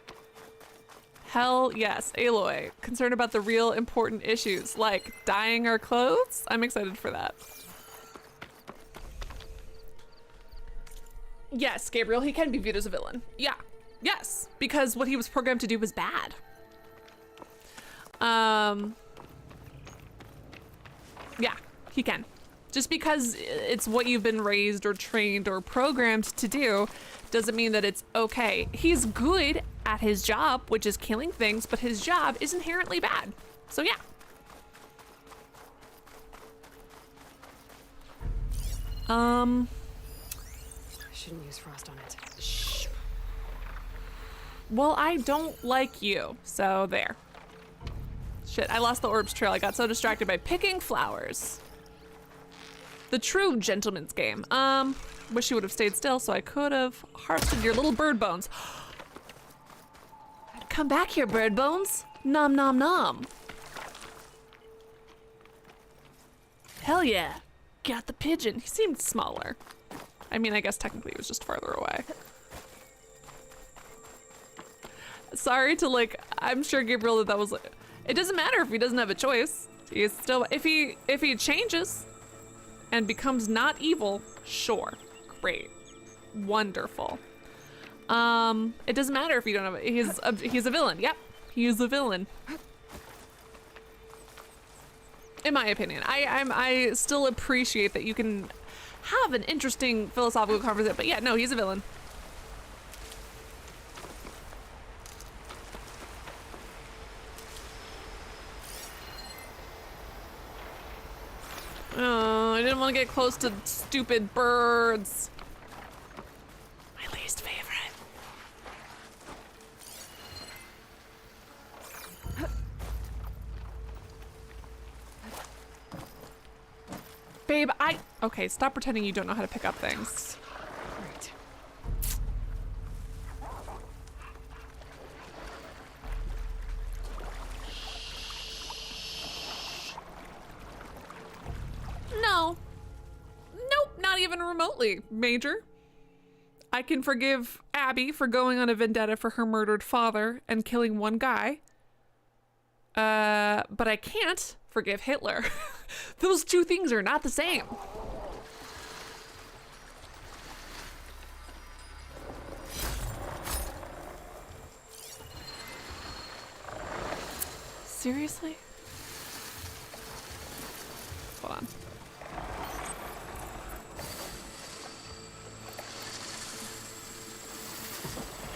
Hell yes, Aloy. Concerned about the real important issues, like dyeing our clothes? I'm excited for that. Yes, Gabriel, he can be viewed as a villain. Yeah, yes, because what he was programmed to do was bad. Yeah, he can. Just because it's what you've been raised or trained or programmed to do doesn't mean that it's okay. He's good at his job, which is killing things, but his job is inherently bad. So yeah. I shouldn't use frost on it. Shh. Well, I don't like you, so there. Shit, I lost the orbs trail. I got so distracted by picking flowers. The true gentleman's game. Wish you would have stayed still so I could have harvested your little bird bones. Come back here, bird bones. Nom nom nom. Hell yeah. Got the pigeon. He seemed smaller. I mean, I guess technically he was just farther away. Sorry to like, I'm sure Gabriel that was like, it doesn't matter if he doesn't have a choice. He's still, if he changes and becomes not evil, sure, great, wonderful. It doesn't matter if you don't have, he's a villain. Yep, he is a villain. In my opinion, I still appreciate that you can have an interesting philosophical conversation, but yeah, no, he's a villain. Oh, I didn't want to get close to stupid birds. My least favorite. Babe, okay, stop pretending you don't know how to pick up things. Right. No. Nope, not even remotely, Major. I can forgive Abby for going on a vendetta for her murdered father and killing one guy. But I can't forgive Hitler. Those two things are not the same. Seriously? Hold on.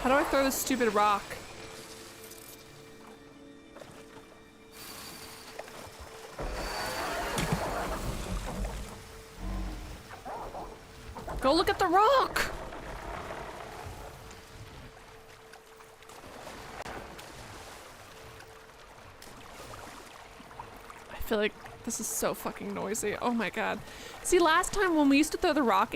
How do I throw this stupid rock? Go look at the rock! I feel like this is so fucking noisy. Oh my god. See, last time when we used to throw the rock,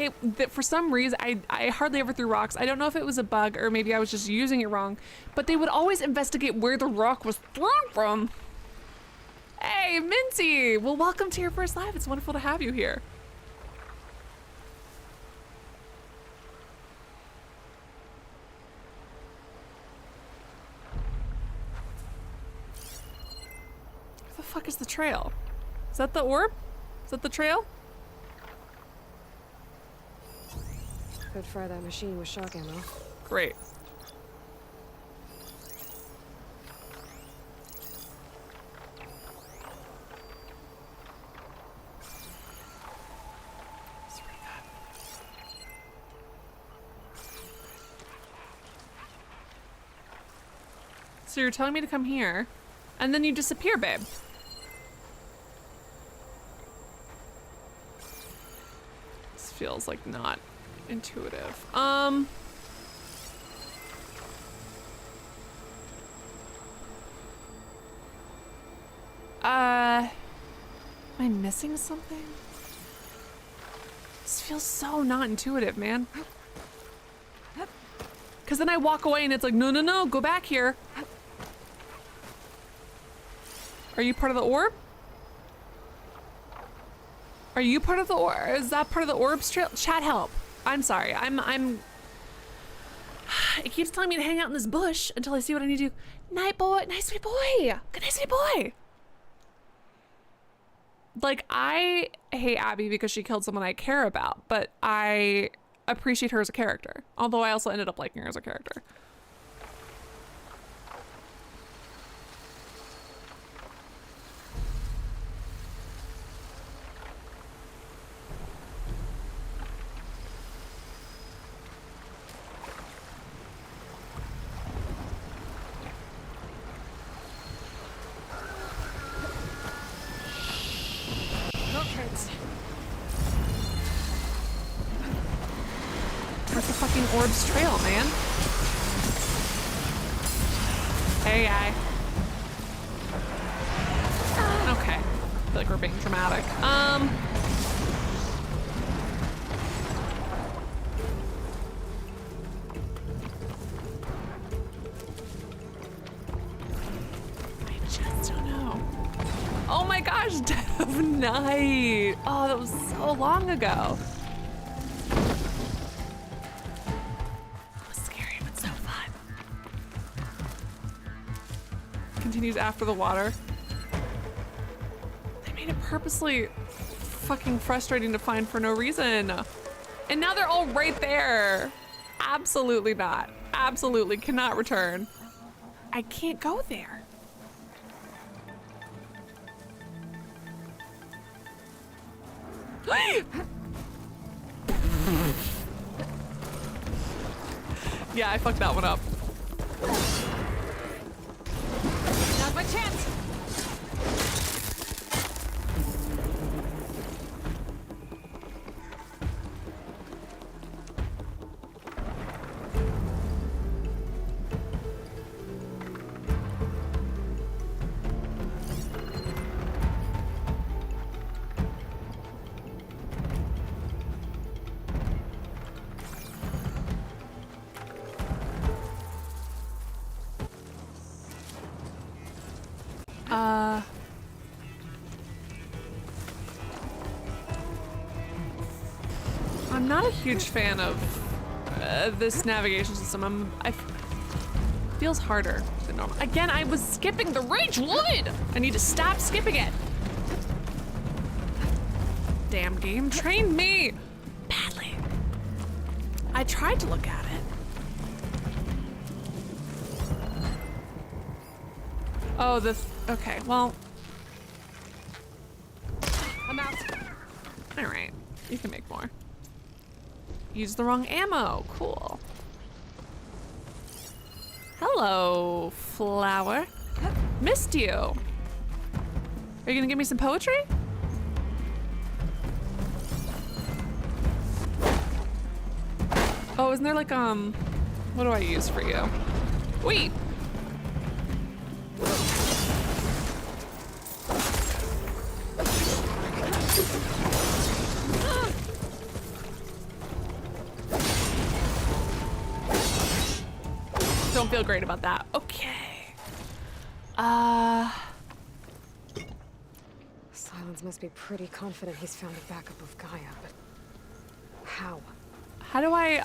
for some reason, I hardly ever threw rocks. I don't know if it was a bug or maybe I was just using it wrong, but they would always investigate where the rock was thrown from. Hey, Minty! Well, welcome to your first live. It's wonderful to have you here. Where the fuck is the trail? Is that the orb? Is that the trail? Could fry that machine with shock ammo. Great. So you're telling me to come here, and then you disappear, babe. This feels like not intuitive. Am I missing something? This feels so not intuitive, man. Because then I walk away and it's like, no, no, no, go back here. Are you part of the orb? Are you part of the orb? Is that part of the orb's trail? Chat, help. I'm sorry. It keeps telling me to hang out in this bush until I see what I need to do. Night boy, nice sweet boy. Good night, sweet boy. Like, I hate Abby because she killed someone I care about, but I appreciate her as a character. Although I also ended up liking her as a character. Where's the fucking orb's trail, man? Hey, guy. Okay. I feel like we're being dramatic. I just don't know. Oh my gosh, Dead of Night. Oh, that was so long ago. Continues after the water. They made it purposely fucking frustrating to find for no reason. And now they're all right there. Absolutely not. Absolutely cannot return. I can't go there. Yeah, I fucked that one up. Not my chance. I'm not a huge fan of this navigation system. Feels harder than normal. Again, I was skipping the Rage Wood! I need to stop skipping it. Damn game trained me badly. I tried to look at it. Oh, okay, well. I'm out. All right, you can make more. Use the wrong ammo, cool. Hello, flower. Missed you. Are you gonna give me some poetry? Oh, isn't there like, what do I use for you? Wait. Don't feel great about that. Okay. Silence must be pretty confident he's found a backup of Gaia, but how? How do I,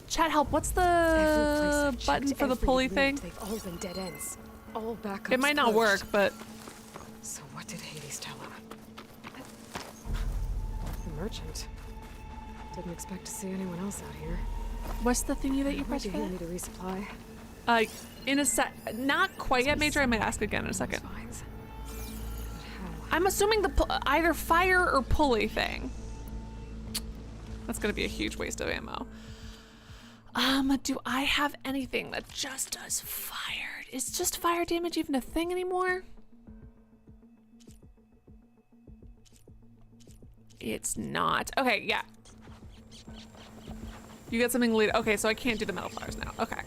chat help? What's the button for the pulley thing? They've all been dead ends. All backups. It might not work, but. So what did Hades tell him? The merchant. Didn't expect to see anyone else out here. What's the thingy that you pressed for? You need to resupply. In a sec, not quite yet, Major. I might ask again in a second. I'm assuming the either fire or pulley thing. That's gonna be a huge waste of ammo. Do I have anything that just does fired is just fire damage even a thing anymore? It's not. Okay, yeah. You got something later. Okay, so I can't do the metal flowers now. Okay.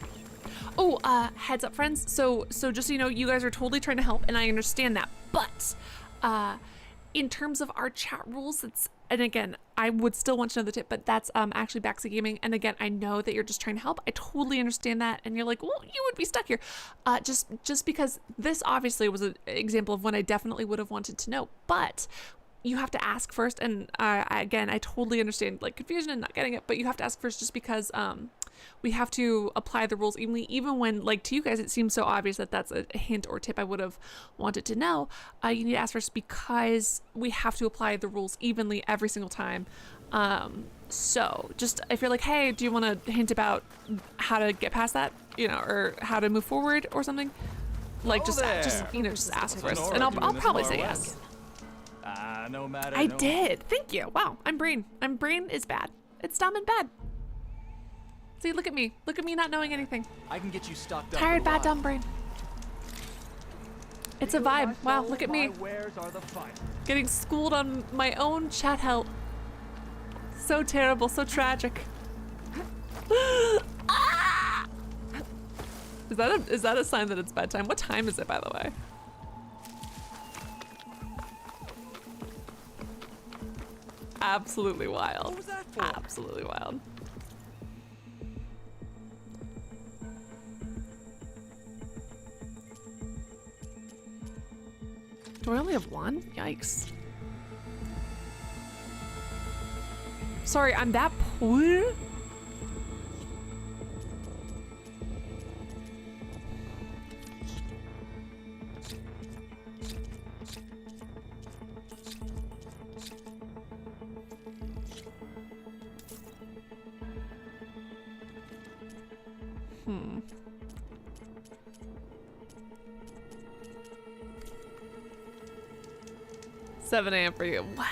Oh, heads up, friends. So just so you know, you guys are totally trying to help, and I understand that. But in terms of our chat rules, and again, I would still want to know the tip, but that's actually Backseat Gaming. And again, I know that you're just trying to help. I totally understand that. And you're like, well, you would be stuck here. Just because this obviously was an example of one I definitely would have wanted to know, but you have to ask first. And again, I totally understand like confusion and not getting it, but you have to ask first just because we have to apply the rules evenly, even when, like, to you guys it seems so obvious that that's a hint or tip I would have wanted to know. You need to ask first because we have to apply the rules evenly every single time. So just if you're like, hey, do you want to hint about how to get past that, you know, or how to move forward or something, like just you know, just ask first, and I'll probably say yes. No matter. I did. Thank you. Wow, I'm brain is bad. It's dumb and bad. See, look at me not knowing anything. I can get you stocked up. Tired, bad, dumb brain. It's a vibe. Wow, look at me. Getting schooled on my own chat help. So terrible, so tragic. Ah! Is that a sign that it's bedtime? What time is it, by the way? Absolutely wild. What was that for? Absolutely wild. Do I only have one? Yikes. Sorry, I'm that poor? Hmm. 7 a.m. for you. Wow.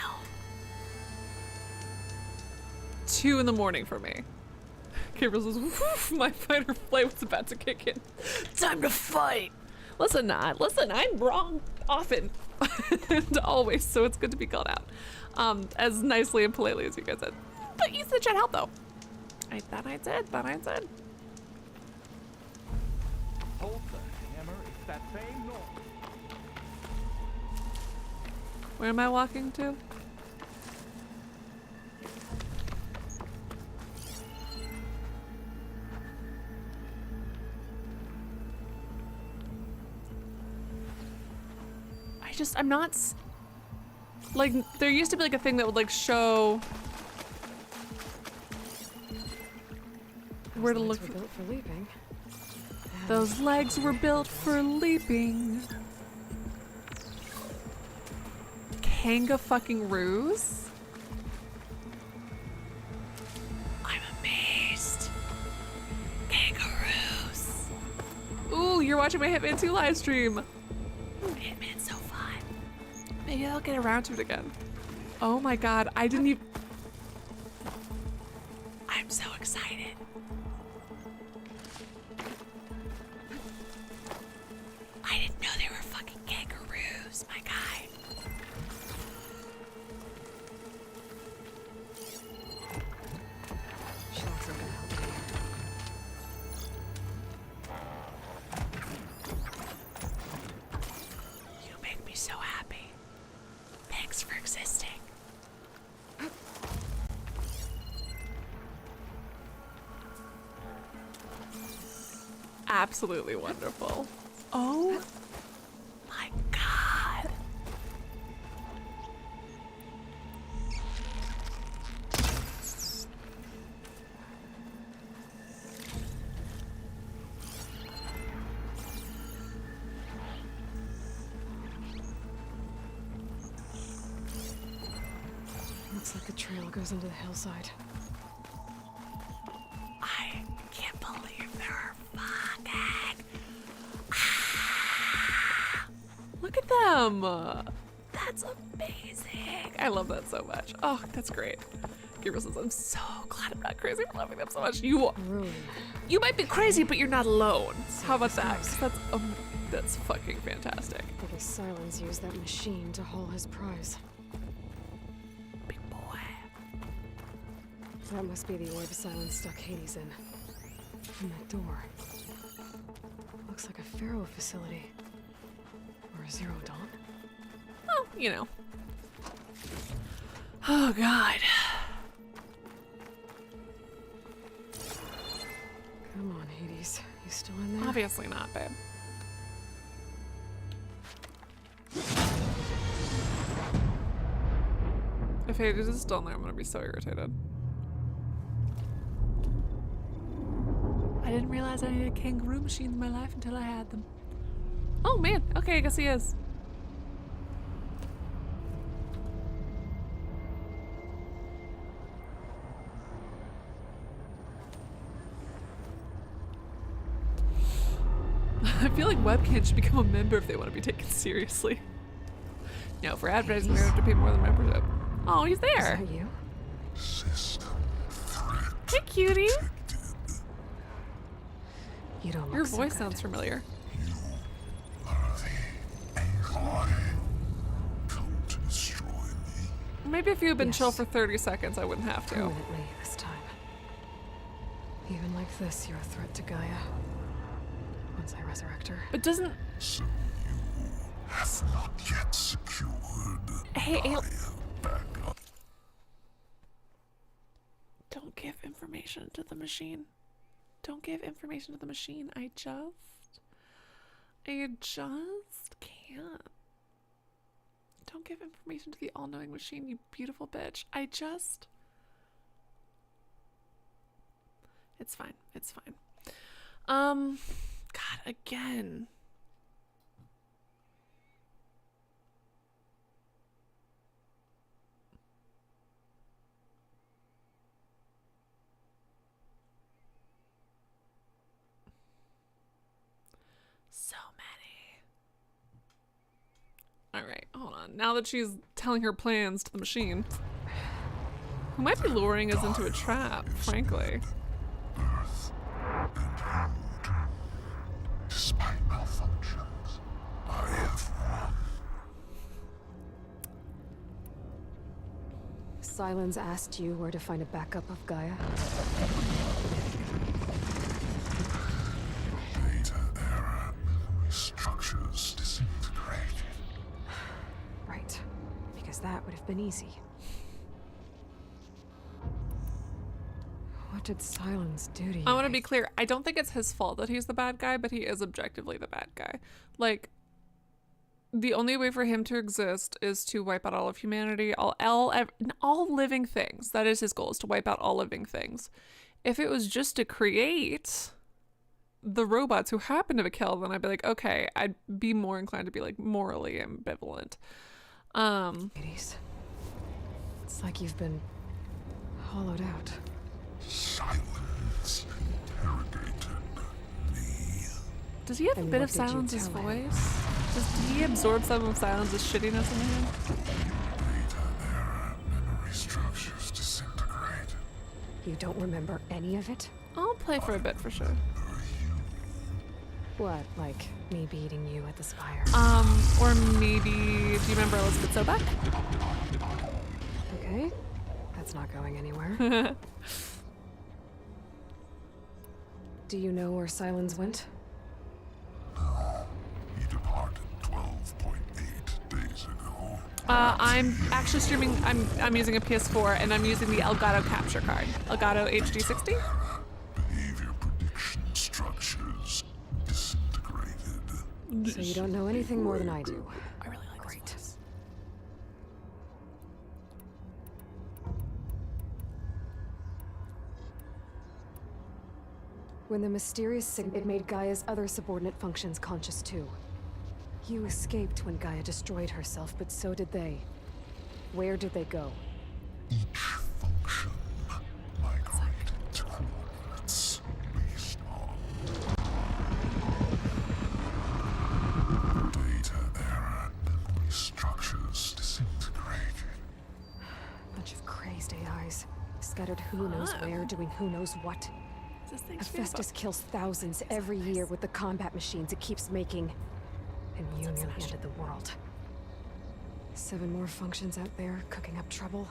2 in the morning for me. Gabriel says, woof, my fight or flight was about to kick in. Time to fight. Listen, I'm wrong often and always, so it's good to be called out. As nicely and politely as you guys said. But use the chat help though. That I did. Hold the hammer, it's that same noise. Where am I walking to? I'm not, like, there used to be like a thing that would like show where to look for. Built for leaping. Those legs were built for leaping. Kanga fucking ruse? I'm amazed. Kangaroos. Ooh, you're watching my Hitman 2 live stream. Hitman's so fun. Maybe I'll get around to it again. Oh my god, I didn't even... I'm so excited. I didn't know they were fucking kangaroos, my guy. Sharks are gonna help me. You make me so happy. Thanks for existing. Absolutely wonderful. Oh my god. Looks like the trail goes into the hillside. I can't believe they're fucking. Look at them. That's amazing. I love that so much. Oh, that's great. Gabriel says, I'm so glad I'm not crazy for loving them so much. You might be crazy, but you're not alone. How about that? 'Cause that's fucking fantastic. I guess Silence used that machine to haul his prize. Big boy. That must be the orb Silence stuck Hades in. And that door. Looks like a Pharaoh facility. Or a Zero Dawn. Well, you know. Oh, God. Come on, Hades. You still in there? Obviously not, babe. If Hades is still in there, I'm gonna be so irritated. I didn't realize I needed kangaroo machines in my life until I had them. Oh man, okay, I guess he is. I feel like webcams should become a member if they want to be taken seriously. No, for advertising, we have to pay more than membership. Oh, he's there. Is that you? Hey, cutie. You don't look Your so voice good. sounds familiar. Come to destroy me. Maybe if you had been chill for 30 seconds, I wouldn't have to. Permanently this time. Even like this, you're a threat to Gaia. Once I resurrect her. But doesn't... So you have not yet secured Hey, Gaia back up. Don't give information to the machine. Don't give information to the machine. I just can't. Don't give information to the all-knowing machine, you beautiful bitch. It's fine. It's fine. God, again. So many. All right, hold on. Now that she's telling her plans to the machine, who might be luring us into a trap, frankly. Earth and you, despite malfunctions, I have won. Silence asked you where to find a backup of Gaia. Data error, memory structures disintegrated. Right, because that would have been easy. What did Silence do to you? I want to be clear. I don't think it's his fault that he's the bad guy, but he is objectively the bad guy. Like, the only way for him to exist is to wipe out all of humanity, all living things. That is his goal, is to wipe out all living things. If it was just to create the robots who happen to kill, then I'd be like, okay, I'd be more inclined to be like morally ambivalent. Ladies, it's like you've been hollowed out. Silence interrogated me. Does he have a bit of Silence's voice? Does he absorb some of Silence's shittiness in him? Data error, memory structures disintegrated. You don't remember any of it? I'll play for a bit for sure. What, like me beating you at the Spire? Or maybe, do you remember Elizabeth Sobek? Okay, that's not going anywhere. Do you know where Silence went? No, he departed 12.8 days ago. I'm actually streaming, I'm using a PS4 and I'm using the Elgato capture card. Elgato HD60? Behavior prediction structures disintegrated. So you don't know anything more than I do. I really like Great. this. When the mysterious signal, it made Gaia's other subordinate functions conscious too. You escaped when Gaia destroyed herself, but so did they. Where did they go? Each function migrated towards respawn. Data error, memory structures disintegrated. Bunch of crazed AIs. scattered who knows where, doing who knows what. Hephaestus kills thousands every year with the combat machines it keeps making. And you nearly ended the world. 7 more functions out there, cooking up trouble.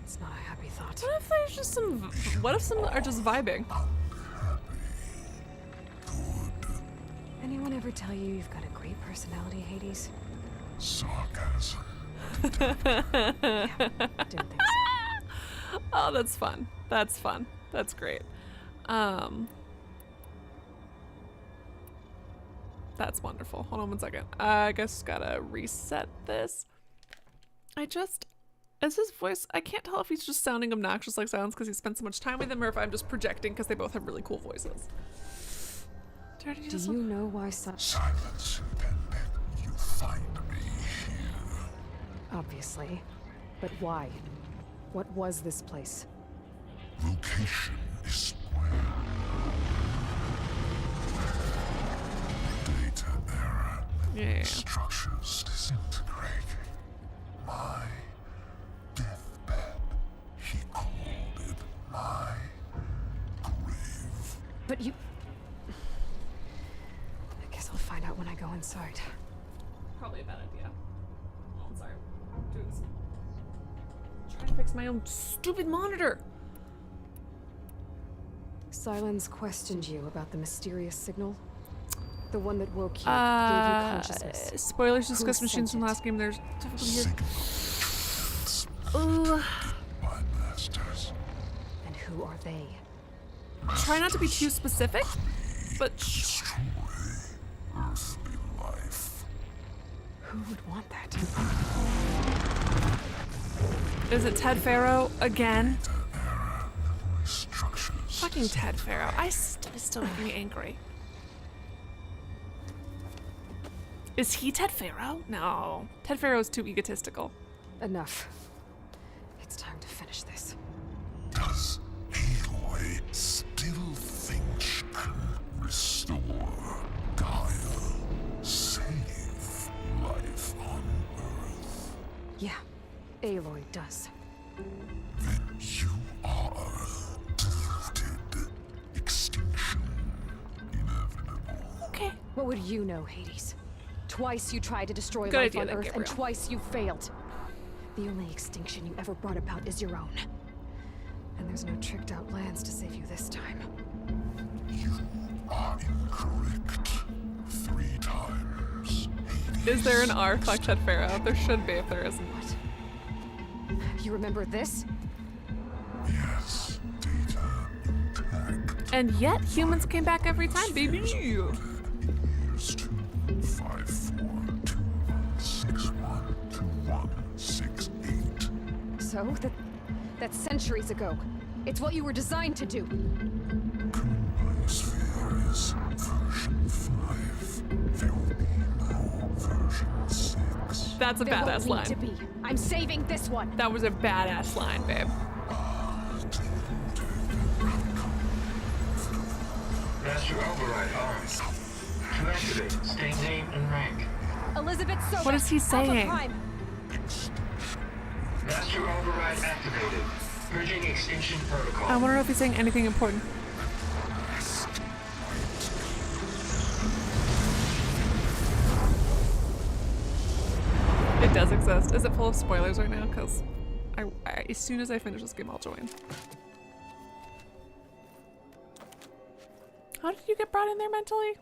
It's not a happy thought. What if there's just some... What if some are just vibing? Anyone ever tell you you've got a great personality, Hades? Sarcasm. Yeah, didn't think so. Oh, that's fun. That's fun. That's great. That's wonderful. Hold on one second. I guess gotta reset this. Is his voice, I can't tell if he's just sounding obnoxious like Silence because he spent so much time with him, or if I'm just projecting because they both have really cool voices. Do you know why Silence intended you find me here? Obviously. But why? What was this place? Location is square. Data error. Yeah. Structures disintegrating. My deathbed. He called it my grave. But you... I guess I'll find out when I go inside. Probably a bad idea. Oh, I'm sorry. Do this. Trying to fix my own stupid monitor. Silence questioned you about the mysterious signal? The one that woke you, gave you consciousness. Spoilers, discuss machines from last game. There's difficulty here. My masters. And who are they? Try not to be too specific, but... Destroy earthly life. Who would want that? Is it Ted Faro again? Structures. Fucking Ted Faro. Still making me angry. Is he Ted Faro? No. Ted Faro is too egotistical. Enough. It's time to finish this. Does Aloy still think she can restore Gaia, save life on Earth? Yeah, Aloy does. Then you are deluded. Extinction inevitable. Okay. What would you know, Hades? Twice you tried to destroy Good life idea on then, Earth, and Gabriel. twice you failed. The only extinction you ever brought about is your own. And there's no tricked out lands to save you this time. You are incorrect 3 times. Is there an R like Ted Faro? There should be if there isn't. What? You remember this? Yes, data intact. And yet humans came back every time, baby. Years 25421612168. So, that's centuries ago. It's what you were designed to do. Sphere is version 5. There will be no version 6. That's a There badass won't line. need to be. I'm saving this one. That was a badass line, babe. Master override arms. To activate, state name and rank. Elizabeth Sobek. What is he saying? Alpha Prime. Master override activated. Purging extinction protocol. I wonder if he's saying anything important. It does exist. Is it full of spoilers right now? Because as soon as I finish this game, I'll join. How did you get brought in there mentally?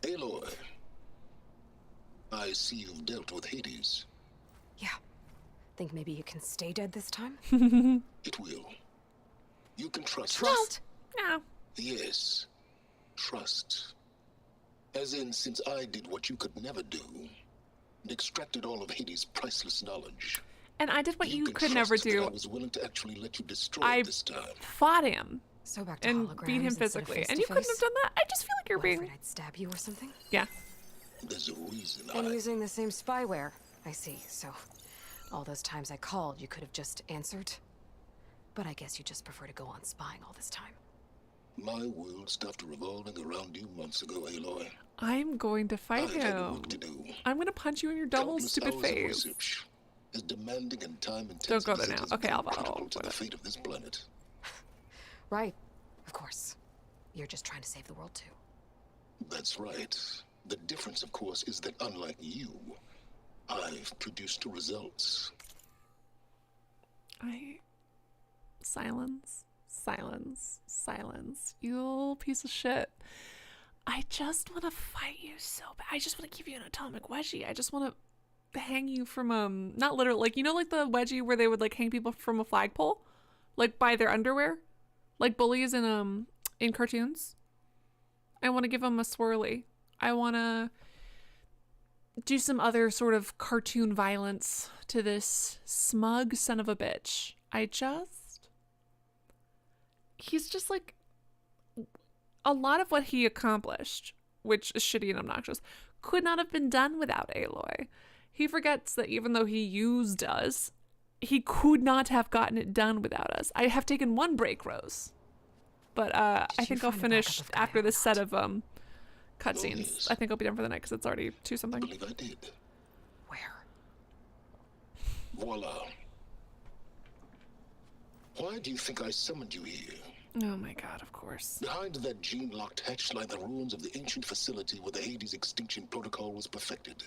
Aloy, I see you've dealt with Hades. Yeah. Think maybe you can stay dead this time? It will. You can trust. Trust? No. Yes. Trust. As in, since I did what you could never do, and extracted all of Hades' priceless knowledge. And I did what you can could trust never that do. I was willing to actually let you destroy I it this time. fought him. So back to And holograms beat him instead of physically. And you couldn't have face-to-face? done that. I just feel like you're being... Afraid I'd stab you or something? Yeah. There's a reason And using the same spyware. I see. So, all those times I called, you could have just answered? But I guess you just prefer to go on spying all this time. My world stopped revolving around you months ago, Aloy. I'm going to fight I had him. work to do. I'm going to punch you in your double Countless stupid hours of face. research, as demanding and time-intensive Don't go there as it now. has Okay, been Alvan. critical to the fate of this planet. Right. Of course. You're just trying to save the world, too. That's right. The difference, of course, is that unlike you, I've produced results. Silence. Silence. Silence. You little piece of shit. I just want to fight you so bad. I just want to give you an atomic wedgie. I just want to hang you from, not literally, like, you know, like the wedgie where they would, like, hang people from a flagpole? Like, by their underwear? Like bullies in cartoons? I want to give them a swirly. I want to do some other sort of cartoon violence to this smug son of a bitch. He's just like, a lot of what he accomplished, which is shitty and obnoxious, could not have been done without Aloy. He forgets that even though he used us, he could not have gotten it done without us. I have taken one break, Rose. But I think I'll finish after this set of cutscenes. I think I'll be done for the night because it's already 2-something. I believe I did. Where? Voila. Why do you think I summoned you here? Oh my god, of course. Behind that gene-locked hatch lie the ruins of the ancient facility where the Hades extinction protocol was perfected.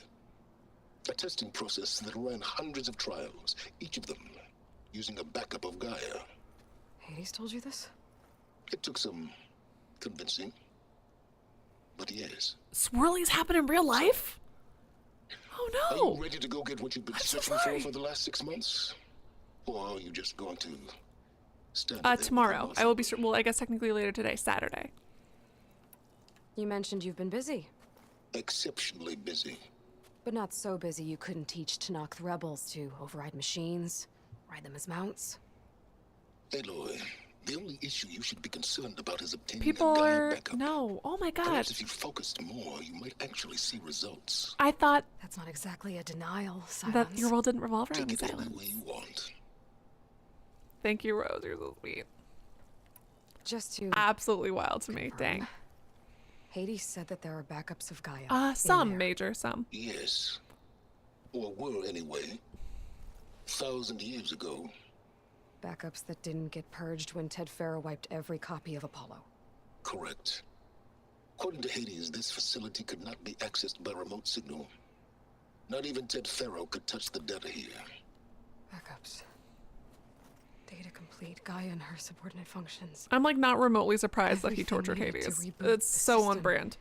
A testing process that ran hundreds of trials, each of them using a backup of Gaia. Hades told you this? It took some convincing, but yes. Swirlies happen in real life? Oh no! Are you ready to go get what you've been searching for the last 6 months? Or are you just going to stand there tomorrow. I will be, well, I guess technically later today, Saturday. You mentioned you've been busy. Exceptionally busy. But not so busy you couldn't teach Tanakh the rebels to override machines, ride them as mounts. Aloy, the only issue you should be concerned about is obtaining People a Gaia are backup. no. Oh my god. Perhaps if you focused more, you might actually see results. I thought that's not exactly a denial, Silence. That your world didn't revolve around Take it Silence. any way you want. Thank you, Rose. You're so sweet. Just to absolutely wild to me. Dang. Hades said that there are backups of Gaia. Some major, some. Yes. Or were anyway. 1,000 years ago. Backups that didn't get purged when Ted Farrow wiped every copy of Apollo. Correct. According to Hades, this facility could not be accessed by remote signal. Not even Ted Farrow could touch the data here. Backups. Data complete, Gaia and her subordinate functions. I'm like not remotely surprised that he tortured Hades. It's so on brand.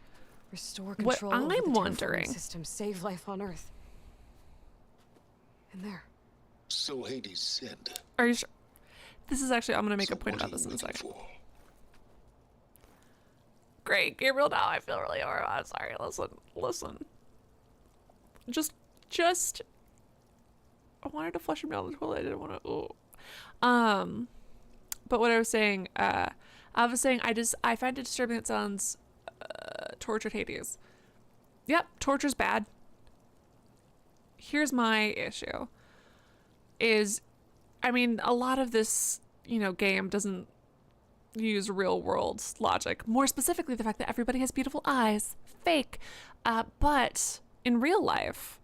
Restore control what over I'm the wondering system, save life on Earth. And there. So Hades said. Are you sure? This is actually, I'm gonna make a point about this in a second. Great, Gabriel. Now I feel really horrible. I'm sorry. Listen. Just. I wanted to flush him down the toilet. I didn't want to. But what I was saying, I find it disturbing that it sounds tortured Hades. Yep, torture's bad. Here's my issue. I mean, a lot of this, game doesn't use real world logic. More specifically, the fact that everybody has beautiful eyes. Fake. But in real life,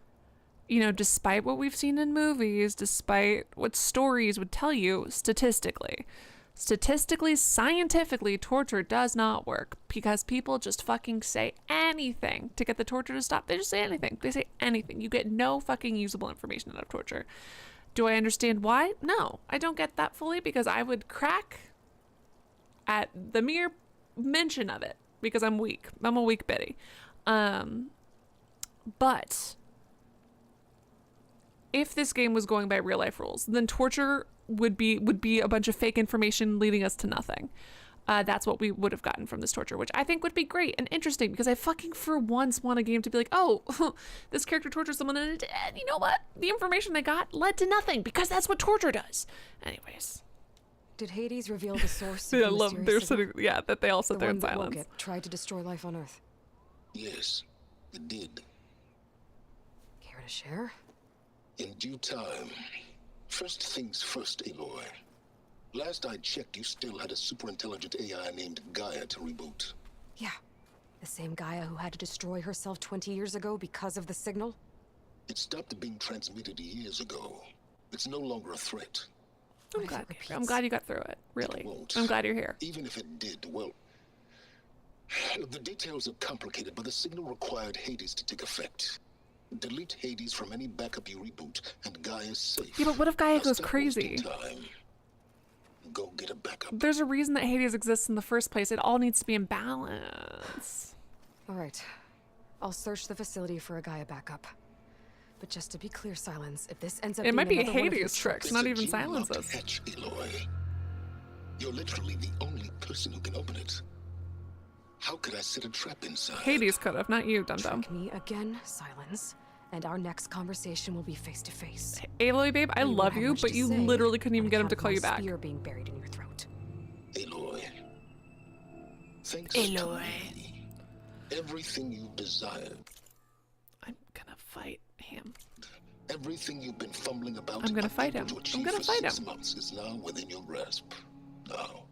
despite what we've seen in movies, despite what stories would tell you, statistically, scientifically, torture does not work because people just fucking say anything to get the torture to stop. They just say anything. They say anything. You get no fucking usable information out of torture. Do I understand why? No, I don't get that fully because I would crack at the mere mention of it because I'm weak. I'm a weak bitty. But if this game was going by real life rules, then torture would be a bunch of fake information leading us to nothing. That's what we would have gotten from this torture, which I think would be great and interesting because I fucking for once want a game to be like, oh, this character tortured someone and you know what? The information they got led to nothing because that's what torture does. Anyways. Did Hades reveal the source? I love that they all sit there in silence. Woken tried to destroy life on Earth. Yes, it did. Care to share? In due time. First things first, Aloy. Last I checked, you still had a super-intelligent AI named Gaia to reboot. Yeah. The same Gaia who had to destroy herself 20 years ago because of the signal? It stopped being transmitted years ago. It's no longer a threat. I'm glad you got through it, really. I'm glad you're here. Even if it did, well... The details are complicated, but the signal required Hades to take effect. Delete Hades from any backup you reboot, and Gaia's safe. Yeah, but what if Gaia goes crazy? Go get a backup. There's a reason that Hades exists in the first place. It all needs to be in balance. All right. I'll search the facility for a Gaia backup. But just to be clear, Silence, if this ends up it might be another one of your Hades' tricks, not even Silence's. Hatch, Aloy. You're literally the only person who can open it. How could I set a trap inside? Hades could have, not you, dum-dum. Trick me again, Silence, and our next conversation will be face to face. Aloy, babe, I love you, but you literally couldn't even get him to call you back. Spear being buried in your throat. Aloy. Thanks Aloy. to me. Everything you desired. I'm gonna fight him. Everything you've been fumbling about. I'm gonna fight him. I'm gonna fight him. 6 months is now within your grasp. Now,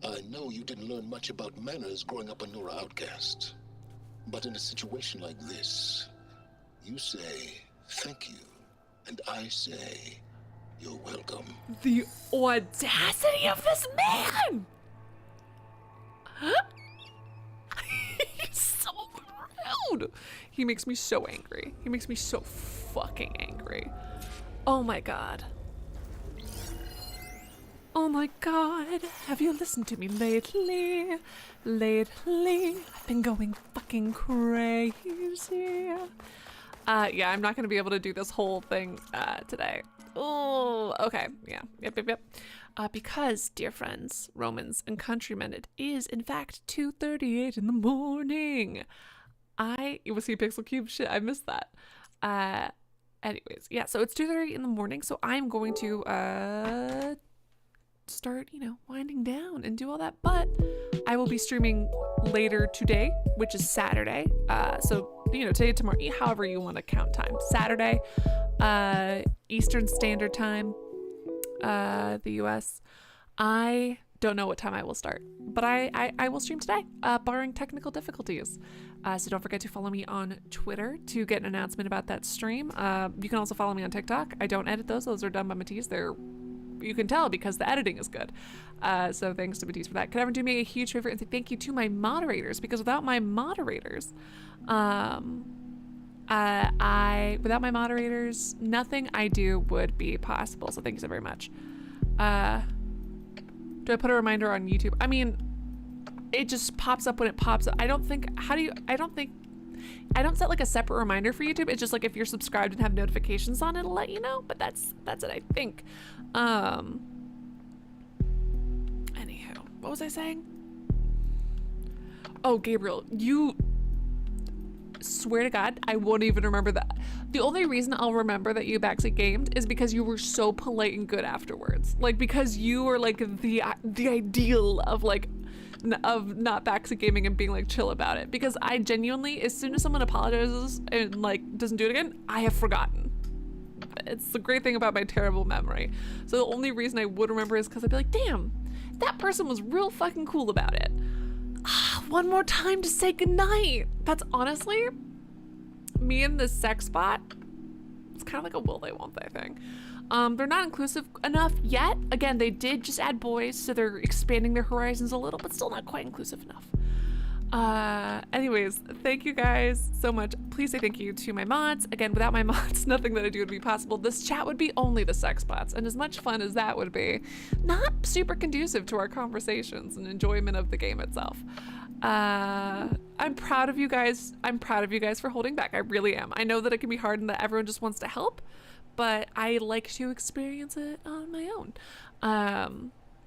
I know you didn't learn much about manners growing up a Nora outcast. But in a situation like this, you say thank you, and I say you're welcome. The audacity of this man! He's so rude. He makes me so angry. He makes me so fucking angry. Oh my god. Oh my god, have you listened to me lately? Lately, I've been going fucking crazy. Yeah, I'm not gonna be able to do this whole thing today. Oh, okay, yeah, yep. Because, dear friends, Romans and countrymen, it is in fact 2:38 in the morning. You will see Pixel Cube, shit, I missed that. Anyways, yeah, so it's 2:30 in the morning, so I'm going to, start, winding down and do all that, but I will be streaming later today, which is Saturday. So, today, tomorrow, however you want to count time. Saturday, Eastern Standard Time, the US. I don't know what time I will start, but I will stream today, barring technical difficulties. So don't forget to follow me on Twitter to get an announcement about that stream. You can also follow me on TikTok. I don't edit those. Those are done by Matisse. You can tell because the editing is good. So thanks to Matisse for that. Could everyone do me a huge favor and say thank you to my moderators, because without my moderators, nothing I do would be possible. So thank you so very much. Do I put a reminder on YouTube? I mean, it just pops up when it pops up. I don't set like a separate reminder for YouTube. It's just like if you're subscribed and have notifications on, it'll let you know, but that's it, I think. Anywho, what was I saying? Oh, Gabriel, you swear to God, I won't even remember that. The only reason I'll remember that you backseat gamed is because you were so polite and good afterwards. Like, because you were like the ideal of not backseat gaming and being like chill about it. Because I genuinely, as soon as someone apologizes and like doesn't do it again, I have forgotten. It's the great thing about my terrible memory. So the only reason I would remember is because I'd be like, damn, that person was real fucking cool about it. One more time to say goodnight. That's honestly me and the sex bot. It's kind of like a will they won't they thing. They're not inclusive enough yet. Again, they did just add boys, so they're expanding their horizons a little, but still not quite inclusive enough. Anyways, thank you guys so much. Please say thank you to my mods. Again, without my mods, nothing that I do would be possible. This chat would be only the sex bots, and as much fun as that would be, not super conducive to our conversations and enjoyment of the game itself. I'm proud of you guys. I'm proud of you guys for holding back. I really am. I know that it can be hard and that everyone just wants to help, but I like to experience it on my own.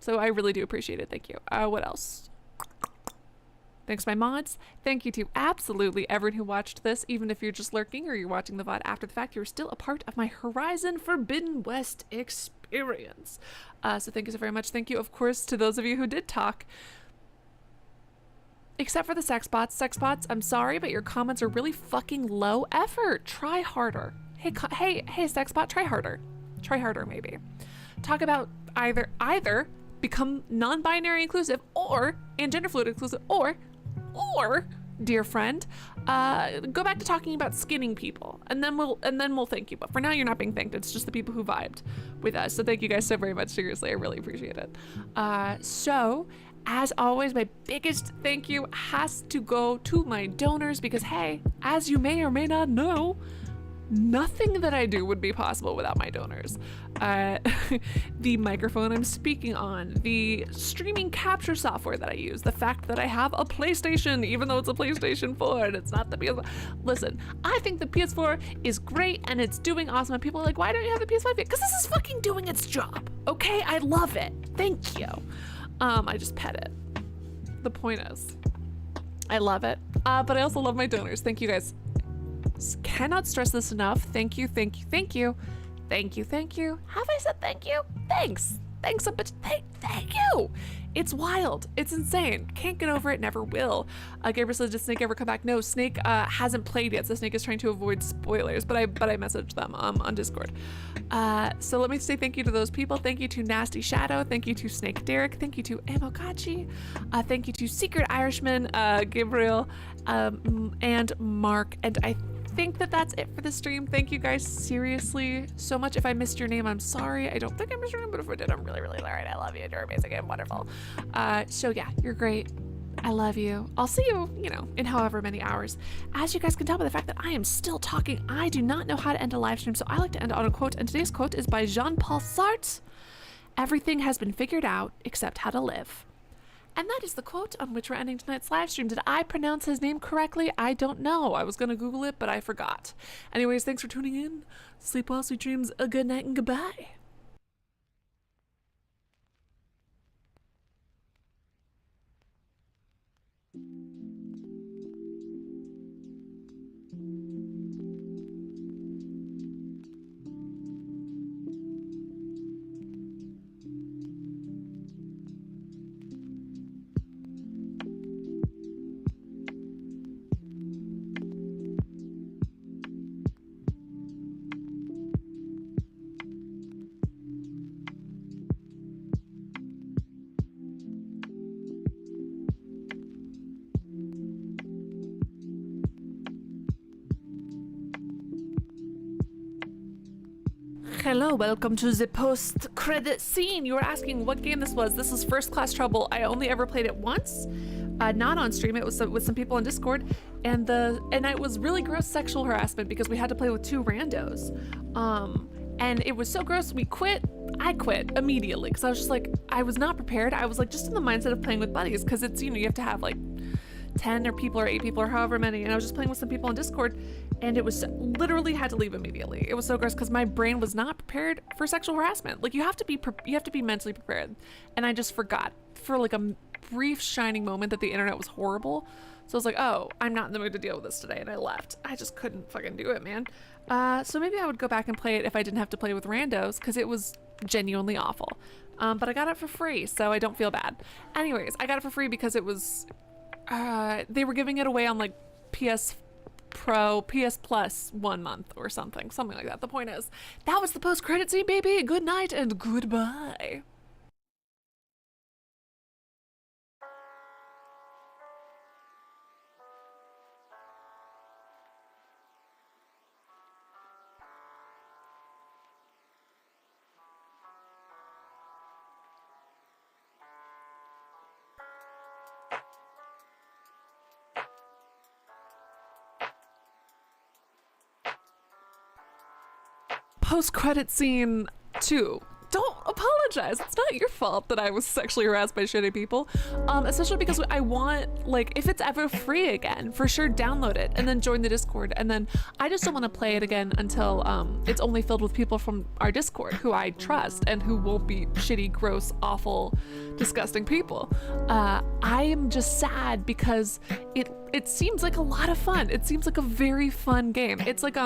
So I really do appreciate it. Thank you. What else? Thanks, my mods. Thank you to absolutely everyone who watched this. Even if you're just lurking or you're watching the VOD after the fact, you're still a part of my Horizon Forbidden West experience. So thank you so very much. Thank you, of course, to those of you who did talk. Except for the sex bots. Sex bots, I'm sorry, but your comments are really fucking low effort. Try harder. Hey, sex bot, try harder. Try harder, maybe. Talk about either become non-binary inclusive and gender fluid inclusive, or dear friend, go back to talking about skinning people, and then we'll thank you. But for now, you're not being thanked. It's just the people who vibed with us. So thank you guys so very much. Seriously, I really appreciate it. So as always, my biggest thank you has to go to my donors, because hey, as you may or may not know, nothing that I do would be possible without my donors. The microphone I'm speaking on, the streaming capture software that I use, the fact that I have a PlayStation, even though it's a PlayStation 4 and it's not the PS4. Listen, I think the PS4 is great and it's doing awesome, and people are like, why don't you have the PS5 yet? Because this is fucking doing its job, okay? I love it. Thank you. I just pet it. The point is, I love it, but I also love my donors. Thank you guys. Cannot stress this enough. Thank you, thank you, thank you, thank you, thank you. Have I said thank you? Thanks a bitch. Thank you. It's wild. It's insane. Can't get over it. Never will. Gabriel says, did Snake ever come back? No, Snake hasn't played yet, so Snake is trying to avoid spoilers, but I messaged them on Discord. So let me say thank you to those people. Thank you to Nasty Shadow. Thank you to Snake Derek. Thank you to Amokachi. Thank you to Secret Irishman, Gabriel, and Mark. And I think that's it for the stream. Thank you guys seriously so much. If I missed your name, I'm sorry. I don't think I missed your name, but if I did, I'm really, really sorry. I love you. You're amazing and wonderful. So yeah, you're great. I love you. I'll see you, in however many hours. As you guys can tell by the fact that I am still talking, I do not know how to end a live stream, so I like to end on a quote, and today's quote is by Jean-Paul Sartre. Everything has been figured out except how to live. And that is the quote on which we're ending tonight's live stream. Did I pronounce his name correctly? I don't know. I was going to Google it, but I forgot. Anyways, thanks for tuning in. Sleep well, sweet dreams, a good night, and goodbye. Hello, welcome to the post-credit scene. You were asking what game this was. This is First Class Trouble. I only ever played it once, not on stream. It was with some people on Discord, and it was really gross sexual harassment because we had to play with two randos, and it was so gross. We quit. I quit immediately because I was just like, I was not prepared. I was like just in the mindset of playing with buddies because it's, you have to have like 10 or people or 8 people or however many, and I was just playing with some people on Discord, and it was literally had to leave immediately. It was so gross because my brain was not prepared for sexual harassment. Like you have to be mentally prepared, and I just forgot for like a brief shining moment that the internet was horrible. So I was like, oh, I'm not in the mood to deal with this today, and I left. I just couldn't fucking do it, man. So maybe I would go back and play it if I didn't have to play with randos, because it was genuinely awful. But I got it for free, so I don't feel bad. Anyways, I got it for free because it was they were giving it away on like PS Plus 1 month or something like that. The point is, that was the post-credit scene, baby. Good night and goodbye. Post-credit scene 2. Don't apologize. It's not your fault that I was sexually harassed by shitty people. Especially because I want, like, if it's ever free again, for sure download it and then join the Discord. And then I just don't want to play it again until it's only filled with people from our Discord who I trust and who won't be shitty, gross, awful, disgusting people. I am just sad because it seems like a lot of fun. It seems like a very fun game. It's like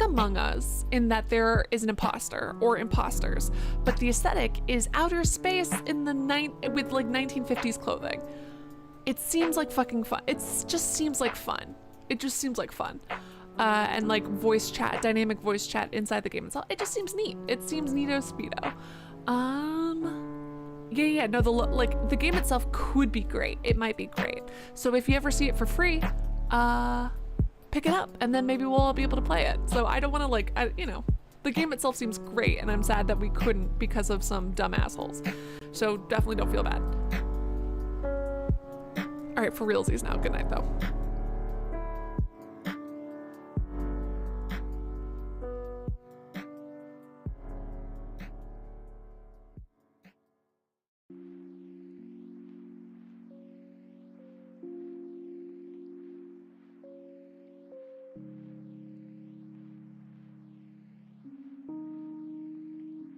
Among Us in that there is an imposter or imposters, but the aesthetic is outer space in the with like 1950s clothing. It seems like fucking fun. It just seems like fun. It just seems like fun. And like voice chat, dynamic voice chat inside the game itself. It just seems neat. It seems neato speedo. Yeah, no, the game itself could be great. It might be great. So if you ever see it for free, pick it up, and then maybe we'll all be able to play it. So I don't want to you know, the game itself seems great, and I'm sad that we couldn't because of some dumb assholes. So definitely don't feel bad. All right, for realsies now. Good night, though.